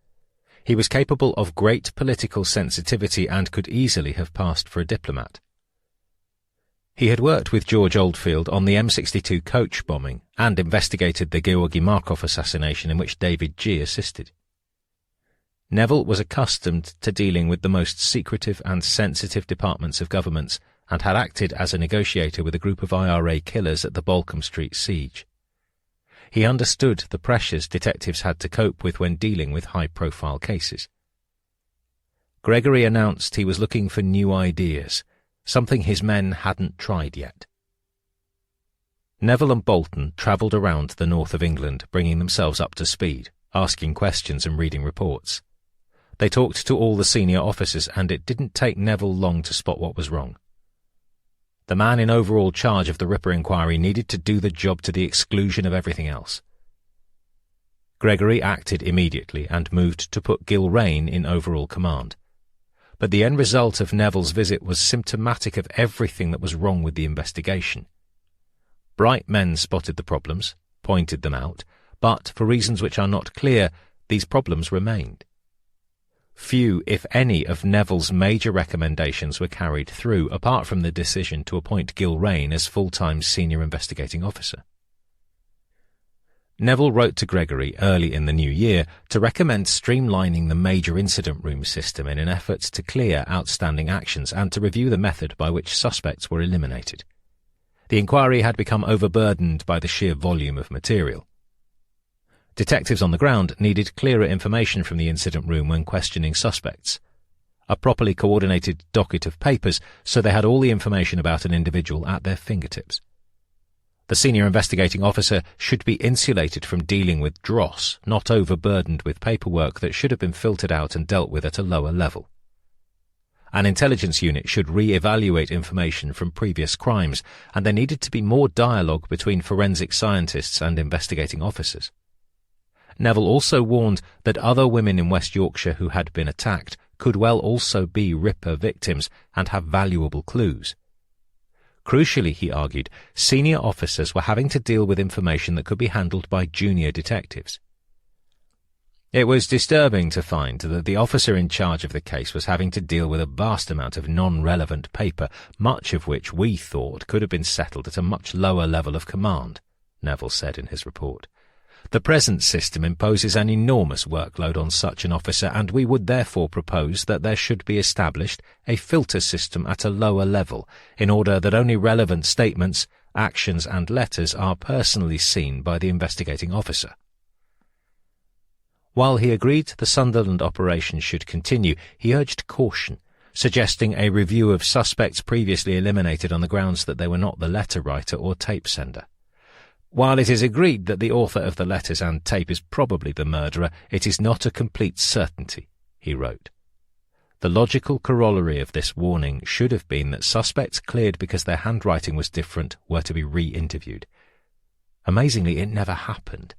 He was capable of great political sensitivity and could easily have passed for a diplomat. He had worked with George Oldfield on the M62 coach bombing and investigated the Georgy Markov assassination in which David G. assisted. Neville was accustomed to dealing with the most secretive and sensitive departments of governments and had acted as a negotiator with a group of IRA killers at the Balcombe Street siege. He understood the pressures detectives had to cope with when dealing with high-profile cases. Gregory announced he was looking for new ideas, something his men hadn't tried yet. Neville and Bolton travelled around the north of England, bringing themselves up to speed, asking questions and reading reports. They talked to all the senior officers, and it didn't take Neville long to spot what was wrong. The man in overall charge of the Ripper inquiry needed to do the job to the exclusion of everything else. Gregory acted immediately and moved to put Gilrain in overall command. But the end result of Neville's visit was symptomatic of everything that was wrong with the investigation. Bright men spotted the problems, pointed them out, but, for reasons which are not clear, these problems remained. Few, if any, of Neville's major recommendations were carried through, apart from the decision to appoint Gilrain as full-time senior investigating officer. Neville wrote to Gregory early in the new year to recommend streamlining the major incident room system in an effort to clear outstanding actions and to review the method by which suspects were eliminated. The inquiry had become overburdened by the sheer volume of material. Detectives on the ground needed clearer information from the incident room when questioning suspects. a properly coordinated docket of papers, so they had all the information about an individual at their fingertips. The senior investigating officer should be insulated from dealing with dross, not overburdened with paperwork that should have been filtered out and dealt with at a lower level. An intelligence unit should re-evaluate information from previous crimes, and there needed to be more dialogue between forensic scientists and investigating officers. Neville also warned that other women in West Yorkshire who had been attacked could well also be Ripper victims and have valuable clues. Crucially, he argued, senior officers were having to deal with information that could be handled by junior detectives. It was disturbing to find that the officer in charge of the case was having to deal with a vast amount of non-relevant paper, much of which we thought could have been settled at a much lower level of command, Neville said in his report. The present system imposes an enormous workload on such an officer, and we would therefore propose that there should be established a filter system at a lower level, in order that only relevant statements, actions and letters are personally seen by the investigating officer. While he agreed the Sunderland operation should continue, he urged caution, suggesting a review of suspects previously eliminated on the grounds that they were not the letter writer or tape sender. While it is agreed that the author of the letters and tape is probably the murderer, it is not a complete certainty, he wrote. The logical corollary of this warning should have been that suspects cleared because their handwriting was different were to be re-interviewed. Amazingly, it never happened.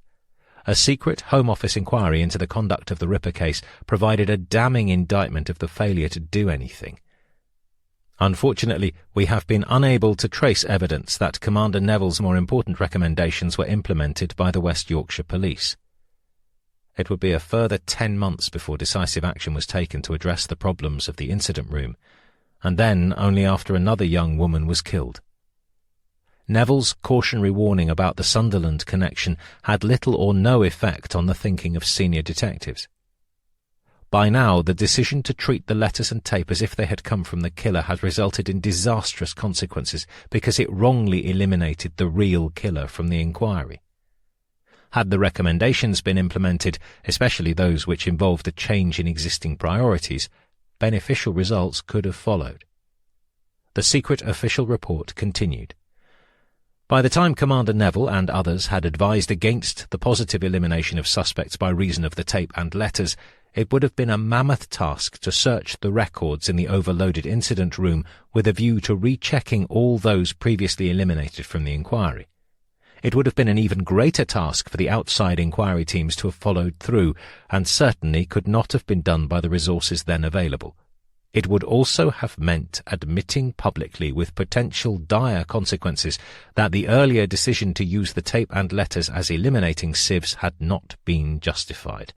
A secret Home Office inquiry into the conduct of the Ripper case provided a damning indictment of the failure to do anything. Unfortunately, we have been unable to trace evidence that Commander Neville's more important recommendations were implemented by the West Yorkshire Police. It would be a further 10 months before decisive action was taken to address the problems of the incident room, and then only after another young woman was killed. Neville's cautionary warning about the Sunderland connection had little or no effect on the thinking of senior detectives. By now, the decision to treat the letters and tape as if they had come from the killer had resulted in disastrous consequences because it wrongly eliminated the real killer from the inquiry. Had the recommendations been implemented, especially those which involved a change in existing priorities, beneficial results could have followed. The secret official report continued. By the time Commander Neville and others had advised against the positive elimination of suspects by reason of the tape and letters, it would have been a mammoth task to search the records in the overloaded incident room with a view to rechecking all those previously eliminated from the inquiry. It would have been an even greater task for the outside inquiry teams to have followed through, and certainly could not have been done by the resources then available. It would also have meant admitting publicly with potential dire consequences that the earlier decision to use the tape and letters as eliminating sieves had not been justified.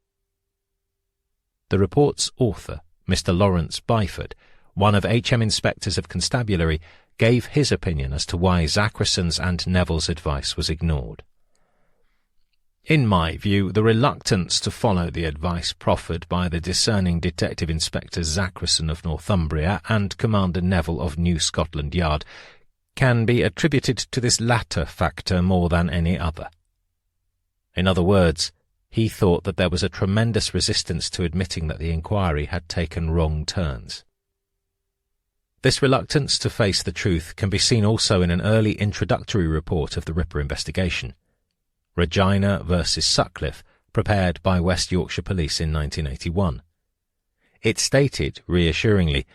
The report's author, Mr. Lawrence Byford, one of HM Inspectors of Constabulary, gave his opinion as to why Zachrisson's and Neville's advice was ignored. In my view, the reluctance to follow the advice proffered by the discerning Detective Inspector Zachrison of Northumbria and Commander Neville of New Scotland Yard can be attributed to this latter factor more than any other. In other words, he thought that there was a tremendous resistance to admitting that the inquiry had taken wrong turns. This reluctance to face the truth can be seen also in an early introductory report of the Ripper investigation, Regina vs. Sutcliffe, prepared by West Yorkshire Police in 1981. It stated, reassuringly,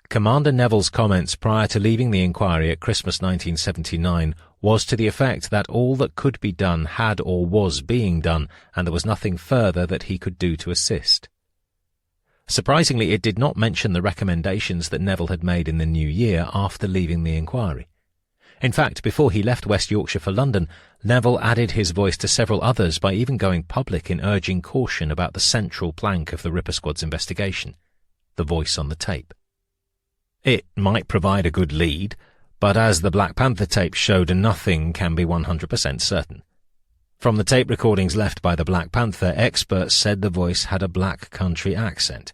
Commander Neville's comments prior to leaving the inquiry at Christmas 1979 was to the effect that all that could be done had or was being done, and there was nothing further that he could do to assist. Surprisingly, it did not mention the recommendations that Neville had made in the new year after leaving the inquiry. In fact, before he left West Yorkshire for London, Neville added his voice to several others by even going public in urging caution about the central plank of the Ripper Squad's investigation, the voice on the tape. It might provide a good lead, but as the Black Panther tape showed, nothing can be 100% certain. From the tape recordings left by the Black Panther, experts said the voice had a black country accent.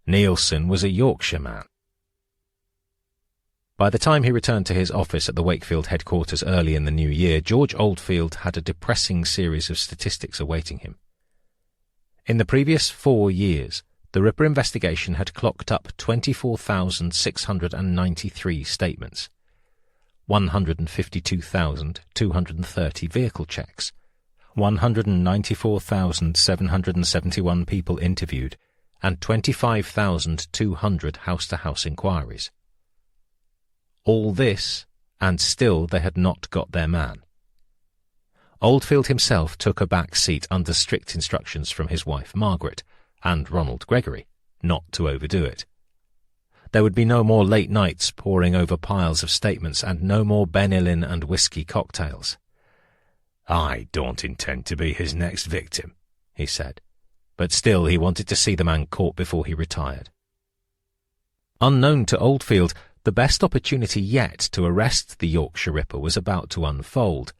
Nielsen was a Yorkshire man. By the time he returned to his office at the Wakefield headquarters early in the new year, George Oldfield had a depressing series of statistics awaiting him. In the previous 4 years, the Ripper investigation had clocked up 24,693 statements, 152,230 vehicle checks, 194,771 people interviewed, and 25,200 house-to-house inquiries. All this, and still they had not got their man. Oldfield himself took a back seat under strict instructions from his wife Margaret and Ronald Gregory not to overdo it. There would be no more late nights poring over piles of statements and no more benylin and whiskey cocktails. "I don't intend to be his next victim," he said, but still he wanted to see the man caught before he retired. Unknown to Oldfield, the best opportunity yet to arrest the Yorkshire Ripper was about to unfold,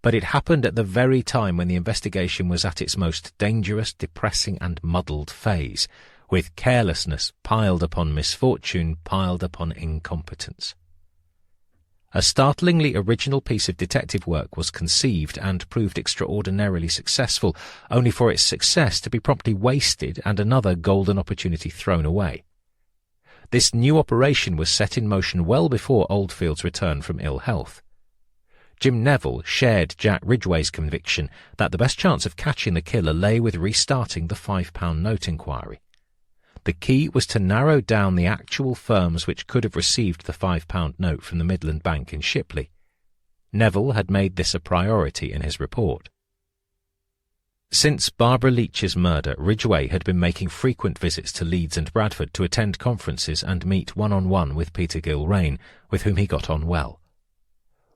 but it happened at the very time when the investigation was at its most dangerous, depressing and muddled phase, with carelessness piled upon misfortune piled upon incompetence. A startlingly original piece of detective work was conceived and proved extraordinarily successful, only for its success to be promptly wasted and another golden opportunity thrown away. This new operation was set in motion well before Oldfield's return from ill health. Jim Neville shared Jack Ridgway's conviction that the best chance of catching the killer lay with restarting the £5 note inquiry. The key was to narrow down the actual firms which could have received the £5 note from the Midland Bank in Shipley. Neville had made this a priority in his report. Since Barbara Leach's murder, Ridgway had been making frequent visits to Leeds and Bradford to attend conferences and meet one-on-one with Peter Gilrain, with whom he got on well.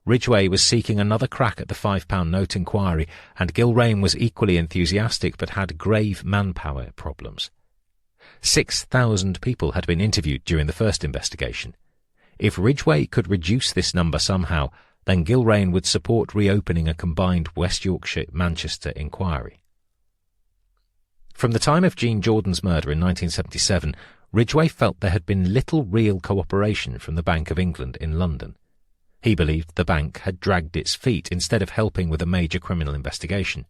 Ridgway was seeking another crack at the £5 note inquiry, and Gilrain was equally enthusiastic but had grave manpower problems. 6,000 people had been interviewed during the first investigation. If Ridgway could reduce this number somehow, then Gilrain would support reopening a combined West Yorkshire-Manchester inquiry. From the time of Jean Jordan's murder in 1977, Ridgway felt there had been little real cooperation from the Bank of England in London. He believed the bank had dragged its feet instead of helping with a major criminal investigation.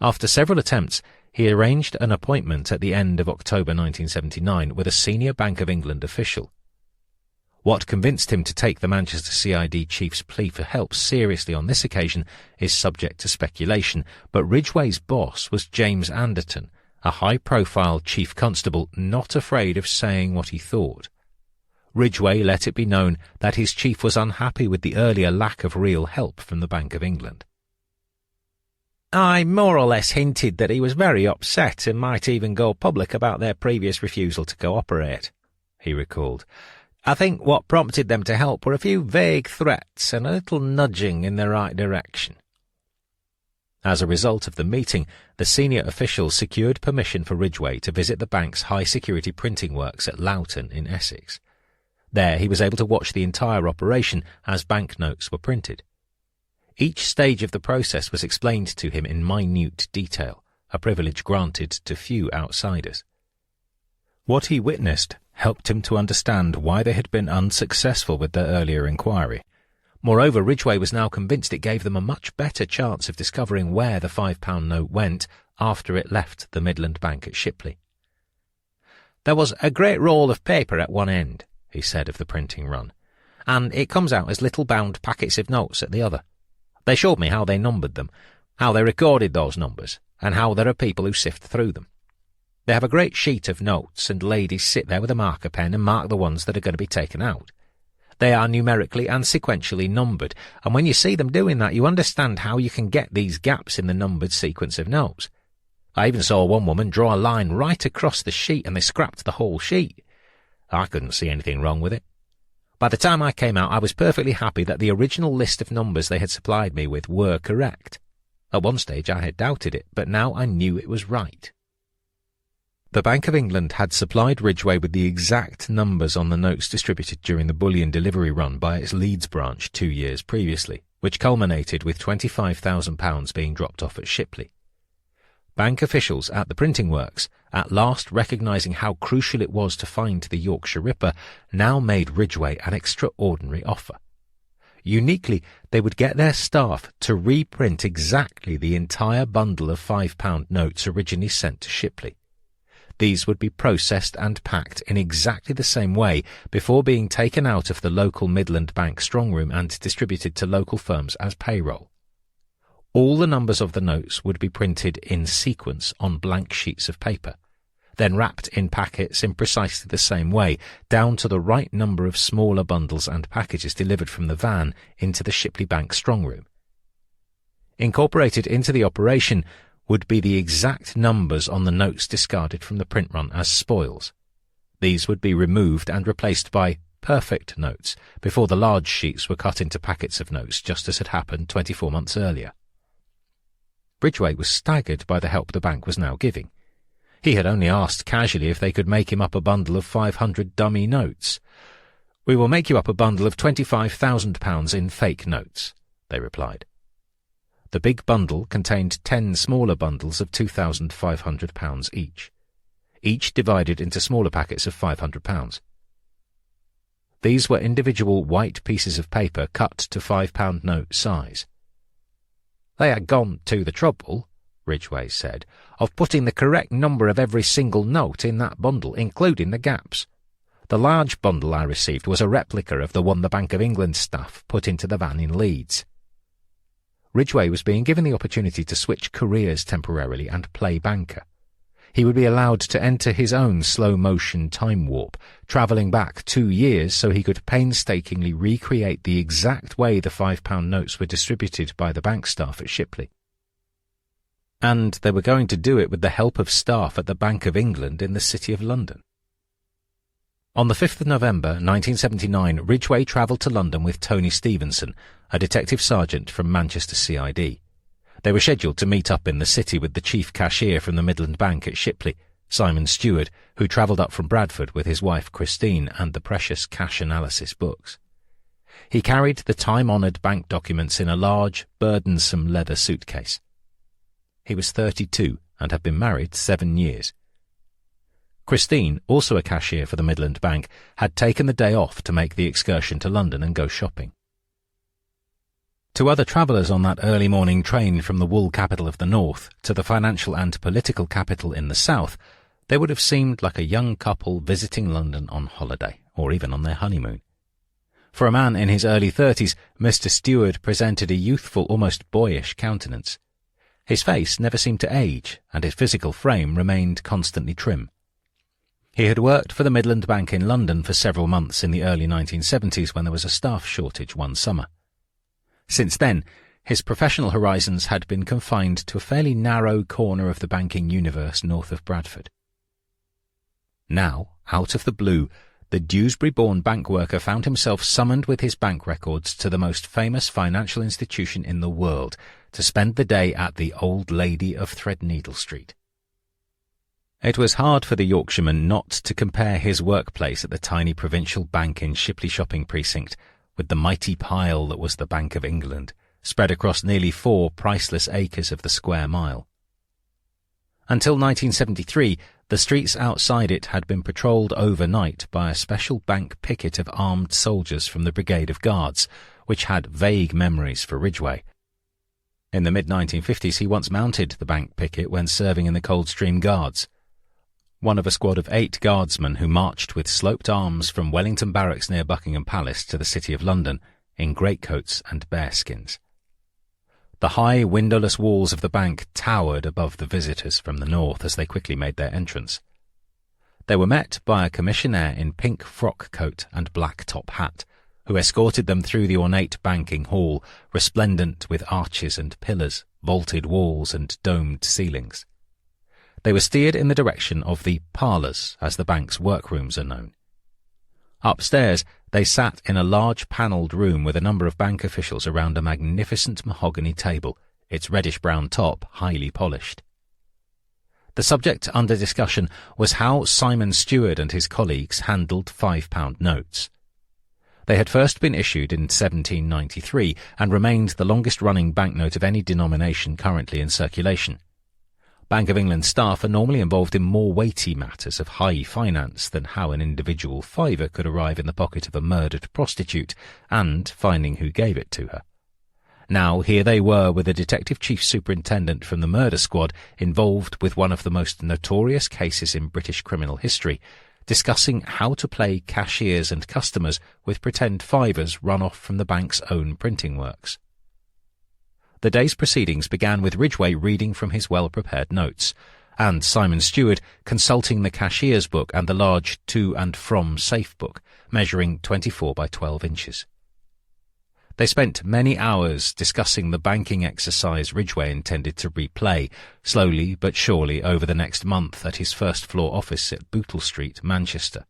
After several attempts, he arranged an appointment at the end of October 1979 with a senior Bank of England official. What convinced him to take the Manchester CID chief's plea for help seriously on this occasion is subject to speculation, but Ridgway's boss was James Anderton, a high-profile chief constable not afraid of saying what he thought. Ridgway let it be known that his chief was unhappy with the earlier lack of real help from the Bank of England. "I more or less hinted that he was very upset and might even go public about their previous refusal to cooperate," he recalled. "I think what prompted them to help were a few vague threats and a little nudging in the right direction." As a result of the meeting, the senior official secured permission for Ridgway to visit the bank's high-security printing works at Loughton in Essex. There he was able to watch the entire operation as banknotes were printed. Each stage of the process was explained to him in minute detail, a privilege granted to few outsiders. What he witnessed helped him to understand why they had been unsuccessful with their earlier inquiry. Moreover, Ridgway was now convinced it gave them a much better chance of discovering where the £5 note went after it left the Midland Bank at Shipley. "There was a great roll of paper at one end," he said of the printing run, "and it comes out as little bound packets of notes at the other. They showed me how they numbered them, how they recorded those numbers, and how there are people who sift through them. They have a great sheet of notes, and ladies sit there with a marker pen and mark the ones that are going to be taken out. They are numerically and sequentially numbered, and when you see them doing that, you understand how you can get these gaps in the numbered sequence of notes. I even saw one woman draw a line right across the sheet, and they scrapped the whole sheet. I couldn't see anything wrong with it. By the time I came out, I was perfectly happy that the original list of numbers they had supplied me with were correct. At one stage I had doubted it, but now I knew it was right." The Bank of England had supplied Ridgway with the exact numbers on the notes distributed during the bullion delivery run by its Leeds branch 2 years previously, which culminated with £25,000 being dropped off at Shipley. Bank officials at the printing works, at last recognising how crucial it was to find the Yorkshire Ripper, now made Ridgway an extraordinary offer. Uniquely, they would get their staff to reprint exactly the entire bundle of £5 notes originally sent to Shipley. These would be processed and packed in exactly the same way before being taken out of the local Midland Bank strongroom and distributed to local firms as payroll. All the numbers of the notes would be printed in sequence on blank sheets of paper, then wrapped in packets in precisely the same way, down to the right number of smaller bundles and packages delivered from the van into the Shipley Bank strongroom. Incorporated into the operation would be the exact numbers on the notes discarded from the print run as spoils. These would be removed and replaced by perfect notes before the large sheets were cut into packets of notes, just as had happened 24 months earlier. Ridgway was staggered by the help the bank was now giving. He had only asked casually if they could make him up a bundle of 500 dummy notes. "We will make you up a bundle of £25,000 in fake notes," they replied. The big bundle contained 10 smaller bundles of £2,500 each divided into smaller packets of £500. These were individual white pieces of paper cut to £5 note size. "They had gone to the trouble," Ridgway said, "of putting the correct number of every single note in that bundle, including the gaps. The large bundle I received was a replica of the one the Bank of England staff put into the van in Leeds." Ridgway was being given the opportunity to switch careers temporarily and play banker. He would be allowed to enter his own slow-motion time warp, travelling back 2 years so he could painstakingly recreate the exact way the £5 notes were distributed by the bank staff at Shipley. And they were going to do it with the help of staff at the Bank of England in the City of London. On the 5th of November 1979, Ridgway travelled to London with Tony Stevenson, a detective sergeant from Manchester CID. They were scheduled to meet up in the city with the chief cashier from the Midland Bank at Shipley, Simon Stewart, who travelled up from Bradford with his wife Christine and the precious cash analysis books. He carried the time-honoured bank documents in a large, burdensome leather suitcase. He was 32 and had been married 7 years. Christine, also a cashier for the Midland Bank, had taken the day off to make the excursion to London and go shopping. To other travellers on that early morning train from the wool capital of the north to the financial and political capital in the south, they would have seemed like a young couple visiting London on holiday, or even on their honeymoon. For a man in his early 30s, Mr. Stewart presented a youthful, almost boyish countenance. His face never seemed to age, and his physical frame remained constantly trim. He had worked for the Midland Bank in London for several months in the early 1970s when there was a staff shortage one summer. Since then, his professional horizons had been confined to a fairly narrow corner of the banking universe north of Bradford. Now, out of the blue, the Dewsbury-born bank worker found himself summoned with his bank records to the most famous financial institution in the world to spend the day at the Old Lady of Threadneedle Street. It was hard for the Yorkshireman not to compare his workplace at the tiny provincial bank in Shipley shopping precinct with the mighty pile that was the Bank of England, spread across nearly 4 priceless acres of the square mile. Until 1973, the streets outside it had been patrolled overnight by a special bank picket of armed soldiers from the Brigade of Guards, which had vague memories for Ridgway. In the mid-1950s, he once mounted the bank picket when serving in the Coldstream Guards, one of a squad of 8 guardsmen who marched with sloped arms from Wellington Barracks near Buckingham Palace to the City of London in greatcoats and bearskins. The high, windowless walls of the bank towered above the visitors from the north as they quickly made their entrance. They were met by a commissionaire in pink frock coat and black top hat, who escorted them through the ornate banking hall, resplendent with arches and pillars, vaulted walls and domed ceilings. They were steered in the direction of the parlours, as the bank's workrooms are known. Upstairs, they sat in a large panelled room with a number of bank officials around a magnificent mahogany table, its reddish-brown top highly polished. The subject under discussion was how Simon Stewart and his colleagues handled £5 notes. They had first been issued in 1793 and remained the longest-running banknote of any denomination currently in circulation. Bank of England staff are normally involved in more weighty matters of high finance than how an individual fiver could arrive in the pocket of a murdered prostitute and finding who gave it to her. Now here they were with a detective chief superintendent from the murder squad involved with one of the most notorious cases in British criminal history, discussing how to play cashiers and customers with pretend fivers run off from the bank's own printing works. The day's proceedings began with Ridgway reading from his well-prepared notes, and Simon Stewart consulting the cashier's book and the large to and from safe book, measuring 24 by 12 inches. They spent many hours discussing the banking exercise Ridgway intended to replay, slowly but surely over the next month at his first-floor office at Bootle Street, Manchester.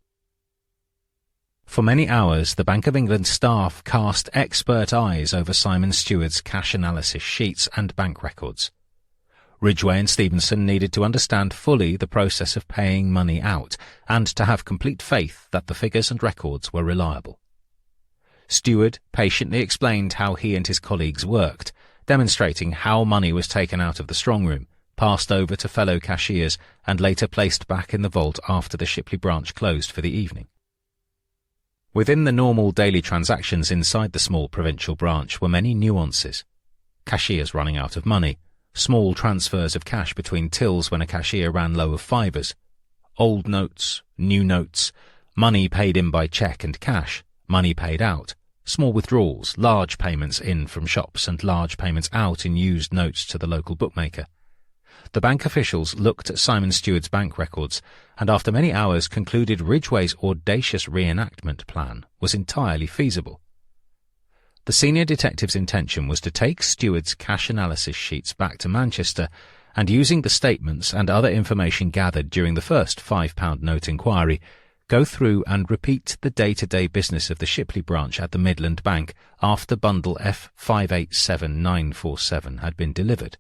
For many hours, the Bank of England staff cast expert eyes over Simon Stewart's cash analysis sheets and bank records. Ridgway and Stevenson needed to understand fully the process of paying money out and to have complete faith that the figures and records were reliable. Stewart patiently explained how he and his colleagues worked, demonstrating how money was taken out of the strong room, passed over to fellow cashiers, and later placed back in the vault after the Shipley branch closed for the evening. Within the normal daily transactions inside the small provincial branch were many nuances. Cashiers running out of money, small transfers of cash between tills when a cashier ran low of fivers, old notes, new notes, money paid in by cheque and cash, money paid out, small withdrawals, large payments in from shops and large payments out in used notes to the local bookmaker. The bank officials looked at Simon Stewart's bank records and after many hours concluded Ridgway's audacious reenactment plan was entirely feasible. The senior detective's intention was to take Stewart's cash analysis sheets back to Manchester and, using the statements and other information gathered during the first £5 note inquiry, go through and repeat the day-to-day business of the Shipley branch at the Midland Bank after bundle F587947 had been delivered.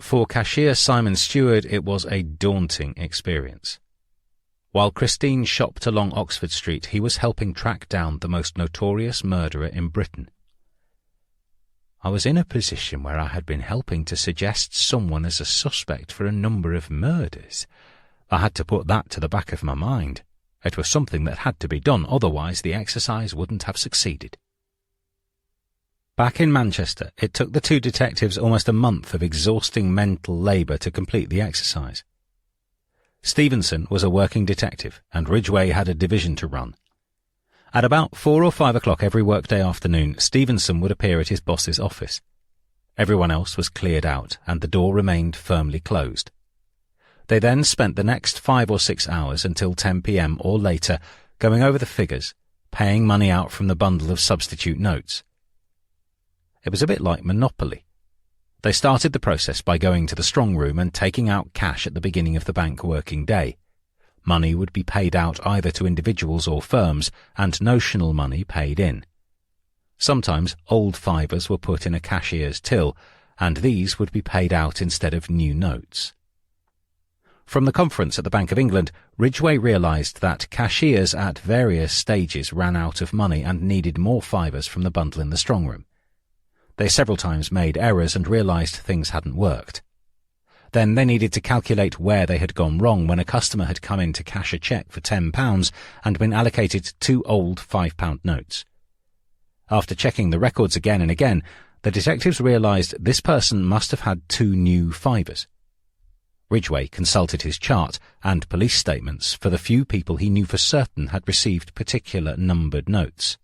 For cashier Simon Stewart it was a daunting experience. While Christine shopped along Oxford Street, he was helping track down the most notorious murderer in Britain. I was in a position where I had been helping to suggest someone as a suspect for a number of murders. I had to put that to the back of my mind. It was something that had to be done, otherwise the exercise wouldn't have succeeded. Back in Manchester, it took the two detectives almost a month of exhausting mental labour to complete the exercise. Stevenson was a working detective, and Ridgway had a division to run. At about 4 or 5 o'clock every workday afternoon, Stevenson would appear at his boss's office. Everyone else was cleared out, and the door remained firmly closed. They then spent the next 5 or 6 hours until 10 p.m. or later going over the figures, paying money out from the bundle of substitute notes. It was a bit like Monopoly. They started the process by going to the strong room and taking out cash at the beginning of the bank working day. Money would be paid out either to individuals or firms, and notional money paid in. Sometimes old fivers were put in a cashier's till, and these would be paid out instead of new notes. From the conference at the Bank of England, Ridgway realised that cashiers at various stages ran out of money and needed more fivers from the bundle in the strong room. They several times made errors and realised things hadn't worked. Then they needed to calculate where they had gone wrong when a customer had come in to cash a cheque for £10 and been allocated 2 old £5 notes. After checking the records again and again, the detectives realised this person must have had 2 new fivers. Ridgway consulted his chart and police statements for the few people he knew for certain had received particular numbered notes.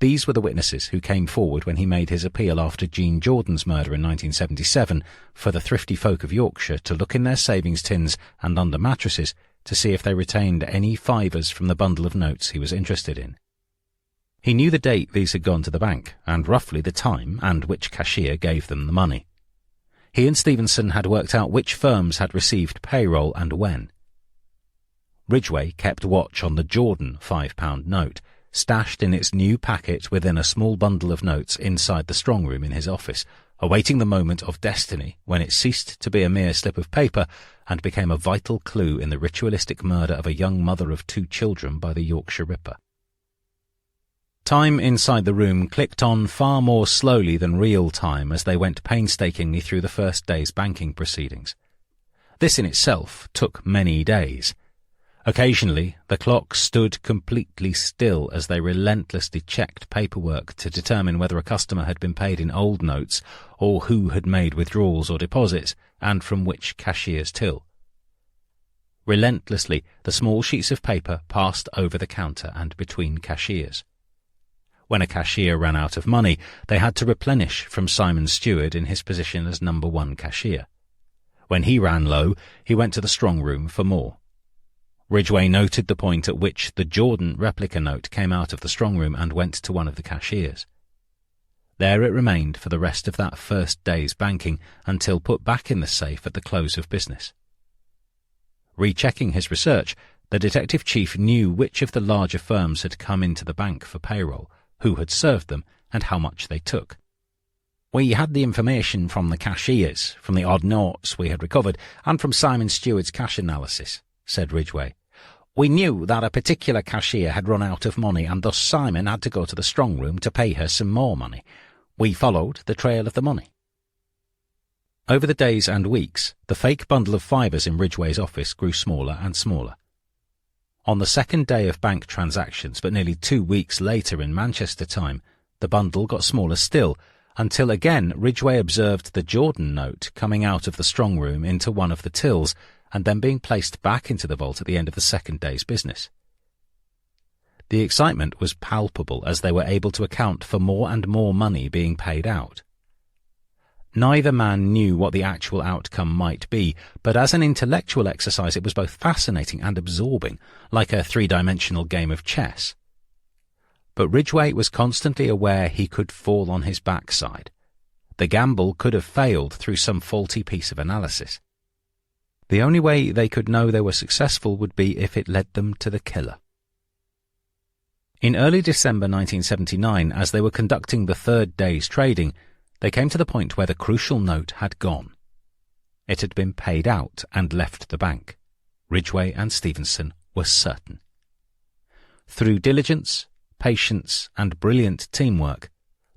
These were the witnesses who came forward when he made his appeal after Jean Jordan's murder in 1977 for the thrifty folk of Yorkshire to look in their savings tins and under mattresses to see if they retained any fivers from the bundle of notes he was interested in. He knew the date these had gone to the bank, and roughly the time and which cashier gave them the money. He and Stevenson had worked out which firms had received payroll and when. Ridgway kept watch on the Jordan £5 note, stashed in its new packet within a small bundle of notes inside the strong room in his office, awaiting the moment of destiny when it ceased to be a mere slip of paper and became a vital clue in the ritualistic murder of a young mother of 2 children by the Yorkshire Ripper. Time inside the room clicked on far more slowly than real time as they went painstakingly through the first day's banking proceedings. This in itself took many days. Occasionally, the clock stood completely still as they relentlessly checked paperwork to determine whether a customer had been paid in old notes or who had made withdrawals or deposits, and from which cashier's till. Relentlessly, the small sheets of paper passed over the counter and between cashiers. When a cashier ran out of money, they had to replenish from Simon's steward in his position as number 1 cashier. When he ran low, he went to the strong room for more. Ridgway noted the point at which the Jordan replica note came out of the strong room and went to one of the cashiers. There it remained for the rest of that first day's banking until put back in the safe at the close of business. Rechecking his research, the detective chief knew which of the larger firms had come into the bank for payroll, who had served them, and how much they took. "We had the information from the cashiers, from the odd notes we had recovered, and from Simon Stewart's cash analysis," said Ridgway. "We knew that a particular cashier had run out of money, and thus Simon had to go to the strong room to pay her some more money. We followed the trail of the money." Over the days and weeks, the fake bundle of fivers in Ridgway's office grew smaller and smaller. On the second day of bank transactions, but nearly 2 weeks later in Manchester time, the bundle got smaller still, until again Ridgway observed the Jordan note coming out of the strong room into one of the tills, and then being placed back into the vault at the end of the second day's business. The excitement was palpable as they were able to account for more and more money being paid out. Neither man knew what the actual outcome might be, but as an intellectual exercise it was both fascinating and absorbing, like a 3-dimensional game of chess. But Ridgway was constantly aware he could fall on his backside. The gamble could have failed through some faulty piece of analysis. The only way they could know they were successful would be if it led them to the killer. In early December 1979, as they were conducting the third day's trading, they came to the point where the crucial note had gone. It had been paid out and left the bank. Ridgway and Stevenson were certain. Through diligence, patience, and brilliant teamwork,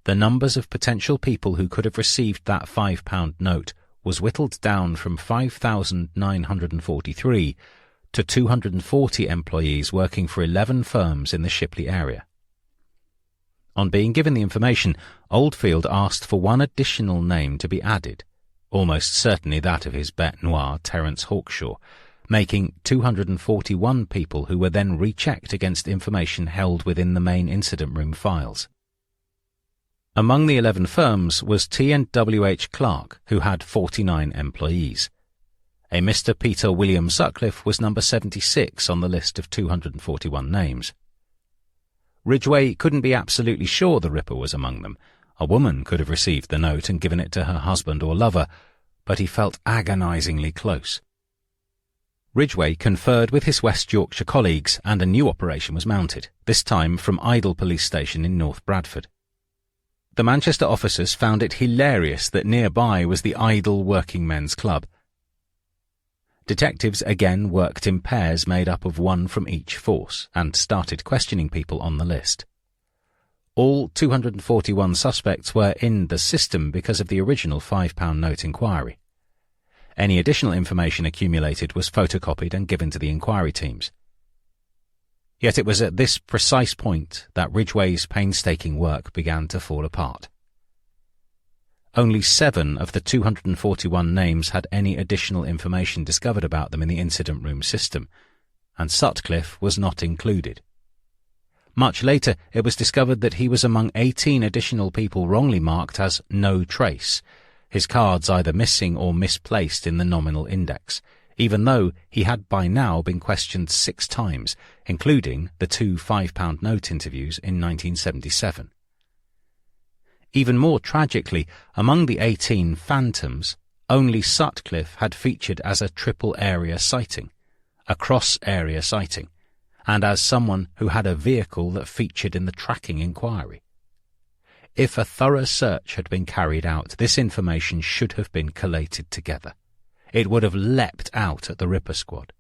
the numbers of potential people who could have received that £5 note was whittled down from 5,943 to 240 employees working for 11 firms in the Shipley area. On being given the information, Oldfield asked for one additional name to be added, almost certainly that of his bête noire, Terence Hawkshaw, making 241 people who were then rechecked against information held within the main incident room files. Among the 11 firms was T&WH Clark, who had 49 employees. A Mr. Peter William Sutcliffe was number 76 on the list of 241 names. Ridgway couldn't be absolutely sure the Ripper was among them. A woman could have received the note and given it to her husband or lover, but he felt agonizingly close. Ridgway conferred with his West Yorkshire colleagues, and a new operation was mounted, this time from Idle Police Station in North Bradford. The Manchester officers found it hilarious that nearby was the Idle Working Men's Club. Detectives again worked in pairs made up of one from each force, and started questioning people on the list. All 241 suspects were in the system because of the original £5 note inquiry. Any additional information accumulated was photocopied and given to the inquiry teams. Yet it was at this precise point that Ridgway's painstaking work began to fall apart. Only 7 of the 241 names had any additional information discovered about them in the incident room system, and Sutcliffe was not included. Much later, it was discovered that he was among 18 additional people wrongly marked as no trace, his cards either missing or misplaced in the nominal index, even though he had by now been questioned 6 times, including the 2 £5 note interviews in 1977. Even more tragically, among the 18 phantoms, only Sutcliffe had featured as a triple-area sighting, a cross-area sighting, and as someone who had a vehicle that featured in the tracking inquiry. If a thorough search had been carried out, this information should have been collated together. It would have leapt out at the Ripper Squad.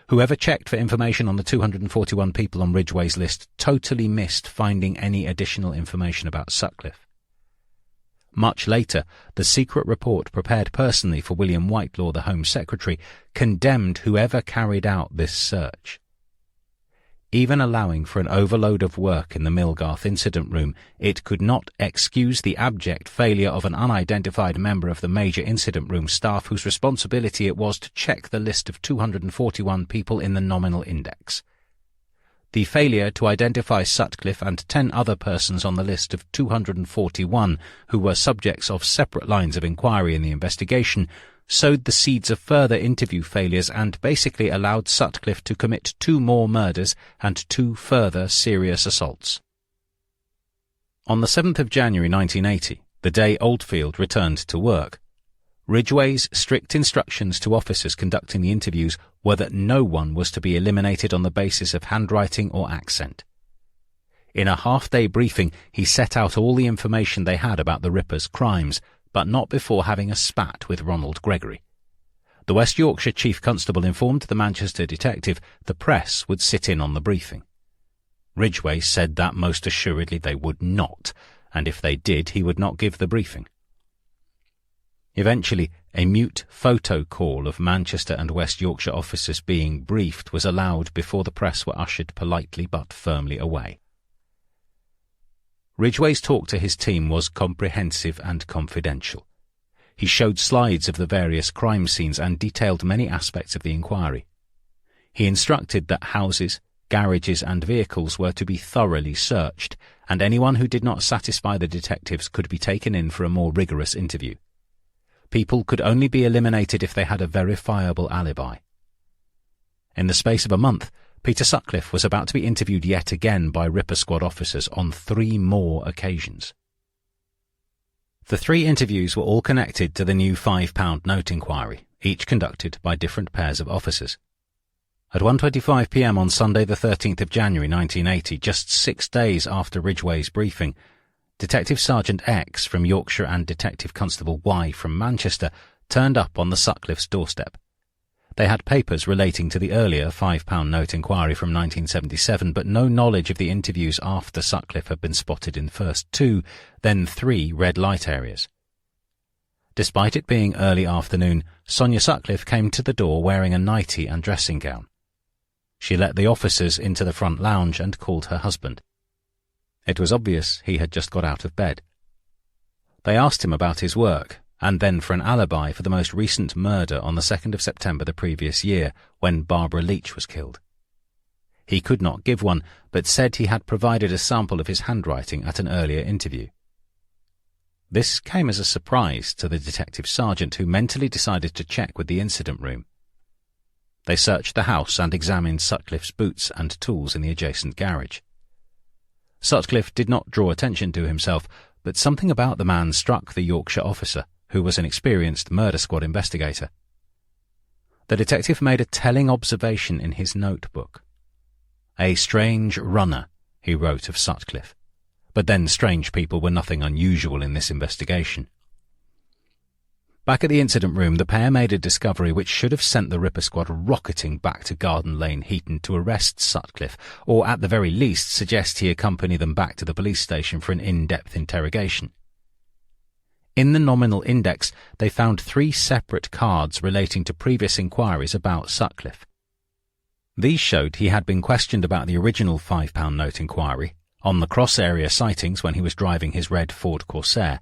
Whoever checked for information on the 241 people on Ridgway's list totally missed finding any additional information about Sutcliffe. Much later, the secret report prepared personally for William Whitelaw, the Home Secretary, condemned whoever carried out this search. Even allowing for an overload of work in the Millgarth incident room, it could not excuse the abject failure of an unidentified member of the major incident room staff whose responsibility it was to check the list of 241 people in the nominal index. The failure to identify Sutcliffe and 10 other persons on the list of 241 who were subjects of separate lines of inquiry in the investigation sowed the seeds of further interview failures and basically allowed Sutcliffe to commit 2 more murders and 2 further serious assaults. On the 7th of January 1980, the day Oldfield returned to work, Ridgway's strict instructions to officers conducting the interviews were that no one was to be eliminated on the basis of handwriting or accent. In a half-day briefing, he set out all the information they had about the Ripper's crimes, but not before having a spat with Ronald Gregory. The West Yorkshire Chief Constable informed the Manchester detective the press would sit in on the briefing. Ridgway said that most assuredly they would not, and if they did, he would not give the briefing. Eventually, a mute photo call of Manchester and West Yorkshire officers being briefed was allowed before the press were ushered politely but firmly away. Ridgway's talk to his team was comprehensive and confidential. He showed slides of the various crime scenes and detailed many aspects of the inquiry. He instructed that houses, garages and vehicles were to be thoroughly searched, and anyone who did not satisfy the detectives could be taken in for a more rigorous interview. People could only be eliminated if they had a verifiable alibi. In the space of a month, Peter Sutcliffe was about to be interviewed yet again by Ripper Squad officers on 3 more occasions. The 3 interviews were all connected to the new £5 note inquiry, each conducted by different pairs of officers. At 1:25 p.m. on Sunday the 13th of January 1980, just 6 days after Ridgway's briefing, Detective Sergeant X from Yorkshire and Detective Constable Y from Manchester turned up on the Sutcliffe's doorstep. They had papers relating to the earlier £5 note inquiry from 1977, but no knowledge of the interviews after Sutcliffe had been spotted in first 2, then 3 red light areas. Despite it being early afternoon, Sonia Sutcliffe came to the door wearing a nightie and dressing gown. She let the officers into the front lounge and called her husband. It was obvious he had just got out of bed. They asked him about his work, and then for an alibi for the most recent murder on the 2nd of September the previous year, when Barbara Leach was killed. He could not give one, but said he had provided a sample of his handwriting at an earlier interview. This came as a surprise to the detective sergeant, who mentally decided to check with the incident room. They searched the house and examined Sutcliffe's boots and tools in the adjacent garage. Sutcliffe did not draw attention to himself, but something about the man struck the Yorkshire officer, who was an experienced murder squad investigator. The detective made a telling observation in his notebook. "A strange runner," he wrote of Sutcliffe. But then strange people were nothing unusual in this investigation. Back at the incident room, the pair made a discovery which should have sent the Ripper Squad rocketing back to Garden Lane, Heaton, to arrest Sutcliffe, or at the very least suggest he accompany them back to the police station for an in-depth interrogation. In the nominal index, they found 3 separate cards relating to previous inquiries about Sutcliffe. These showed he had been questioned about the original £5 note inquiry, on the cross-area sightings when he was driving his red Ford Corsair,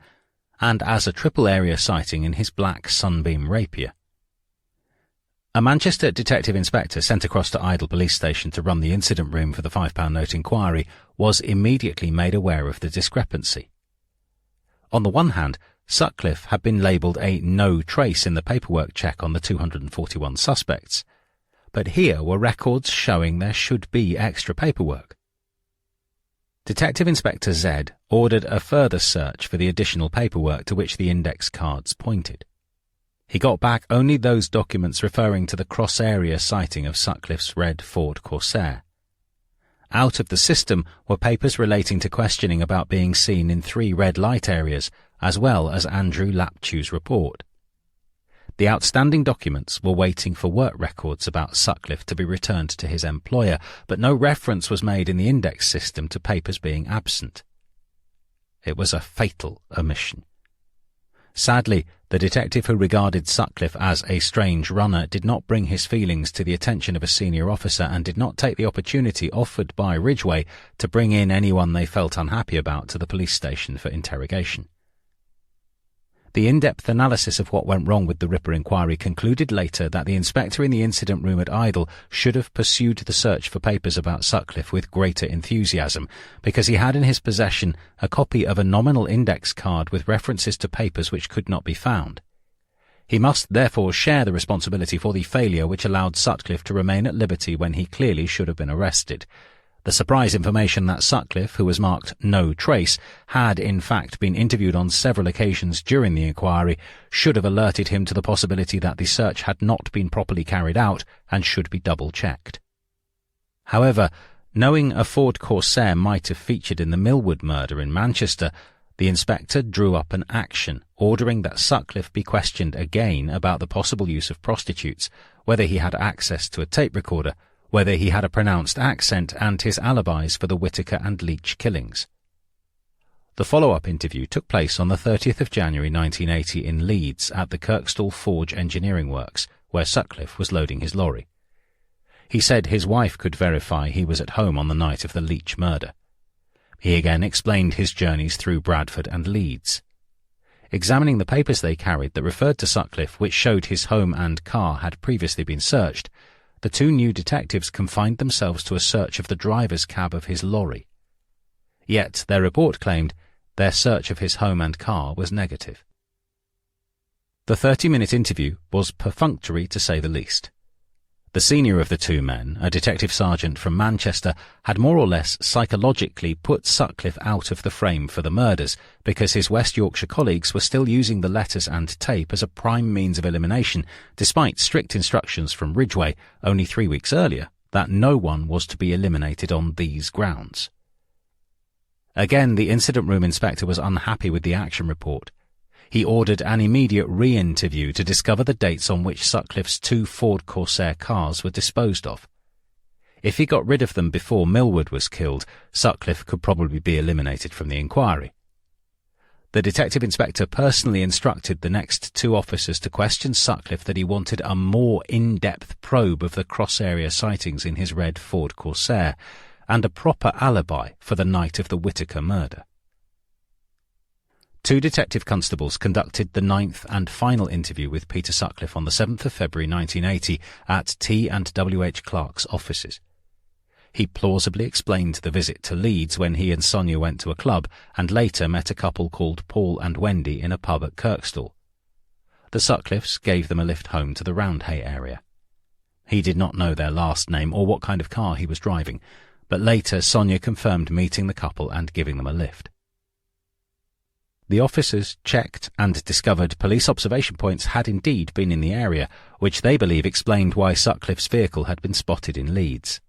and as a triple-area sighting in his black Sunbeam Rapier. A Manchester detective inspector sent across to Idle Police Station to run the incident room for the £5 note inquiry was immediately made aware of the discrepancy. On the one hand, Sutcliffe had been labelled a no trace in the paperwork check on the 241 suspects, but here were records showing there should be extra paperwork. Detective Inspector Z ordered a further search for the additional paperwork to which the index cards pointed. He got back only those documents referring to the cross-area sighting of Sutcliffe's red Ford Corsair. Out of the system were papers relating to questioning about being seen in 3 red light areas, as well as Andrew Lapchew's report. The outstanding documents were waiting for work records about Sutcliffe to be returned to his employer, but no reference was made in the index system to papers being absent. It was a fatal omission. Sadly, the detective who regarded Sutcliffe as a strange runner did not bring his feelings to the attention of a senior officer and did not take the opportunity offered by Ridgway to bring in anyone they felt unhappy about to the police station for interrogation. The in-depth analysis of what went wrong with the Ripper inquiry concluded later that the inspector in the incident room at Idle should have pursued the search for papers about Sutcliffe with greater enthusiasm, because he had in his possession a copy of a nominal index card with references to papers which could not be found. He must therefore share the responsibility for the failure which allowed Sutcliffe to remain at liberty when he clearly should have been arrested. The surprise information that Sutcliffe, who was marked no trace, had in fact been interviewed on several occasions during the inquiry, should have alerted him to the possibility that the search had not been properly carried out and should be double-checked. However, knowing a Ford Corsair might have featured in the Millwood murder in Manchester, the inspector drew up an action ordering that Sutcliffe be questioned again about the possible use of prostitutes, whether he had access to a tape recorder, whether he had a pronounced accent, and his alibis for the Whittaker and Leach killings. The follow-up interview took place on the 30th of January 1980 in Leeds at the Kirkstall Forge Engineering Works, where Sutcliffe was loading his lorry. He said his wife could verify he was at home on the night of the Leach murder. He again explained his journeys through Bradford and Leeds. Examining the papers they carried that referred to Sutcliffe, which showed his home and car had previously been searched, the two new detectives confined themselves to a search of the driver's cab of his lorry. Yet their report claimed their search of his home and car was negative. The 30-minute interview was perfunctory to say the least. The senior of the two men, a detective sergeant from Manchester, had more or less psychologically put Sutcliffe out of the frame for the murders because his West Yorkshire colleagues were still using the letters and tape as a prime means of elimination, despite strict instructions from Ridgway only 3 weeks earlier that no one was to be eliminated on these grounds. Again, the incident room inspector was unhappy with the action report. He ordered an immediate re-interview to discover the dates on which Sutcliffe's two Ford Corsair cars were disposed of. If he got rid of them before Millwood was killed, Sutcliffe could probably be eliminated from the inquiry. The detective inspector personally instructed the next two officers to question Sutcliffe that he wanted a more in-depth probe of the cross-area sightings in his red Ford Corsair and a proper alibi for the night of the Whittaker murder. Two detective constables conducted the 9th and final interview with Peter Sutcliffe on the 7th of February 1980 at T&W.H. Clark's offices. He plausibly explained the visit to Leeds when he and Sonia went to a club and later met a couple called Paul and Wendy in a pub at Kirkstall. The Sutcliffes gave them a lift home to the Roundhay area. He did not know their last name or what kind of car he was driving, but later Sonia confirmed meeting the couple and giving them a lift. The officers checked and discovered police observation points had indeed been in the area, which they believe explained why Sutcliffe's vehicle had been spotted in Leeds.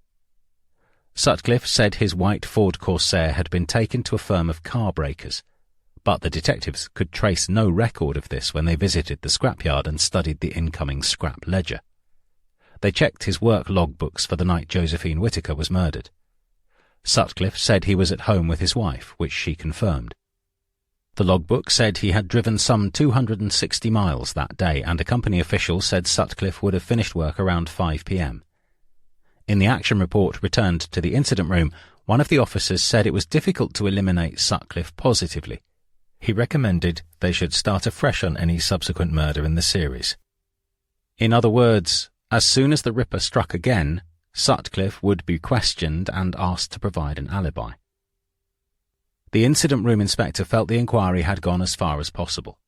Sutcliffe said his white Ford Corsair had been taken to a firm of car breakers, but the detectives could trace no record of this when they visited the scrapyard and studied the incoming scrap ledger. They checked his work logbooks for the night Josephine Whittaker was murdered. Sutcliffe said he was at home with his wife, which she confirmed. The logbook said he had driven some 260 miles that day, and a company official said Sutcliffe would have finished work around 5 p.m. In the action report returned to the incident room, one of the officers said it was difficult to eliminate Sutcliffe positively. He recommended they should start afresh on any subsequent murder in the series. In other words, as soon as the Ripper struck again, Sutcliffe would be questioned and asked to provide an alibi. The incident room inspector felt the inquiry had gone as far as possible.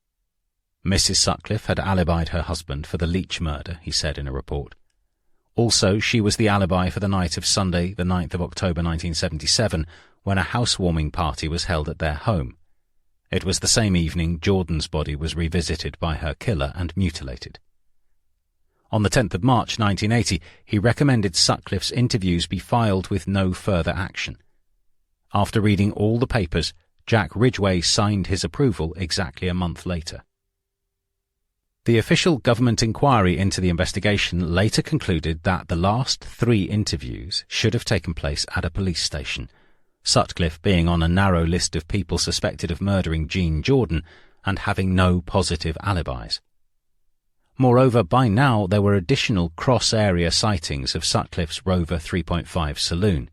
Mrs. Sutcliffe had alibied her husband for the Leach murder, he said in a report. Also, she was the alibi for the night of Sunday, the 9th of October 1977, when a housewarming party was held at their home. It was the same evening Jordan's body was revisited by her killer and mutilated. On the 10th of March 1980, he recommended Sutcliffe's interviews be filed with no further action. After reading all the papers, Jack Ridgway signed his approval exactly a month later. The official government inquiry into the investigation later concluded that the last 3 interviews should have taken place at a police station, Sutcliffe being on a narrow list of people suspected of murdering Jean Jordan, and having no positive alibis. Moreover, by now there were additional cross-area sightings of Sutcliffe's Rover 3.5 saloon.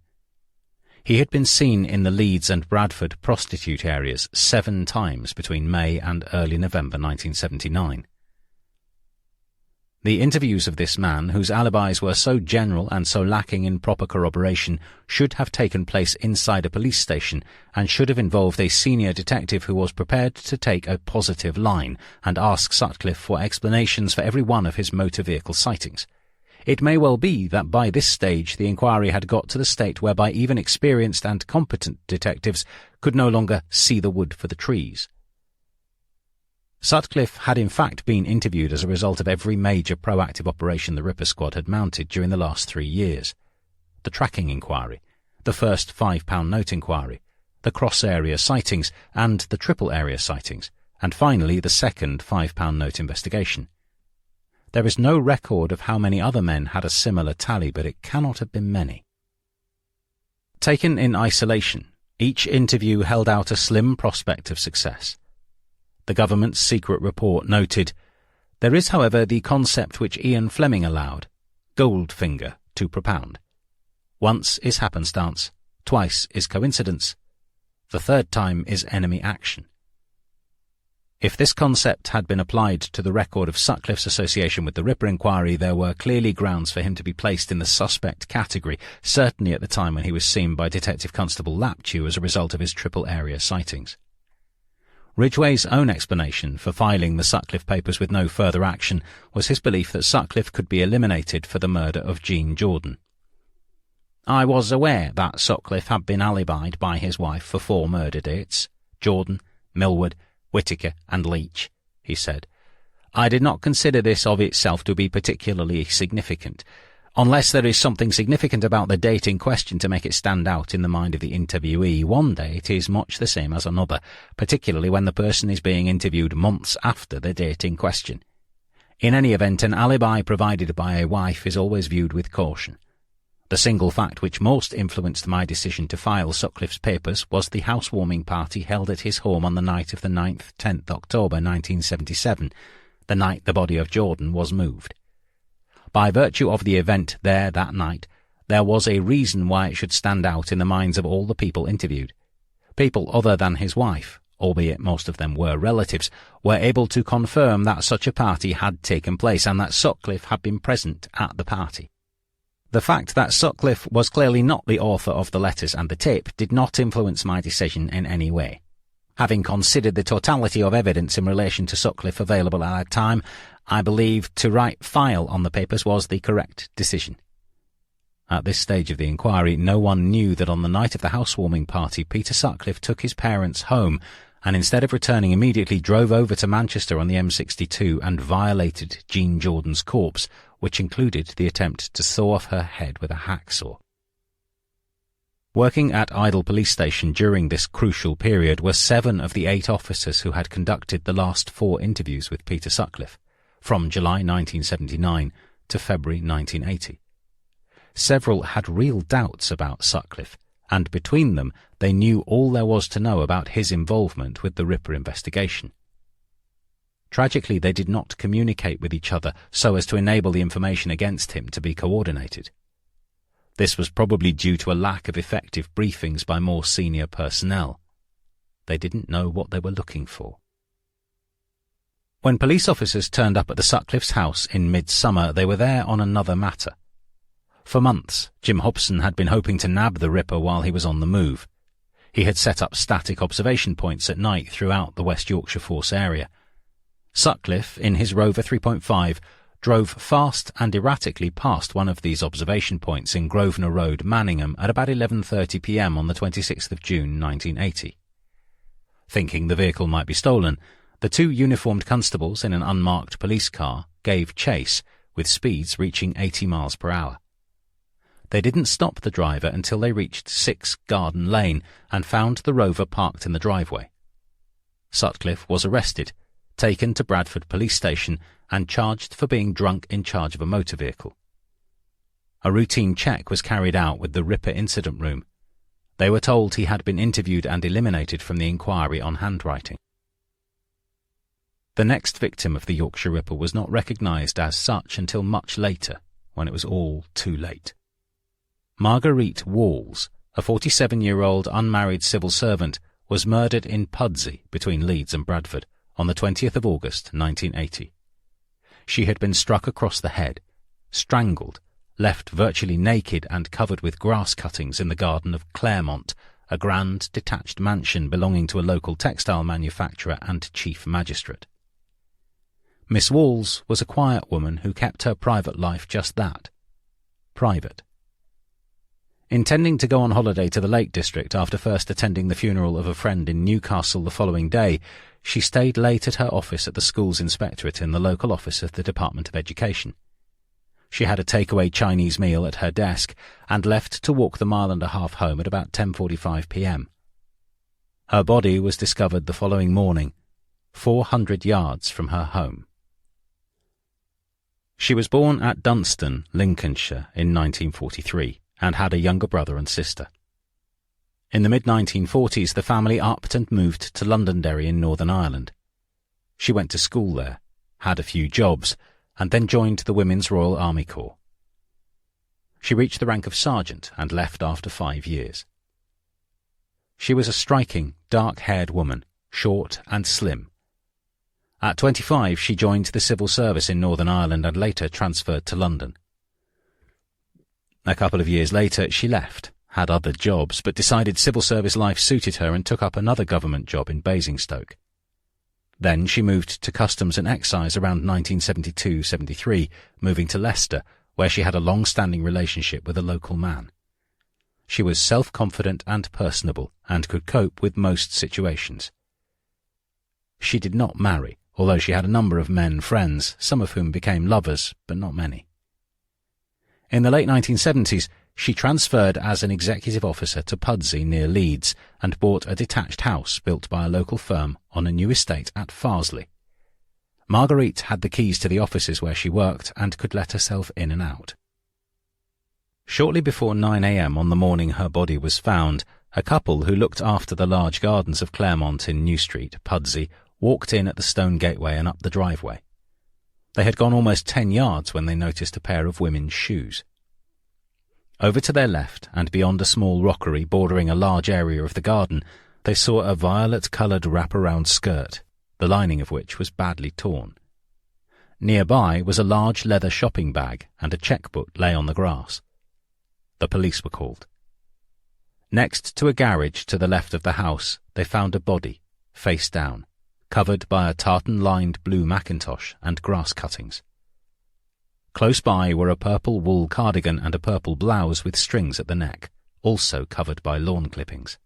He had been seen in the Leeds and Bradford prostitute areas 7 times between May and early November 1979. The interviews of this man, whose alibis were so general and so lacking in proper corroboration, should have taken place inside a police station and should have involved a senior detective who was prepared to take a positive line and ask Sutcliffe for explanations for every one of his motor vehicle sightings. It may well be that by this stage the inquiry had got to the state whereby even experienced and competent detectives could no longer see the wood for the trees. Sutcliffe had in fact been interviewed as a result of every major proactive operation the Ripper Squad had mounted during the last 3 years. The tracking inquiry, the first £5 note inquiry, the cross-area sightings and the triple-area sightings, and finally the second £5 note investigation. There is no record of how many other men had a similar tally, but it cannot have been many. Taken in isolation, each interview held out a slim prospect of success. The government's secret report noted, "There is, however, the concept which Ian Fleming allowed, Goldfinger, to propound. Once is happenstance, twice is coincidence, the third time is enemy action." If this concept had been applied to the record of Sutcliffe's association with the Ripper inquiry, there were clearly grounds for him to be placed in the suspect category, certainly at the time when he was seen by Detective Constable Laptew as a result of his triple-area sightings. Ridgway's own explanation for filing the Sutcliffe papers with no further action was his belief that Sutcliffe could be eliminated for the murder of Jean Jordan. "I was aware that Sutcliffe had been alibied by his wife for 4 murder dates, Jordan, Millward, Whittaker and Leach," he said. "I did not consider this of itself to be particularly significant. Unless there is something significant about the date in question to make it stand out in the mind of the interviewee, one date is much the same as another, particularly when the person is being interviewed months after the date in question. In any event, an alibi provided by a wife is always viewed with caution. The single fact which most influenced my decision to file Sutcliffe's papers was the housewarming party held at his home on the night of the 9th-10th October 1977, the night the body of Jordan was moved. By virtue of the event there that night, there was a reason why it should stand out in the minds of all the people interviewed. People other than his wife, albeit most of them were relatives, were able to confirm that such a party had taken place and that Sutcliffe had been present at the party. The fact that Sutcliffe was clearly not the author of the letters and the tape did not influence my decision in any way. Having considered the totality of evidence in relation to Sutcliffe available at that time, I believed to write file on the papers was the correct decision. At this stage of the inquiry, no one knew that on the night of the housewarming party, Peter Sutcliffe took his parents home and instead of returning immediately drove over to Manchester on the M62 and violated Jean Jordan's corpse, which included the attempt to saw off her head with a hacksaw. Working at Idle Police Station during this crucial period were 7 of the 8 officers who had conducted the last 4 interviews with Peter Sutcliffe, from July 1979 to February 1980. Several had real doubts about Sutcliffe, and between them they knew all there was to know about his involvement with the Ripper investigation. Tragically, they did not communicate with each other so as to enable the information against him to be coordinated. This was probably due to a lack of effective briefings by more senior personnel. They didn't know what they were looking for. When police officers turned up at the Sutcliffe's house in midsummer, they were there on another matter. For months, Jim Hobson had been hoping to nab the Ripper while he was on the move. He had set up static observation points at night throughout the West Yorkshire Force area. Sutcliffe, in his Rover 3.5, drove fast and erratically past one of these observation points in Grosvenor Road, Manningham, at about 11:30 p.m. on the 26th of June 1980. Thinking the vehicle might be stolen, the 2 uniformed constables in an unmarked police car gave chase, with speeds reaching 80 miles per hour. They didn't stop the driver until they reached 6 Garden Lane and found the Rover parked in the driveway. Sutcliffe was arrested, taken to Bradford Police Station and charged for being drunk in charge of a motor vehicle. A routine check was carried out with the Ripper incident room. They were told he had been interviewed and eliminated from the inquiry on handwriting. The next victim of the Yorkshire Ripper was not recognised as such until much later, when it was all too late. Marguerite Walls, a 47-year-old unmarried civil servant, was murdered in Pudsey between Leeds and Bradford on the 20th of August 1980. She had been struck across the head, strangled, left virtually naked and covered with grass cuttings in the garden of Claremont, a grand detached mansion belonging to a local textile manufacturer and chief magistrate. Miss Walls was a quiet woman who kept her private life just that, private. Intending to go on holiday to the Lake District after first attending the funeral of a friend in Newcastle the following day, she stayed late at her office at the school's inspectorate in the local office of the Department of Education. She had a takeaway Chinese meal at her desk and left to walk the mile-and-a-half home at about 10:45 p.m. Her body was discovered the following morning, 400 yards from her home. She was born at Dunstan, Lincolnshire, in 1943, and had a younger brother and sister. In the mid-1940s, the family upped and moved to Londonderry in Northern Ireland. She went to school there, had a few jobs, and then joined the Women's Royal Army Corps. She reached the rank of sergeant and left after 5 years. She was a striking, dark-haired woman, short and slim. At 25, she joined the civil service in Northern Ireland and later transferred to London. A couple of years later, she left, had other jobs, but decided civil service life suited her and took up another government job in Basingstoke. Then she moved to Customs and Excise around 1972-73, moving to Leicester, where she had a long-standing relationship with a local man. She was self-confident and personable, and could cope with most situations. She did not marry, although she had a number of men friends, some of whom became lovers, but not many. In the late 1970s, she transferred as an executive officer to Pudsey near Leeds and bought a detached house built by a local firm on a new estate at Farsley. Marguerite had the keys to the offices where she worked and could let herself in and out. Shortly before 9 a.m. on the morning her body was found, a couple who looked after the large gardens of Claremont in New Street, Pudsey, walked in at the stone gateway and up the driveway. They had gone almost 10 yards when they noticed a pair of women's shoes. Over to their left, and beyond a small rockery bordering a large area of the garden, they saw a violet-coloured wrap-around skirt, the lining of which was badly torn. Nearby was a large leather shopping bag, and a cheque-book lay on the grass. The police were called. Next to a garage to the left of the house, they found a body, face down, covered by a tartan-lined blue mackintosh and grass cuttings. Close by were a purple wool cardigan and a purple blouse with strings at the neck, also covered by lawn clippings.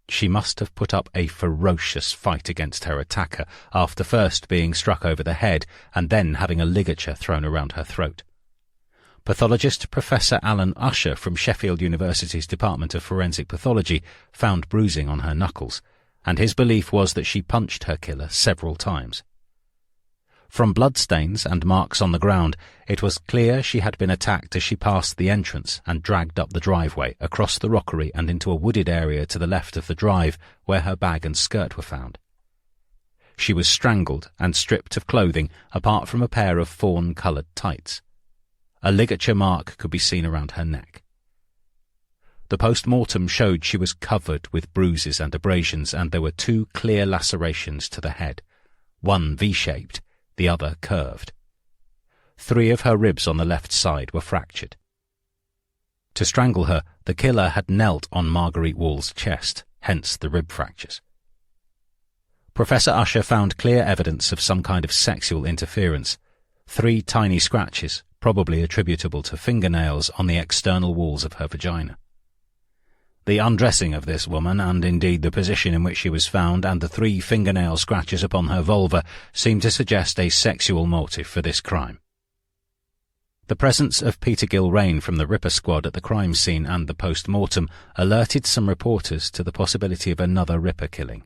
She must have put up a ferocious fight against her attacker after first being struck over the head and then having a ligature thrown around her throat. Pathologist Professor Alan Usher from Sheffield University's Department of Forensic Pathology found bruising on her knuckles, and his belief was that she punched her killer several times. From bloodstains and marks on the ground, it was clear she had been attacked as she passed the entrance and dragged up the driveway, across the rockery and into a wooded area to the left of the drive where her bag and skirt were found. She was strangled and stripped of clothing apart from a pair of fawn-coloured tights. A ligature mark could be seen around her neck. The post-mortem showed she was covered with bruises and abrasions, and there were 2 clear lacerations to the head, one V-shaped, the other curved. 3 of her ribs on the left side were fractured. To strangle her, the killer had knelt on Marguerite Wall's chest, hence the rib fractures. Professor Usher found clear evidence of some kind of sexual interference, 3 tiny scratches, probably attributable to fingernails on the external walls of her vagina. The undressing of this woman, and indeed the position in which she was found, and the 3 fingernail scratches upon her vulva, seemed to suggest a sexual motive for this crime. The presence of Peter Gilrain from the Ripper Squad at the crime scene and the post-mortem alerted some reporters to the possibility of another Ripper killing.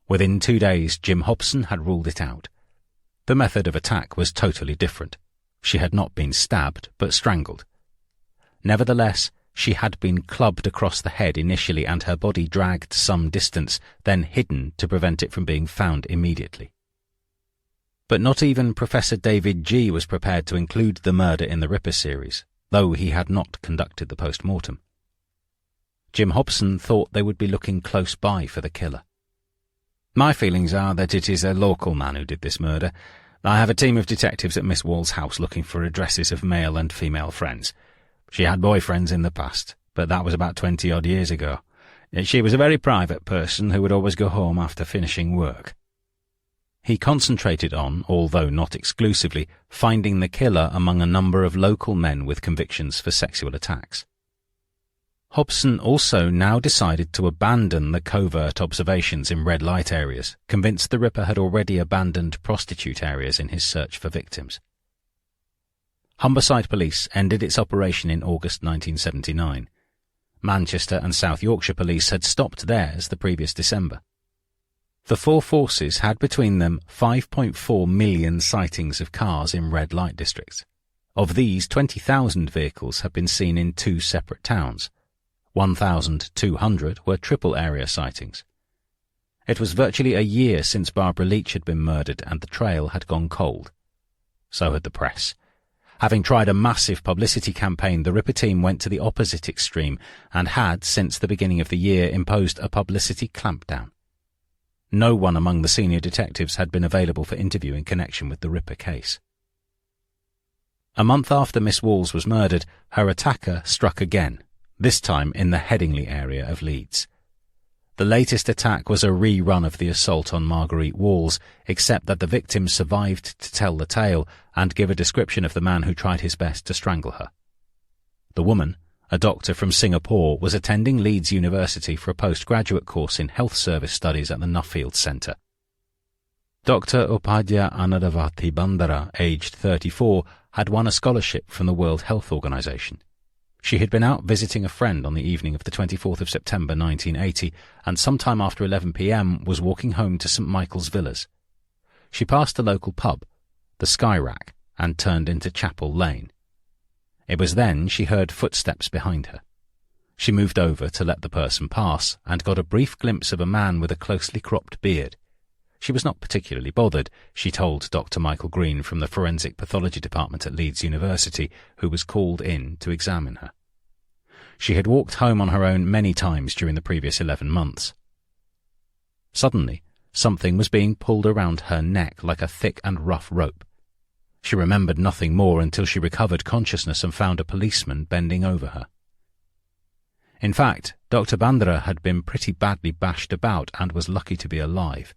Within 2 days, Jim Hobson had ruled it out. The method of attack was totally different. She had not been stabbed, but strangled. Nevertheless, She had been clubbed across the head initially and her body dragged some distance, then hidden to prevent it from being found immediately. But not even Professor David G. was prepared to include the murder in the Ripper series, though he had not conducted the post-mortem. Jim Hobson thought they would be looking close by for the killer. "My feelings are that it is a local man who did this murder. I have a team of detectives at Miss Wall's house looking for addresses of male and female friends. She had boyfriends in the past, but that was about 20-odd years ago. She was a very private person who would always go home after finishing work." He concentrated on, although not exclusively, finding the killer among a number of local men with convictions for sexual attacks. Hobson also now decided to abandon the covert observations in red light areas, convinced the Ripper had already abandoned prostitute areas in his search for victims. Humberside Police ended its operation in August 1979. Manchester and South Yorkshire Police had stopped theirs the previous December. The four forces had between them 5.4 million sightings of cars in red light districts. Of these, 20,000 vehicles had been seen in two separate towns. 1,200 were triple-area sightings. It was virtually a year since Barbara Leach had been murdered and the trail had gone cold. So had the press. Having tried a massive publicity campaign, the Ripper team went to the opposite extreme and had, since the beginning of the year, imposed a publicity clampdown. No one among the senior detectives had been available for interview in connection with the Ripper case. A month after Miss Walls was murdered, her attacker struck again, this time in the Headingley area of Leeds. The latest attack was a rerun of the assault on Marguerite Walls, except that the victim survived to tell the tale and give a description of the man who tried his best to strangle her. The woman, a doctor from Singapore, was attending Leeds University for a postgraduate course in health service studies at the Nuffield Centre. Dr. Upadhyaya Anandavati Bandara, aged 34, had won a scholarship from the World Health Organization. She had been out visiting a friend on the evening of the 24th of September 1980 and sometime after 11 p.m. was walking home to St Michael's Villas. She passed a local pub, the Sky Rack, and turned into Chapel Lane. It was then she heard footsteps behind her. She moved over to let the person pass and got a brief glimpse of a man with a closely cropped beard. She was not particularly bothered, she told Dr. Michael Green from the Forensic Pathology Department at Leeds University, who was called in to examine her. She had walked home on her own many times during the previous 11 months. Suddenly, something was being pulled around her neck like a thick and rough rope. She remembered nothing more until she recovered consciousness and found a policeman bending over her. In fact, Dr. Bandara had been pretty badly bashed about and was lucky to be alive.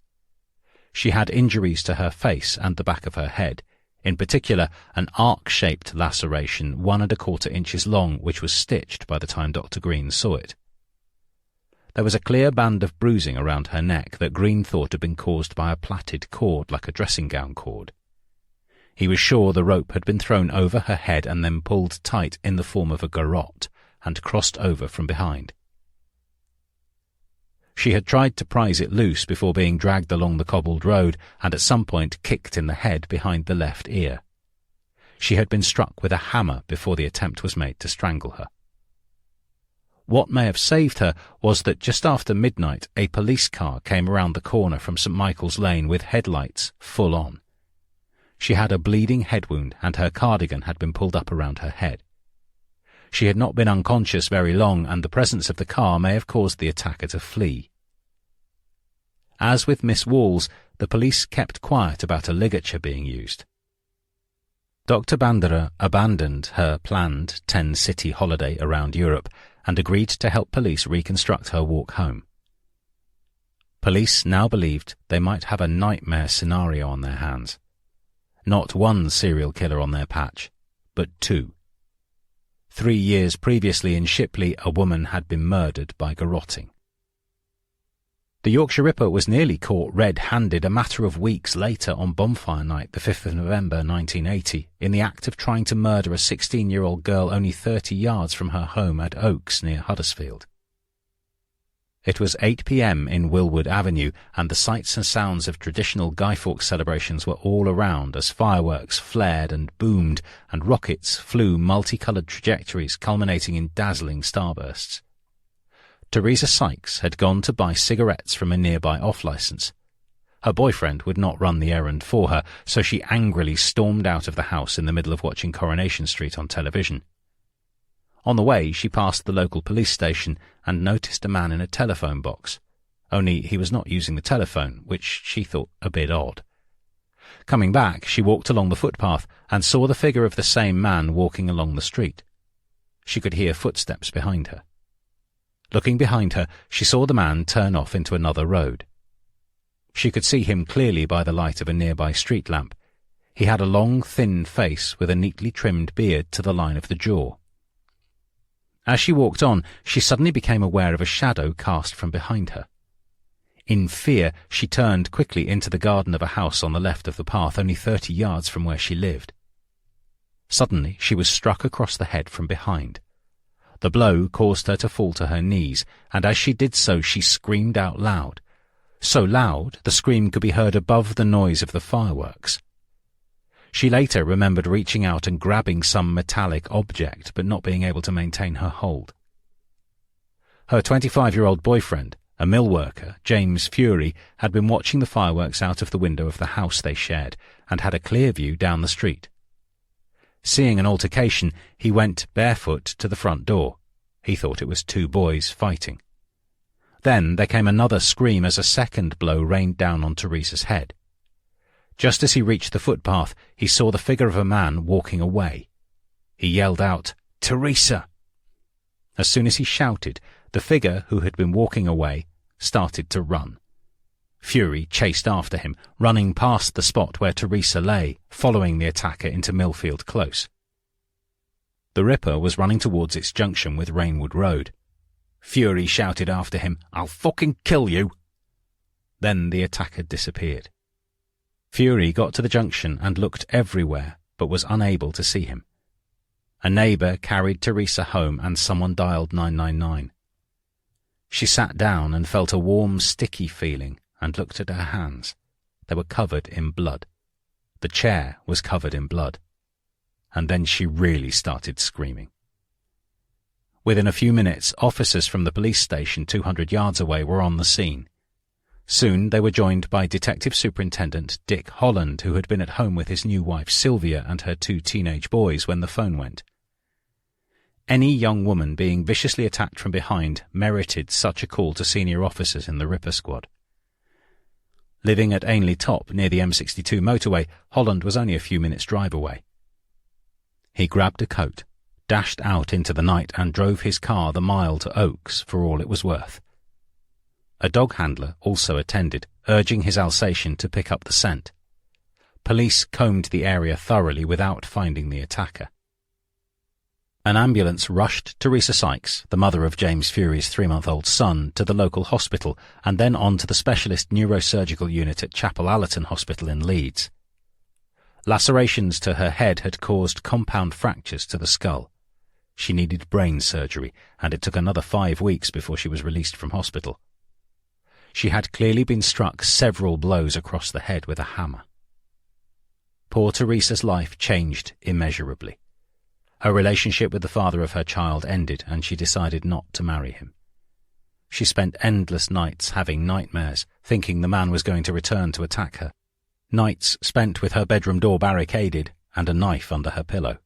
She had injuries to her face and the back of her head, in particular an arc-shaped laceration 1¼ inches long which was stitched by the time Dr. Green saw it. There was a clear band of bruising around her neck that Green thought had been caused by a plaited cord like a dressing-gown cord. He was sure the rope had been thrown over her head and then pulled tight in the form of a garrote and crossed over from behind. She had tried to prise it loose before being dragged along the cobbled road and at some point kicked in the head behind the left ear. She had been struck with a hammer before the attempt was made to strangle her. What may have saved her was that just after midnight a police car came around the corner from St Michael's Lane with headlights full on. She had a bleeding head wound and her cardigan had been pulled up around her head. She had not been unconscious very long and the presence of the car may have caused the attacker to flee. As with Miss Walls, the police kept quiet about a ligature being used. Dr. Bandara abandoned her planned 10-city holiday around Europe and agreed to help police reconstruct her walk home. Police now believed they might have a nightmare scenario on their hands. Not one serial killer on their patch, but two. 3 years previously in Shipley, a woman had been murdered by garrotting. The Yorkshire Ripper was nearly caught red-handed a matter of weeks later on Bonfire Night, the 5th of November 1980, in the act of trying to murder a 16-year-old girl only 30 yards from her home at Oaks near Huddersfield. It was 8 p.m. in Willwood Avenue, and the sights and sounds of traditional Guy Fawkes celebrations were all around as fireworks flared and boomed and rockets flew multicoloured trajectories culminating in dazzling starbursts. Teresa Sykes had gone to buy cigarettes from a nearby off-licence. Her boyfriend would not run the errand for her, so she angrily stormed out of the house in the middle of watching Coronation Street on television. On the way, she passed the local police station and noticed a man in a telephone box, only he was not using the telephone, which she thought a bit odd. Coming back, she walked along the footpath and saw the figure of the same man walking along the street. She could hear footsteps behind her. Looking behind her, she saw the man turn off into another road. She could see him clearly by the light of a nearby street lamp. He had a long, thin face with a neatly trimmed beard to the line of the jaw. As she walked on, she suddenly became aware of a shadow cast from behind her. In fear, she turned quickly into the garden of a house on the left of the path, only 30 yards from where she lived. Suddenly, she was struck across the head from behind. The blow caused her to fall to her knees, and as she did so, she screamed out loud. So loud, the scream could be heard above the noise of the fireworks. She later remembered reaching out and grabbing some metallic object, but not being able to maintain her hold. Her 25-year-old boyfriend, a mill worker, James Fury, had been watching the fireworks out of the window of the house they shared, and had a clear view down the street. Seeing an altercation, he went barefoot to the front door. He thought it was two boys fighting. Then there came another scream as a second blow rained down on Teresa's head. Just as he reached the footpath, he saw the figure of a man walking away. He yelled out, "Teresa!" As soon as he shouted, the figure who had been walking away started to run. Fury chased after him, running past the spot where Teresa lay, following the attacker into Millfield Close. The Ripper was running towards its junction with Rainwood Road. Fury shouted after him, "I'll fucking kill you!" Then the attacker disappeared. Fury got to the junction and looked everywhere, but was unable to see him. A neighbour carried Teresa home and someone dialed 999. She sat down and felt a warm, sticky feeling and looked at her hands. They were covered in blood. The chair was covered in blood. And then she really started screaming. Within a few minutes, officers from the police station 200 yards away were on the scene. Soon they were joined by Detective Superintendent Dick Holland, who had been at home with his new wife Sylvia and her two teenage boys when the phone went. Any young woman being viciously attacked from behind merited such a call to senior officers in the Ripper Squad. Living at Ainley Top near the M62 motorway, Holland was only a few minutes' drive away. He grabbed a coat, dashed out into the night and drove his car the mile to Oaks for all it was worth. A dog handler also attended, urging his Alsatian to pick up the scent. Police combed the area thoroughly without finding the attacker. An ambulance rushed Teresa Sykes, the mother of James Fury's 3-month-old son, to the local hospital and then on to the specialist neurosurgical unit at Chapel Allerton Hospital in Leeds. Lacerations to her head had caused compound fractures to the skull. She needed brain surgery, and it took another 5 weeks before she was released from hospital. She had clearly been struck several blows across the head with a hammer. Poor Teresa's life changed immeasurably. Her relationship with the father of her child ended, and she decided not to marry him. She spent endless nights having nightmares, thinking the man was going to return to attack her. Nights spent with her bedroom door barricaded and a knife under her pillow.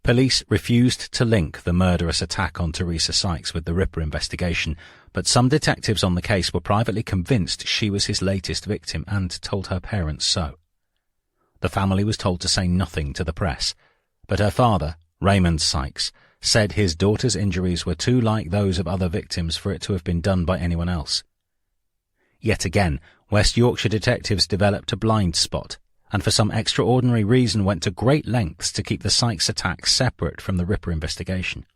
Police refused to link the murderous attack on Teresa Sykes with the Ripper investigation, but some detectives on the case were privately convinced she was his latest victim and told her parents so. The family was told to say nothing to the press, but her father, Raymond Sykes, said his daughter's injuries were too like those of other victims for it to have been done by anyone else. Yet again, West Yorkshire detectives developed a blind spot, and for some extraordinary reason went to great lengths to keep the Sykes attack separate from the Ripper investigation.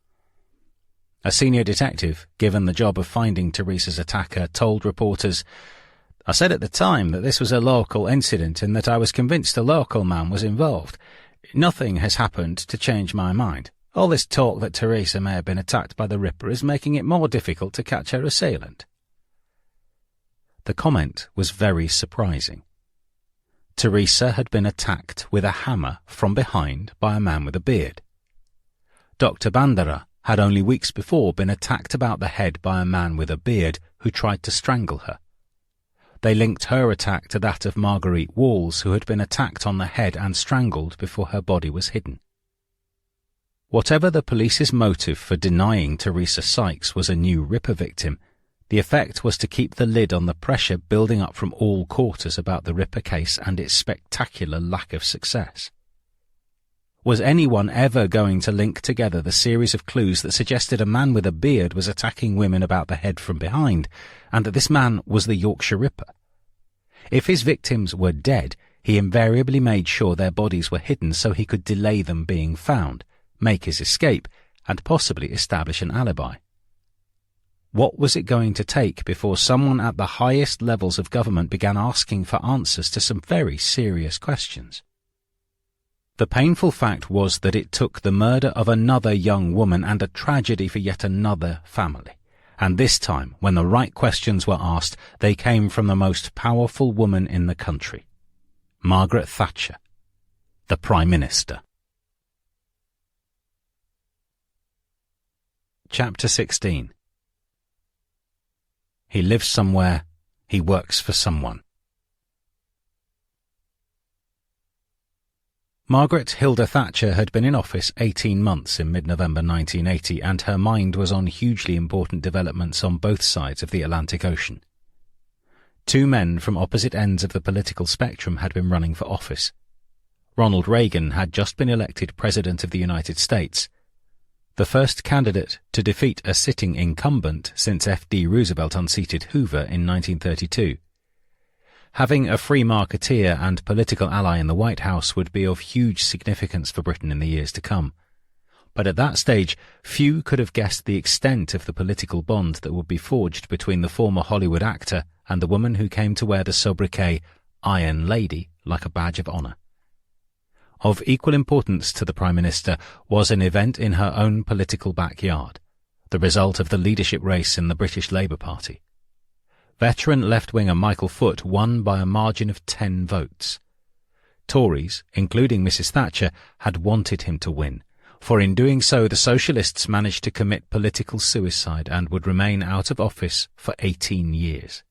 A senior detective, given the job of finding Teresa's attacker, told reporters, "I said at the time that this was a local incident and that I was convinced a local man was involved. Nothing has happened to change my mind. All this talk that Teresa may have been attacked by the Ripper is making it more difficult to catch her assailant. The comment was very surprising. Teresa had been attacked with a hammer from behind by a man with a beard. Dr. Bandera had only weeks before been attacked about the head by a man with a beard who tried to strangle her. They linked her attack to that of Marguerite Walls, who had been attacked on the head and strangled before her body was hidden. Whatever the police's motive for denying Teresa Sykes was a new Ripper victim, the effect was to keep the lid on the pressure building up from all quarters about the Ripper case and its spectacular lack of success. Was anyone ever going to link together the series of clues that suggested a man with a beard was attacking women about the head from behind, and that this man was the Yorkshire Ripper? If his victims were dead, he invariably made sure their bodies were hidden so he could delay them being found, make his escape, and possibly establish an alibi. What was it going to take before someone at the highest levels of government began asking for answers to some very serious questions? The painful fact was that it took the murder of another young woman and a tragedy for yet another family. And this time, when the right questions were asked, they came from the most powerful woman in the country, Margaret Thatcher, the Prime Minister. Chapter 16. He lives somewhere, he works for someone. Margaret Hilda Thatcher had been in office 18 months in mid-November 1980, and her mind was on hugely important developments on both sides of the Atlantic Ocean. Two men from opposite ends of the political spectrum had been running for office. Ronald Reagan had just been elected President of the United States, the first candidate to defeat a sitting incumbent since F.D. Roosevelt unseated Hoover in 1932. Having a free marketeer and political ally in the White House would be of huge significance for Britain in the years to come. But at that stage, few could have guessed the extent of the political bond that would be forged between the former Hollywood actor and the woman who came to wear the sobriquet Iron Lady like a badge of honour. Of equal importance to the Prime Minister was an event in her own political backyard, the result of the leadership race in the British Labour Party. Veteran left-winger Michael Foot won by a margin of 10 votes. Tories, including Mrs. Thatcher, had wanted him to win, for in doing so the Socialists managed to commit political suicide and would remain out of office for 18 years.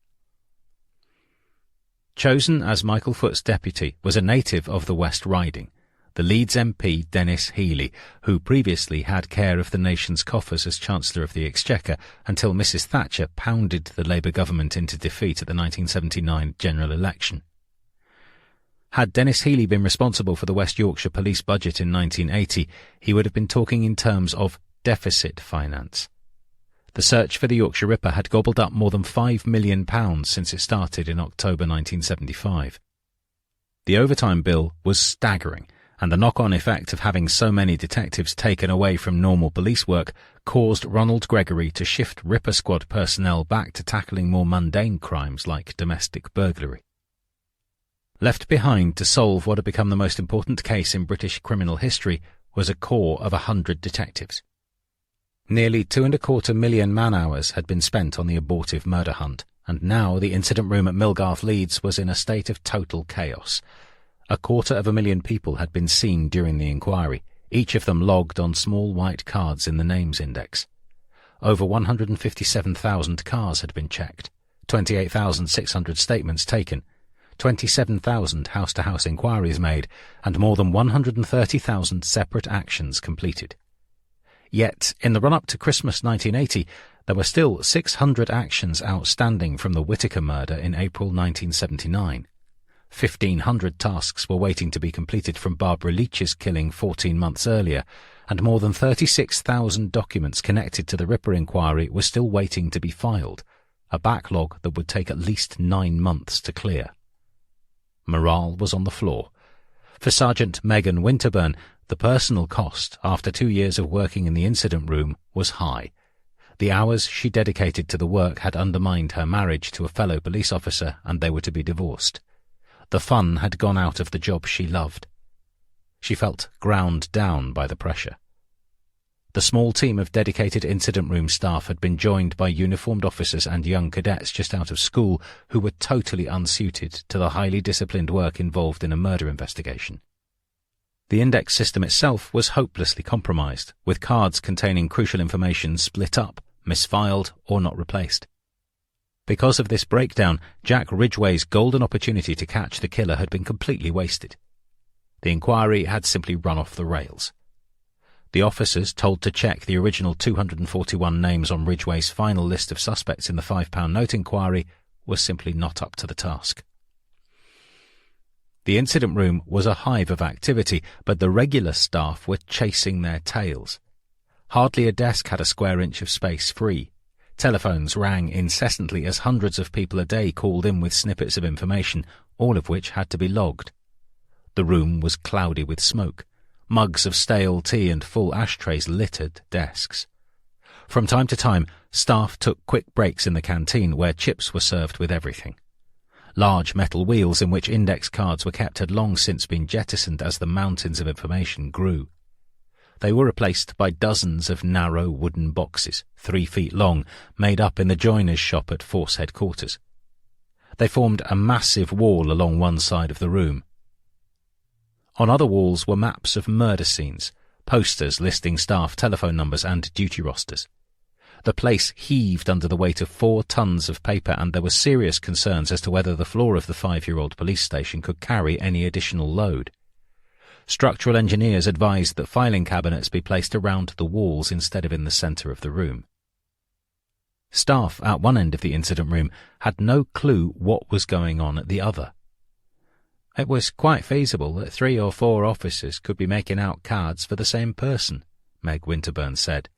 Chosen as Michael Foot's deputy was a native of the West Riding, the Leeds MP Dennis Healey, who previously had care of the nation's coffers as Chancellor of the Exchequer until Mrs. Thatcher pounded the Labour government into defeat at the 1979 general election. Had Dennis Healey been responsible for the West Yorkshire police budget in 1980, he would have been talking in terms of deficit finance. The search for the Yorkshire Ripper had gobbled up more than £5 million since it started in October 1975. The overtime bill was staggering, and the knock-on effect of having so many detectives taken away from normal police work caused Ronald Gregory to shift Ripper Squad personnel back to tackling more mundane crimes like domestic burglary. Left behind to solve what had become the most important case in British criminal history was a corps of 100 detectives. Nearly 2.25 million man-hours had been spent on the abortive murder hunt, and now the incident room at Millgarth Leeds was in a state of total chaos. 250,000 people had been seen during the inquiry, each of them logged on small white cards in the names index. Over 157,000 cars had been checked, 28,600 statements taken, 27,000 house-to-house inquiries made, and more than 130,000 separate actions completed. Yet, in the run-up to Christmas 1980, there were still 600 actions outstanding from the Whittaker murder in April 1979. 1,500 tasks were waiting to be completed from Barbara Leach's killing 14 months earlier, and more than 36,000 documents connected to the Ripper inquiry were still waiting to be filed, a backlog that would take at least 9 months to clear. Morale was on the floor. For Sergeant Megan Winterburn, the personal cost, after 2 years of working in the incident room, was high. The hours she dedicated to the work had undermined her marriage to a fellow police officer, and they were to be divorced. The fun had gone out of the job she loved. She felt ground down by the pressure. The small team of dedicated incident room staff had been joined by uniformed officers and young cadets just out of school who were totally unsuited to the highly disciplined work involved in a murder investigation. The index system itself was hopelessly compromised, with cards containing crucial information split up, misfiled, or not replaced. Because of this breakdown, Jack Ridgway's golden opportunity to catch the killer had been completely wasted. The inquiry had simply run off the rails. The officers, told to check the original 241 names on Ridgway's final list of suspects in the £5 note inquiry, were simply not up to the task. The incident room was a hive of activity, but the regular staff were chasing their tails. Hardly a desk had a square inch of space free. Telephones rang incessantly as hundreds of people a day called in with snippets of information, all of which had to be logged. The room was cloudy with smoke. Mugs of stale tea and full ashtrays littered desks. From time to time, staff took quick breaks in the canteen where chips were served with everything. Large metal wheels in which index cards were kept had long since been jettisoned as the mountains of information grew. They were replaced by dozens of narrow wooden boxes, 3 feet long, made up in the joiner's shop at Force Headquarters. They formed a massive wall along one side of the room. On other walls were maps of murder scenes, posters listing staff telephone numbers and duty rosters. The place heaved under the weight of 4 tons of paper, and there were serious concerns as to whether the floor of the 5-year-old police station could carry any additional load. Structural engineers advised that filing cabinets be placed around the walls instead of in the centre of the room. Staff at one end of the incident room had no clue what was going on at the other. It was quite feasible that 3 or 4 officers could be making out cards for the same person, Meg Winterburn said.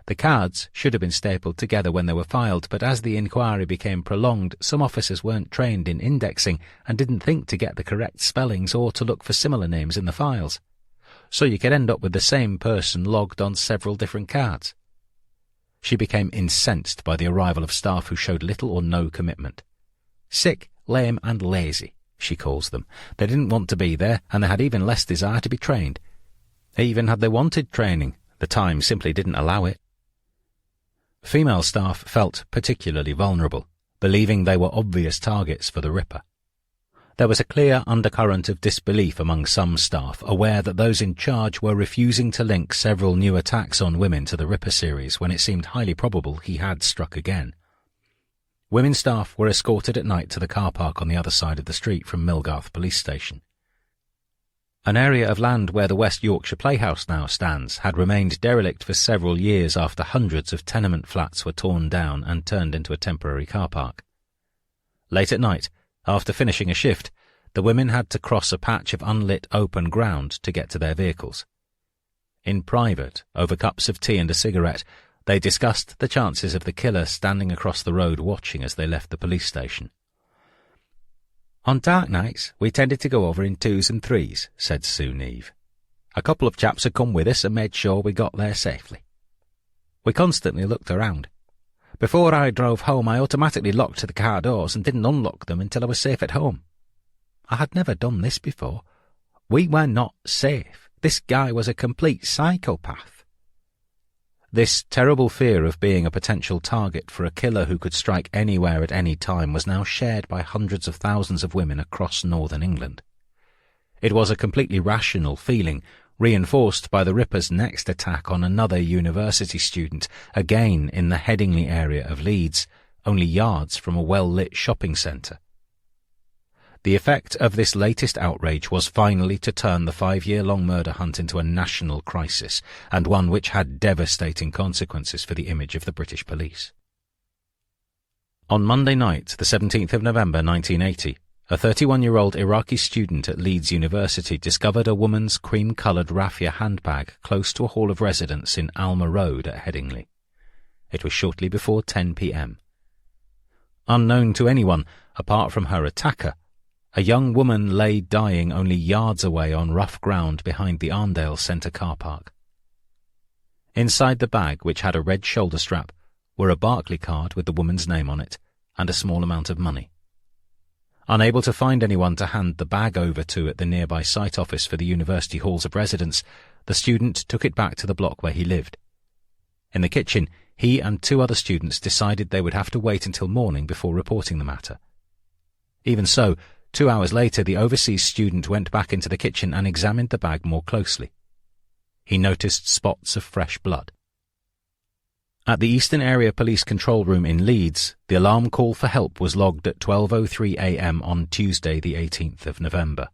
The cards should have been stapled together when they were filed, but as the inquiry became prolonged, some officers weren't trained in indexing and didn't think to get the correct spellings or to look for similar names in the files. So you could end up with the same person logged on several different cards. She became incensed by the arrival of staff who showed little or no commitment. Sick, lame and lazy, she calls them. They didn't want to be there, and they had even less desire to be trained. Even had they wanted training, the time simply didn't allow it. Female staff felt particularly vulnerable, believing they were obvious targets for the Ripper. There was a clear undercurrent of disbelief among some staff, aware that those in charge were refusing to link several new attacks on women to the Ripper series when it seemed highly probable he had struck again. Women staff were escorted at night to the car park on the other side of the street from Millgarth Police Station. An area of land where the West Yorkshire Playhouse now stands had remained derelict for several years after hundreds of tenement flats were torn down and turned into a temporary car park. Late at night, after finishing a shift, the women had to cross a patch of unlit open ground to get to their vehicles. In private, over cups of tea and a cigarette, they discussed the chances of the killer standing across the road watching as they left the police station. On dark nights, we tended to go over in 2s and 3s, said Sue Neve. A couple of chaps had come with us and made sure we got there safely. We constantly looked around. Before I drove home, I automatically locked the car doors and didn't unlock them until I was safe at home. I had never done this before. We were not safe. This guy was a complete psychopath. This terrible fear of being a potential target for a killer who could strike anywhere at any time was now shared by hundreds of thousands of women across northern England. It was a completely rational feeling, reinforced by the Ripper's next attack on another university student, again in the Headingley area of Leeds, only yards from a well-lit shopping centre. The effect of this latest outrage was finally to turn the 5-year-long murder hunt into a national crisis, and one which had devastating consequences for the image of the British police. On Monday night, the 17th of November 1980, a 31-year-old Iraqi student at Leeds University discovered a woman's cream-coloured raffia handbag close to a hall of residence in Alma Road at Headingley. It was shortly before 10 p.m. Unknown to anyone, apart from her attacker, a young woman lay dying only yards away on rough ground behind the Arndale Centre car park. Inside the bag, which had a red shoulder strap, were a Barclay card with the woman's name on it and a small amount of money. Unable to find anyone to hand the bag over to at the nearby site office for the university halls of residence, the student took it back to the block where he lived, In the kitchen, he and 2 other students decided they would have to wait until morning before reporting the matter. Even so, 2 hours later, the overseas student went back into the kitchen and examined the bag more closely. He noticed spots of fresh blood. At the Eastern Area Police Control Room in Leeds, the alarm call for help was logged at 12:03 a.m. on Tuesday the 18th of November.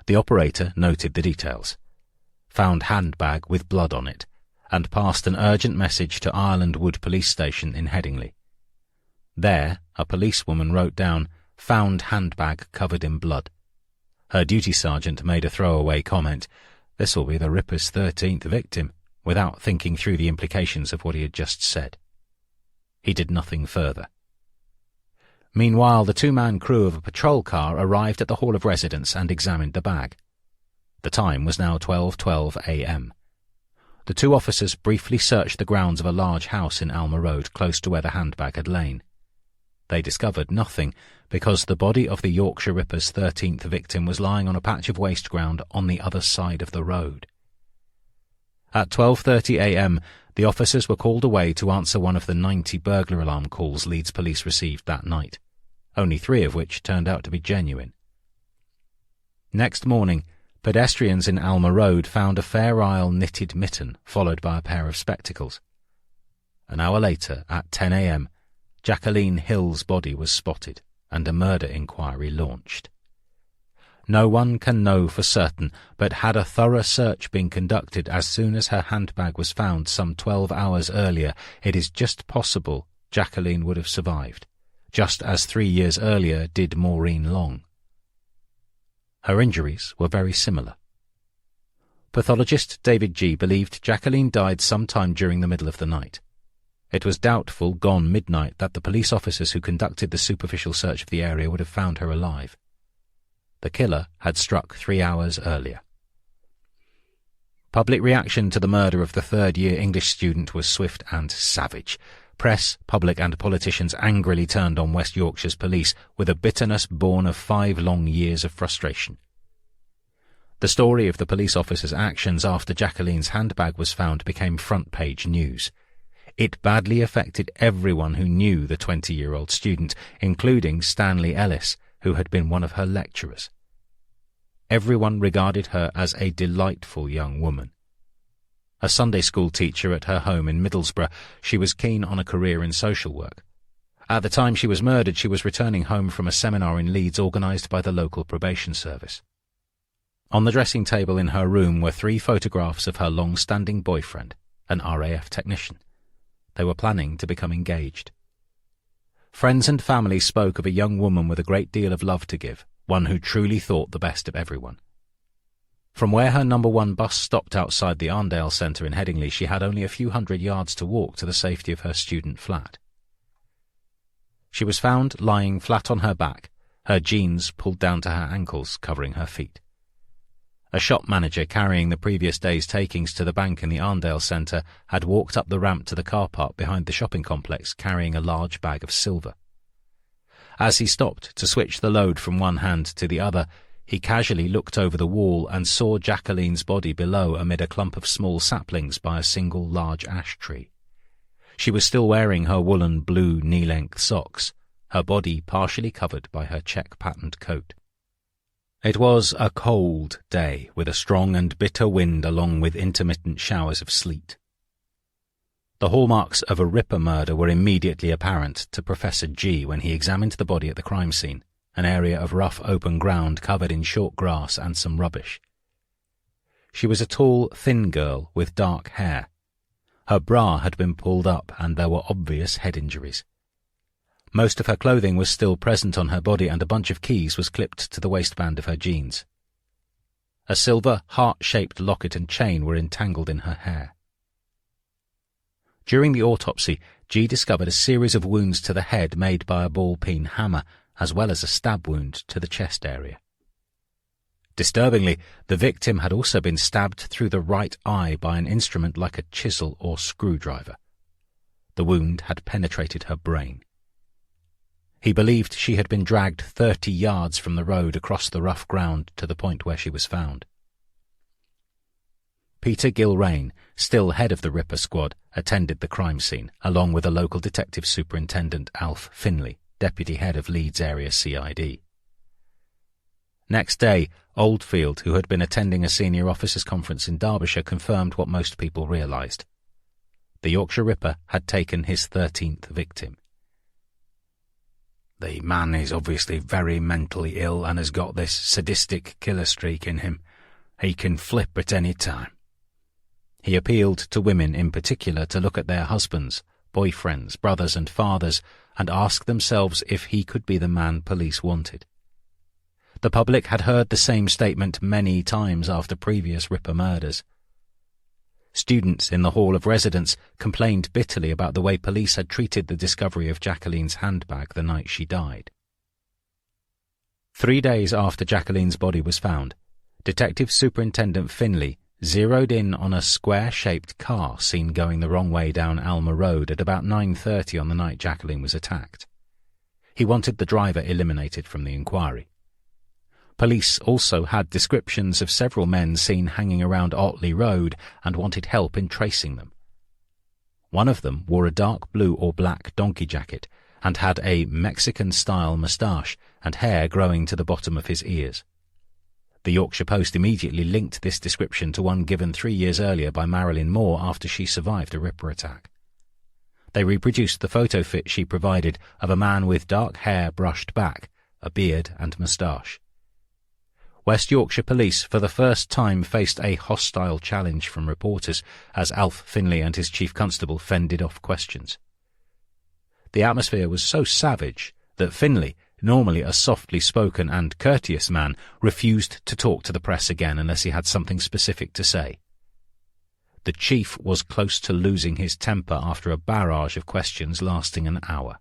The operator noted the details, found handbag with blood on it, and passed an urgent message to Ireland Wood Police Station in Headingley. There, a policewoman wrote down, "Found handbag covered in blood." Her duty sergeant made a throwaway comment, "This'll be the Ripper's 13th victim," without thinking through the implications of what he had just said. He did nothing further. Meanwhile, the 2-man crew of a patrol car arrived at the Hall of Residence and examined the bag. The time was now 12:12 a.m. The 2 officers briefly searched the grounds of a large house in Alma Road close to where the handbag had lain. They discovered nothing, because the body of the Yorkshire Ripper's 13th victim was lying on a patch of waste ground on the other side of the road. At 12:30 a.m., the officers were called away to answer one of the 90 burglar alarm calls Leeds police received that night, only 3 of which turned out to be genuine. Next morning, pedestrians in Alma Road found a Fair Isle knitted mitten followed by a pair of spectacles. An hour later, at 10 a.m., Jacqueline Hill's body was spotted and a murder inquiry launched. No one can know for certain, but had a thorough search been conducted as soon as her handbag was found some 12 hours earlier, it is just possible Jacqueline would have survived, just as 3 years earlier did Maureen Long. Her injuries were very similar. Pathologist David G. believed Jacqueline died sometime during the middle of the night. It was doubtful, gone midnight, that the police officers who conducted the superficial search of the area would have found her alive. The killer had struck 3 hours earlier. Public reaction to the murder of the 3rd-year English student was swift and savage. Press, public and politicians angrily turned on West Yorkshire's police with a bitterness born of 5 long years of frustration. The story of the police officers' actions after Jacqueline's handbag was found became front-page news. It badly affected everyone who knew the 20-year-old student, including Stanley Ellis, who had been one of her lecturers. Everyone regarded her as a delightful young woman. A Sunday school teacher at her home in Middlesbrough, she was keen on a career in social work. At the time she was murdered, she was returning home from a seminar in Leeds organised by the local probation service. On the dressing table in her room were 3 photographs of her long-standing boyfriend, an RAF technician. They were planning to become engaged. Friends and family spoke of a young woman with a great deal of love to give, one who truly thought the best of everyone. From where her number 1 bus stopped outside the Arndale Centre in Headingley, she had only a few hundred yards to walk to the safety of her student flat. She was found lying flat on her back, her jeans pulled down to her ankles, covering her feet. A shop manager carrying the previous day's takings to the bank in the Arndale Centre had walked up the ramp to the car park behind the shopping complex carrying a large bag of silver. As he stopped to switch the load from one hand to the other, he casually looked over the wall and saw Jacqueline's body below amid a clump of small saplings by a single large ash tree. She was still wearing her woolen blue knee-length socks, her body partially covered by her check-patterned coat. It was a cold day, with a strong and bitter wind along with intermittent showers of sleet. The hallmarks of a Ripper murder were immediately apparent to Professor G when he examined the body at the crime scene, an area of rough open ground covered in short grass and some rubbish. She was a tall, thin girl with dark hair. Her bra had been pulled up and there were obvious head injuries. Most of her clothing was still present on her body and a bunch of keys was clipped to the waistband of her jeans. A silver, heart-shaped locket and chain were entangled in her hair. During the autopsy, G discovered a series of wounds to the head made by a ball-peen hammer, as well as a stab wound to the chest area. Disturbingly, the victim had also been stabbed through the right eye by an instrument like a chisel or screwdriver. The wound had penetrated her brain. He believed she had been dragged 30 yards from the road across the rough ground to the point where she was found. Peter Gilrain, still head of the Ripper squad, attended the crime scene, along with a local detective superintendent, Alf Finley, deputy head of Leeds area CID. Next day, Oldfield, who had been attending a senior officers' conference in Derbyshire, confirmed what most people realised. The Yorkshire Ripper had taken his 13th victim. "The man is obviously very mentally ill and has got this sadistic killer streak in him. He can flip at any time." He appealed to women in particular to look at their husbands, boyfriends, brothers and fathers and ask themselves if he could be the man police wanted. The public had heard the same statement many times after previous Ripper murders. Students in the Hall of Residence complained bitterly about the way police had treated the discovery of Jacqueline's handbag the night she died. 3 days after Jacqueline's body was found, Detective Superintendent Finley zeroed in on a square-shaped car seen going the wrong way down Alma Road at about 9:30 on the night Jacqueline was attacked. He wanted the driver eliminated from the inquiry. Police also had descriptions of several men seen hanging around Otley Road and wanted help in tracing them. One of them wore a dark blue or black donkey jacket and had a Mexican-style moustache and hair growing to the bottom of his ears. The Yorkshire Post immediately linked this description to one given 3 years earlier by Marilyn Moore after she survived a Ripper attack. They reproduced the photo fit she provided of a man with dark hair brushed back, a beard and moustache. West Yorkshire Police for the first time faced a hostile challenge from reporters as Alf Finley and his chief constable fended off questions. The atmosphere was so savage that Finley, normally a softly spoken and courteous man, refused to talk to the press again unless he had something specific to say. The chief was close to losing his temper after a barrage of questions lasting an hour.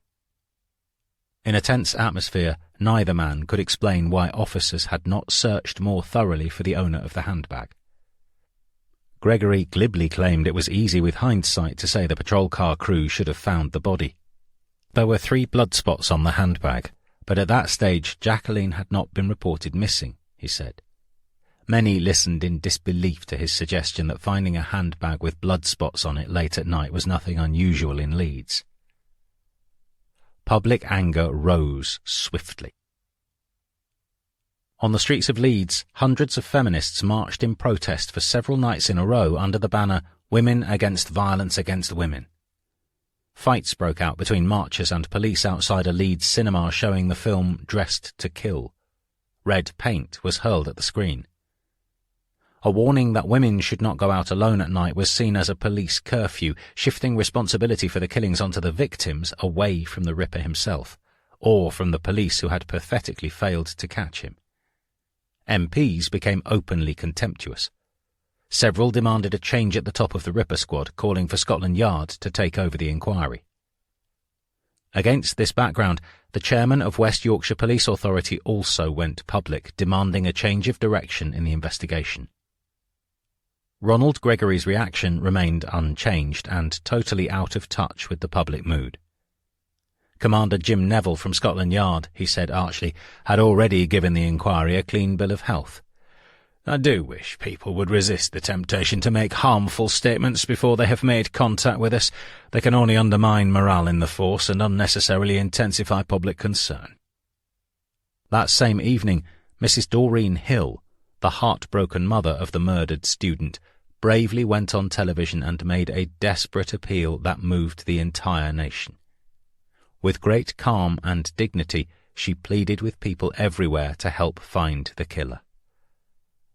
In a tense atmosphere, neither man could explain why officers had not searched more thoroughly for the owner of the handbag. Gregory glibly claimed it was easy with hindsight to say the patrol car crew should have found the body. There were 3 blood spots on the handbag, but at that stage Jacqueline had not been reported missing, he said. Many listened in disbelief to his suggestion that finding a handbag with blood spots on it late at night was nothing unusual in Leeds. Public anger rose swiftly. On the streets of Leeds, hundreds of feminists marched in protest for several nights in a row under the banner "Women Against Violence Against Women." Fights broke out between marchers and police outside a Leeds cinema showing the film Dressed to Kill. Red paint was hurled at the screen. A warning that women should not go out alone at night was seen as a police curfew, shifting responsibility for the killings onto the victims away from the Ripper himself, or from the police who had pathetically failed to catch him. MPs became openly contemptuous. Several demanded a change at the top of the Ripper squad, calling for Scotland Yard to take over the inquiry. Against this background, the chairman of West Yorkshire Police Authority also went public, demanding a change of direction in the investigation. Ronald Gregory's reaction remained unchanged and totally out of touch with the public mood. Commander Jim Neville from Scotland Yard, he said archly, had already given the inquiry a clean bill of health. "I do wish people would resist the temptation to make harmful statements before they have made contact with us. They can only undermine morale in the force and unnecessarily intensify public concern." That same evening, Mrs. Doreen Hill, the heartbroken mother of the murdered student, bravely went on television and made a desperate appeal that moved the entire nation. With great calm and dignity, she pleaded with people everywhere to help find the killer.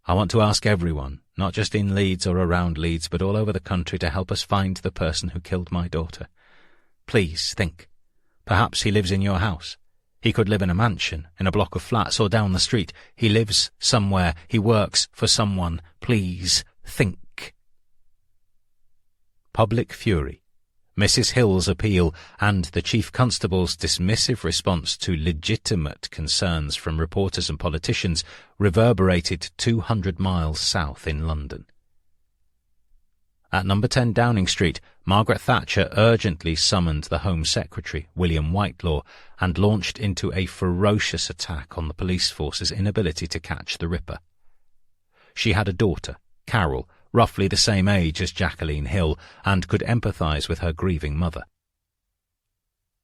"I want to ask everyone, not just in Leeds or around Leeds, but all over the country, to help us find the person who killed my daughter. Please think. Perhaps he lives in your house. He could live in a mansion, in a block of flats, or down the street. He lives somewhere. He works for someone. Please think." Public fury, Mrs. Hill's appeal, and the Chief Constable's dismissive response to legitimate concerns from reporters and politicians reverberated 200 miles south in London. At number 10 Downing Street, Margaret Thatcher urgently summoned the Home Secretary, William Whitelaw, and launched into a ferocious attack on the police force's inability to catch the Ripper. She had a daughter, Carol, roughly the same age as Jacqueline Hill, and could empathise with her grieving mother.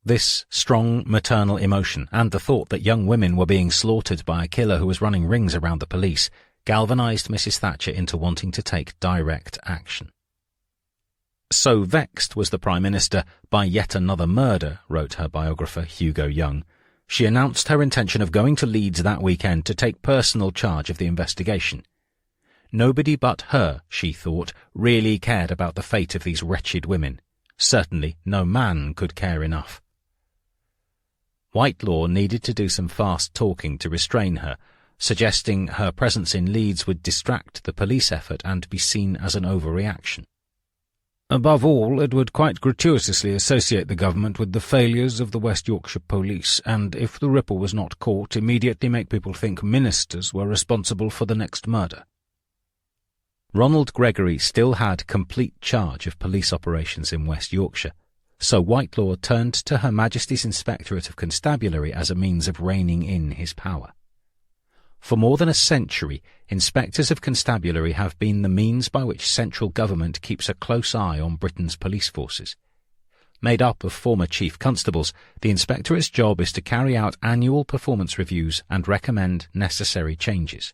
This strong maternal emotion, and the thought that young women were being slaughtered by a killer who was running rings around the police, galvanised Mrs. Thatcher into wanting to take direct action. So vexed was the Prime Minister by yet another murder, wrote her biographer Hugo Young, she announced her intention of going to Leeds that weekend to take personal charge of the investigation. Nobody but her, she thought, really cared about the fate of these wretched women. Certainly no man could care enough. Whitelaw needed to do some fast talking to restrain her, suggesting her presence in Leeds would distract the police effort and be seen as an overreaction. Above all, it would quite gratuitously associate the government with the failures of the West Yorkshire police, and if the Ripper was not caught, immediately make people think ministers were responsible for the next murder. Ronald Gregory still had complete charge of police operations in West Yorkshire, so Whitelaw turned to Her Majesty's Inspectorate of Constabulary as a means of reining in his power. For more than a century, inspectors of constabulary have been the means by which central government keeps a close eye on Britain's police forces. Made up of former chief constables, the inspectorate's job is to carry out annual performance reviews and recommend necessary changes.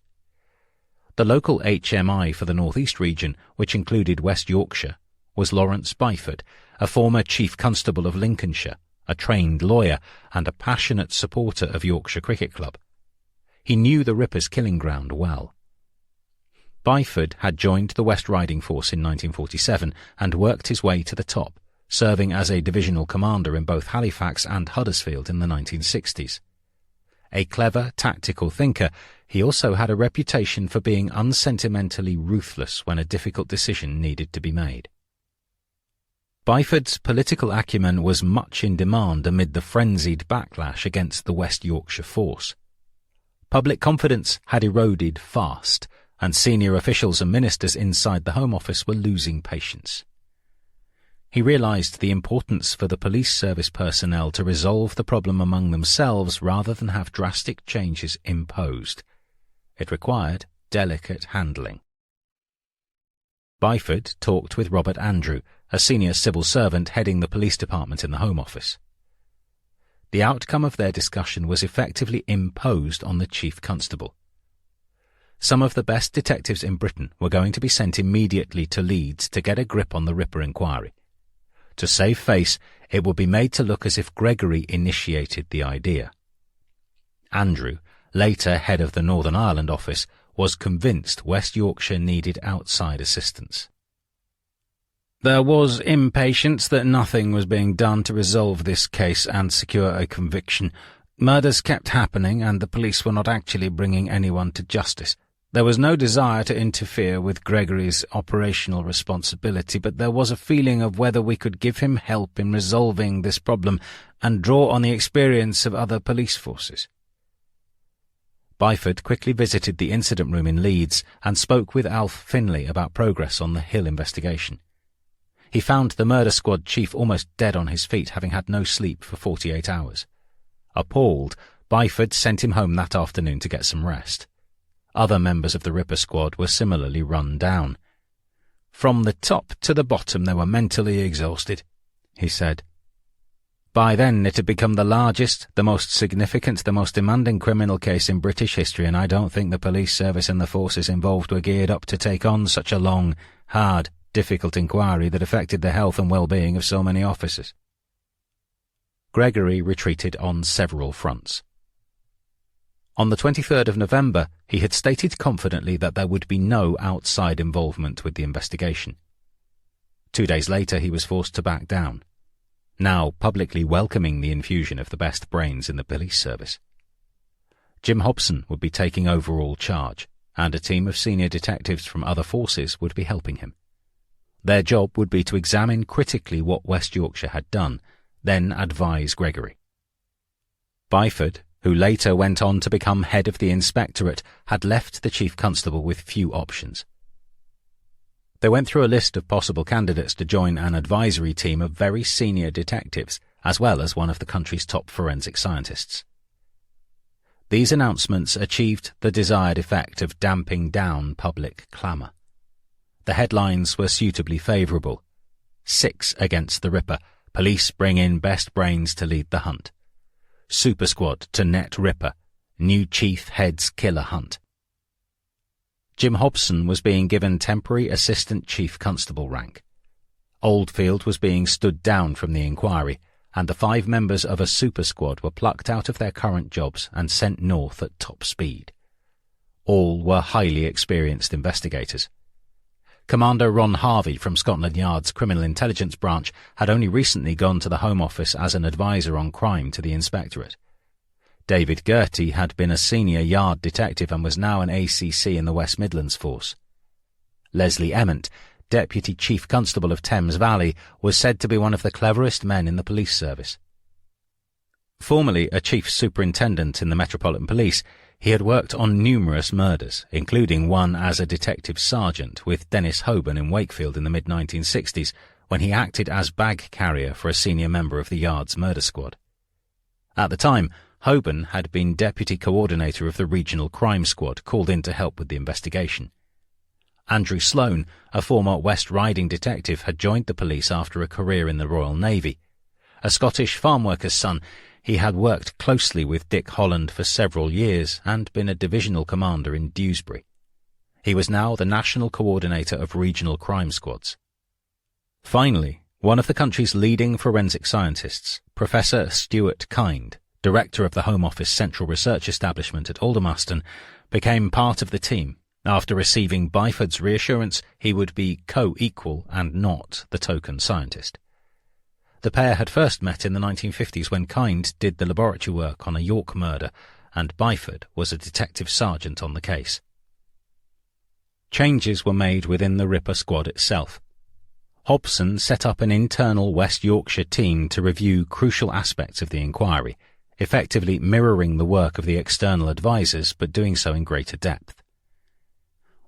The local HMI for the North East region, which included West Yorkshire, was Lawrence Byford, a former chief constable of Lincolnshire, a trained lawyer, and a passionate supporter of Yorkshire Cricket Club. He knew the Ripper's killing ground well. Byford had joined the West Riding Force in 1947 and worked his way to the top, serving as a divisional commander in both Halifax and Huddersfield in the 1960s. A clever, tactical thinker, he also had a reputation for being unsentimentally ruthless when a difficult decision needed to be made. Byford's political acumen was much in demand amid the frenzied backlash against the West Yorkshire force. Public confidence had eroded fast, and senior officials and ministers inside the Home Office were losing patience. He realised the importance for the police service personnel to resolve the problem among themselves rather than have drastic changes imposed. It required delicate handling. Byford talked with Robert Andrew, a senior civil servant heading the police department in the Home Office. The outcome of their discussion was effectively imposed on the chief constable. Some of the best detectives in Britain were going to be sent immediately to Leeds to get a grip on the Ripper inquiry. To save face, it would be made to look as if Gregory initiated the idea. Andrew, later head of the Northern Ireland office, was convinced West Yorkshire needed outside assistance. There was impatience that nothing was being done to resolve this case and secure a conviction. Murders kept happening and the police were not actually bringing anyone to justice. There was no desire to interfere with Gregory's operational responsibility, but there was a feeling of whether we could give him help in resolving this problem and draw on the experience of other police forces. Byford quickly visited the incident room in Leeds and spoke with Alf Finlay about progress on the Hill investigation. He found the murder squad chief almost dead on his feet, having had no sleep for 48 hours. Appalled, Byford sent him home that afternoon to get some rest. Other members of the Ripper squad were similarly run down. From the top to the bottom they were mentally exhausted, he said. By then it had become the largest, the most significant, the most demanding criminal case in British history, and I don't think the police service and the forces involved were geared up to take on such a long, hard, difficult inquiry that affected the health and well-being of so many officers. Gregory retreated on several fronts. On the 23rd of November, he had stated confidently that there would be no outside involvement with the investigation. 2 days later, he was forced to back down, now publicly welcoming the infusion of the best brains in the police service. Jim Hobson would be taking overall charge, and a team of senior detectives from other forces would be helping him. Their job would be to examine critically what West Yorkshire had done, then advise Gregory. Byford, who later went on to become head of the inspectorate, had left the chief constable with few options. They went through a list of possible candidates to join an advisory team of very senior detectives, as well as one of the country's top forensic scientists. These announcements achieved the desired effect of damping down public clamour. The headlines were suitably favourable. 6 against the Ripper. Police bring in best brains to lead the hunt. Super Squad to net Ripper. New chief heads killer hunt. Jim Hobson was being given temporary assistant chief constable rank. Oldfield was being stood down from the inquiry, and the 5 members of a super squad were plucked out of their current jobs and sent north at top speed. All were highly experienced investigators. Commander Ron Harvey from Scotland Yard's Criminal Intelligence Branch had only recently gone to the Home Office as an advisor on crime to the Inspectorate. David Gertie had been a senior yard detective and was now an ACC in the West Midlands force. Leslie Emmett, Deputy Chief Constable of Thames Valley, was said to be one of the cleverest men in the police service. Formerly a Chief Superintendent in the Metropolitan Police, he had worked on numerous murders, including one as a detective sergeant with Dennis Holborn in Wakefield in the mid-1960s, when he acted as bag carrier for a senior member of the Yard's murder squad. At the time, Holborn had been deputy coordinator of the Regional Crime Squad called in to help with the investigation. Andrew Sloane, a former West Riding detective, had joined the police after a career in the Royal Navy. A Scottish farm worker's son, he had worked closely with Dick Holland for several years and been a divisional commander in Dewsbury. He was now the national coordinator of regional crime squads. Finally, one of the country's leading forensic scientists, Professor Stuart Kind, director of the Home Office Central Research Establishment at Aldermaston, became part of the team after receiving Byford's reassurance he would be co-equal and not the token scientist. The pair had first met in the 1950s when Kind did the laboratory work on a York murder and Byford was a detective sergeant on the case. Changes were made within the Ripper squad itself. Hobson set up an internal West Yorkshire team to review crucial aspects of the inquiry, effectively mirroring the work of the external advisers but doing so in greater depth.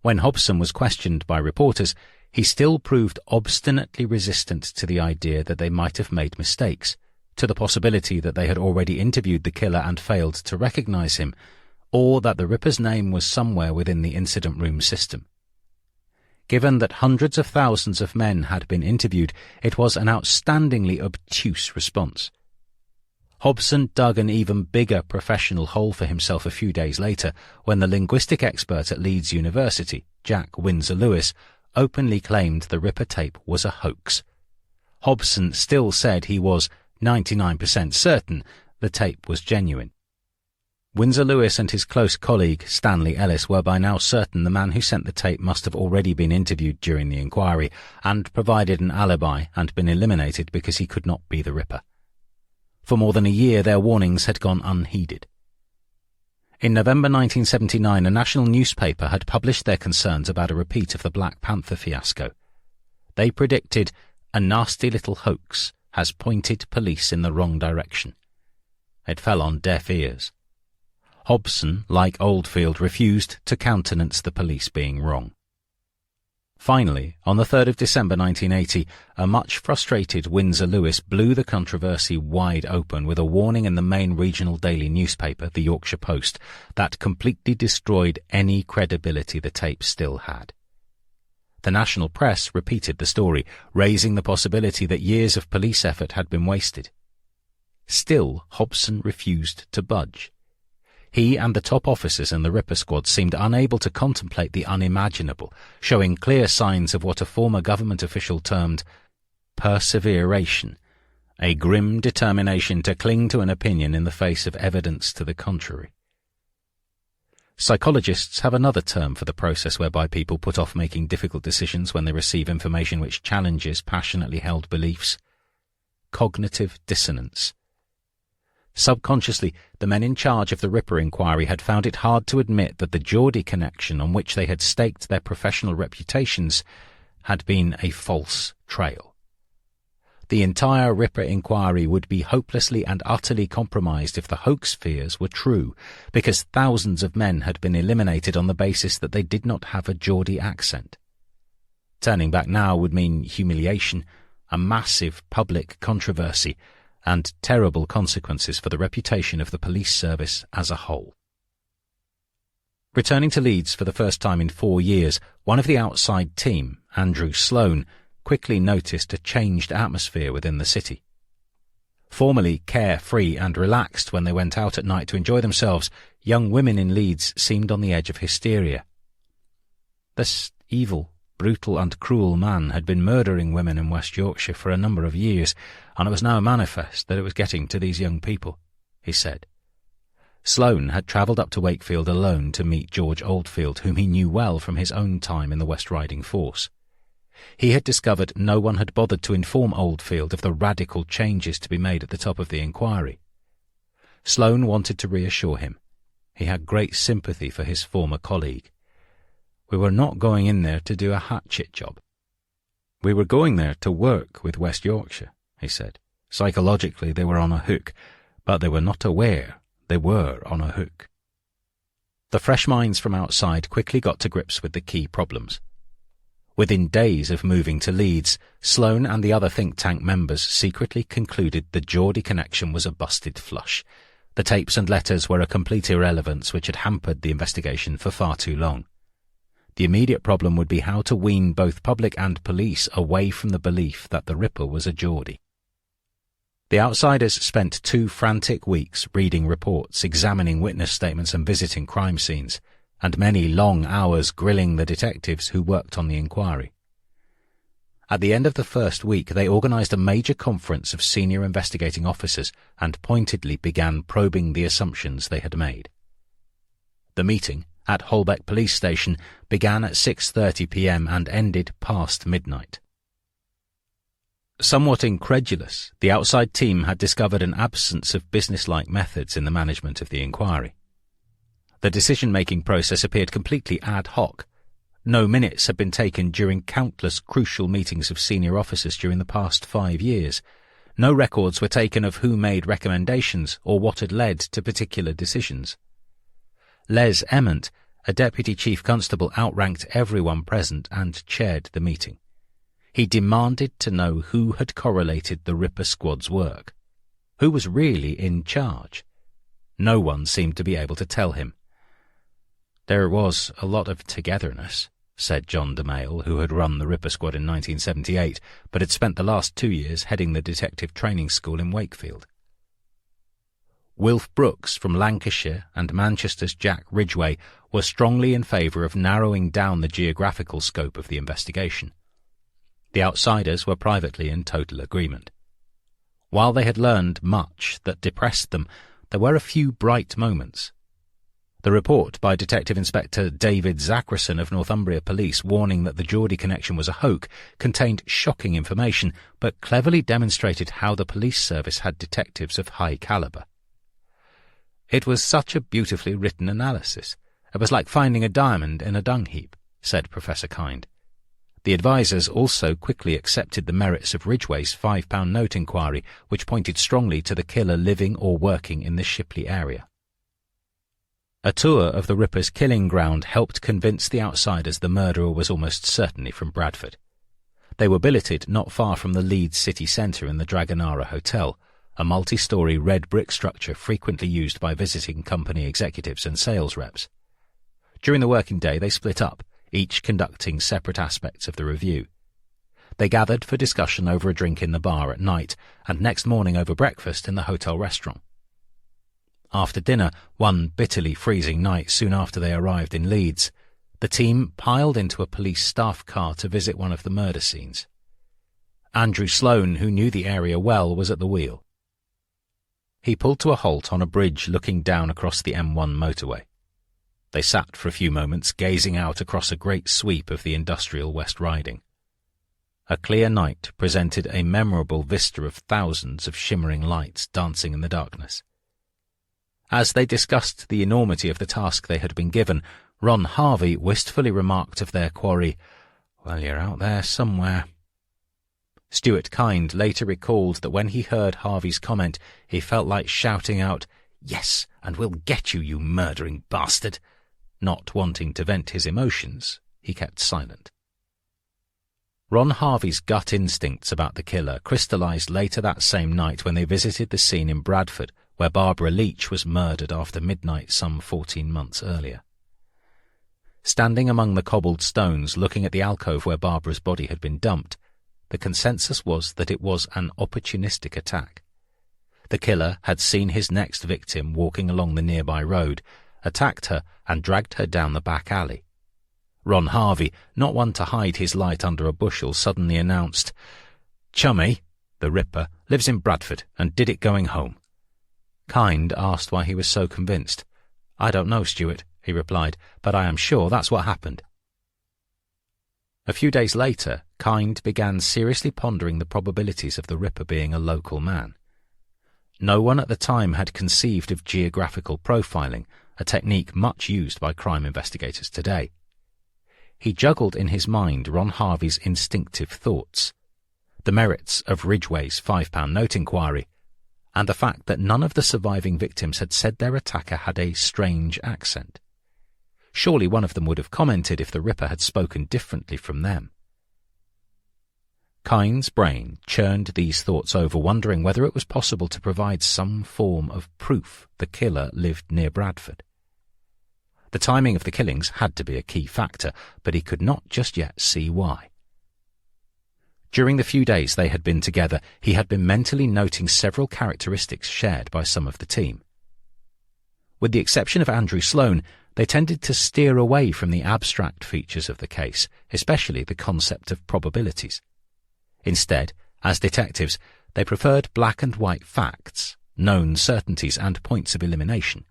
When Hobson was questioned by reporters, he still proved obstinately resistant to the idea that they might have made mistakes, to the possibility that they had already interviewed the killer and failed to recognize him, or that the Ripper's name was somewhere within the incident room system. Given that hundreds of thousands of men had been interviewed, it was an outstandingly obtuse response. Hobson dug an even bigger professional hole for himself a few days later when the linguistic expert at Leeds University, Jack Windsor-Lewis, openly claimed the Ripper tape was a hoax. Hobson still said he was 99% certain the tape was genuine. Windsor-Lewis and his close colleague Stanley Ellis were by now certain the man who sent the tape must have already been interviewed during the inquiry and provided an alibi and been eliminated because he could not be the Ripper. For more than a year their warnings had gone unheeded. In November 1979, a national newspaper had published their concerns about a repeat of the Black Panther fiasco. They predicted a nasty little hoax has pointed police in the wrong direction. It fell on deaf ears. Hobson, like Oldfield, refused to countenance the police being wrong. Finally, on the 3rd of December 1980, a much frustrated Windsor-Lewis blew the controversy wide open with a warning in the main regional daily newspaper, the Yorkshire Post, that completely destroyed any credibility the tape still had. The national press repeated the story, raising the possibility that years of police effort had been wasted. Still, Hobson refused to budge. He and the top officers in the Ripper squad seemed unable to contemplate the unimaginable, showing clear signs of what a former government official termed perseveration, a grim determination to cling to an opinion in the face of evidence to the contrary. Psychologists have another term for the process whereby people put off making difficult decisions when they receive information which challenges passionately held beliefs. Cognitive dissonance. Subconsciously, the men in charge of the Ripper inquiry had found it hard to admit that the Geordie connection on which they had staked their professional reputations had been a false trail. The entire Ripper inquiry would be hopelessly and utterly compromised if the hoax fears were true, because thousands of men had been eliminated on the basis that they did not have a Geordie accent. Turning back now would mean humiliation, a massive public controversy, and terrible consequences for the reputation of the police service as a whole. Returning to Leeds for the first time in 4 years, one of the outside team, Andrew Sloane, quickly noticed a changed atmosphere within the city. Formerly carefree and relaxed when they went out at night to enjoy themselves, young women in Leeds seemed on the edge of hysteria. This evil, brutal and cruel man had been murdering women in West Yorkshire for a number of years, and it was now manifest that it was getting to these young people, he said. Sloane had travelled up to Wakefield alone to meet George Oldfield, whom he knew well from his own time in the West Riding Force. He had discovered no one had bothered to inform Oldfield of the radical changes to be made at the top of the inquiry. Sloane wanted to reassure him. He had great sympathy for his former colleague. "We were not going in there to do a hatchet job. We were going there to work with West Yorkshire," he said. "Psychologically they were on a hook, but they were not aware they were on a hook." The fresh minds from outside quickly got to grips with the key problems. Within days of moving to Leeds, Sloane and the other think tank members secretly concluded the Geordie connection was a busted flush. The tapes and letters were a complete irrelevance which had hampered the investigation for far too long. The immediate problem would be how to wean both public and police away from the belief that the Ripper was a Geordie. The outsiders spent 2 frantic weeks reading reports, examining witness statements and visiting crime scenes, and many long hours grilling the detectives who worked on the inquiry. At the end of the first week, they organised a major conference of senior investigating officers and pointedly began probing the assumptions they had made. The meeting, at Holbeck Police Station, began at 6:30 p.m. and ended past midnight. Somewhat incredulous, the outside team had discovered an absence of businesslike methods in the management of the inquiry. The decision-making process appeared completely ad hoc. No minutes had been taken during countless crucial meetings of senior officers during the past 5 years. No records were taken of who made recommendations or what had led to particular decisions. Les Emmett, a deputy chief constable, outranked everyone present and chaired the meeting. He demanded to know who had correlated the Ripper Squad's work. Who was really in charge? No one seemed to be able to tell him. "There was a lot of togetherness," said John DeMail, who had run the Ripper Squad in 1978, but had spent the last 2 years heading the detective training school in Wakefield. Wilf Brooks from Lancashire and Manchester's Jack Ridgway were strongly in favour of narrowing down the geographical scope of the investigation. The outsiders were privately in total agreement. While they had learned much that depressed them, there were a few bright moments. The report by Detective Inspector David Zachrison of Northumbria Police warning that the Geordie connection was a hoax contained shocking information, but cleverly demonstrated how the police service had detectives of high calibre. "It was such a beautifully written analysis. It was like finding a diamond in a dung heap," said Professor Kind. The advisers also quickly accepted the merits of Ridgway's £5 note inquiry, which pointed strongly to the killer living or working in the Shipley area. A tour of the Ripper's killing ground helped convince the outsiders the murderer was almost certainly from Bradford. They were billeted not far from the Leeds city centre in the Dragonara Hotel, a multi-storey red brick structure frequently used by visiting company executives and sales reps. During the working day they split up, each conducting separate aspects of the review. They gathered for discussion over a drink in the bar at night, and next morning over breakfast in the hotel restaurant. After dinner, one bitterly freezing night soon after they arrived in Leeds, the team piled into a police staff car to visit one of the murder scenes. Andrew Sloane, who knew the area well, was at the wheel. He pulled to a halt on a bridge looking down across the M1 motorway. They sat for a few moments gazing out across a great sweep of the industrial West Riding. A clear night presented a memorable vista of thousands of shimmering lights dancing in the darkness. As they discussed the enormity of the task they had been given, Ron Harvey wistfully remarked of their quarry, "Well, you're out there somewhere." Stuart Kind later recalled that when he heard Harvey's comment, he felt like shouting out, "Yes, and we'll get you, you murdering bastard." Not wanting to vent his emotions, he kept silent. Ron Harvey's gut instincts about the killer crystallised later that same night when they visited the scene in Bradford, where Barbara Leach was murdered after midnight some 14 months earlier. standing among the cobbled stones looking at the alcove where Barbara's body had been dumped, the consensus was that it was an opportunistic attack. The killer had seen his next victim walking along the nearby road, attacked her and dragged her down the back alley. Ron Harvey, not one to hide his light under a bushel, suddenly announced, "Chummy, the Ripper, lives in Bradford and did it going home." Kind asked why he was so convinced. "I don't know, Stuart," he replied, "but I am sure that's what happened." A few days later, Kind began seriously pondering the probabilities of the Ripper being a local man. No one at the time had conceived of geographical profiling, a technique much used by crime investigators today. He juggled in his mind Ron Harvey's instinctive thoughts, the merits of Ridgway's £5 note inquiry, and the fact that none of the surviving victims had said their attacker had a strange accent. Surely one of them would have commented if the Ripper had spoken differently from them. Kind's brain churned these thoughts over, wondering whether it was possible to provide some form of proof the killer lived near Bradford. The timing of the killings had to be a key factor, but he could not just yet see why. During the few days they had been together, he had been mentally noting several characteristics shared by some of the team. With the exception of Andrew Sloane, they tended to steer away from the abstract features of the case, especially the concept of probabilities. Instead, as detectives, they preferred black and white facts, known certainties and points of elimination.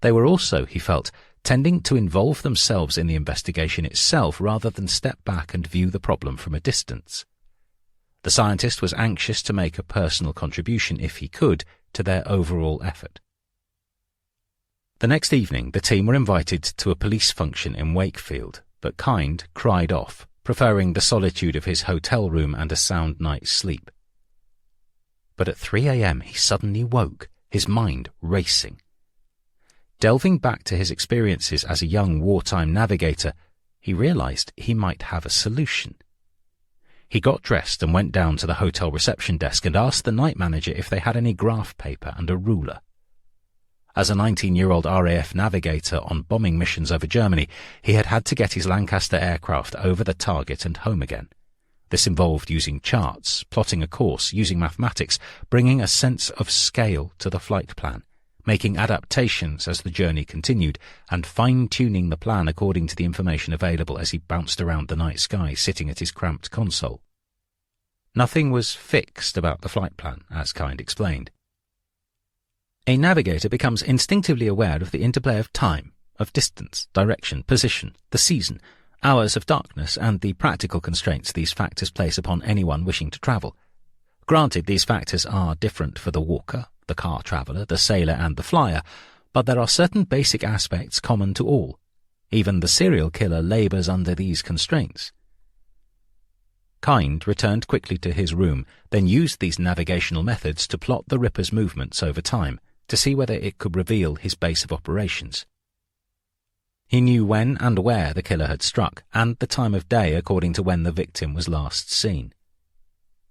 They were also, he felt, tending to involve themselves in the investigation itself rather than step back and view the problem from a distance. The scientist was anxious to make a personal contribution, if he could, to their overall effort. The next evening, the team were invited to a police function in Wakefield, but Kind cried off, preferring the solitude of his hotel room and a sound night's sleep. But at 3 a.m. he suddenly woke, his mind racing. Delving back to his experiences as a young wartime navigator, he realized he might have a solution. He got dressed and went down to the hotel reception desk and asked the night manager if they had any graph paper and a ruler. As a 19-year-old RAF navigator on bombing missions over Germany, he had had to get his Lancaster aircraft over the target and home again. This involved using charts, plotting a course, using mathematics, bringing a sense of scale to the flight plan, making adaptations as the journey continued, and fine-tuning the plan according to the information available as he bounced around the night sky sitting at his cramped console. Nothing was fixed about the flight plan, as Kind explained. A navigator becomes instinctively aware of the interplay of time, of distance, direction, position, the season, hours of darkness, and the practical constraints these factors place upon anyone wishing to travel. Granted, these factors are different for the walker, the car traveller, the sailor, and the flyer, but there are certain basic aspects common to all. Even the serial killer labours under these constraints. Kind returned quickly to his room, then used these navigational methods to plot the Ripper's movements over time, to see whether it could reveal his base of operations. He knew when and where the killer had struck, and the time of day according to when the victim was last seen.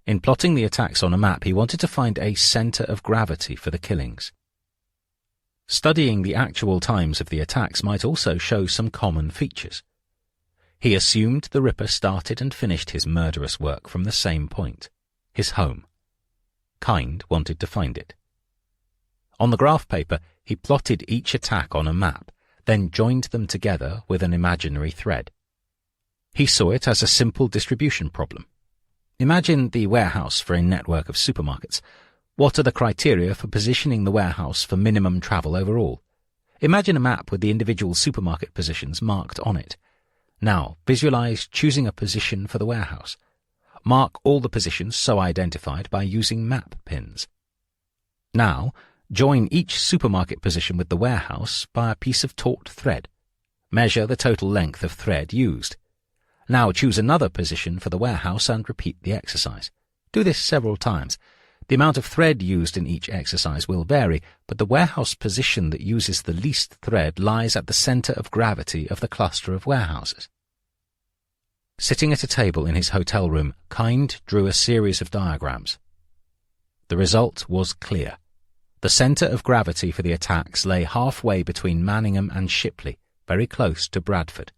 In plotting the attacks on a map, he wanted to find a centre of gravity for the killings. Studying the actual times of the attacks might also show some common features. He assumed the Ripper started and finished his murderous work from the same point, his home. Kind wanted to find it. On the graph paper, he plotted each attack on a map, then joined them together with an imaginary thread. He saw it as a simple distribution problem. Imagine the warehouse for a network of supermarkets. What are the criteria for positioning the warehouse for minimum travel overall? Imagine a map with the individual supermarket positions marked on it. Now, visualize choosing a position for the warehouse. Mark all the positions so identified by using map pins. Now, join each supermarket position with the warehouse by a piece of taut thread. Measure the total length of thread used. Now choose another position for the warehouse and repeat the exercise. Do this several times. The amount of thread used in each exercise will vary, but the warehouse position that uses the least thread lies at the centre of gravity of the cluster of warehouses. Sitting at a table in his hotel room, Kind drew a series of diagrams. The result was clear. The centre of gravity for the attacks lay halfway between Manningham and Shipley, very close to Bradford.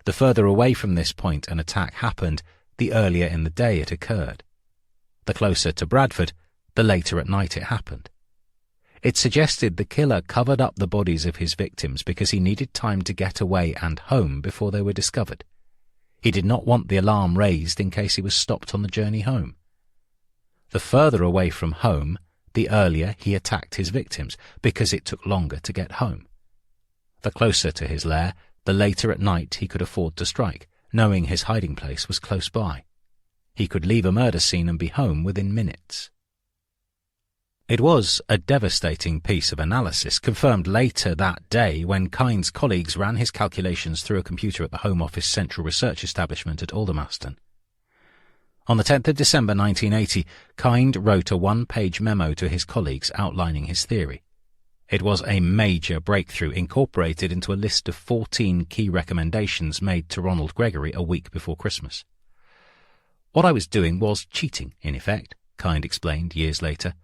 The further away from this point an attack happened, the earlier in the day it occurred. The closer to Bradford, the later at night it happened. It suggested the killer covered up the bodies of his victims because he needed time to get away and home before they were discovered. He did not want the alarm raised in case he was stopped on the journey home. The further away from home, the earlier he attacked his victims, because it took longer to get home. The closer to his lair, the later at night he could afford to strike, knowing his hiding place was close by. He could leave a murder scene and be home within minutes. It was a devastating piece of analysis, confirmed later that day when Kind's colleagues ran his calculations through a computer at the Home Office Central Research Establishment at Aldermaston. On the 10th of December 1980, Kind wrote a one-page memo to his colleagues outlining his theory. It was a major breakthrough incorporated into a list of 14 key recommendations made to Ronald Gregory a week before Christmas. What I was doing was cheating, in effect, Kind explained years later.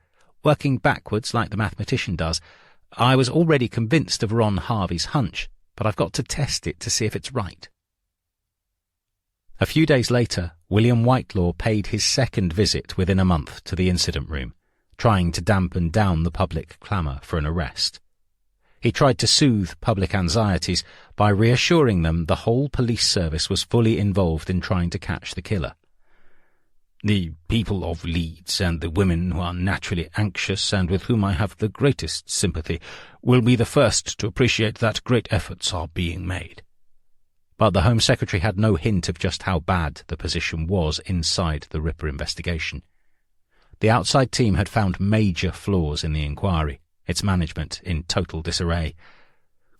Working backwards like the mathematician does, I was already convinced of Ron Harvey's hunch, but I've got to test it to see if it's right. A few days later, William Whitelaw paid his second visit within a month to the incident room, trying to dampen down the public clamour for an arrest. He tried to soothe public anxieties by reassuring them the whole police service was fully involved in trying to catch the killer. The people of Leeds and the women who are naturally anxious and with whom I have the greatest sympathy will be the first to appreciate that great efforts are being made. But the Home Secretary had no hint of just how bad the position was inside the Ripper investigation. The outside team had found major flaws in the inquiry, its management in total disarray.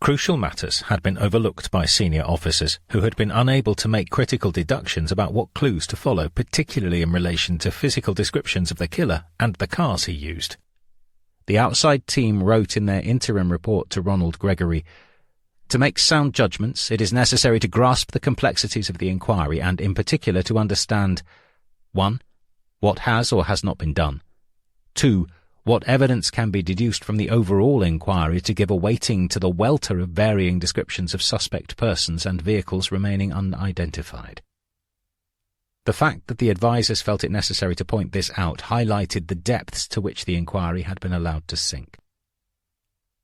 Crucial matters had been overlooked by senior officers who had been unable to make critical deductions about what clues to follow, particularly in relation to physical descriptions of the killer and the cars he used. The outside team wrote in their interim report to Ronald Gregory, "To make sound judgments, it is necessary to grasp the complexities of the inquiry and, in particular, to understand 1. What has or has not been done. 2. What evidence can be deduced from the overall inquiry to give a weighting to the welter of varying descriptions of suspect persons and vehicles remaining unidentified." The fact that the advisers felt it necessary to point this out highlighted the depths to which the inquiry had been allowed to sink.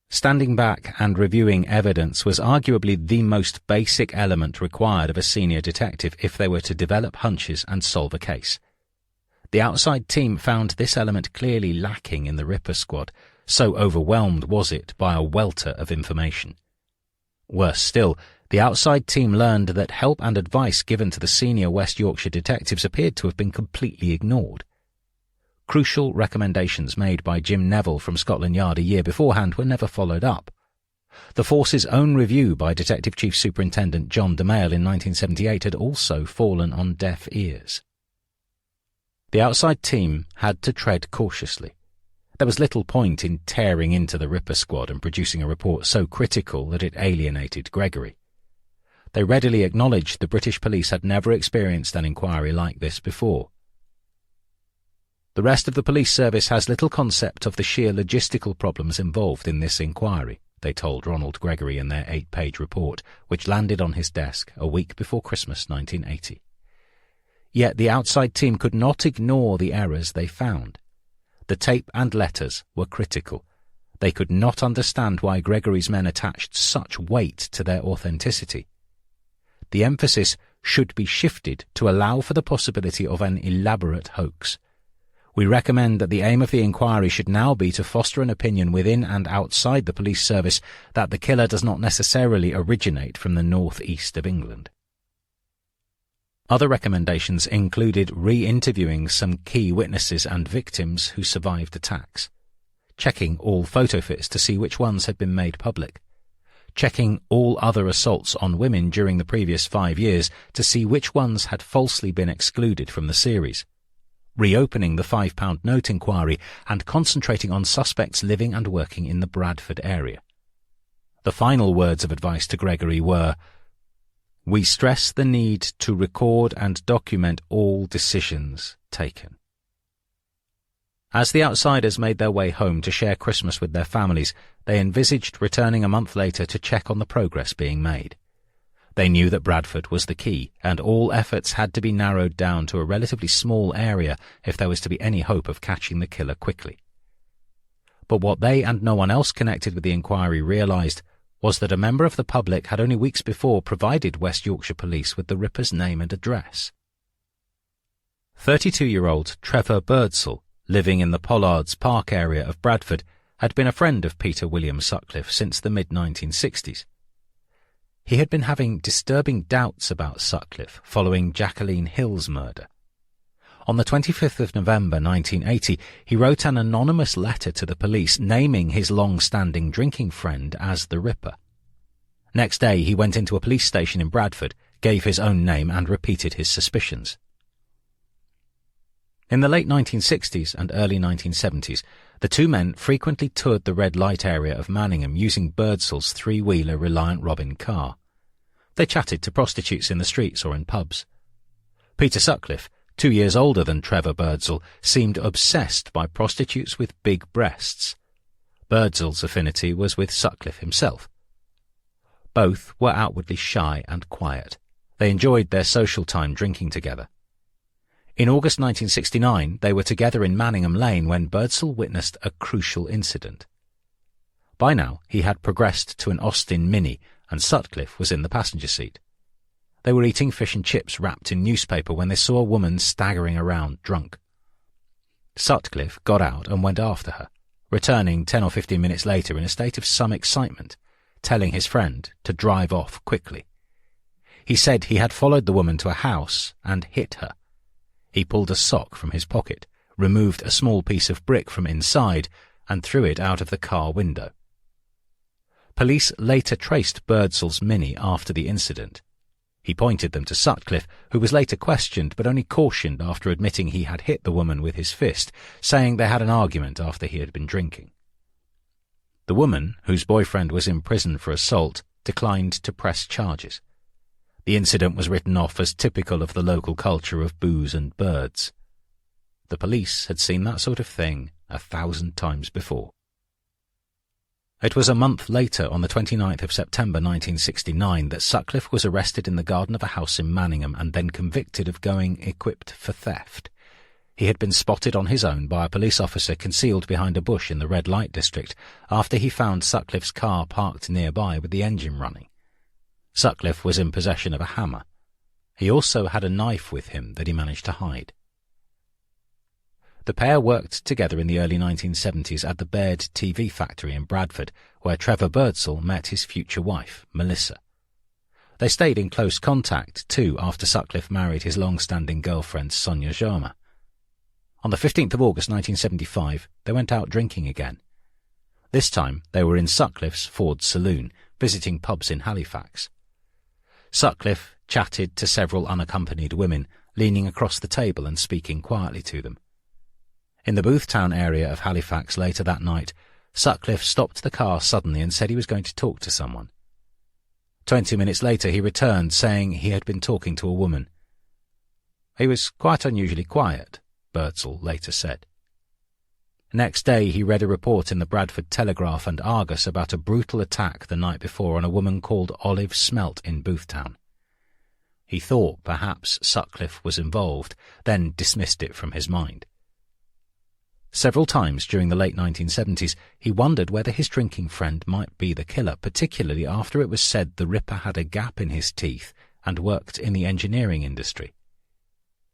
Standing back and reviewing evidence was arguably the most basic element required of a senior detective if they were to develop hunches and solve a case. The outside team found this element clearly lacking in the Ripper squad, so overwhelmed was it by a welter of information. Worse still, the outside team learned that help and advice given to the senior West Yorkshire detectives appeared to have been completely ignored. Crucial recommendations made by Jim Neville from Scotland Yard a year beforehand were never followed up. The force's own review by Detective Chief Superintendent John DeMail in 1978 had also fallen on deaf ears. The outside team had to tread cautiously. There was little point in tearing into the Ripper squad and producing a report so critical that it alienated Gregory. They readily acknowledged the British police had never experienced an inquiry like this before. The rest of the police service has little concept of the sheer logistical problems involved in this inquiry, they told Ronald Gregory in their 8-page report, which landed on his desk a week before Christmas 1980. Yet the outside team could not ignore the errors they found. The tape and letters were critical. They could not understand why Gregory's men attached such weight to their authenticity. The emphasis should be shifted to allow for the possibility of an elaborate hoax. We recommend that the aim of the inquiry should now be to foster an opinion within and outside the police service that the killer does not necessarily originate from the north-east of England. Other recommendations included re-interviewing some key witnesses and victims who survived attacks, checking all photo fits to see which ones had been made public, checking all other assaults on women during the previous 5 years to see which ones had falsely been excluded from the series, reopening the £5 note inquiry and concentrating on suspects living and working in the Bradford area. The final words of advice to Gregory were, "We stress the need to record and document all decisions taken." As the outsiders made their way home to share Christmas with their families, they envisaged returning a month later to check on the progress being made. They knew that Bradford was the key, and all efforts had to be narrowed down to a relatively small area if there was to be any hope of catching the killer quickly. But what they and no one else connected with the inquiry realised was that a member of the public had only weeks before provided West Yorkshire Police with the Ripper's name and address. 32-year-old Trevor Birdsall, living in the Pollards Park area of Bradford, had been a friend of Peter William Sutcliffe since the mid-1960s. He had been having disturbing doubts about Sutcliffe following Jacqueline Hill's murder. On the 25th of November 1980, he wrote an anonymous letter to the police naming his long-standing drinking friend as the Ripper. Next day, he went into a police station in Bradford, gave his own name and repeated his suspicions. In the late 1960s and early 1970s, the two men frequently toured the red light area of Manningham using Birdsall's three-wheeler Reliant Robin car. They chatted to prostitutes in the streets or in pubs. Peter Sutcliffe, 2 years older than Trevor Birdsall, seemed obsessed by prostitutes with big breasts. Birdsall's affinity was with Sutcliffe himself. Both were outwardly shy and quiet. They enjoyed their social time drinking together. In August 1969, they were together in Manningham Lane when Birdsall witnessed a crucial incident. By now, he had progressed to an Austin Mini, and Sutcliffe was in the passenger seat. They were eating fish and chips wrapped in newspaper when they saw a woman staggering around drunk. Sutcliffe got out and went after her, returning 10 or 15 minutes later in a state of some excitement, telling his friend to drive off quickly. He said he had followed the woman to a house and hit her. He pulled a sock from his pocket, removed a small piece of brick from inside, and threw it out of the car window. Police later traced Birdsall's Mini after the incident. He pointed them to Sutcliffe, who was later questioned but only cautioned after admitting he had hit the woman with his fist, saying they had an argument after he had been drinking. The woman, whose boyfriend was in prison for assault, declined to press charges. The incident was written off as typical of the local culture of booze and birds. The police had seen that sort of thing 1,000 times before. It was a month later, on the 29th of September 1969, that Sutcliffe was arrested in the garden of a house in Manningham and then convicted of going equipped for theft. He had been spotted on his own by a police officer concealed behind a bush in the red light district after he found Sutcliffe's car parked nearby with the engine running. Sutcliffe was in possession of a hammer. He also had a knife with him that he managed to hide. The pair worked together in the early 1970s at the Baird TV factory in Bradford, where Trevor Birdsall met his future wife, Melissa. They stayed in close contact, too, after Sutcliffe married his long-standing girlfriend, Sonia Joma. On the 15th of August 1975, they went out drinking again. This time, they were in Sutcliffe's Ford Saloon, visiting pubs in Halifax. Sutcliffe chatted to several unaccompanied women, leaning across the table and speaking quietly to them. In the Boothtown area of Halifax later that night, Sutcliffe stopped the car suddenly and said he was going to talk to someone. 20 minutes later he returned, saying he had been talking to a woman. He was quite unusually quiet, Birdsall later said. Next day he read a report in the Bradford Telegraph and Argus about a brutal attack the night before on a woman called Olive Smelt in Boothtown. He thought perhaps Sutcliffe was involved, then dismissed it from his mind. Several times during the late 1970s, he wondered whether his drinking friend might be the killer, particularly after it was said the Ripper had a gap in his teeth and worked in the engineering industry.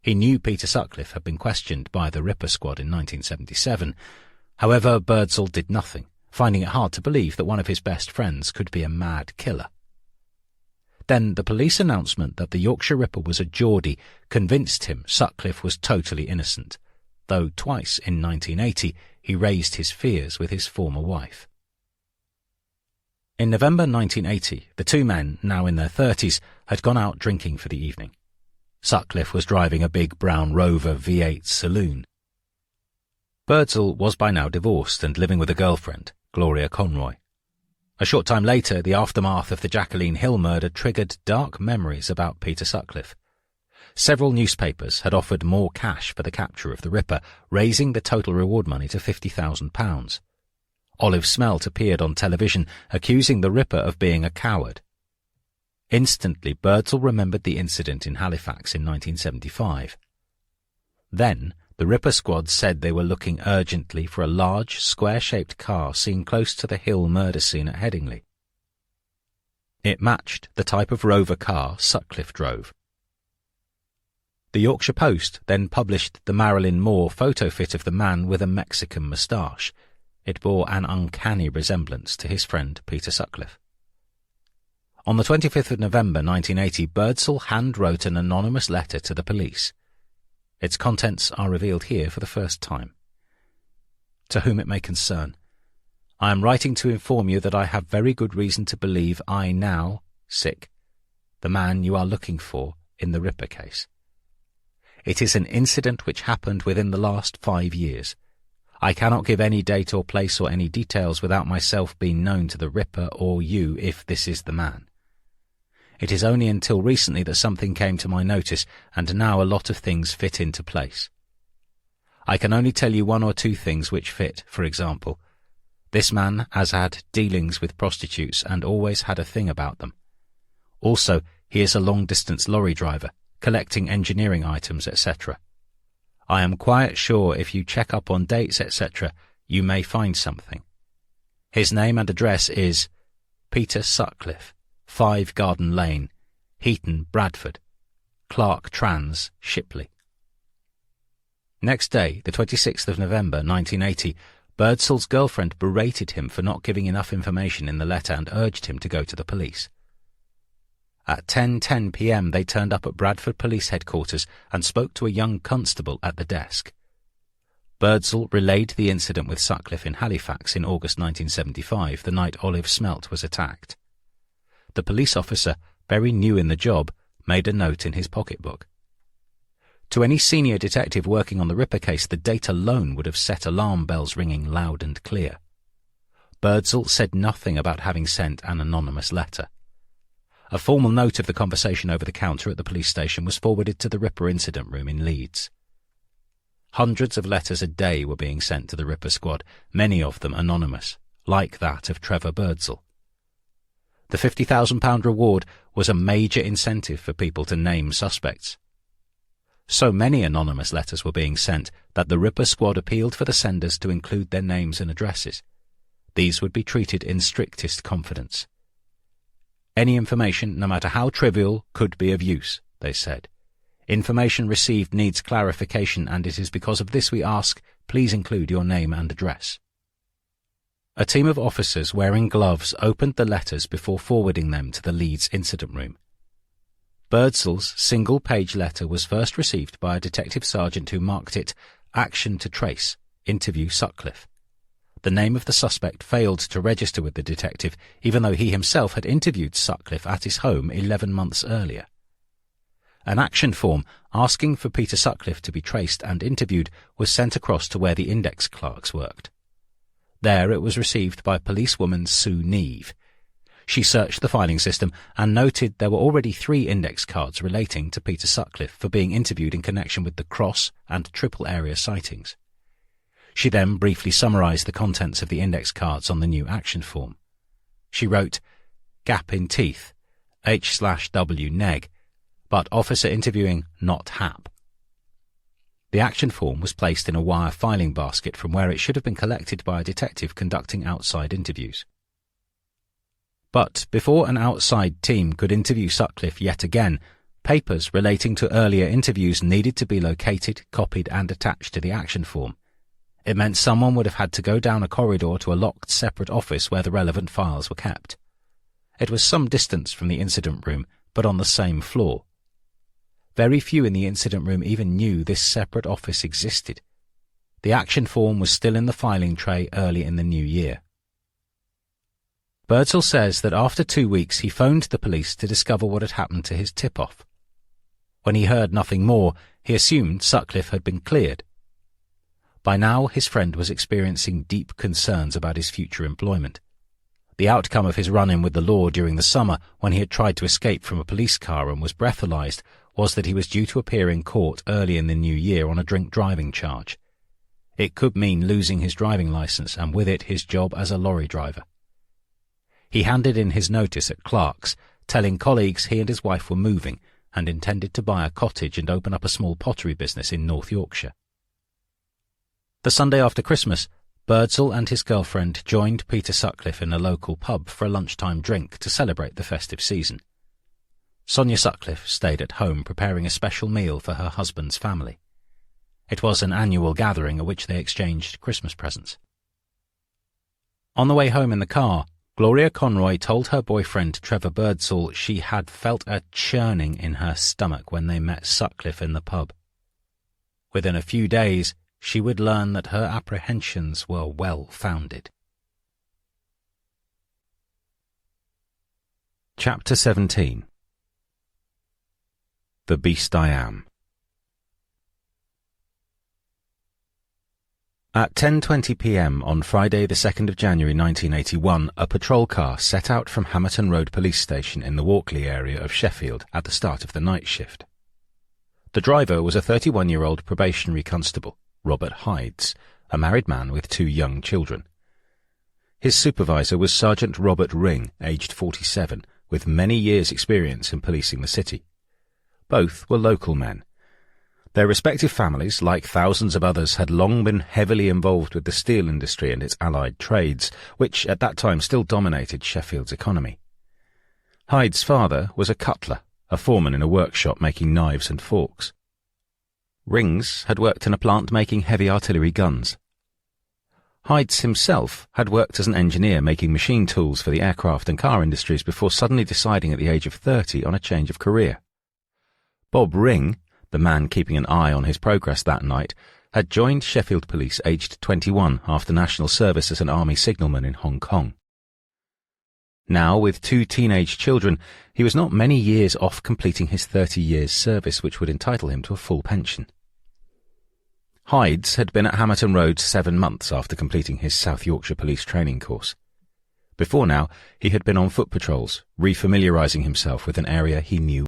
He knew Peter Sutcliffe had been questioned by the Ripper Squad in 1977. However, Birdsall did nothing, finding it hard to believe that one of his best friends could be a mad killer. Then the police announcement that the Yorkshire Ripper was a Geordie convinced him Sutcliffe was totally innocent, though twice in 1980 he raised his fears with his former wife. In November 1980, the two men, now in their 30s, had gone out drinking for the evening. Sutcliffe was driving a big brown Rover V8 saloon. Birdsall was by now divorced and living with a girlfriend, Gloria Conroy. A short time later, the aftermath of the Jacqueline Hill murder triggered dark memories about Peter Sutcliffe. Several newspapers had offered more cash for the capture of the Ripper, raising the total reward money to £50,000. Olive Smelt appeared on television accusing the Ripper of being a coward. Instantly, Birdsall remembered the incident in Halifax in 1975. Then, the Ripper squad said they were looking urgently for a large, square-shaped car seen close to the Hill murder scene at Headingley. It matched the type of Rover car Sutcliffe drove. The Yorkshire Post then published the Marilyn Moore photo fit of the man with a Mexican moustache. It bore an uncanny resemblance to his friend Peter Sutcliffe. On the 25th of November 1980, Birdsall hand-wrote an anonymous letter to the police. Its contents are revealed here for the first time. To whom it may concern, I am writing to inform you that I have very good reason to believe I now, the man you are looking for in the Ripper case. It is an incident which happened within the last 5 years. I cannot give any date or place or any details without myself being known to the Ripper or you if this is the man. It is only until recently that something came to my notice, and now a lot of things fit into place. I can only tell you one or two things which fit. For example, this man has had dealings with prostitutes and always had a thing about them. Also, he is a long-distance lorry driver, collecting engineering items, etc. I am quite sure if you check up on dates, etc., you may find something. His name and address is Peter Sutcliffe, 5 Garden Lane, Heaton, Bradford, Clark Trans, Shipley. Next day, the 26th of November 1980, Birdsall's girlfriend berated him for not giving enough information in the letter and urged him to go to the police. At 10:10 p.m. they turned up at Bradford Police Headquarters and spoke to a young constable at the desk. Birdsall relayed the incident with Sutcliffe in Halifax in August 1975, the night Olive Smelt was attacked. The police officer, very new in the job, made a note in his pocketbook. To any senior detective working on the Ripper case, the date alone would have set alarm bells ringing loud and clear. Birdsall said nothing about having sent an anonymous letter. A formal note of the conversation over the counter at the police station was forwarded to the Ripper incident room in Leeds. Hundreds of letters a day were being sent to the Ripper squad, many of them anonymous, like that of Trevor Birdsall. The £50,000 reward was a major incentive for people to name suspects. So many anonymous letters were being sent that the Ripper squad appealed for the senders to include their names and addresses. These would be treated in strictest confidence. Any information, no matter how trivial, could be of use, they said. Information received needs clarification, and it is because of this we ask, please include your name and address. A team of officers wearing gloves opened the letters before forwarding them to the Leeds incident room. Birdsall's single-page letter was first received by a detective sergeant who marked it, Action to Trace, Interview Sutcliffe. The name of the suspect failed to register with the detective, even though he himself had interviewed Sutcliffe at his home 11 months earlier. An action form asking for Peter Sutcliffe to be traced and interviewed was sent across to where the index clerks worked. There it was received by policewoman Sue Neve. She searched the filing system and noted there were already 3 index cards relating to Peter Sutcliffe for being interviewed in connection with the Cross and Triple area sightings. She then briefly summarised the contents of the index cards on the new action form. She wrote, Gap in teeth, H/W neg, but officer interviewing not hap. The action form was placed in a wire filing basket from where it should have been collected by a detective conducting outside interviews. But before an outside team could interview Sutcliffe yet again, papers relating to earlier interviews needed to be located, copied and attached to the action form. It meant someone would have had to go down a corridor to a locked separate office where the relevant files were kept. It was some distance from the incident room, but on the same floor. Very few in the incident room even knew this separate office existed. The action form was still in the filing tray early in the new year. Birdsall says that after 2 weeks he phoned the police to discover what had happened to his tip-off. When he heard nothing more, he assumed Sutcliffe had been cleared. By now his friend was experiencing deep concerns about his future employment. The outcome of his run-in with the law during the summer, when he had tried to escape from a police car and was breathalyzed, was that he was due to appear in court early in the new year on a drink driving charge. It could mean losing his driving licence and with it his job as a lorry driver. He handed in his notice at Clark's, telling colleagues he and his wife were moving and intended to buy a cottage and open up a small pottery business in North Yorkshire. The Sunday after Christmas, Birdsall and his girlfriend joined Peter Sutcliffe in a local pub for a lunchtime drink to celebrate the festive season. Sonia Sutcliffe stayed at home preparing a special meal for her husband's family. It was an annual gathering at which they exchanged Christmas presents. On the way home in the car, Gloria Conroy told her boyfriend Trevor Birdsall she had felt a churning in her stomach when they met Sutcliffe in the pub. Within a few days, she would learn that her apprehensions were well-founded. Chapter 17. The Beast I Am. At 10:20 p.m. on Friday the 2nd of January 1981, a patrol car set out from Hamerton Road Police Station in the Walkley area of Sheffield at the start of the night shift. The driver was a 31-year-old probationary constable, Robert Hydes, a married man with 2 young children. His supervisor was Sergeant Robert Ring, aged 47, with many years' experience in policing the city. Both were local men. Their respective families, like thousands of others, had long been heavily involved with the steel industry and its allied trades, which at that time still dominated Sheffield's economy. Hyde's father was a cutler, a foreman in a workshop making knives and forks. Rings had worked in a plant making heavy artillery guns. Hydes himself had worked as an engineer making machine tools for the aircraft and car industries before suddenly deciding at the age of 30 on a change of career. Bob Ring, the man keeping an eye on his progress that night, had joined Sheffield Police aged 21 after national service as an army signalman in Hong Kong. Now, with 2 teenage children, he was not many years off completing his 30 years' service, which would entitle him to a full pension. Hydes had been at Hamerton Road 7 months after completing his South Yorkshire Police training course. Before now, he had been on foot patrols, refamiliarising himself with an area he knew